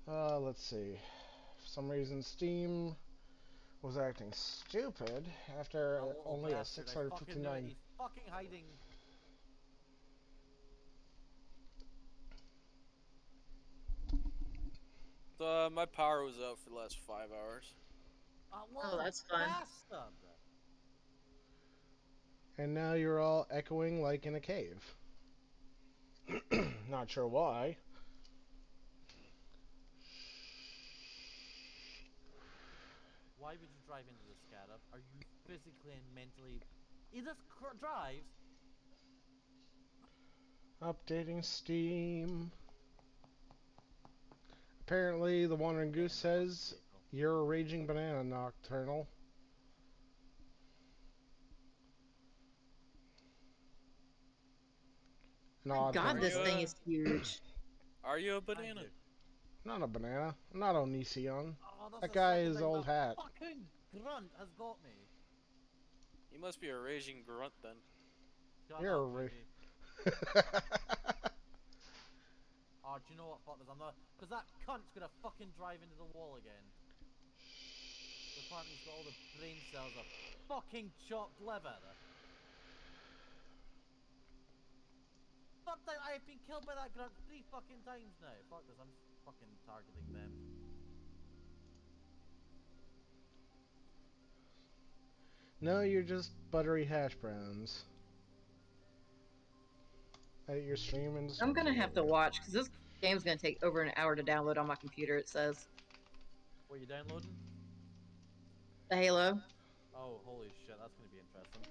Let's see. For some reason, Steam was acting stupid after only a 659. He's fucking hiding. So, my power was out for the last 5 hours. Oh, that's fun. Bastard. And now you're all echoing like in a cave. Not sure why. Why would you drive into the scatter? Are you physically and mentally... He just drives? Updating Steam. Apparently, the Wandering Goose says you're a raging banana nocturnal. My God, this thing is huge. Are you a banana? I'm not a banana. I'm not Onision. Oh, That guy is old hat. Fucking grunt has got me. You must be a raging grunt then. You're a Oh, do you know what? Fuck this. I'm not. Because that cunt's gonna fucking drive into the wall again. Apparently, he's got all the brain cells of fucking chopped liver. Fuck that! I have been killed by that grunt 3 fucking times now. Fuck this. I'm fucking targeting them. No, you're just buttery hash browns. Edit your stream and... I'm gonna have to watch, because this game's gonna take over an hour to download on my computer, it says. What are you downloading? The Halo. Oh, holy shit, that's gonna be interesting.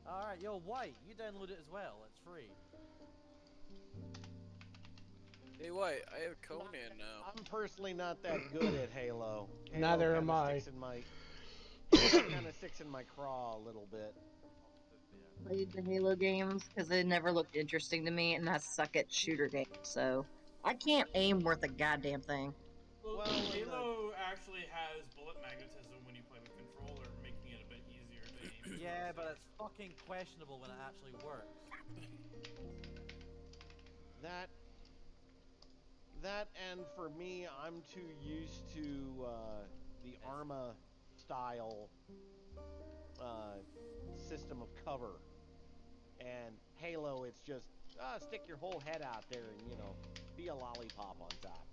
Alright, yo, White, you download it as well, it's free. Hey, White, I have Conan now. I'm personally not that good at Halo. Neither am I. Kind of sticks in my craw a little bit. Played the Halo games, because they never looked interesting to me, and I suck at shooter games, so... I can't aim worth a goddamn thing. Well, Halo actually has bullet magnetism when you play with controller, making it a bit easier to aim. Yeah, but it's fucking questionable when it actually works. That and for me, I'm too used to the Arma style system of cover. And Halo, it's just stick your whole head out there and be a lollipop on top.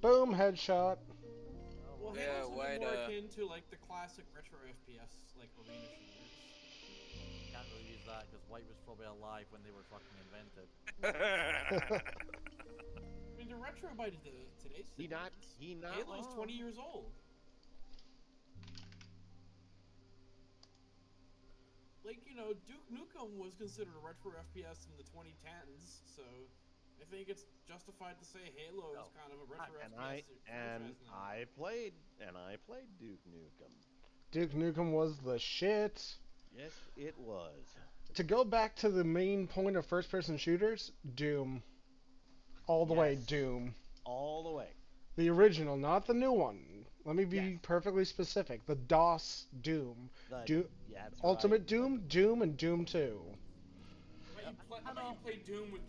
Boom, headshot. Well, Yeah, Halo's a bit white, more akin to like the classic retro FPS, like arena shooters. Can't really use that because White was probably alive when they were fucking invented. I mean, they're retro by today's standards. He not Halo's wrong. 20 years old. Like, Duke Nukem was considered a retro FPS in the 2010s, so I think it's justified to say Halo is kind of a retro FPS franchise now. I played Duke Nukem. Duke Nukem was the shit. Yes, it was. To go back to the main point of first-person shooters, Doom. All the way, Doom. All the way. The original, not the new one. Let me be Yes. perfectly specific. The DOS Doom. That's Ultimate right. Doom, Doom, and Doom 2. How about you play Doom with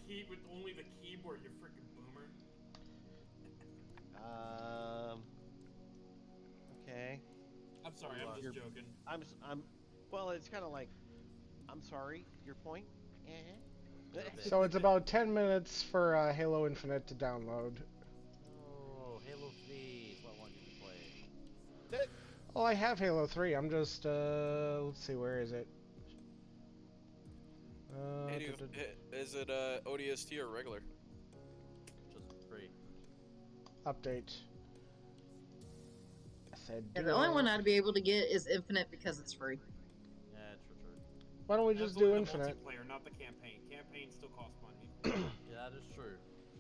only the keyboard, you freaking boomer? Okay. I'm sorry, I'm just joking. Well, it's kind of like, I'm sorry, your point? So it's about 10 minutes for Halo Infinite to download. Oh, Halo 3 is what I want you to play. Well, I have Halo 3. I'm just, let's see, where is it? Is it ODST or regular? Just free. Update. I said. Yeah, the only one I'd be able to get is Infinite because it's free. Yeah, true. Why don't we just do Infinite? Multiplayer, not the campaign. Campaign still costs money. Yeah, that is true.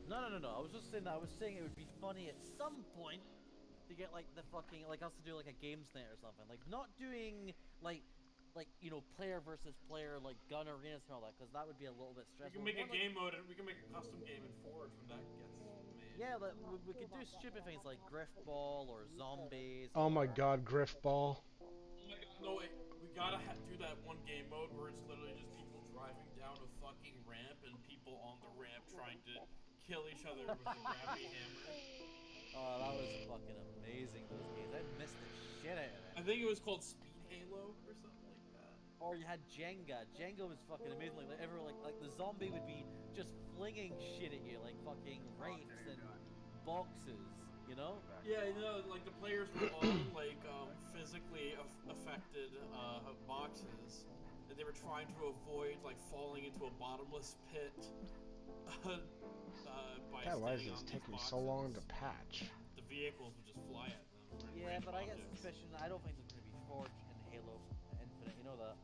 No. I was just saying that. I was saying it would be funny at some point to get like the fucking us to do like a games night or something. Like not doing like player versus player like gun arenas and all that, because that would be a little bit stressful. We can make a game mode and we can make a custom game in Forge when that gets made. Yeah, we could do stupid things like Griffball or Zombies. Oh my god, Griffball. Oh my god, no wait, we gotta do that one game mode where it's literally just people driving down a fucking ramp and people on the ramp trying to kill each other with a rappy hammer. Oh, that was fucking amazing, those games. I missed the shit out of it. I think it was called Speed Halo or something like that. Or you had Jenga. Jenga was fucking amazing. Like everyone, like the zombie would be just flinging shit at you, like fucking wraiths and boxes, you know? Yeah, like the players were on like physically affected boxes, and they were trying to avoid like falling into a bottomless pit. God, why is this taking so long to patch? The vehicles would just fly at them. Yeah, but I get suspicion. I don't think there's gonna be Forge in Halo Infinite. You know that.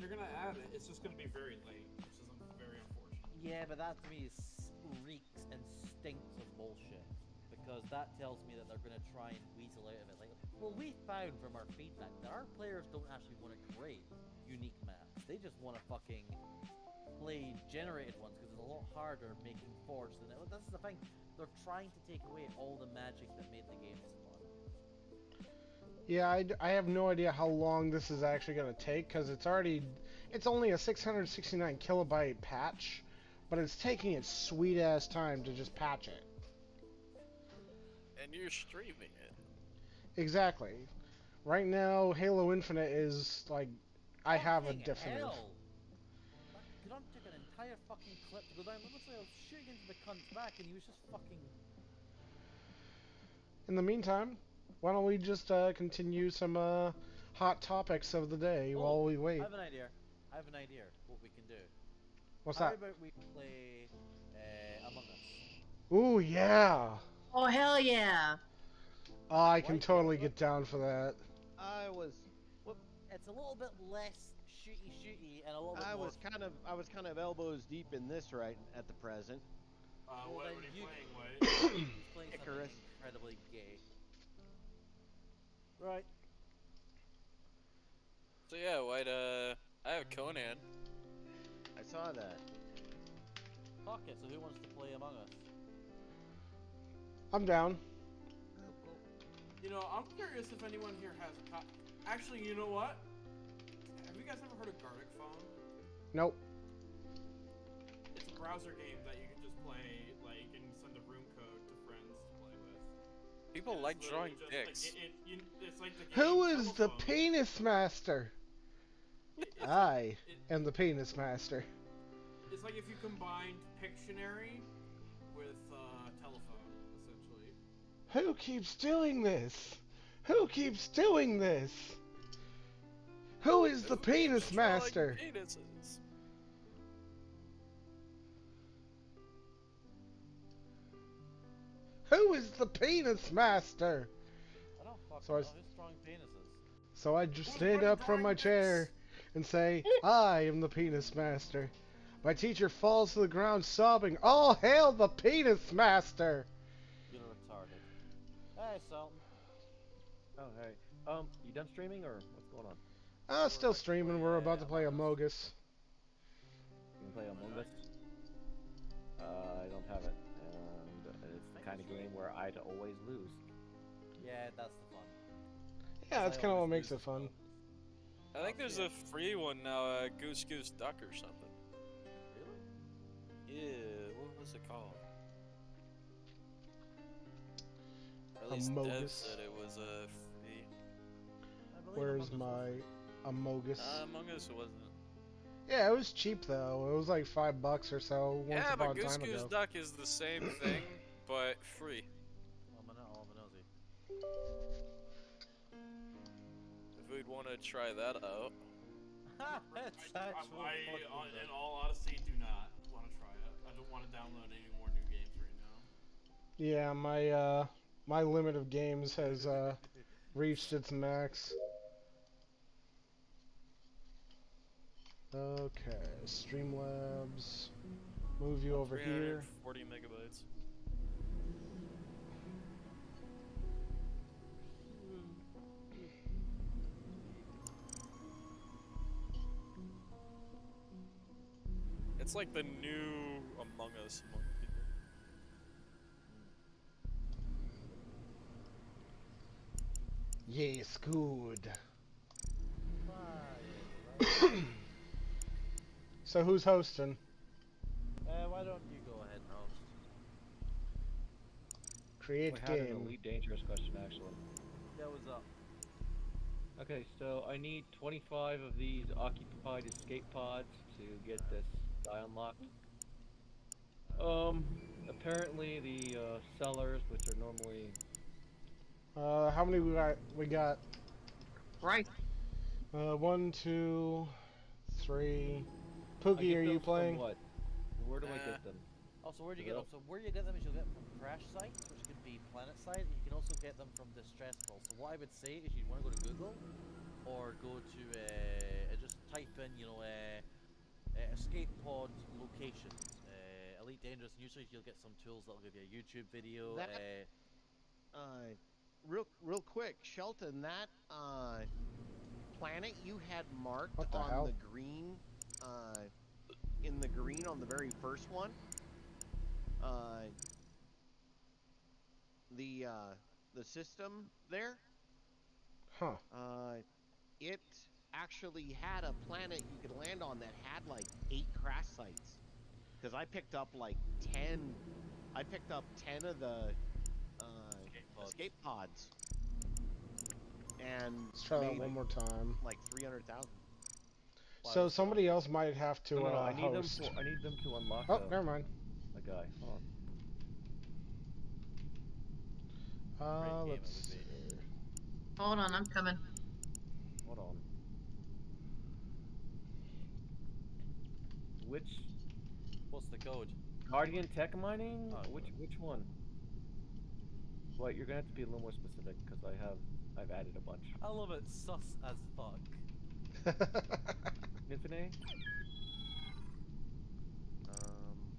They're gonna add it. It's just gonna be very late, which is very unfortunate. Yeah, but that to me reeks and stinks of bullshit. Because that tells me that they're gonna try and weasel out of it. Like, well, we found from our feedback that our players don't actually want to create unique maps. They just want to fucking play generated ones because it's a lot harder making Forge than it. That's the thing. They're trying to take away all the magic that made the games fun. Yeah, I have no idea how long this is actually going to take, because it's only a 669 kilobyte patch, but it's taking its sweet ass time to just patch it. And you're streaming it. Exactly. Right now, Halo Infinite is like, I have a definitive. Hell. Grunt took an entire fucking clip to go down. It looks like I was shooting into the cunt's back and he was just fucking... In the meantime, why don't we just continue some hot topics of the day while we wait? I have an idea what we can do. What's How that? about we play Among Us? Ooh, yeah! Oh, hell yeah! Oh, I can totally get down for that. It's a little bit less shooty and a little bit I more... was kind of elbows deep in this right at the present. What are you playing, He's playing Icarus. something incredibly gay. Right. So yeah, White, I have Conan. I saw that. Fuck it, so who wants to play Among Us? I'm down. I'm curious if anyone here has a copy. Actually, you know what? Have you guys ever heard of Gartic Phone? Nope. It's a browser game that you can just play, like, and send a room code to friends to play with. people it's like literally drawing just dicks. it's like the game Who is the Telephone. penis master? It's I like, am the penis master. it's like if you combined Pictionary with Telephone, essentially. Who keeps doing this? Who keeps doing this? Who is the Who penis keeps drawing master? penises? Who is the penis master? I don't fucking So I, know. Who's drawing penises? so I just Who's stand been up from my drawing chair dicks? and say, I am the penis master. My teacher falls to the ground sobbing, all hail the penis master! You're retarded. Hey, Sultan. Oh, hey. You done streaming or what's going on? Still streaming, we're about to play Among Us. Amogus. You can play Among Us? I don't have it, and it's the kind of game where I'd always lose. Yeah, that's the fun. Yeah, that's I kind of what always makes lose it fun. I think there's a free one now, Goose Goose Duck or something. Really? Yeah, what was it called? Or at least Dev Amogus. said it was free. I believe Where's Among Us my Amogus? Among Us wasn't. Yeah, it was cheap though. It was like $5 or so once Yeah, upon but a Goose time Goose ago. Duck is the same thing, but free. Nosy. If we'd want to try that out. It's I, actually fucking in all honesty, do not want to try it. I don't want to download any more new games right now. Yeah, my limit of games has reached its max. Okay, Streamlabs. Move you over here. 340 megabytes. It's like the new Among Us among people. Yes, good. So who's hosting? Why don't you go ahead and host? Create I had an game. Elite Dangerous question, actually. Yeah, what's up? Okay, so I need 25 of these occupied escape pods to get this guy unlocked. Apparently the sellers, which are normally... How many we got? We got Right. 1, 2, 3. I Pookie, get are you those from playing? what? Where do I get them? Also, where do you get them? So where you get them is you'll get them from crash sites, which could be planet site. You can also get them from distress calls. So what I would say is you'd want to go to Google, or go to just type in, escape pod locations, Elite Dangerous. And usually you'll get some tools that'll give you a YouTube video. Real quick, Shelton, that planet you had marked What the on hell? the green, in the green on the very first one, the system there, Huh. it actually had a planet you could land on that had like 8 crash sites. Because I picked up like 10. I picked up 10 of the escape pods. And Let's try that made one more time. like 300,000. So somebody else might have to No, I need them. host. I need them to unlock. Oh, never mind. A guy. Hold Let's see. Hold on, I'm coming. on. Hold on. What's the code? Guardian Tech Mining? Oh, Which one? What, you're gonna have to be a little more specific because I've added a bunch. I love it. Sus as fuck. Infinite?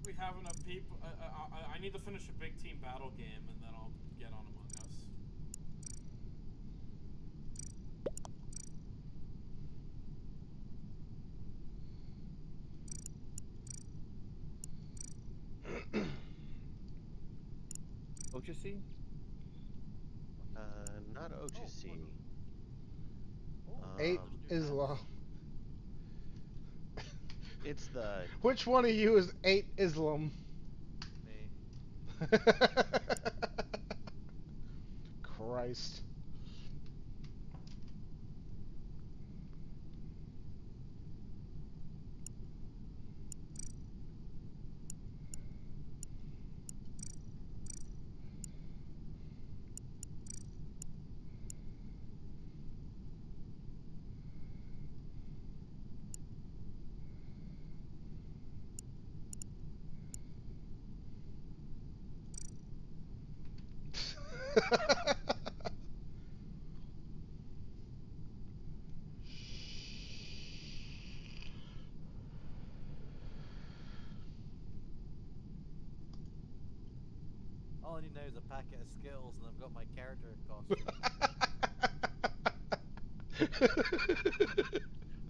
We have enough people. I need to finish a big team battle game, and then I'll get on Among Us. Ochasee? Not Ochasee. 8 Islam. It's the... Which one of you is 8 Islam? Me. Christ. All I need now is a packet of Skittles, and I've got my character costume.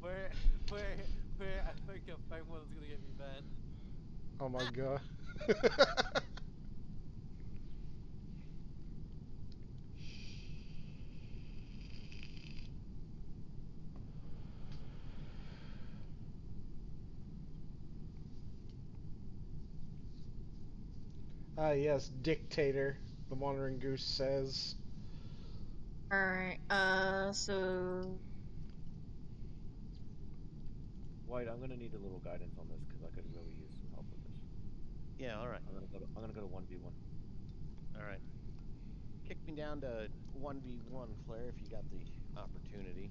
where, where I think I've found one that's gonna get me banned. Oh my god. Yes, dictator, the Wandering Goose says. Alright, so... White, I'm gonna need a little guidance on this because I could really use some help with this. Yeah, all right. I'm gonna go to 1v1. All right. Kick me down to 1v1, Flair, if you got the opportunity.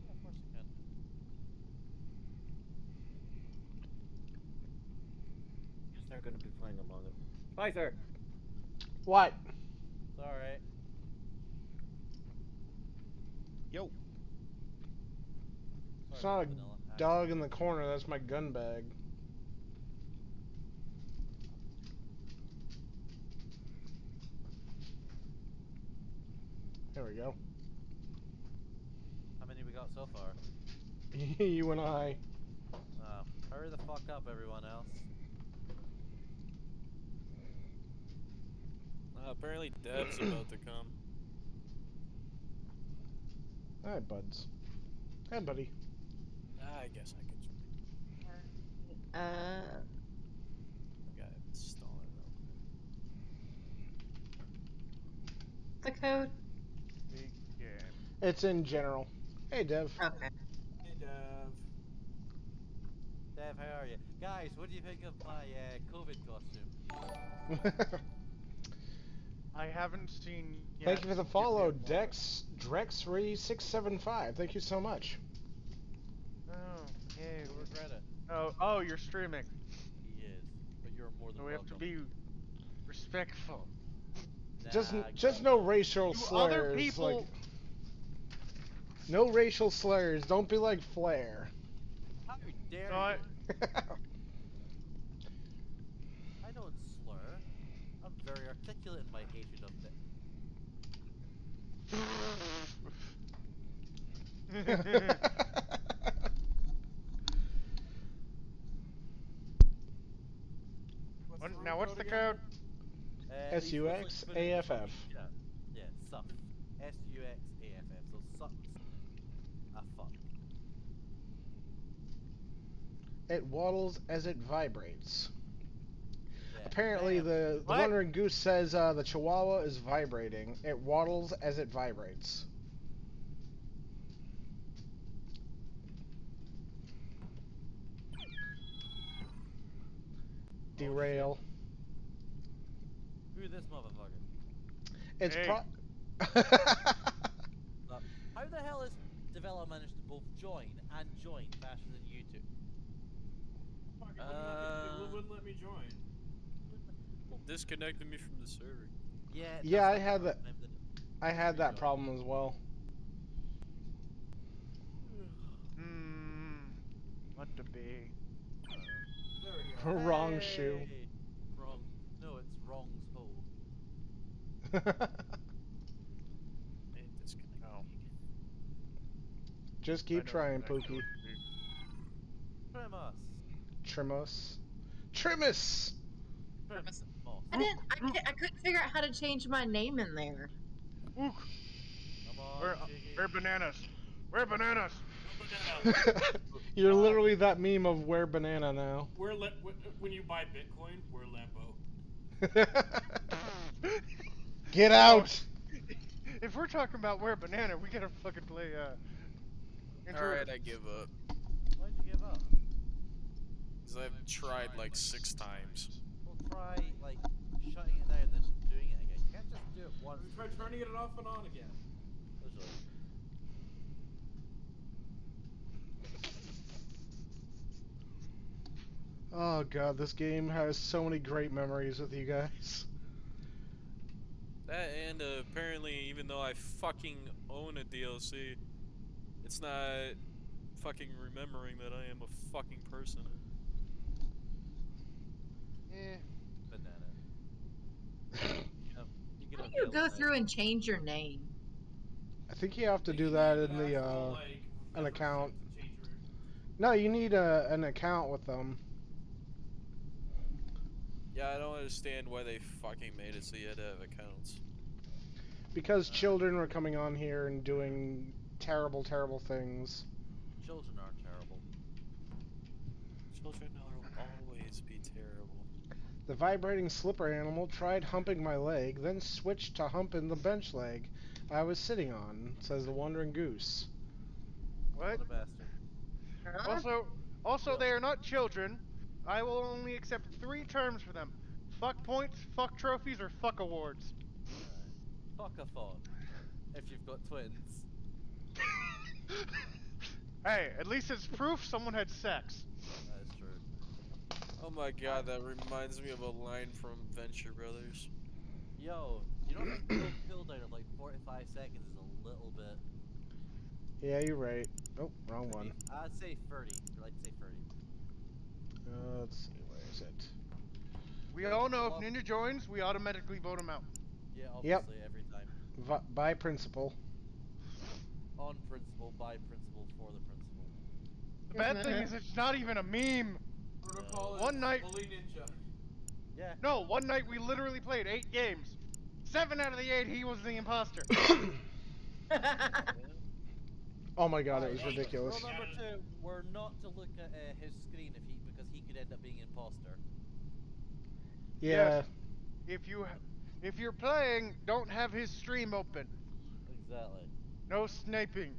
Yeah, of course you can. Yes, they're gonna be playing Among Us. Spicer! What? It's alright. Yo. It's Sorry not a about vanilla. dog in the corner, that's my gun bag. There we go. How many we got so far? You and I. Oh, hurry the fuck up, everyone else. Apparently Dev's about to come. Hi, buds. Hi, buddy. I guess I could join. Uh... I gotta install it real quick. The code? Big game. It's in general. Hey, Dev. Okay. Hey, Dev. Dev, how are you? Guys, what do you think of my COVID costume? I haven't seen yet. Thank you for the Give me follow, a moment. Drex3675. Thank you so much. Oh, yay. You'll regret it. Oh, you're streaming. He is, but you're more than So we have to welcome. be respectful. Just no racial To slurs. other people. Like, no racial slurs. Don't be like Flair. How dare No, you? I don't slur. I'm very articulate in my hatred of it. Now what's the code? SUXAFF. Yeah, suck. SUXAFF. So sucks. Ah, fuck. It waddles as it vibrates. Yeah. Apparently, Bam. the What? Wandering Goose says the Chihuahua is vibrating. It waddles as it vibrates. Derail. Who this motherfucker? It's Hey. How the hell has Develop managed to both join and join faster than you two? It wouldn't let me join. Disconnected me from the server. Yeah. Yeah, I had that problem as well. What to be? There we go. Wrong shoe. Wrong. No, it's wrong's hole. No. Just I keep know trying, exactly Pookie. what to be. Trimus. Trimus! I couldn't figure out how to change my name in there. Ook. Come on, Where bananas? Where bananas? You're literally that meme of where banana now. When you buy Bitcoin, we're Lambo. Get out! we're talking about Where Banana, we gotta fucking play Intruder. Alright, I give up. Why'd you give up? Because I've tried like 6 times. We'll try, like, shutting it down and then doing it again. You can't just do it once. We tried turning it off and on again. Literally. Oh god, this game has so many great memories with you guys. That and apparently, even though I fucking own a DLC, it's not fucking remembering that I am a fucking person. Eh. Banana. How do you go through and change your name? I think you have to do You that need in the actual, like, an account. membership to change your- No, you need an account with them. Yeah, I don't understand why they fucking made it so you had to have accounts. Because children were coming on here and doing terrible, terrible things. Children are terrible. Children will always be terrible. The vibrating slipper animal tried humping my leg, then switched to humping the bench leg I was sitting on, says the wandering goose. What? What a bastard. Also, Yeah. they are not children. I will only accept 3 terms for them. Fuck points, fuck trophies, or fuck awards. Fuck a fuck. If you've got twins. Hey, at least it's proof someone had sex. That is true. Oh my god, that reminds me of a line from Venture Brothers. Yo, you don't think the cooldown of like 45 seconds is a little bit... Yeah, you're right. Oh, wrong one. I'd say 30. I'd like to say 30. Let's see, where is it? We all know if Ninja joins, we automatically vote him out. Yeah, obviously, every time. By principle. On principle, by principle, for the principle. The bad thing is it's not even a meme. Protocol is One night... fully ninja. Yeah. No, one night we literally played 8 games. 7 out of the 8 he was the imposter. Oh my god, it was ridiculous. Rule number 2, we're not to look at his screen because he could end up being imposter. Yeah. Yes. If you're playing, don't have his stream open. Exactly. No sniping.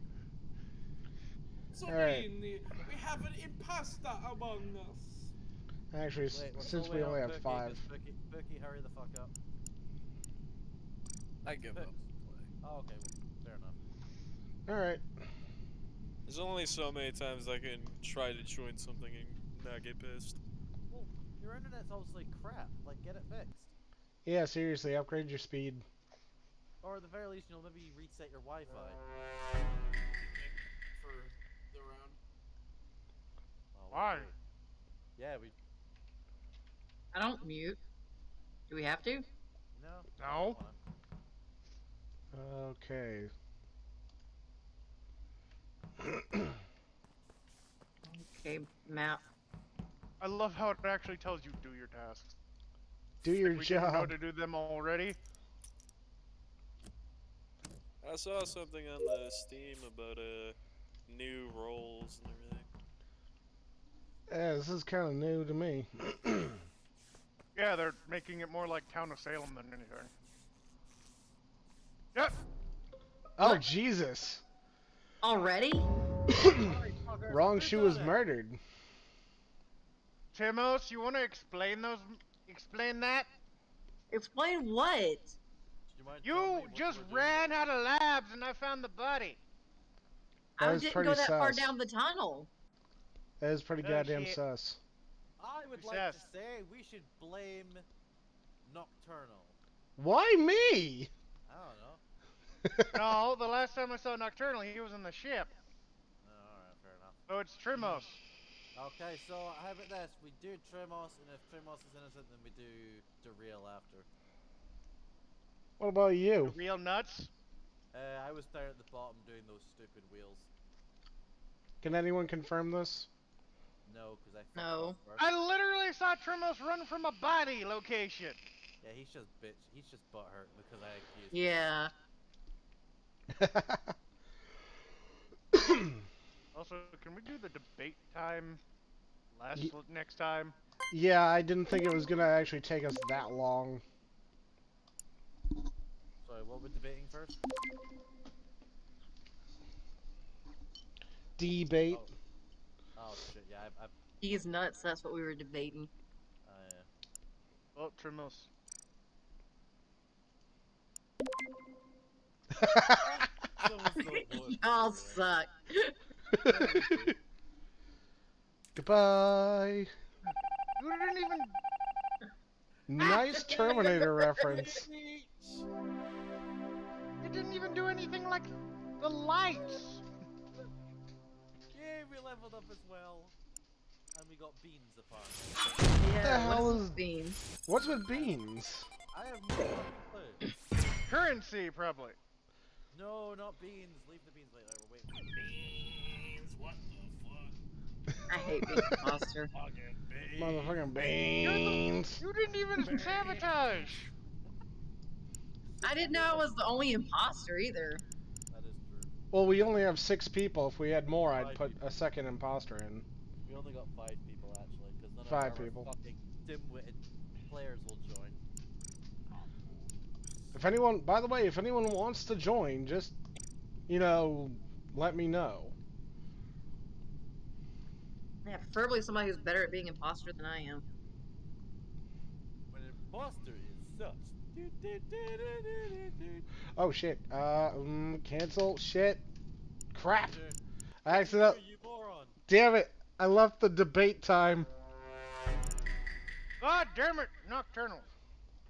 So Alright. we have an imposter among us. Actually, Wait, we're since still we waiting only on have Bookie, 5. 'cause Bookie, hurry the fuck up. I give up. Oh, okay, well, fair enough. Alright. There's only so many times I can try to join something and not get pissed. Well, your internet's obviously crap. Like, get it fixed. Yeah, seriously, upgrade your speed. Or at the very least, you'll maybe reset your Wi-Fi. For the round. Oh, Why? okay. Yeah, we... I don't mute. Do we have to? No. No. Okay. Okay, map. I love how it actually tells you do your tasks. Do your We didn't know job. to do them already. I saw something on the Steam about new roles and everything. Yeah, this is kind of new to me. Yeah, they're making it more like Town of Salem than anything. Yep. Oh, Jesus. Already? Wrong shoe was murdered. Timos, you want to explain that? Explain what? You just ran out of labs and I found the body. That I was didn't pretty go that far sus. down the tunnel. That is pretty Oh, goddamn shit. sus. I would like Success. to say we should blame Nocturnal. Why me? I don't know. No, the last time I saw Nocturnal, he was in the ship. Alright, fair enough. So it's Trimos. Okay, so how about this? We do Trimos, and if Trimos is innocent, then we do Derail after. What about you? The real nuts. I was down at the bottom doing those stupid wheels. Can anyone confirm this? No, because I fucked No. off first. I literally saw Trimos run from a body location. Yeah, he's just bitch. He's just butthurt because I accused him. Yeah. Also, can we do the debate time Ye- next time? Yeah, I didn't think it was gonna actually take us that long. So Sorry, what we're debating first? Debate. Oh shit, yeah, I He's nuts. That's what we were debating. yeah. Well, Trimos. Someone's so voted for Y'all me, suck. yeah, we do. Goodbye. You didn't even. Nice Terminator reference. You didn't even do anything like the lights. Yeah, we leveled up as well. And we got beans apparently. What the Yeah, hell what's is beans? what's with beans? I have no fucking clue. Currency, probably. No, not beans. Leave the beans later. We're waiting for the Beans, what the fuck? I hate being imposter. Fucking beans. Motherfucking beans. You didn't even sabotage. I didn't know I was the only imposter either. That is true. Well, we only have 6 people. If we had more, I'd 5 put people. a second imposter in. We only got 5 people actually, because none 5 of our people. fucking dim-witted players will join. If anyone, by the way, if anyone wants to join, just, let me know. Yeah, preferably somebody who's better at being imposter than I am. When an imposter is sus. Oh shit. Cancel. Shit. Crap. Sure. I accidentally. You moron. Damn it. I left the debate time. God damn it, Nocturnal.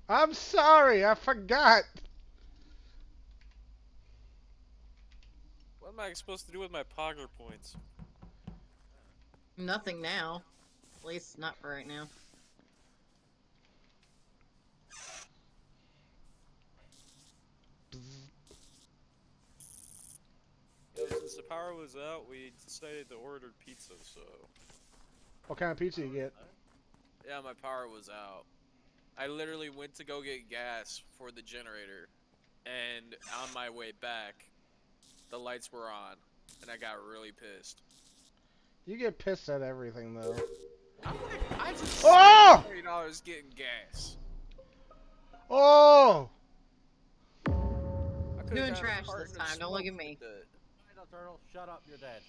I'm sorry. I forgot. What am I supposed to do with my Pogger points? Nothing now. At least not for right now. Since the power was out, we decided to order pizza, so... What kind of pizza you get? Yeah, my power was out. I literally went to go get gas for the generator, and on my way back, the lights were on, and I got really pissed. You get pissed at everything, though. I just Oh! spent $30 getting gas. Oh! I could've Doing gotten a trash this carton of time, don't look at smoke me. with it. Nocturnal, shut up, you're dead.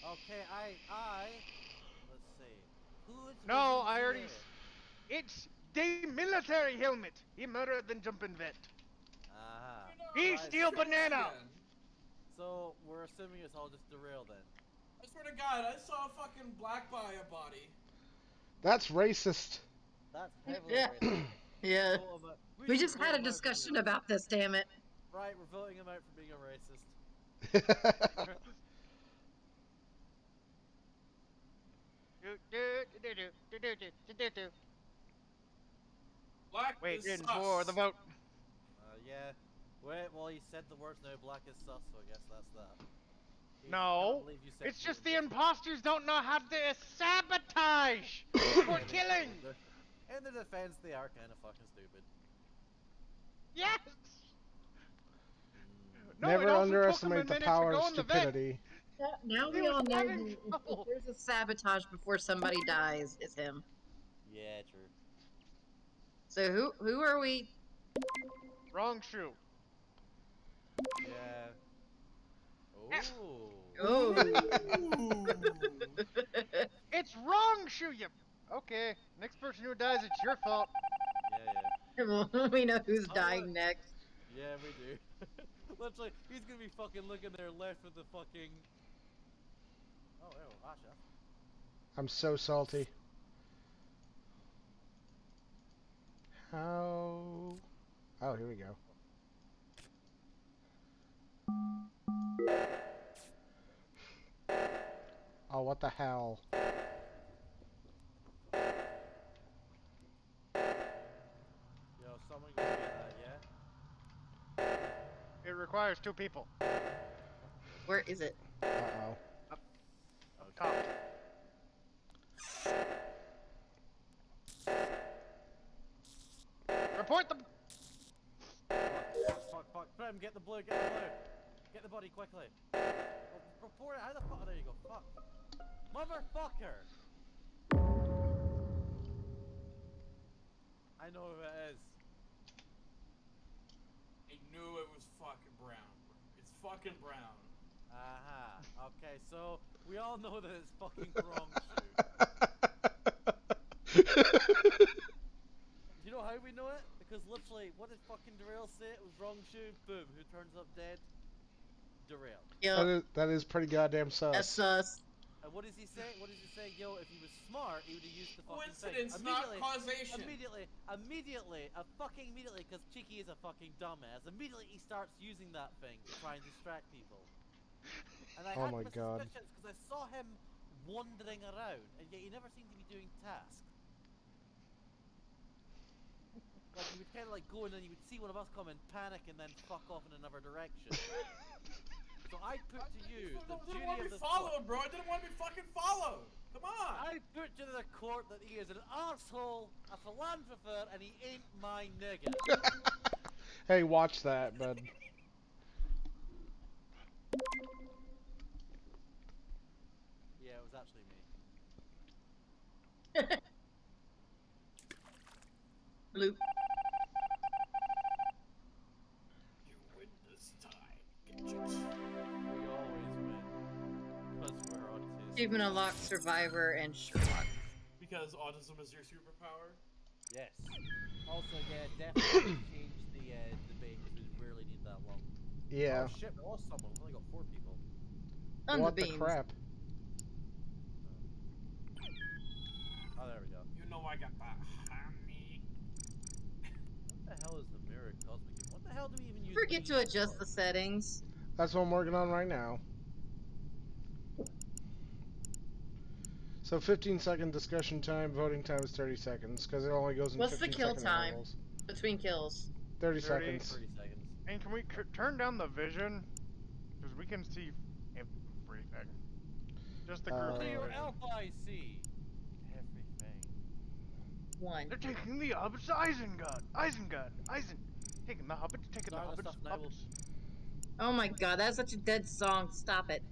Okay, let's see. Who's No, I already. It's the military helmet. He murdered the jumping vet. Aha. He Right. steal banana. So, we're assuming it's all just derailed then. I swear to God, I saw a fucking black by a body. That's racist. That's heavily Yeah. racist. Yeah. We should just vote had a him out for discussion being about this, damn it. Right, we're voting him out for being a racist. Black is Waiting sus. for the vote. Yeah. Wait, well, you said the words no black is sus, so I guess that's that. Can't No, believe you said it's just blue. the imposters don't know how to sabotage for killing. In the defense, they are kind of fucking stupid. Yes. No, it Never also took 'em a underestimate the minute to power of go in the vet. stupidity. Now He we was all know having who, if trouble. there's a sabotage before somebody dies, it's him. Yeah, true. So who are we? Wrong shoe. Yeah. Oh. Oh. It's wrong shoe, you. Okay, next person who dies, it's your fault. Yeah. We know who's Oh, dying look. next. Yeah, we do. Literally, he's gonna be fucking looking there left with the fucking. Oh, ew, Asha. I'm so salty. How? Oh, here we go. Oh, what the hell? Yo, someone go get that, yeah? It requires 2 people. Where is it? Uh-oh. Up top. Report them. Fuck. Prim, get the blue, get the blue. Get the body quickly. Report it, how the fuck? Oh, there you go, fuck. Motherfucker! I know who it is. A knew it was fucking brown. It's fucking brown. Aha. Okay, so we all know that it's fucking wrong shoe. You know how we know it? Because literally, what did fucking Derail say? It was wrong shoe. Boom. Who turns up dead? Derail. Yep. That is pretty goddamn sus. That's sus. And what does he say? What does he say? Yo, if he was smart, he would have used the fucking thing. Coincidence, not causation. Immediately, because Cheeky is a fucking dumbass. Immediately, he starts using that thing to try and distract people. And I had my suspicions because I saw him wandering around, and yet he never seemed to be doing tasks. Like, he would kind of like go and then you would see one of us come and panic and then fuck off in another direction. So I put to you the duty of this followed, bro. I didn't want to be fucking followed. Come on. I put to the court that he is an arsehole, a philanthropist, and he ain't my nigga. Hey, watch that, bud. Yeah, it was actually me. Bloop. You win this time. We always win. Because we're autistic. Achievement unlocked, Survivor, and Sherlock. Because autism is your superpower? Yes. Also, yeah, definitely change the debate because we rarely need that long. Yeah. Oh shit, we lost someone. We only got 4 people. What the crap? Oh, there we go. You know I got that honey. What the hell is the mirror cosmic? What the hell do we even use? Forget to adjust the settings. That's what I'm working on right now. So 15-second discussion time, voting time is 30 seconds, because it only goes in 15 What's the kill time intervals. between kills? 30 seconds. 30 seconds. And can we turn down the vision? Because we can see everything. Just the group Clear vision. LIC. Everything. 1. They're taking the Hobbits to Isengard. Taking the Hobbits, taking the Hobbits. Oh my god, that's such a dead song. Stop it.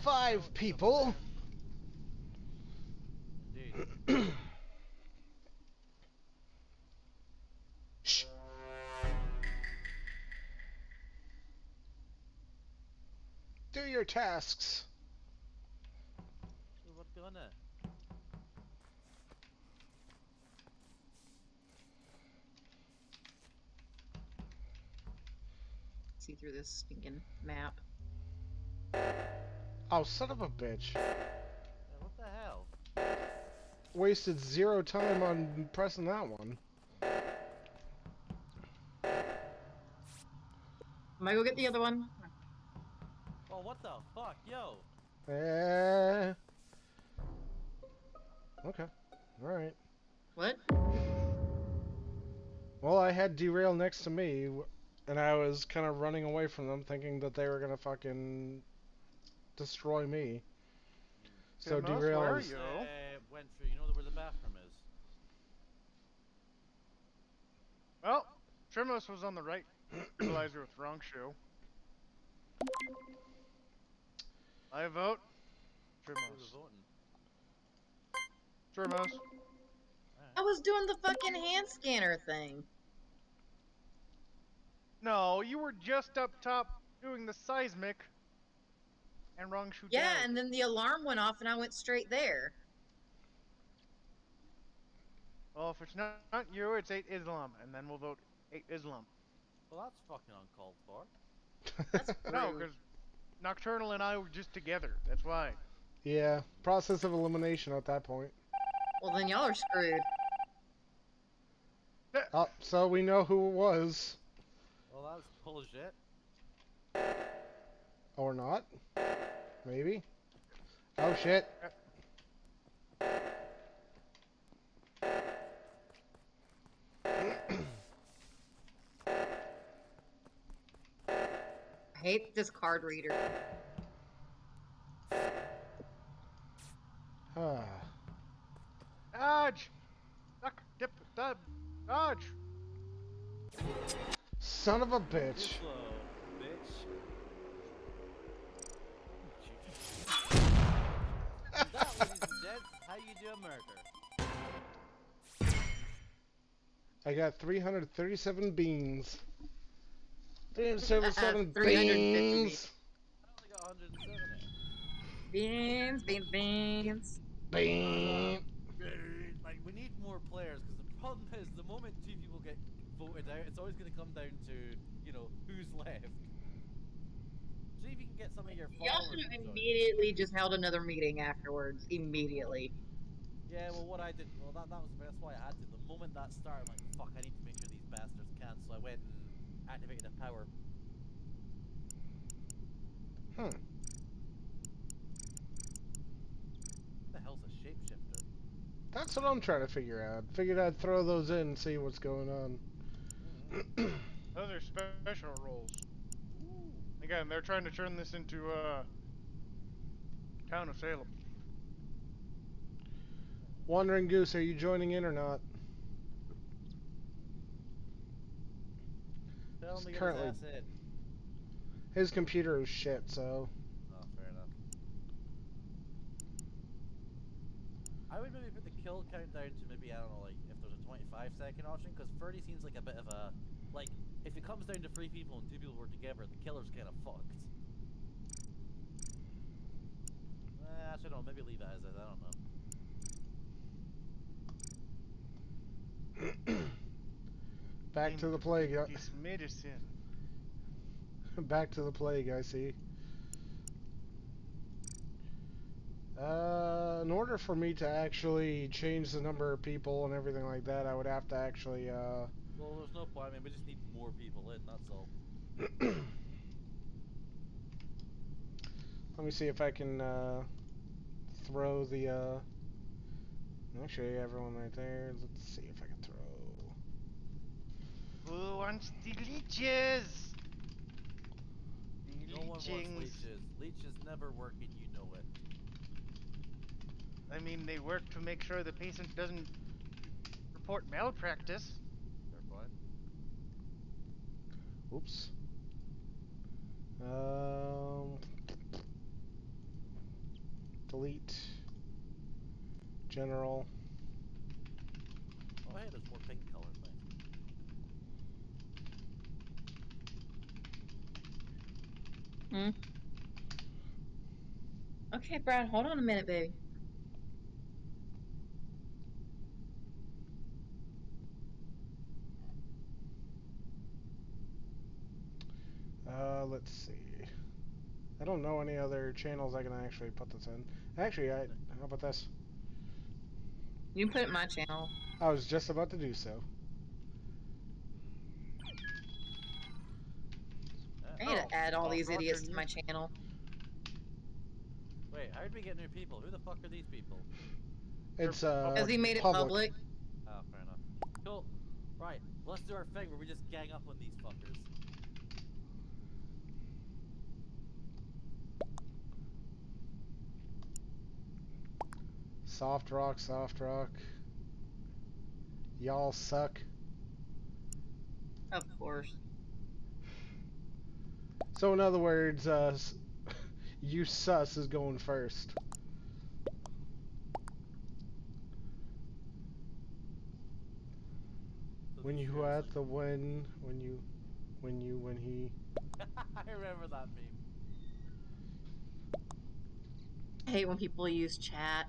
5 people. Indeed. Shh. Do your tasks. What's going on? See through this stinking map. Oh, son of a bitch. Yeah, what the hell? Wasted 0 time on pressing that one. Am I go get the other one? Oh, what the fuck, yo? Okay. Alright. What? Well, I had Derail next to me, and I was kind of running away from them, thinking that they were gonna fucking destroy me. So Derail was... Went through, you know where the bathroom is? Well, Trimos was on the right equalizer with wrong shoe. I vote Who's Trimos. voting? Trimos. I was doing the fucking hand scanner thing. No, you were just up top doing the seismic and wrong shoe Yeah, down. and then the alarm went off and I went straight there. Well, if it's not you, it's 8 Islam, and then we'll vote 8 Islam. Well, that's fucking uncalled for. That's No, rude. because Nocturnal and I were just together. That's why. Yeah, process of elimination at that point. Well, then y'all are screwed. Oh, so we know who it was. Well, that was bullshit. Or not. Maybe. Oh shit. I hate this card reader. Dodge! Duck, dip, dub, dodge! Son of a bitch. Slow, bitch. And that, ladies and gents, is how you do a murder. I got 337 beans. 377 350 beans. I only got 170. Beans, beans, beans. Bean. Like, we need more players, because the problem is, the moment 2 people get voted out, it's always going to come down to, you know, who's left. See if you can get some of your Y'all followers should have to join. immediately just held another meeting afterwards. Immediately. Yeah, well, what I did, well, that's why I had to. The moment that started, I'm like, fuck, I need to make sure these bastards can. So I went and activated a power. Hmm. What the hell's a shapeshifter? That's what I'm trying to figure out. Figured I'd throw those in and see what's going on. Those are special roles. Ooh. Again, they're trying to turn this into Town of Salem. Wandering Goose, are you joining in or not? Tell him to get Currently, his ass in. his computer is shit, so. Oh, fair enough. I would maybe put the kill count down to maybe, I don't know, like, if there's a 25-second option, because 30 seems like a bit of a, like, if it comes down to 3 people and 2 people were together, the killer's kind of fucked. Actually, no, maybe leave it as is, I don't know. Back to the plague. This medicine. Back to the plague, I see. In order for me to actually change the number of people and everything like that, I would have to actually, Well, there's no point, I mean, we just need more people in, that's all. Let me see if I can, throw the, actually, everyone right there. Let's see if I can throw. Who wants the leeches? The No one wants leechings. leeches. Leeches never work and you know it. I mean, they work to make sure the patient doesn't report malpractice. Fair point. Oops. Delete. General. Oh, hey, there's more pink color. Nice. Okay, Brad, hold on a minute, baby. Let's see. I don't know any other channels I can actually put this in. Actually, how about this? You can put it in my channel. I was just about to do so. I need to add all these Roger, idiots to new- my channel. Wait, how did we get new people? Who the fuck are these people? It's Because he made it public. public. Oh, fair enough. Cool. Right, let's do our thing where we just gang up on these fuckers. Soft rock, soft rock. Y'all suck. Of course. So in other words, you sus is going first. So When these you heroes at the when he. I remember that meme. I hate when people use chat.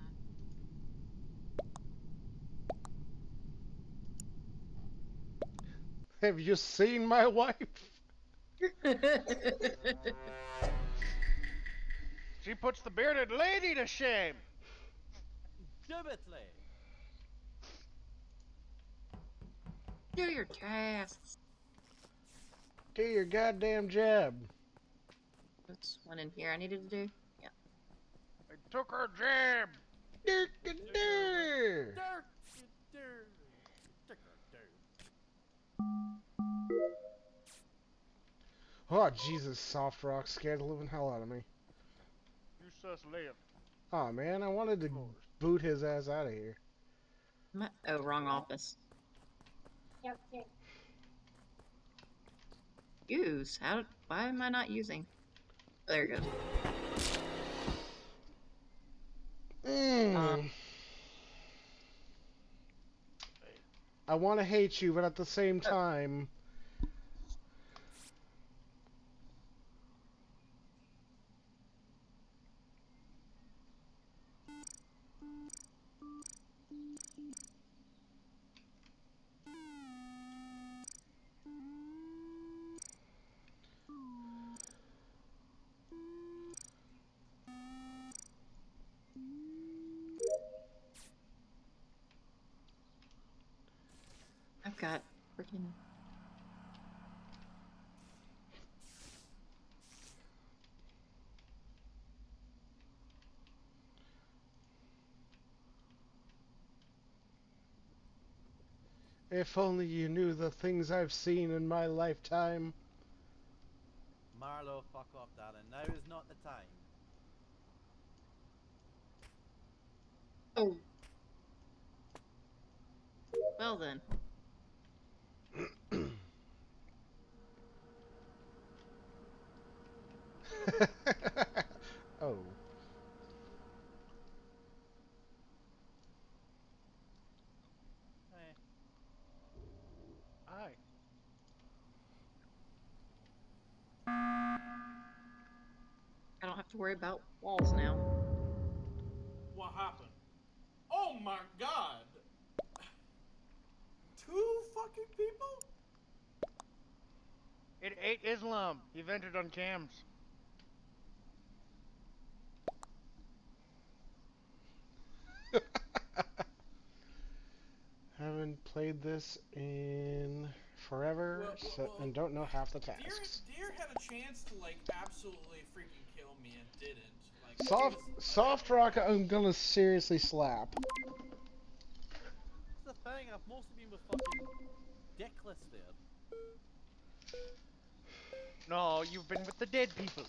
Have you seen my wife? She puts the bearded lady to shame. Dubitly. Do your tasks. Do your goddamn job. That's one in here I needed to do. Yeah. I took her jab. Oh Jesus, soft rock scared the living hell out of me. You sus left. Oh man, I wanted to boot his ass out of here. Oh, wrong office. Use. Why am I not using? Oh, there it goes. I want to hate you, but at the same time, I've got freaking. if only you knew the things I've seen in my lifetime. Marlo, fuck off, darling. Now is not the time. Oh. Well then. Oh. Hey. Aye. I don't have to worry about walls now. What happened? Oh my god! 2 fucking people? It ate Islam. He vented on cams. Haven't played this in forever, and don't know half the tasks. Deer had a chance to like absolutely freaking kill me and didn't. Like Soft rock, I'm gonna seriously slap. That's the thing, I've mostly been with fucking dickless there. No, you've been with the dead people.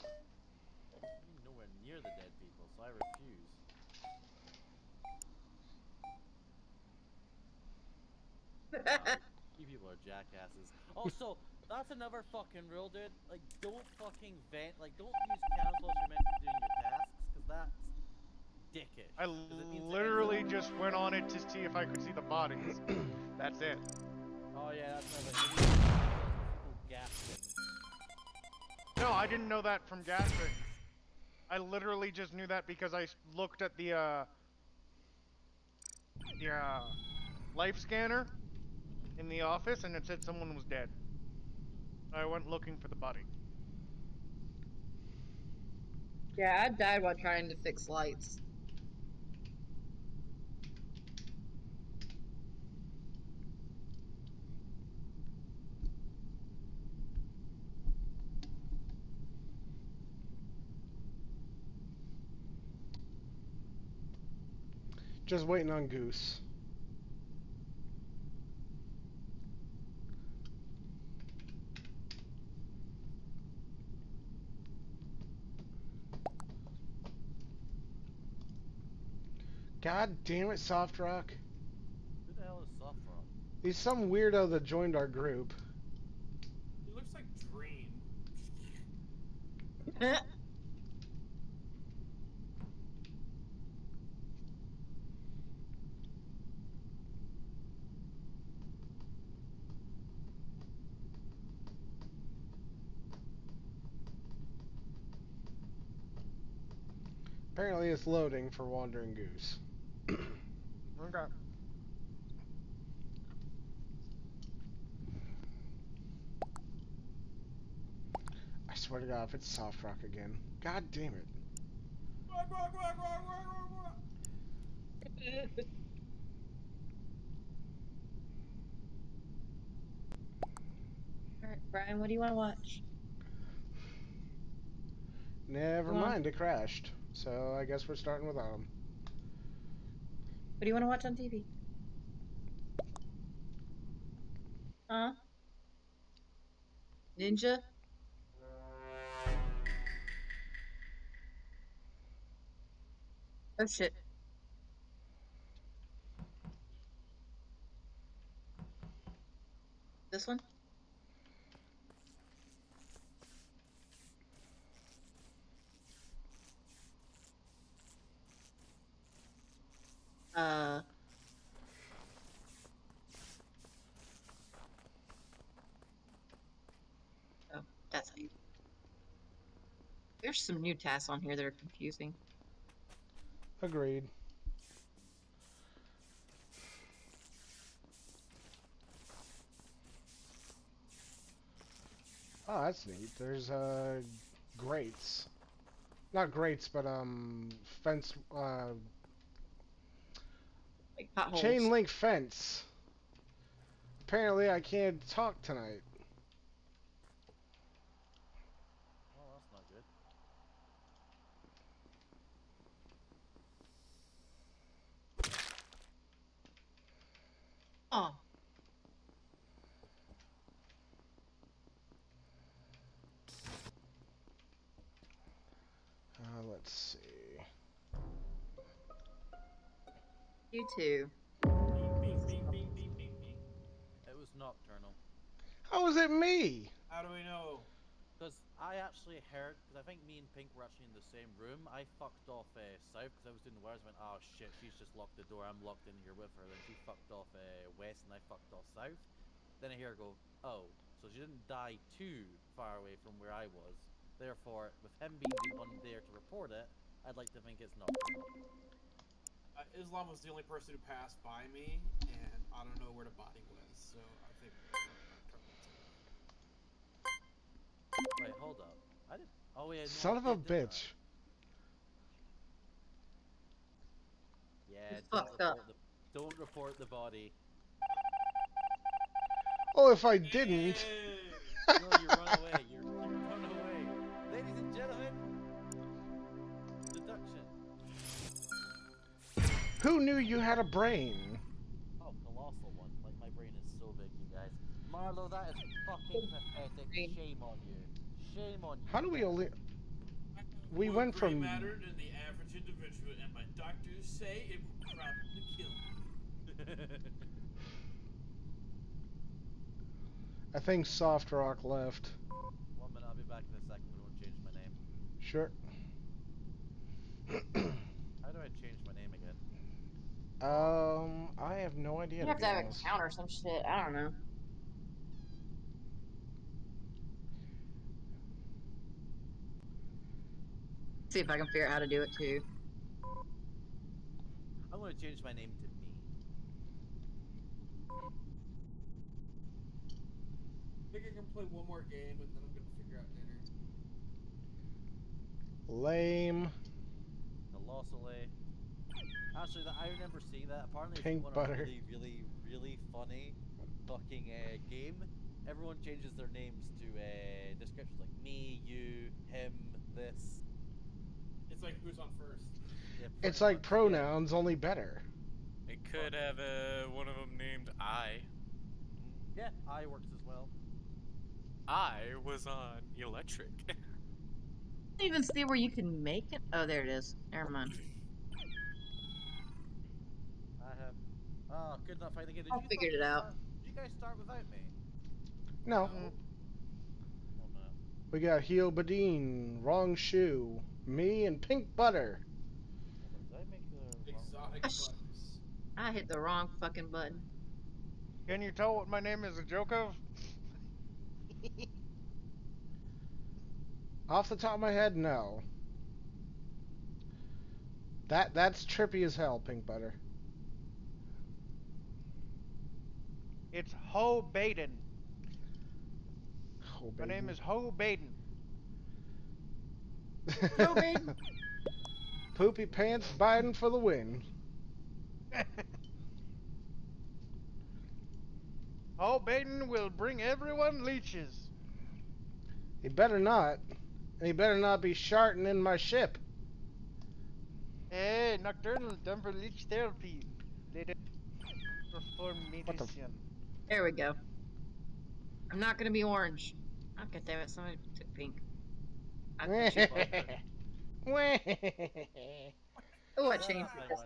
I've been nowhere near the dead people, so I refuse. You people are jackasses. Also, that's another fucking rule, dude. Like, don't fucking vent. Like, don't use cannons while you're meant to be doing your tasks, because that's dickish. I literally just went on it to see if I could see the bodies. That's it. Oh yeah, that's another people gasping. No, I didn't know that from gasping. I literally just knew that because I looked at the life scanner in the office and it said someone was dead. I went looking for the body. Yeah, I died while trying to fix lights. Just waiting on Goose. God damn it, Soft Rock. Who the hell is Soft Rock? He's some weirdo that joined our group. He looks like Dream. Apparently it's loading for Wandering Goose. Okay. I swear to God, if it's Soft Rock again. God damn it. Alright, Brian, what do you want to watch? Never Come on. mind, it crashed. So I guess we're starting without him. What do you want to watch on TV? Huh? Ninja? Oh shit. This one? There's some new tasks on here that are confusing. Agreed. Oh, that's neat. There's grates. Not grates, but fence Like potholes. chain link fence. Apparently I can't talk tonight. Well, that's not good. Oh. Let's see. You too. Bing, bing, bing, bing, bing, bing. It was nocturnal. How is it me? How do we know? Because I actually heard, because I think me and Pink were actually in the same room. I fucked off south because I was doing the wires. I went, oh shit, she's just locked the door. I'm locked in here with her. Then she fucked off west and I fucked off south. Then I hear her go, oh, so she didn't die too far away from where I was. Therefore, with him being the one there to report it, I'd like to think it's nocturnal. Islam was the only person who passed by me, and I don't know where the body was, so I think Wait, hold up. I didn't. Oh yeah, no, Son I of a did, didn't I? bitch. Yeah, Fucked up. Don't report the body. Oh, if I didn't. No, you run away. You run away. Ladies and gentlemen, deduction. Who knew you had a brain? Oh, colossal one. Like, my brain is so big, you guys. Marlo, that is fucking pathetic. Shame on you. Shame on you. How do we only... We more went gray from... matter than the average individual, and my doctors say it will probably kill me. I think Soft Rock left. 1 minute, I'll be back in a second. We won't change my name. Sure. How do I change my name again? I have no idea. You have to have a count or some shit. I don't know. See if I can figure out how to do it too. I'm going to change my name to me. I think I can play one more game, and then I'm gonna figure out dinner. Lame. Colossally. Actually, I remember seeing that. Apparently, if you Pink want butter. a really, really, really funny fucking game, everyone changes their names to descriptions like me, you, him, this. It's like who's on first. Yeah, It's pretty like much, pronouns, only better. It could have one of them named I. Yeah, I works as well. I was on electric. I don't even see where you can make it. Oh, there it is. Never mind. I have. Oh, could not find the game. Did I you figured it fucking out. start- Did you guys start without me? No. 1 minute. We got Heel Badine, Wrong Shoe, me, and Pink Butter. Hold on, did I make the wrong Exotic Gosh. butters. I hit the wrong fucking button. Can you tell what my name is a joke of? Off the top of my head, no. That's trippy as hell, Pink Butter. It's Ho Baden. Oh, My name baby. is Ho Baden. Joe Baden. Poopy Pants Biden for the win. Ho Baden will bring everyone leeches. He better not. And he better not be sharting in my ship. Hey, nocturnal done for leech therapy. They don't perform What the f- medicine. There we go. I'm not gonna be orange. Oh, God damn it, somebody took pink. I can shoot both. Oh, I changed it.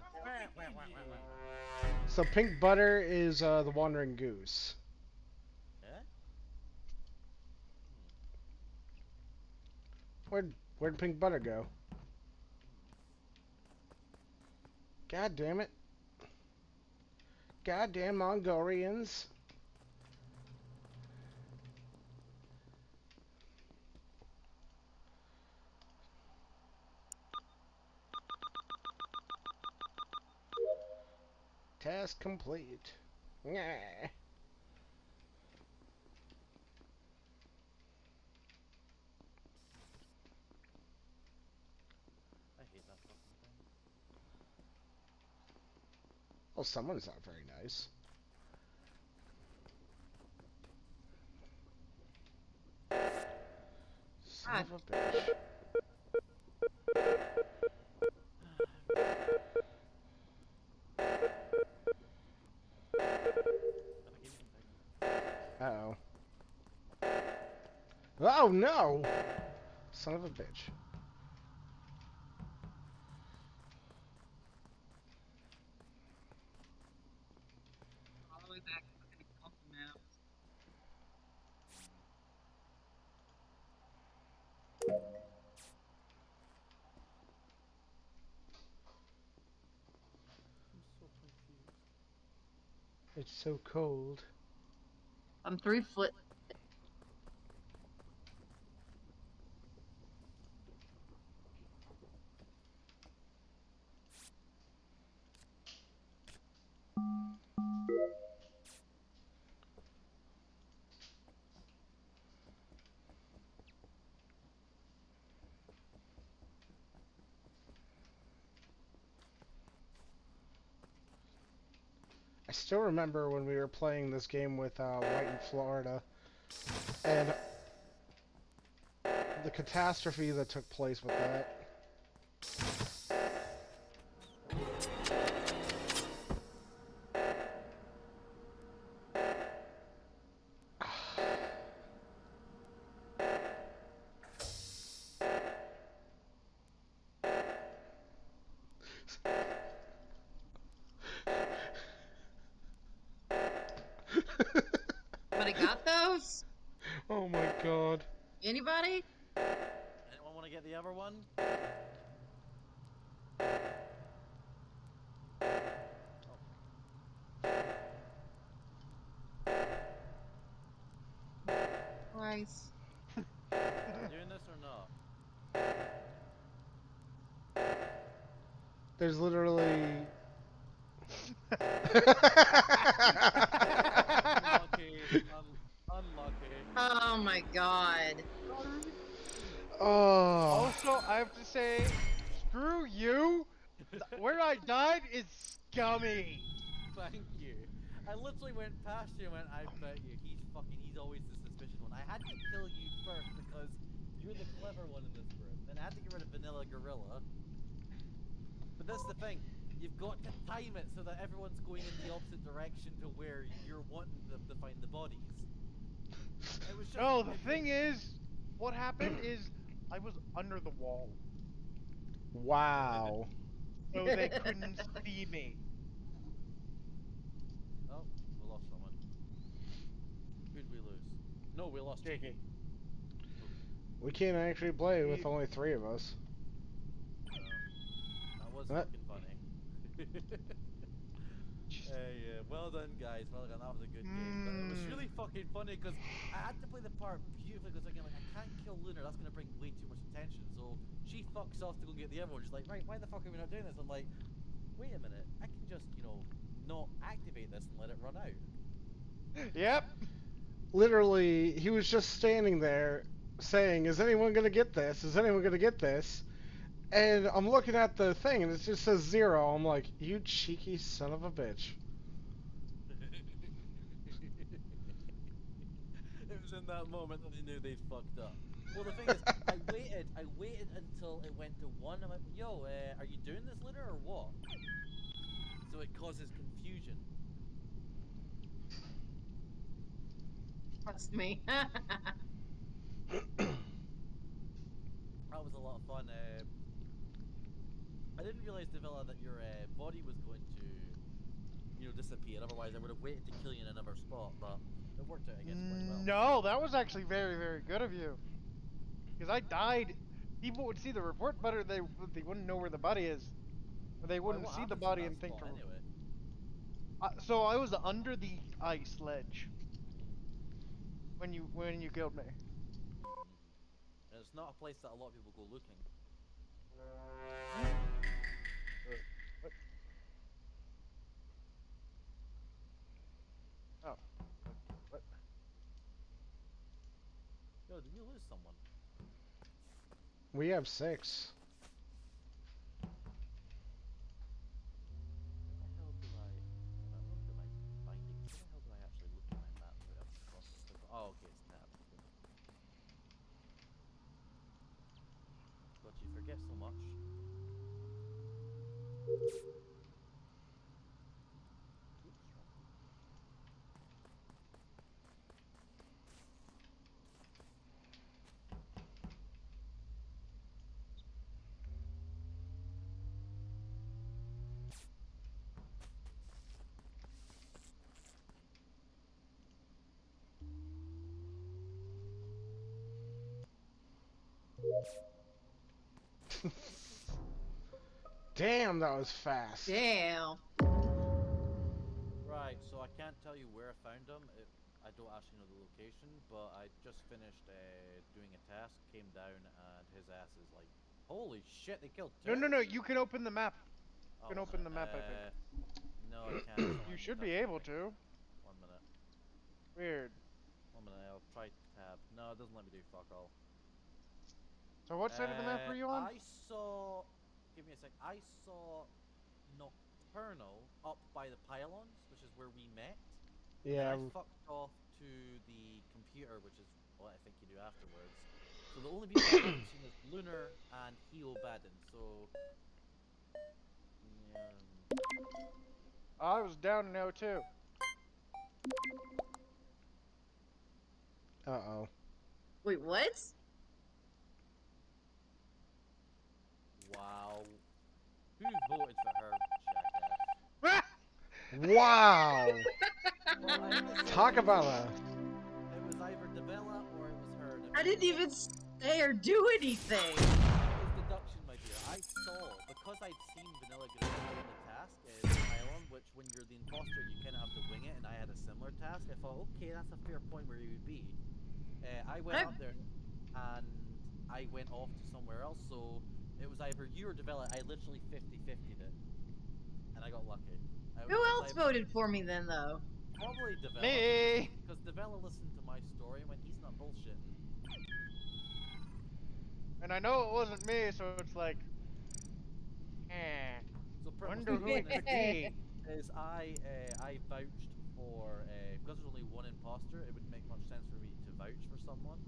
So Pink Butter is the wandering goose. Yeah? Where'd Pink Butter go? God damn it. Goddamn Mongolians. Task complete. Yeah. I hate that fucking thing. Well, someone's not very nice. Son of a bitch. Uh-oh. Oh, no! Son of a bitch. All the way back to the map. I'm so confused. It's so cold. I'm 3 foot. I still remember when we were playing this game with White in Florida, and the catastrophe that took place with that. But I got those? Oh my god. Anybody? Anyone want to get the other one? Nice. Doing this or not? There's literally... Unlucky. Unlucky. Oh my god. Oh. Also, I have to say, screw you. Where I died is scummy. Thank you. I literally went past you and went, I bet you, he's always the suspicious one. I had to kill you first because you're the clever one in this group. Then I had to get rid of Vanilla Gorilla. But that's the thing, you've got to time it so that everyone's going in the opposite direction to where you're wanting them to find the bodies. It was just, No, the thing is, what happened is I was under the wall. Wow. So they couldn't see me. Oh, we lost someone. Who'd we lose? No, we lost Jakey. We can't actually play with only 3 of us. That was What? fucking funny. Yeah, well done guys, well done, that was a good game. But it was really fucking funny because I had to play the part beautifully because again, like, I can't kill Lunar, that's going to bring way too much attention. So she fucks off to go get the other one. She's like, right, why the fuck are we not doing this? I'm like, wait a minute, I can just, you know, not activate this and let it run out. Yep. Literally, he was just standing there saying, is anyone going to get this? Is anyone going to get this? And I'm looking at the thing and it just says 0. I'm like, you cheeky son of a bitch. It was in that moment that they knew they'd fucked up. Well, the thing is, I waited until it went to 1. I'm like, yo, are you doing this later or what? So it causes confusion. Trust me. That was a lot of fun. I didn't realize, Davila, that your body was going to, you know, disappear. Otherwise, I would have waited to kill you in another spot. But it worked out, I guess, quite well. No, that was actually very, very good of you. Because I died. People would see the report, but they wouldn't know where the body is. Or they wouldn't see the body and think. Anyway. So I was under the ice ledge when you killed me. And it's not a place that a lot of people go looking. know, did we lose someone? We have 6. Where the hell do I... If I look at my findings, where the hell do I actually look at my map? Do I have to click on... Oh, okay, it's tab. Cool. God, you forget so much. Oops, wrong one. Damn, that was fast. Damn. Right, so I can't tell you where I found them. I don't actually know the location, but I just finished doing a task, came down, and his ass is like, holy shit, they killed two? No. You can open the map. Oh, You can one open minute. the map, I think. No, I can't. It's not You letting me should touch be able anything. to. 1 minute. Weird. 1 minute, I'll try tab. No, it doesn't let me do fuck all. So what side of the map were you on? I saw... Give me a sec. I saw Nocturnal up by the pylons, which is where we met. Yeah. And I fucked off to the computer, which is what I think you do afterwards. So the only people I haven't seen is Lunar and Heo Baden, so... I was down in O2. Uh-oh. Wait, what? Wow. Who voted for her, jackass? Wow! Well, I only Talk said about a... it was either Devella or it was her. And I didn't even say or do anything. It was deduction, my dear. I saw, because I'd seen Vanilla get doing the task in Pylon, which when you're the imposter, you kind of have to wing it, and I had a similar task. I thought, okay, that's a fair point where you would be. I went up there, and I went off to somewhere else, so it was either you or Devella. I literally 50-50'd it, and I got lucky. Who else voted for me then, though? Probably Devella. Me! Because Devella listened to my story and went, he's not bullshitting. And I know it wasn't me, so it's like... Eh. So Wonder who it could be. Is I vouched for, because there's only one imposter, it wouldn't make much sense for me to vouch for someone.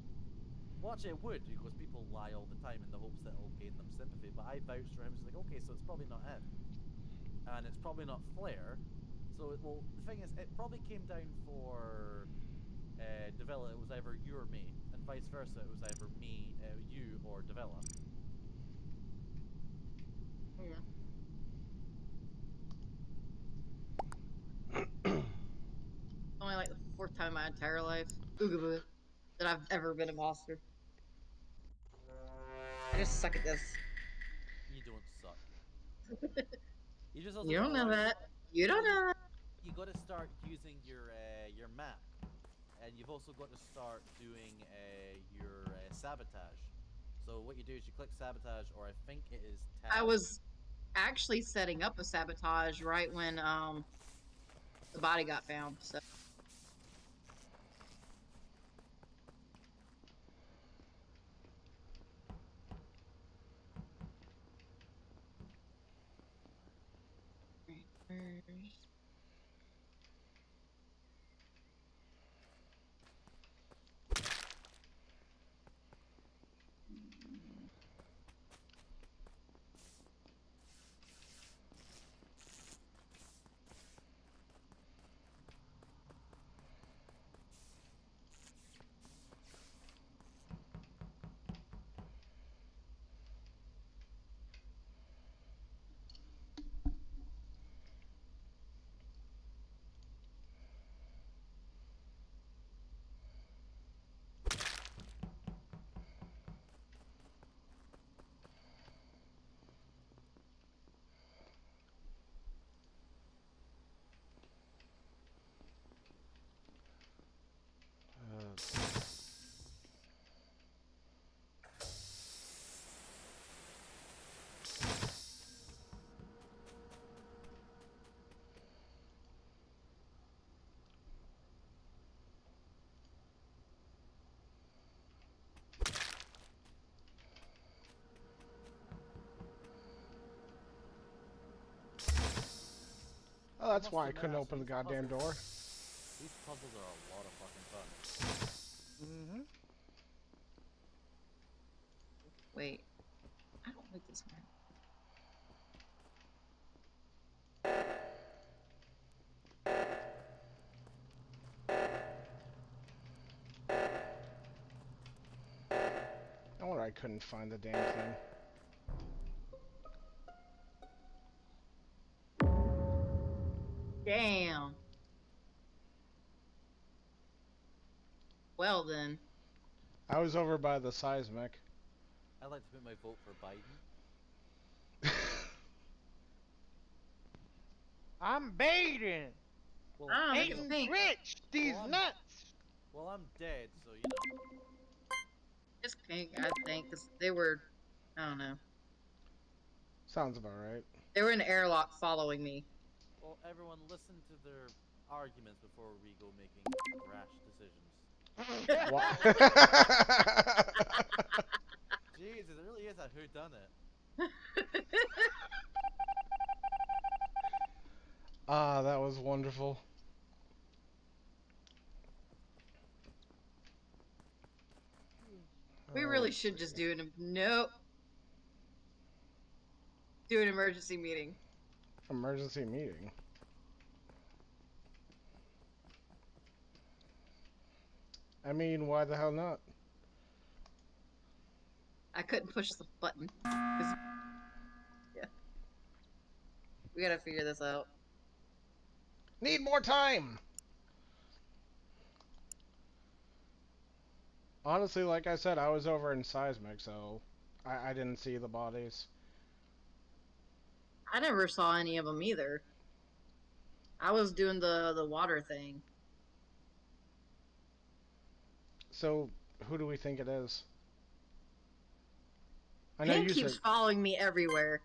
Well, actually it would, because people lie all the time in the hopes that it'll gain them sympathy, but I vouched for him, it's like, okay, so it's probably not him. And it's probably not Flair. So, well, the thing is, it probably came down for Devella, it was either you or me, and vice versa, it was either me, you, or Devella. Yeah. Only like the 4th time in my entire life, Oogaboo, that I've ever been a monster. I just suck at this. You don't suck. You just also You don't know that. You don't know that. You got to start using your map, and you've also got to start doing your sabotage. So what you do is you click sabotage, or I think it is tab. I was actually setting up a sabotage right when the body got found. So. that's must why I admit, couldn't actually, open the goddamn door. These puzzles are a lot of fucking fun. Mm-hmm. Wait. I don't like this map. No wonder I couldn't find the damn thing. Damn. Well then. I was over by the seismic. I'd like to put my vote for Biden. I'm baiting. Well, Ah, make it Hating pink. Twitch. These Well, I'm- nuts. well, I'm dead, so you know. It's pink, I think, because they were, I don't know. Sounds about right. They were in an airlock following me. Well, everyone, listen to their arguments before we go making rash decisions. Jesus, it really is a whodunit. Ah, that was wonderful. We really should just do an nope. Do an emergency meeting. Emergency meeting. I mean, why the hell not? I couldn't push the button. Yeah. We gotta figure this out. Need more time! Honestly, like I said, I was over in seismic, so I didn't see the bodies. I never saw any of them either. I was doing the water thing. So, who do we think it is? I know Pink you keeps said... following me everywhere.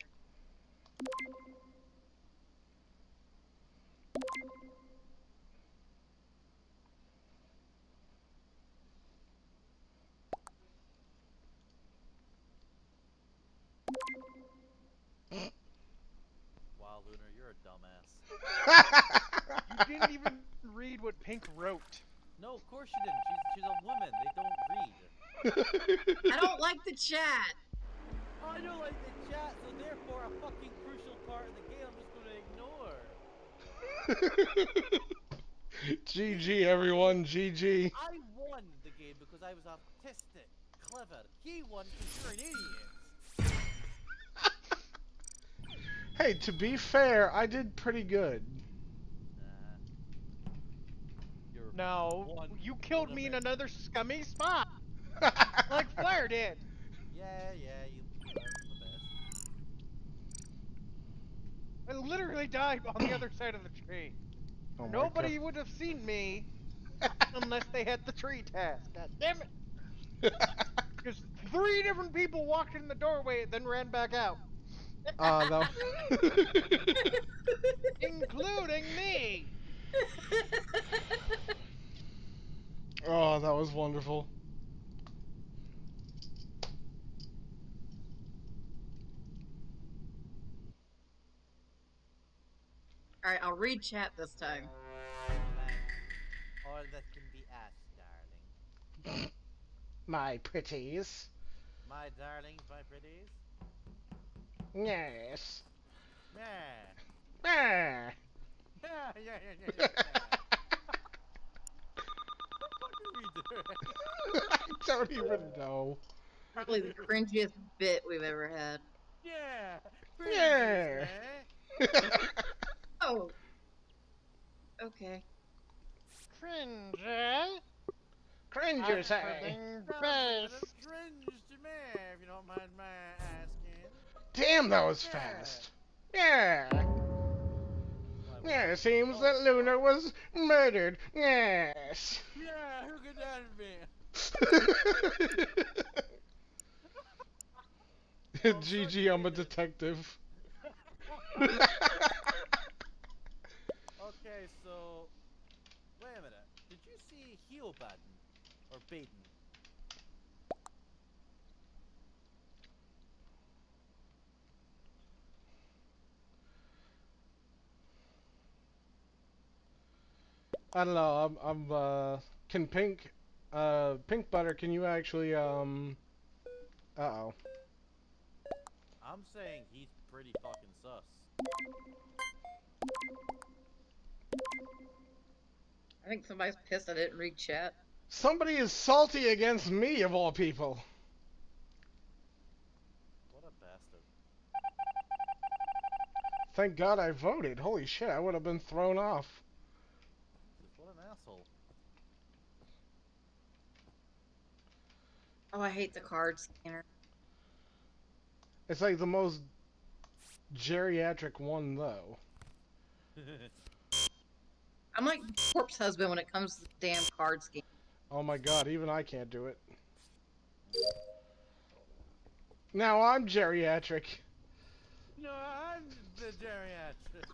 Wow, Lunar, you're a dumbass. You didn't even read what Pink wrote. No, of course you didn't. She's a woman. They don't read. I don't like the chat. I don't like the chat, so therefore a fucking crucial part of the game I'm just gonna ignore. GG, everyone, GG. I won the game because I was artistic, clever. He won because you're an idiot. Hey, to be fair, I did pretty good. You're No, you killed me in another scummy spot. Like Flair did. Yeah, you learned from the best. I literally died on the other side of the tree. Oh my Nobody God. would have seen me unless they had the tree task. God damn it. Because 3 different people walked in the doorway, then ran back out. That... Including me. Oh, that was wonderful. Alright, I'll read chat this time. All that can be asked, darling. My pretties. My darlings, my pretties. Yes. Yeah. Ah. Yeah. What do we do? I don't even know. Probably the cringiest bit we've ever had. Yeah. Yeah. Oh. Okay. Cringe, eh? Cringer say. Best. Cringe to me, if you don't mind my asking. Damn, that was fast. Yeah. Yeah, it seems that Luna was murdered. Yes. Yeah, who could that be? GG, I'm a detective. Okay, so wait a minute. Did you see Heelbaden or Baden? I don't know. Can Pink Butter? Can you actually Uh-oh. I'm saying he's pretty fucking sus. I think somebody's pissed I didn't read chat. Somebody is salty against me of all people. What a bastard. Thank God I voted. Holy shit, I would have been thrown off. Jesus, what an asshole. Oh, I hate the card scanner. It's like the most geriatric one, though. I'm like corpse husband when it comes to the damn card scanner. Oh my God, even I can't do it. Now I'm geriatric. No, I'm the geriatric.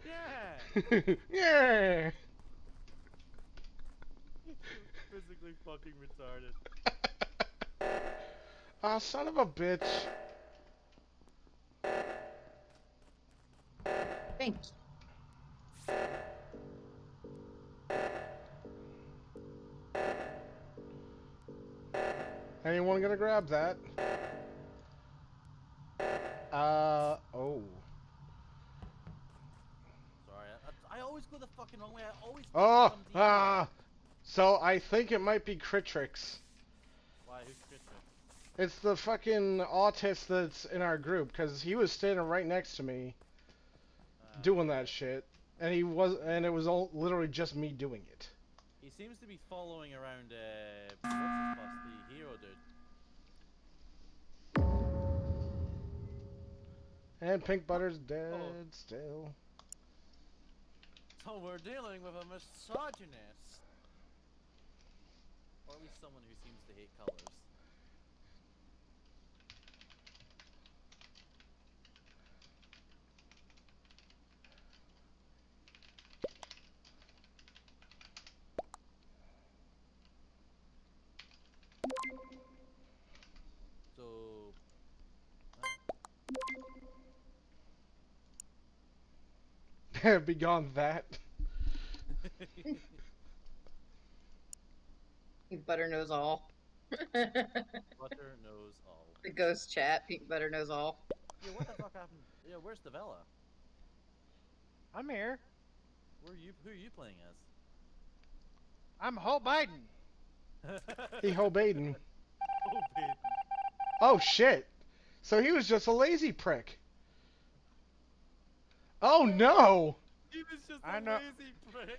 Yeah. Yeah. Physically fucking retarded. Ah, son of a bitch. Thank you. Anyone gonna grab that? Oh. Sorry, I always go the fucking wrong way. I always Oh, fucking come deep. So I think it might be Critrix. Why? Who's Christian? It's the fucking autist that's in our group, because he was standing right next to me doing that shit. And it was all literally just me doing it. He seems to be following around, what's his bus? The hero dude. And Pink Butter's dead still. So we're dealing with a misogynist. Or at least someone who seems to hate colors. So... Beyond that. Pink Butter knows all. Butter knows all. The ghost chat. Pink Butter knows all. Yeah, what the fuck happened? Yeah, where's Davella? I'm here. Who are you playing as? I'm Ho Biden. He Ho Baden. Oh, Baden. Oh shit. So he was just a lazy prick. Oh no! He was just I a know. lazy prick.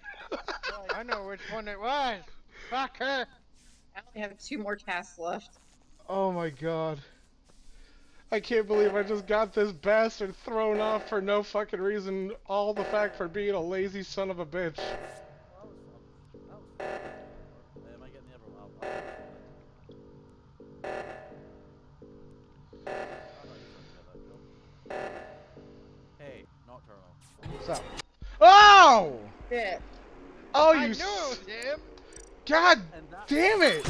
I know which one it was. Fuck her. I only have 2 more tasks left. Oh my God. I can't believe I just got this bastard thrown off for no fucking reason, all the fact for being a lazy son of a bitch. Well, that was fun. Am I getting the other one? Hey, Nocturnal. What's up? Oh! Shit. Oh, I you knew it was him. God damn it!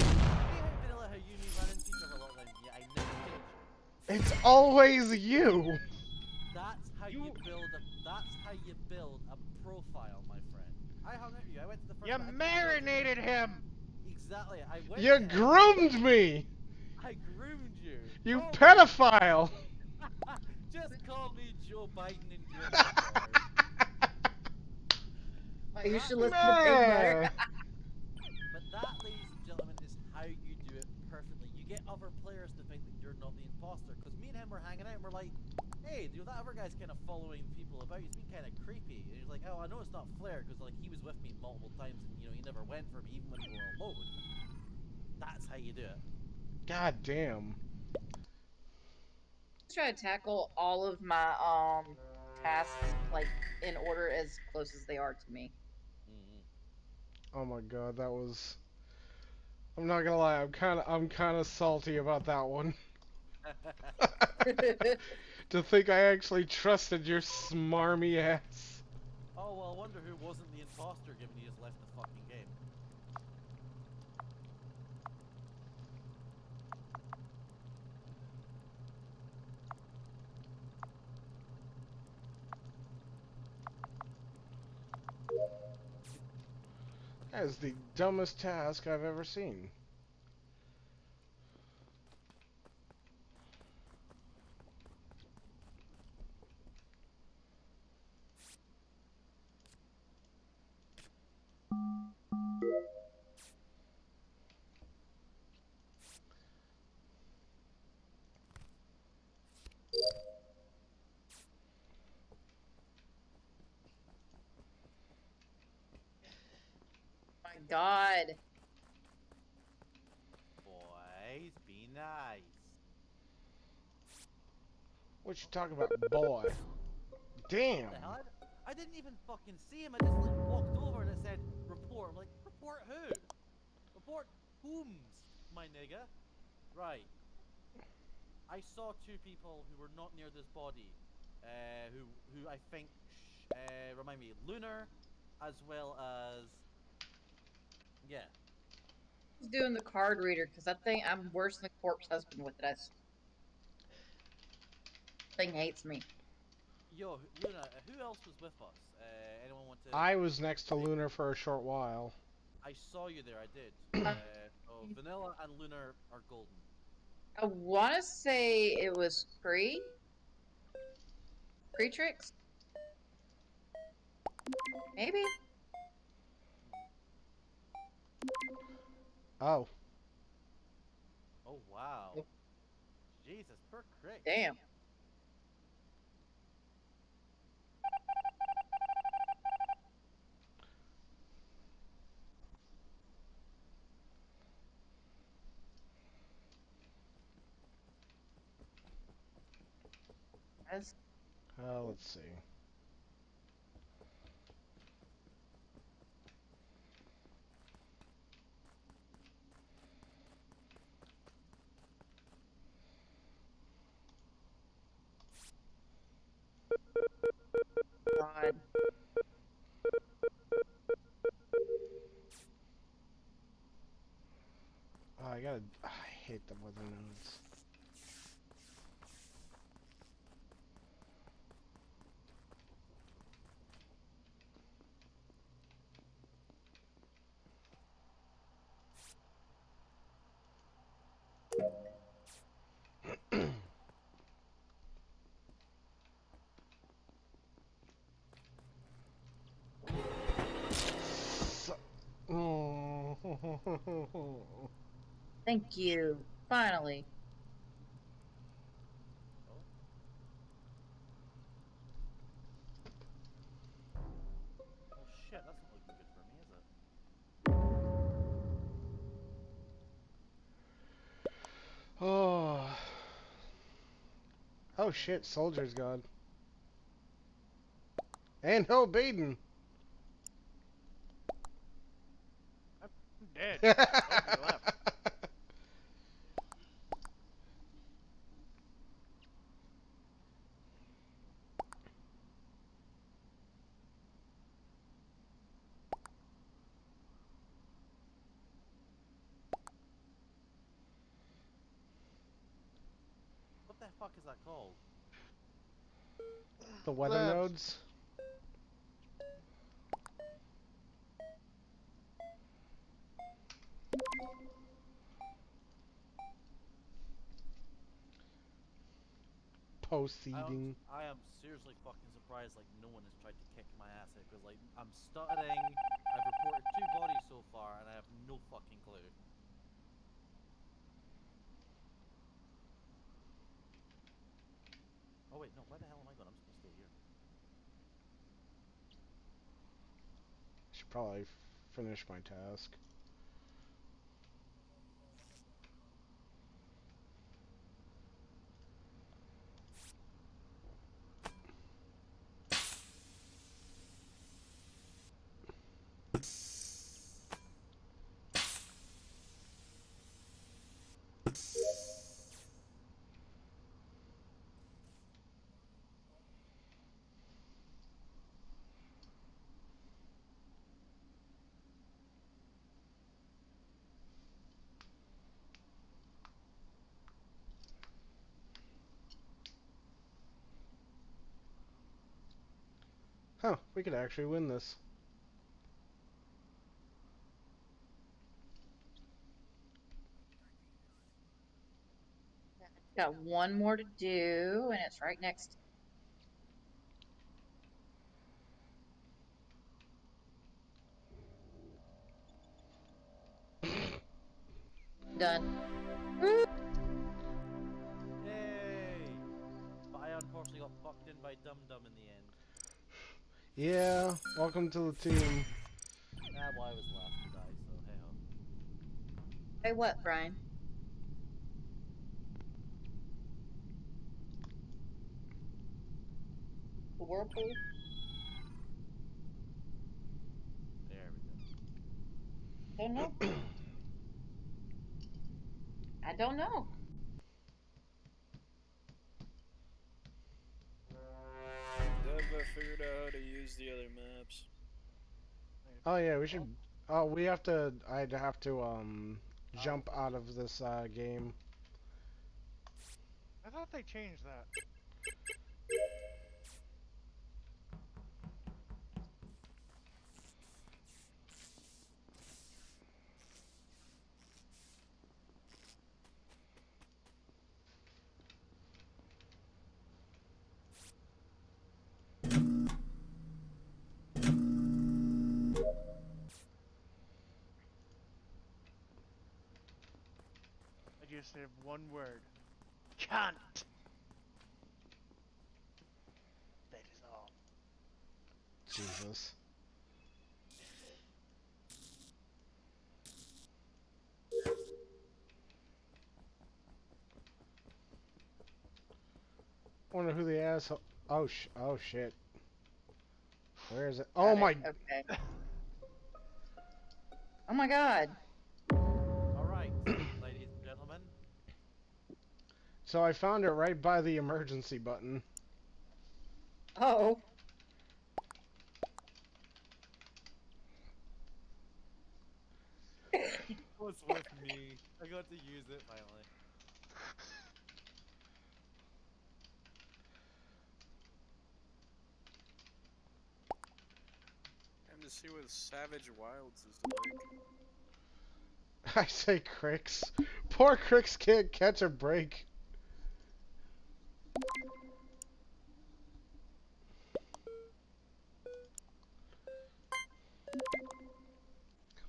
It's always you. That's how you build a profile, my friend. I hung out with you. I went to the first. You marinated him. Exactly. I went. You groomed me. I groomed you. You pedophile. Just call me Joe Biden and Oh, you should listen to Pink Butter. But that, ladies and gentlemen, is how you do it perfectly. You get other players to think that you're not the imposter. Because me and him were hanging out and we're like, hey, dude, that other guy's kind of following people about. He's been kind of creepy. And he's like, oh, I know it's not Flair because like he was with me multiple times and you know he never went for me even when we were alone. That's how you do it. God damn. Try to tackle all of my tasks like in order as close as they are to me. Oh my God, that was. I'm not gonna lie, I'm kind of salty about that one. To think I actually trusted your smarmy ass. Oh well, I wonder who wasn't the imposter given he just left the fucking game. That is the dumbest task I've ever seen. My God. Boys, be nice. What you talking about, boy? Damn. What the hell? I didn't even fucking see him. I just like walked over and it said report. I'm like, report who? Report whom's, my nigga? Right. I saw two people who were not near this body, who I think remind me Lunar, as well as yeah. I was doing the card reader because I think I'm worse than corpse husband with this. Thing hates me. Yo, Luna, who else was with us? Anyone want to? I was next to Lunar for a short while. I saw you there. I did. So Vanilla and Lunar are golden. I want to say it was Pre-Trix? Maybe? Oh. Oh wow. Jesus, per crick. Damn. As Let's see. God. Oh, I hate the weather nodes. Thank you. Finally. Oh. Oh shit, that's not looking good for me, is it? Oh. Oh shit, Soldier's gone. And no Baden. I'm dead. Soldier left. What the fuck is that called? The weather Labs. nodes. Proceeding. I am seriously fucking surprised like no one has tried to kick my ass here because like I'm stuttering. I've reported 2 bodies so far and I have no fucking clue. Oh wait, no, where the hell am I going? I'm just gonna stay here. Should probably finish my task. Huh, we could actually win this. got one more to do, and it's right next. Done. Yay! But I unfortunately got fucked in by Dum Dum in the end. Yeah, welcome to the team. Ah, well, I was the last to die, so hey ho. Hey, what, Brian? The whirlpool? There we go. Don't know. I don't know. Dev figured out how to use the other maps. Oh yeah, we should. Oh, we have to. I'd have to jump out of this game. I thought they changed that. I just have one word. Cunt! That is all. Jesus. Wonder who the asshole. Oh oh shit. Where is it? Oh my. Okay. Oh my god. Alright, ladies and gentlemen. So I found it right by the emergency button. Oh. What's with me? I got to use it finally. Time to see what Savage Wilds is like. I say Crix. Poor Crix can't catch a break.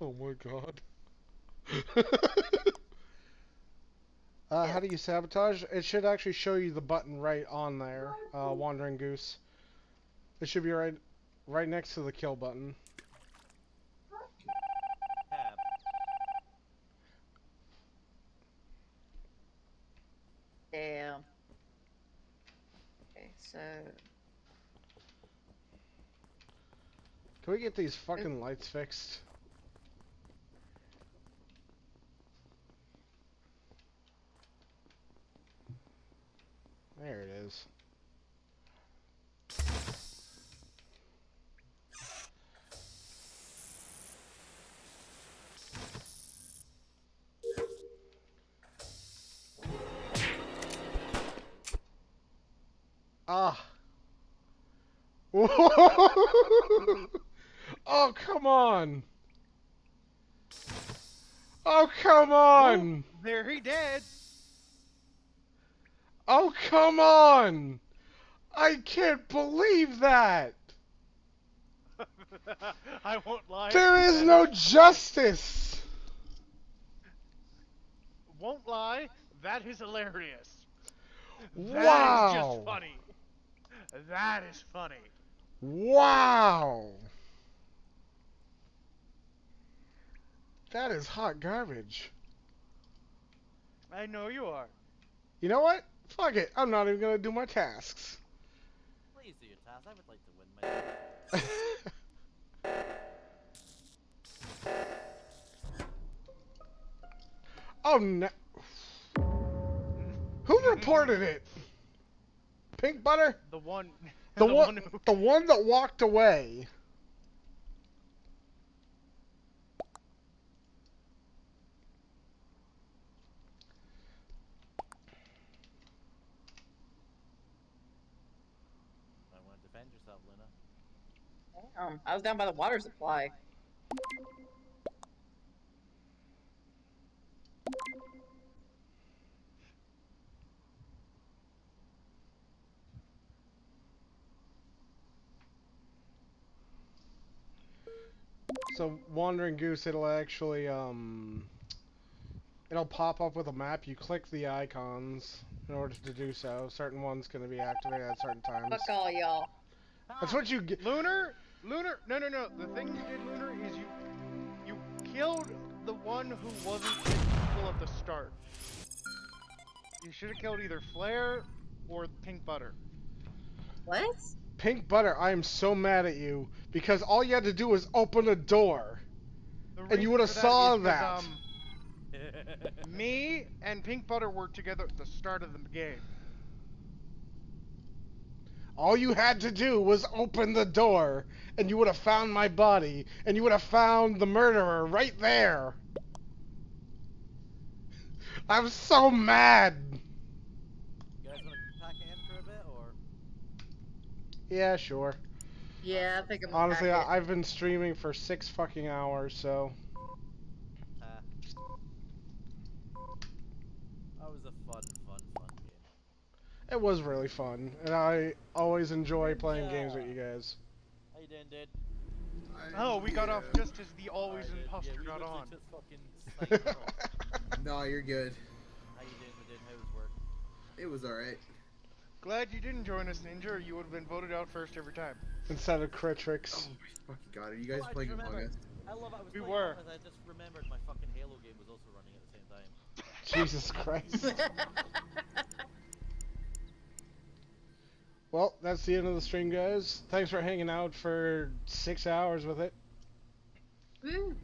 Oh my god. How do you sabotage? It should actually show you the button right on there, Wandering Goose. It should be right next to the kill button. Tab. Damn. Okay, so. Can we get these fucking lights fixed? There it is. Ah. Oh, come on. Oh, come on. Ooh, there he did. Oh, come on. I can't believe that. I won't lie. There is no justice. Won't lie. That is hilarious. Wow. That is just funny. That is funny. Wow. That is hot garbage. I know you are. You know what? Fuck it. I'm not even gonna do my tasks. Please do your task. I would like to win my. Oh no. Who reported it? Pink Butter? The one. The one that walked away. I want to defend yourself, Luna. Damn. I was down by the water supply. So Wandering Goose, it'll actually it'll pop up with a map. You click the icons in order to do so. Certain ones going to be activated at certain times. Fuck all y'all. That's what you get. Lunar. No. The thing you did, Lunar, is you killed the one who wasn't people at the start. You should have killed either Flare or Pink Butter. What? Pink Butter, I am so mad at you because all you had to do was open a door, and you would have saw that. Me and Pink Butter were together at the start of the game. All you had to do was open the door, and you would have found my body, and you would have found the murderer right there. I'm so mad. You guys want to pack it in for a bit, or? Yeah, sure. Yeah, I think I'm Honestly, gonna pack I've been streaming for 6 fucking hours, so. That was a fun game. It was really fun, and I always enjoy playing games with you guys. How you doing, dude? Oh, we got off just as the always imposter got on. No, you're good. How you doing, dude? How was work? It was alright. Glad you didn't join us, Ninja, or you would have been voted out first every time. Instead of Critrix. Oh my fucking god, are you guys playing Among Us? I love it. I was We playing were. because I just remembered my fucking Halo game was also running at the same time. Jesus Christ. Well, that's the end of the stream, guys. Thanks for hanging out for 6 hours with it. Woo.